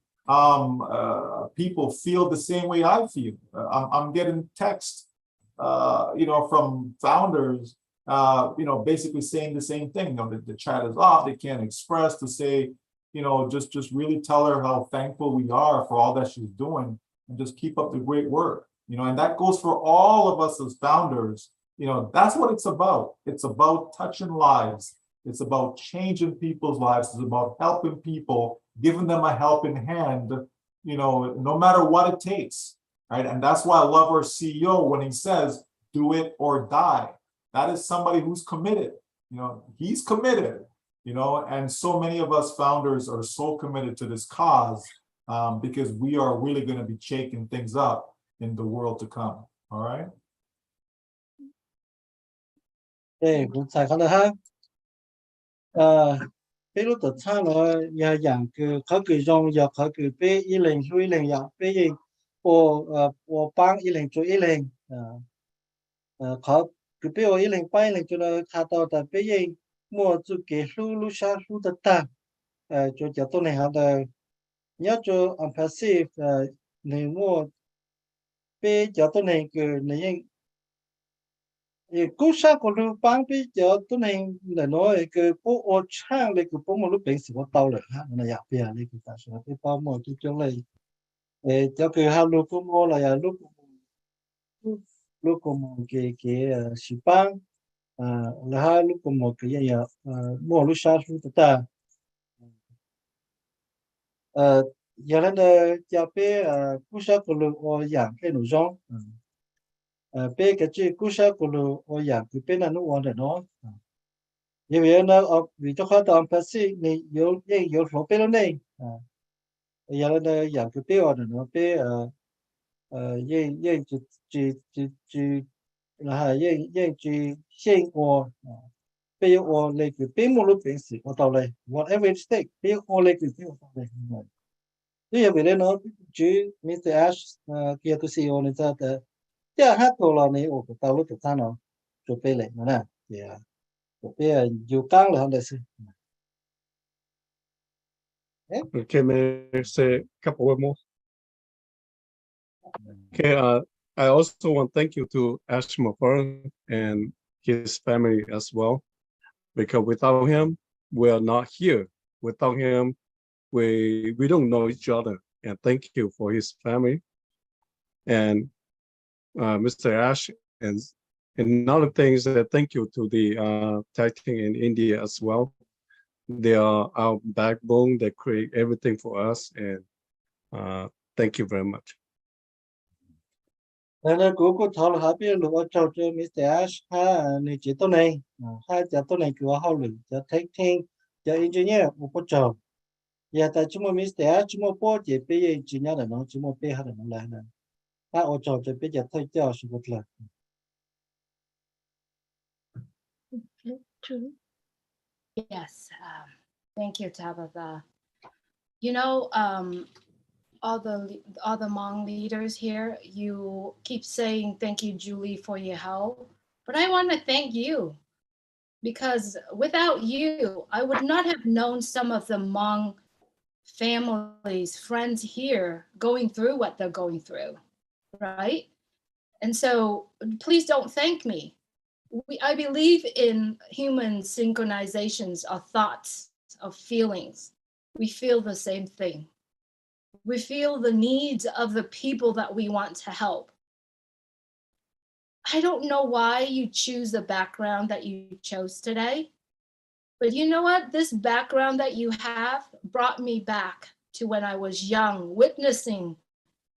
people feel the same way I feel. I'm getting texts, from founders, basically saying the same thing. The chat is off. They can't express to say, just really tell her how thankful we are for all that she's doing, and just keep up the great work. And that goes for all of us as founders. That's what it's about. It's about touching lives. It's about changing people's lives. It's about helping people, giving them a helping hand, no matter what it takes, right? And that's why I love our CEO when he says, do it or die. That is somebody who's committed. He's committed, and so many of us founders are so committed to this cause because we are really going to be shaking things up in the world to come. All right. Hey, good bây lúc tự sang là nhà dạng cái khó cái dòng giờ khó cái bây ý lên suy lên giờ bây giờ ô bang ý lên chú ý lên khó cái bây giờ ý lên bay lên cho nó khá to tại bây giờ mua chú cái lu sa lu tất ta cho giờ tôi này họ là nhớ cho OnPassive này mua bây giờ tôi này cái này cú sa của lưu bang bây giờ tôi này là nói cái bộ ô trang này cái bộ một lúc bình sự có tàu rồi ha là giả bia này cái ta sẽ cái bao một cái chỗ này cho cái hai lúc cũng mua là lúc cũng một cái sĩ bang là hai lúc cũng một cái gì mua lúc sa lúc ta giờ là giả bia cú sa của lưu ô dạng cái nội dung bé cái chuyện cú sa của lu ở nhà cái bên nó quan trọng đó, như vậy nó vì cho họ làm bác sĩ này nhiều số bên này, giờ là nhà cái bên ở nó bé chỉ là chỉ sinh hoạt, bé ở lại cái bên một lúc bên sự ở đâu này whatever it takes bé ở lại cái bên ở đâu này, như vậy nó chỉ Mr. Ash kia tôi CEO này ta yeah, hát đồ là này ở cái tàu lúc ta nó chụp về lại nè, yeah, chụp về dù căng là không được sự. Okay, may I say a couple of more? Okay, I also want to thank you to Ash Mafar and his family as well, because without him, we are not here. Without him, we don't know each other. And thank you for his family and Mr. Ash, and another things that thank you to the tech team in India as well. They are our backbone. They create everything for us, and thank you very much. Nên cô thảo là biết lúc ở trong Mr. Ash ha này chỉ tôi này ha chỉ tôi này cứ học lực chỉ tech team chỉ engineer một bộ trò, giờ tại chúng Mr. Ash chúng bộ chỉ bây chỉ nhớ là nó chúng bây ha là nó lại nè. Ở trong cái bây giờ thay cho sự vật là Yes, thank you, Tabitha. You know, all the Hmong leaders here, you keep saying thank you, Julie, for your help, but I want to thank you because without you, I would not have known some of the Hmong families, friends here going through what they're going through, right? And so please don't thank me. I believe in human synchronizations of thoughts, of feelings. We feel the same thing. We feel the needs of the people that we want to help. I don't know why you choose the background that you chose today, but you know what? This background that you have brought me back to when I was young, witnessing,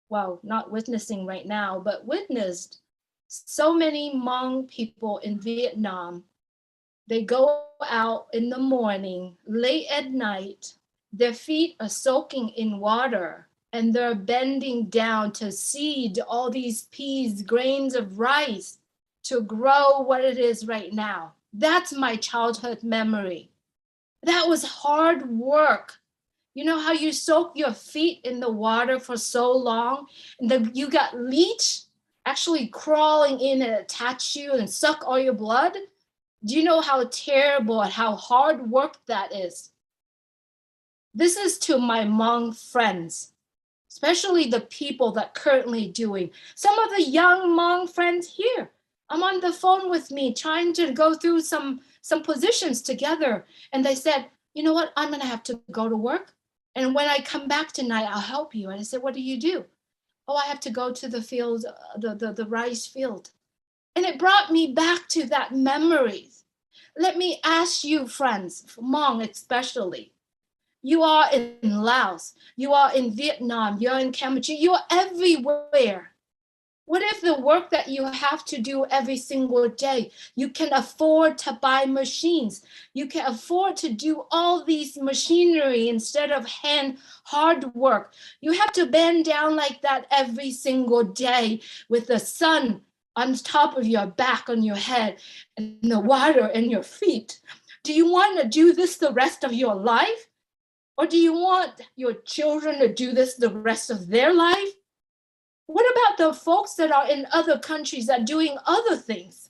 well, not witnessing right now, but witnessed so many Hmong people in Vietnam. They go out in the morning, late at night, their feet are soaking in water and they're bending down to seed all these peas, grains of rice to grow what it is right now. That's my childhood memory. That was hard work. You know how you soak your feet in the water for so long and then you got leech actually crawling in and attach you and suck all your blood? Do you know how terrible and how hard work that is? This is to my Hmong friends, especially the people that currently doing. Some of the young Hmong friends here, I'm on the phone with me trying to go through some positions together. And they said, you know what, I'm gonna have to go to work. And when I come back tonight, I'll help you. And I said, what do you do? Oh, I have to go to the field, the rice field. And it brought me back to that memories. Let me ask you, friends, Hmong especially, you are in Laos, you are in Vietnam, you're in Cambodia, you're everywhere. What if the work that you have to do every single day, you can afford to buy machines, you can afford to do all these machinery instead of hard work. You have to bend down like that every single day with the sun on top of your back, on your head, and the water in your feet. Do you want to do this the rest of your life? Or do you want your children to do this the rest of their life? What about the folks that are in other countries that are doing other things?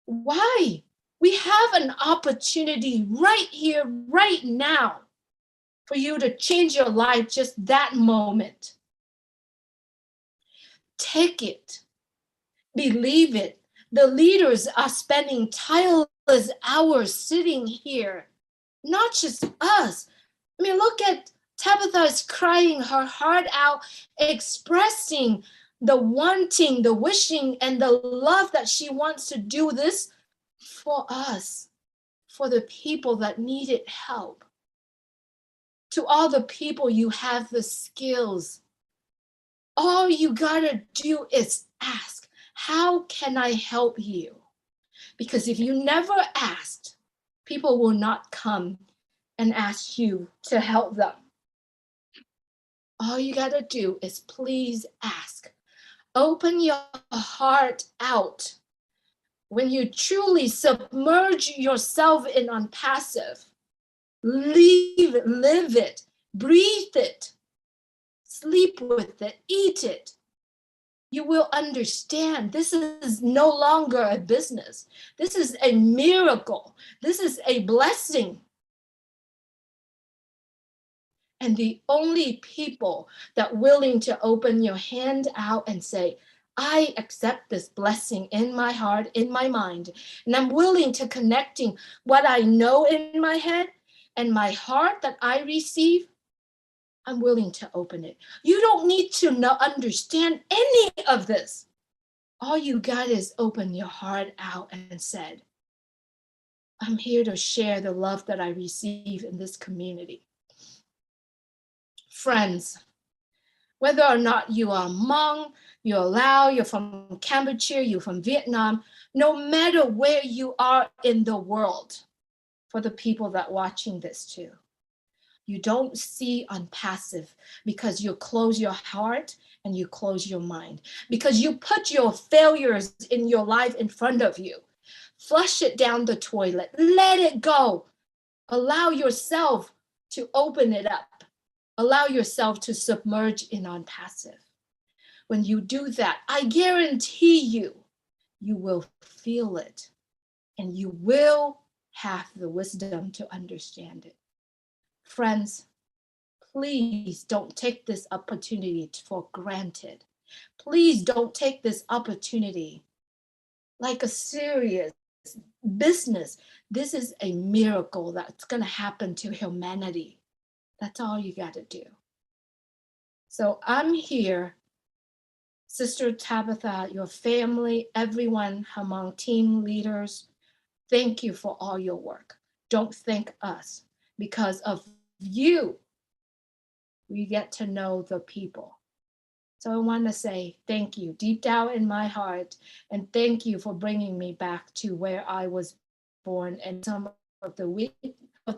Why? We have an opportunity right here, right now, for you to change your life just that moment. Take it. Believe it. The leaders are spending tireless hours sitting here, not just us. I mean, look at Tabitha is crying her heart out, expressing the wanting, the wishing, and the love that she wants to do this for us, for the people that needed help. To all the people, you have the skills. All you gotta do is ask, how can I help you? Because if you never asked, people will not come and ask you to help them. All you gotta do is please ask. Open your heart out. When you truly submerge yourself in ONPASSIVE, live it, breathe it, sleep with it, eat it, you will understand this is no longer a business. This is a miracle. This is a blessing. And the only people that willing to open your hand out and say, I accept this blessing in my heart, in my mind, and I'm willing to connecting what I know in my head and my heart that I receive, I'm willing to open it. You don't need to understand any of this. All you got is open your heart out and said, I'm here to share the love that I receive in this community. Friends, whether or not you are Hmong, you're Lao, you're from Cambodia, you're from Vietnam, no matter where you are in the world, for the people that are watching this too, you don't see ONPASSIVE because you close your heart and you close your mind, because you put your failures in your life in front of you. Flush it down the toilet. Let it go. Allow yourself to open it up. Allow yourself to submerge in ONPASSIVE. When you do that, I guarantee you, you will feel it and you will have the wisdom to understand it. Friends, please don't take this opportunity for granted. Please don't take this opportunity like a serious business. This is a miracle that's going to happen to humanity. That's all you got to do. So I'm here, Sister Tabitha, your family, everyone among team leaders. Thank you for all your work. Don't thank us. Because of you, we get to know the people. So I want to say thank you deep down in my heart, and thank you for bringing me back to where I was born and some of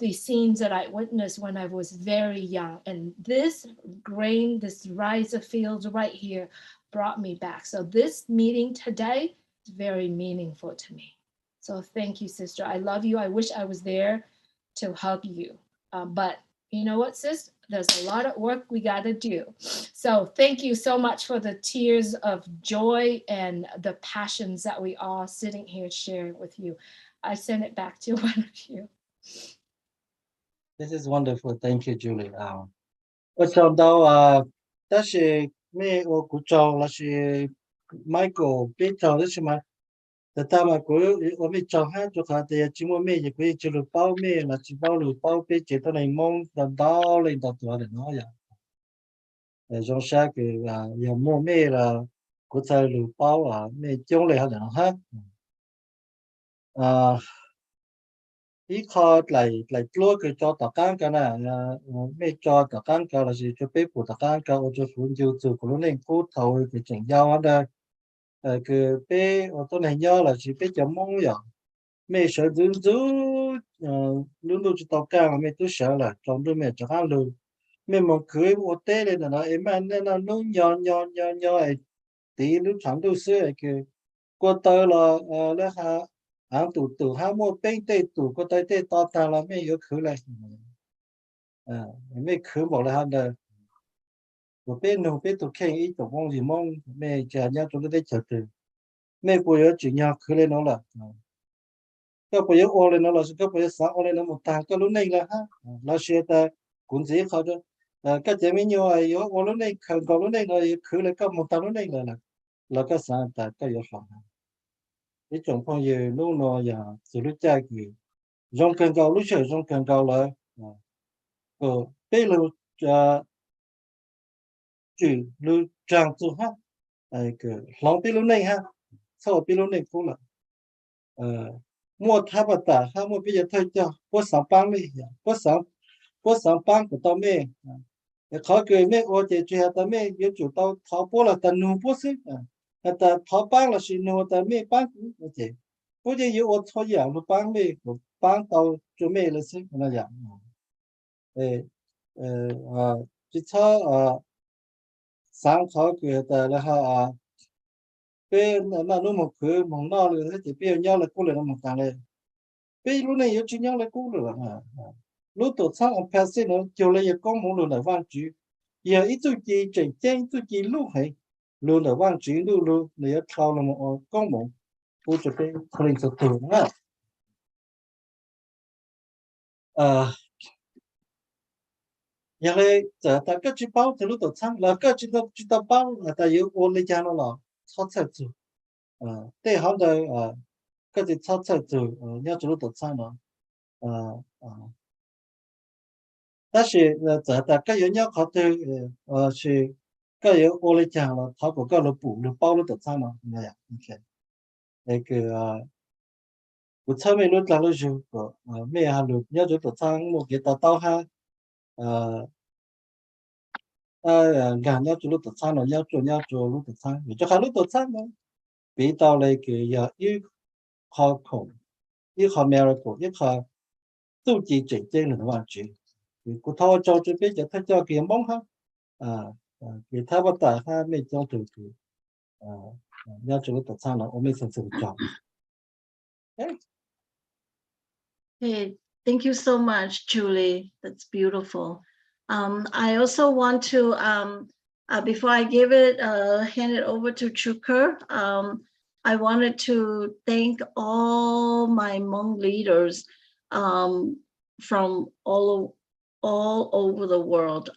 these scenes that I witnessed when I was very young. And this grain, this rice of fields right here brought me back. So this meeting today is very meaningful to me. So thank you, sister. I love you. I wish I was there to hug you. But you know what, sis? There's a lot of work we got to do. So thank you so much for the tears of joy and the passions that we are sitting here sharing with you. I send it back to one of you. This is wonderful. Thank you, Julie. Trong đó, đó là mẹ của cháu là Michael biết cháu đó mà. Ta mà của mẹ cháu hát cho khá thì chỉ muốn mẹ chỉ chỉ được bao mẹ là chỉ bao được bao biết chỉ tao này mong đó lên đó tuổi để nói vậy. Trong sáng cái giờ mua mẹ là của cháu được bao mẹ chống lại họ hát. Ý khó lại lúa cái cho tất cả cái này mấy cho tất cả cái là gì cho bé phụ tất cả cái cho phụ nhiều từ của nó nên cố thầu cái chuyện giao ở đây cái bé ở chỗ này nhau là chỉ bé chấm mong vậy mấy sợ dữ dữ luôn luôn cho tất cả mấy tôi sợ là trong đôi mẹ cho ăn luôn mấy mong cưới ở tết này là em ăn nên là nó nhỏ ấy tí lúc sáng tôi xưa cái qua tới là ha tụ hai mua bên tây tụ có tới tây to ta là mấy yếu khử lại mấy khử bảo là hắn là một bên nó bên tụ khen ý tụ mong gì mong mấy cha nhau chúng tôi chờ từ mấy cô yếu chỉ nhau khử lên nó là các cô yếu ô lên nó là các cô yếu sáng ô lên nó một tàng cái lúc này là ha nó sẽ ta cũng dễ khó cho các chị mấy nhau ấy yếu ô lúc này khẩn cầu lúc này rồi khử lại các một tàng lúc này là các sáng ta các yếu khó cái trong phong giờ lúc nó giờ xử lý cha gì trong cần cầu lúc chơi trong cần cầu là bây giờ chỉ lưu trang tu ha cái lòng bây lúc này ha sau bây lúc này cũng là mua tháp bát ha mua bây giờ thay cho có sản phẩm này có sản phẩm của tao mẹ khó cười mẹ ô chị chơi tao mẹ yêu chủ tao tháo bố là tao nuôi bố xí ta tháo bán là xin nuôi ta mẹ bán cũng vậy, có gì yêu ô tháo giả nó bán tàu cho mẹ là xin là vậy, chỉ cho sáng khó cười ta là họ bên là nó một cửa mong nó là chỉ biết nhau là cũng là một thằng này, bên lúc này yêu chỉ nhau là cũng được lúc tổ sáng ông passive nó chiều lại con muốn luôn là văn chữ, giờ ít chút gì chỉnh chỉnh chút gì lúc hay luôn là văn chữ luôn để thao là một con một phụ trợ cái linh thực thường á nhà này giờ ta cứ chỉ bảo từ lúc tổ sáng là cứ chỉ ta bảo là ta yêu ôn lấy cha nó là thoát ra từ để họ đây cái gì thoát ra từ nhà từ lúc tổ sáng nó但是在个有鸟考的是个有我来讲了，他个了补了包了的菜嘛，那样，OK， 那个我侧面路来了就个咩哈路，鸟就的菜我给他刀哈干鸟就路的菜了，鸟做路的菜，你就还路的菜嘛，别到那个要一考口，一考 miracle， 一考都记正正的话句。cô thao cho biết cho thấy cho kiếm bóng ha thì thao bắt ta ha mấy cho từ nhau cho nó tập sao là ôm mấy sản phẩm chọn Okay. Hey, thank you so much, Julie. That's beautiful. I also want to, before I give it, hand it over to Chuker, I wanted to thank all my Hmong leaders from all over the world.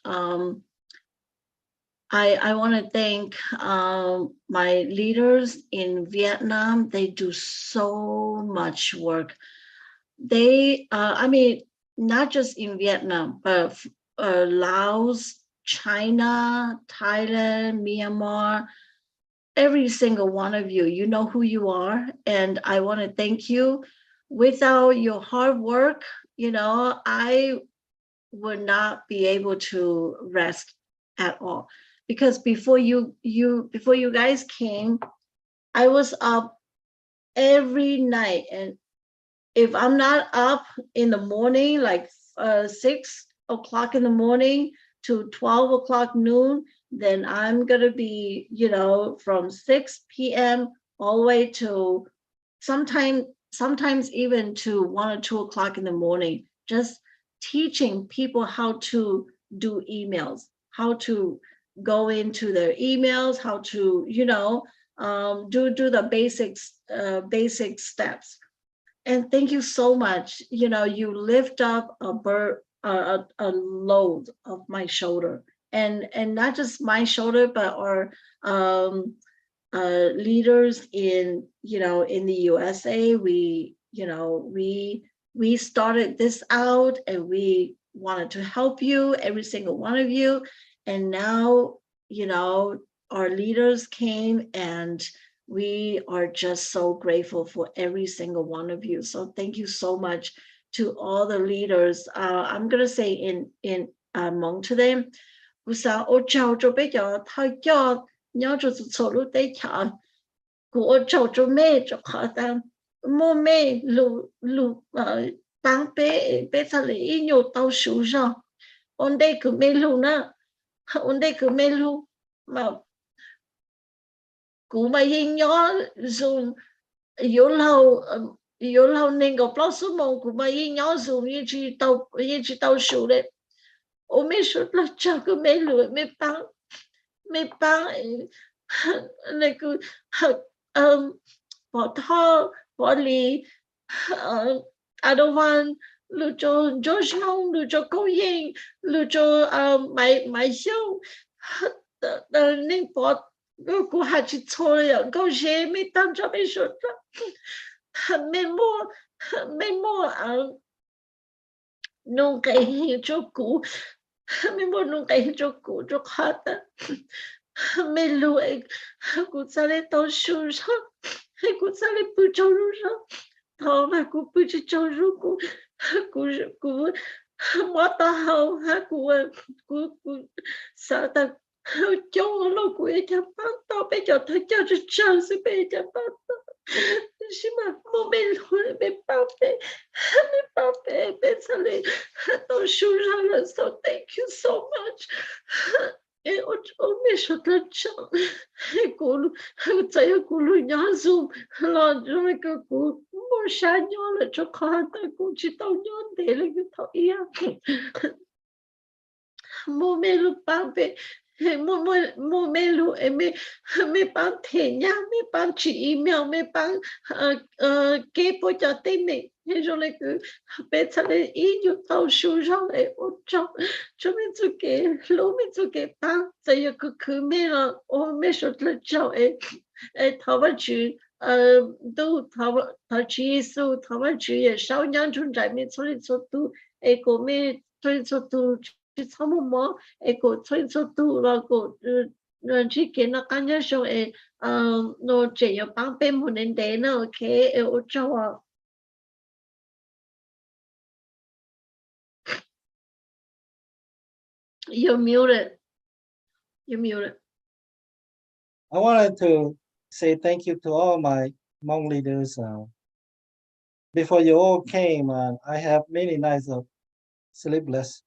I want to thank my leaders in Vietnam. They do so much work. They, I mean, not just in Vietnam, but Laos, China, Thailand, Myanmar, every single one of you, you know who you are. And I want to thank you. Without your hard work, you know, I would not be able to rest at all. Because before you guys came, I was up every night, and if I'm not up in the morning, like 6 o'clock in the morning to 12 o'clock noon, then I'm gonna be, you know, from 6 p.m. all the way to sometimes even to 1 or 2 o'clock in the morning, just teaching people how to do emails, how to go into their emails, how to, you know, do the basic steps. And thank you so much. You know, you lift up a load of my shoulder, and not just my shoulder, but our leaders in, you know, in the USA. We, you know, we started this out, and we wanted to help you, every single one of you. And now, you know, our leaders came, and we are just so grateful for every single one of you. So thank you so much to all the leaders. I'm gonna say in Hmong to them. Usa o chao cho be cho tha cho nhớ cho số lúc đấy chọn của chầu cho mê cho khó tăng mô mê lù tăng bé bé thà lì ý nhô tàu sủ rồi ôn đây cứ mê lù na ôn đây cứ mê lù mà cú mà yên nhó dùng yếu lâu nên có bao số mong cú mà yên nhó dùng như chỉ tàu sủ đấy ôn mê sụt là cho cứ mê lù mê băng này cứ bỏ thọ bỏ lì I don't want lưu cho Georgetown, lưu cho Cô Yên, lưu cho máy siêu nên bỏ cô hạt chỉ thôi là câu dễ mới tăng cho mấy số đó mình mua nông cái hiệu cho cũ mình mua nông cái hiệu cho cũ cho khó ta mình lưu cô sẽ lên tàu sưu rồi cô sẽ lên bự châu rồi thọ mà cô bự châu rồi cô mất tao hậu ha cô sợ ta cho nó cô ấy chăm bác tao bây giờ thấy cho chơi sẽ bây giờ bác nhưng mà mua bên luôn bên bảo vệ bên sau này tao sưu ra là so thank you so much. Ome shotla chang cô chạy cô lui nhá zoom lo rồi cô mua sáng nhá là cho khó ta cô chỉ tao nhá để là cái thằng ia mua mê lu bán về mua mê lu em mê bán thẻ nhá mê bán chỉ email mê bán kế bộ cho tên này rồi lại cứ bé thật là ý như tao sưu ra lại ôn cho mình chú kế lũ mình chú kế bán giờ cứ mê là ô mê sốt là cháu thảo vật chữ tu thảo chí su thảo vật chữ sáu nhân chung trái mình cho nên cho tu cô mê cho nên cho tu chỉ sao mà cô cho nên cho tu và cô chỉ kiến là cá nhân số nó chỉ có bán bên một nền đế nó ok ô cháu You're muted. You're muted. I wanted to say thank you to all my Hmong leaders. Before you all came, I have many nights of sleepless.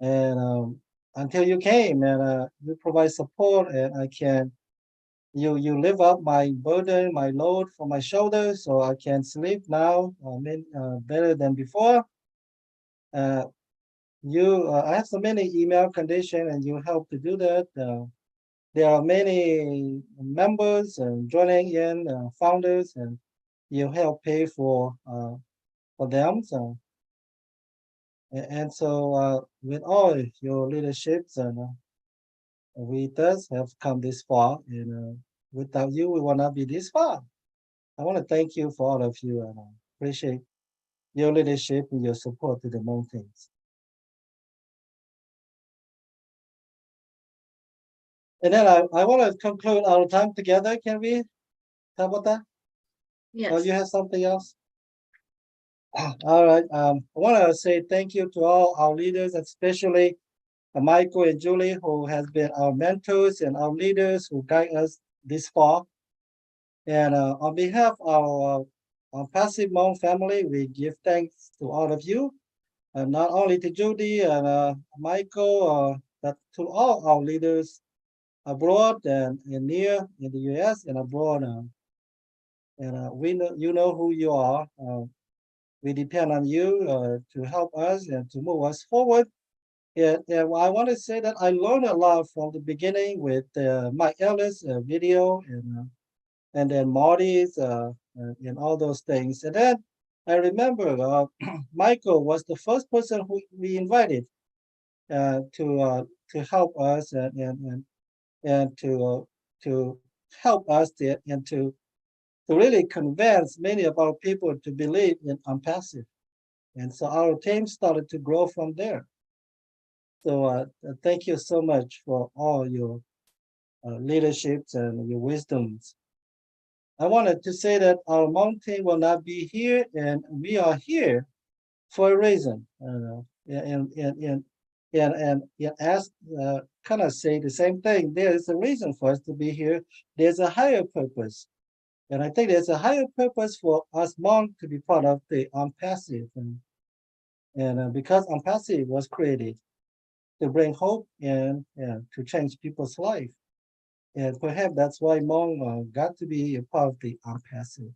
And until you came, and you provide support, and I can you lift up my burden, my load from my shoulders, so I can sleep now better than before. I have so many email conditions, and you help to do that. There are many members joining in, founders, and you help pay for them. So, and so with all your leaderships, we thus have come this far, and without you, we will not be this far. I want to thank you for all of you, and I appreciate your leadership and your support to the mountains. And then I want to conclude our time together. Can we, Tabata? Yes. Or you have something else? All right. I want to say thank you to all our leaders, especially Michael and Julie, who has been our mentors and our leaders who guide us this far. And on behalf of our Passive Monk family, we give thanks to all of you, and not only to Judy and Michael, but to all our leaders abroad and near in the U.S. and abroad. And we know you know who you are. We depend on you to help us and to move us forward. And I want to say that I learned a lot from the beginning with Mike Ellis video and then Marty's and all those things. And then I remember Michael was the first person who we invited to help us and to help us and to really convince many of our people to believe in ONPASSIVE. And so our team started to grow from there. So thank you so much for all your leaderships and your wisdoms. I wanted to say that our mountain will not be here, and we are here for a reason. And as kind of say the same thing, there is a reason for us to be here. There's a higher purpose. And I think there's a higher purpose for us monks to be part of the ONPASSIVE. And because ONPASSIVE was created to bring hope and to change people's life. And perhaps that's why Hmong got to be a part of the ONPASSIVE.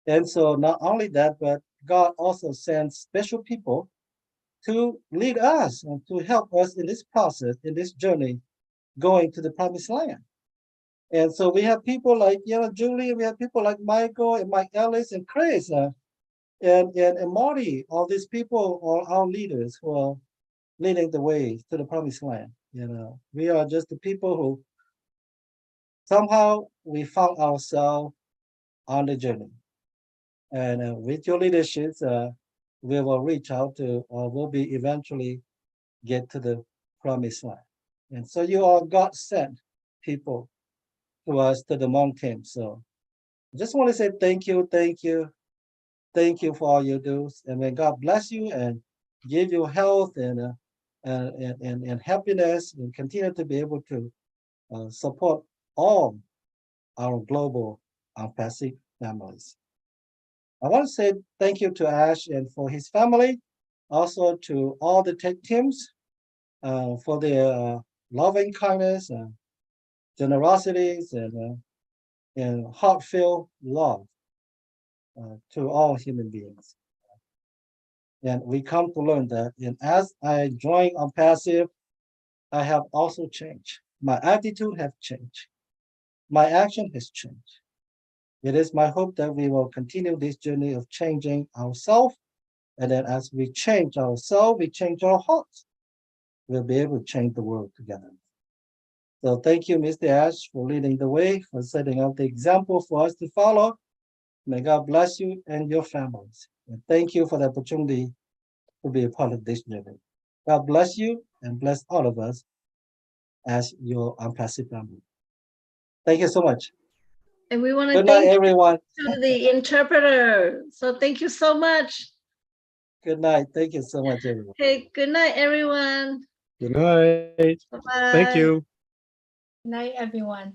And so not only that, but God also sends special people to lead us and to help us in this process, in this journey, going to the promised land. And so we have people like Julie, we have people like Michael and Mike Ellis and Chris and Marty. All these people are our leaders who are leading the way to the promised land. We are just the people who somehow we found ourselves on the journey. And with your leadership, we will reach out to, or will be eventually get to the promised land. And so you are God sent people to us, to the mountain. So I just want to say thank you for all you do. And may God bless you and give you health and happiness, and continue to be able to support all our global ONPASSIVE families. I want to say thank you to Ash and for his family, also to all the tech teams for their loving kindness and generosities and heartfelt love to all human beings. And we come to learn that. And as I join ONPASSIVE, I have also changed. My attitude has changed. My action has changed. It is my hope that we will continue this journey of changing ourselves. And then as we change ourselves, we change our hearts. We'll be able to change the world together. So thank you, Mr. Ash, for leading the way, for setting up the example for us to follow. May God bless you and your families. And thank you for the opportunity to be a part of this journey. God bless you and bless all of us as your ONPASSIVE family. Thank you so much. And we want to Good night, thank everyone. to the interpreter. So thank you so much. Good night. Thank you so much, everyone. Hey, good night, everyone. Good night. Bye-bye. Thank you. Night, everyone.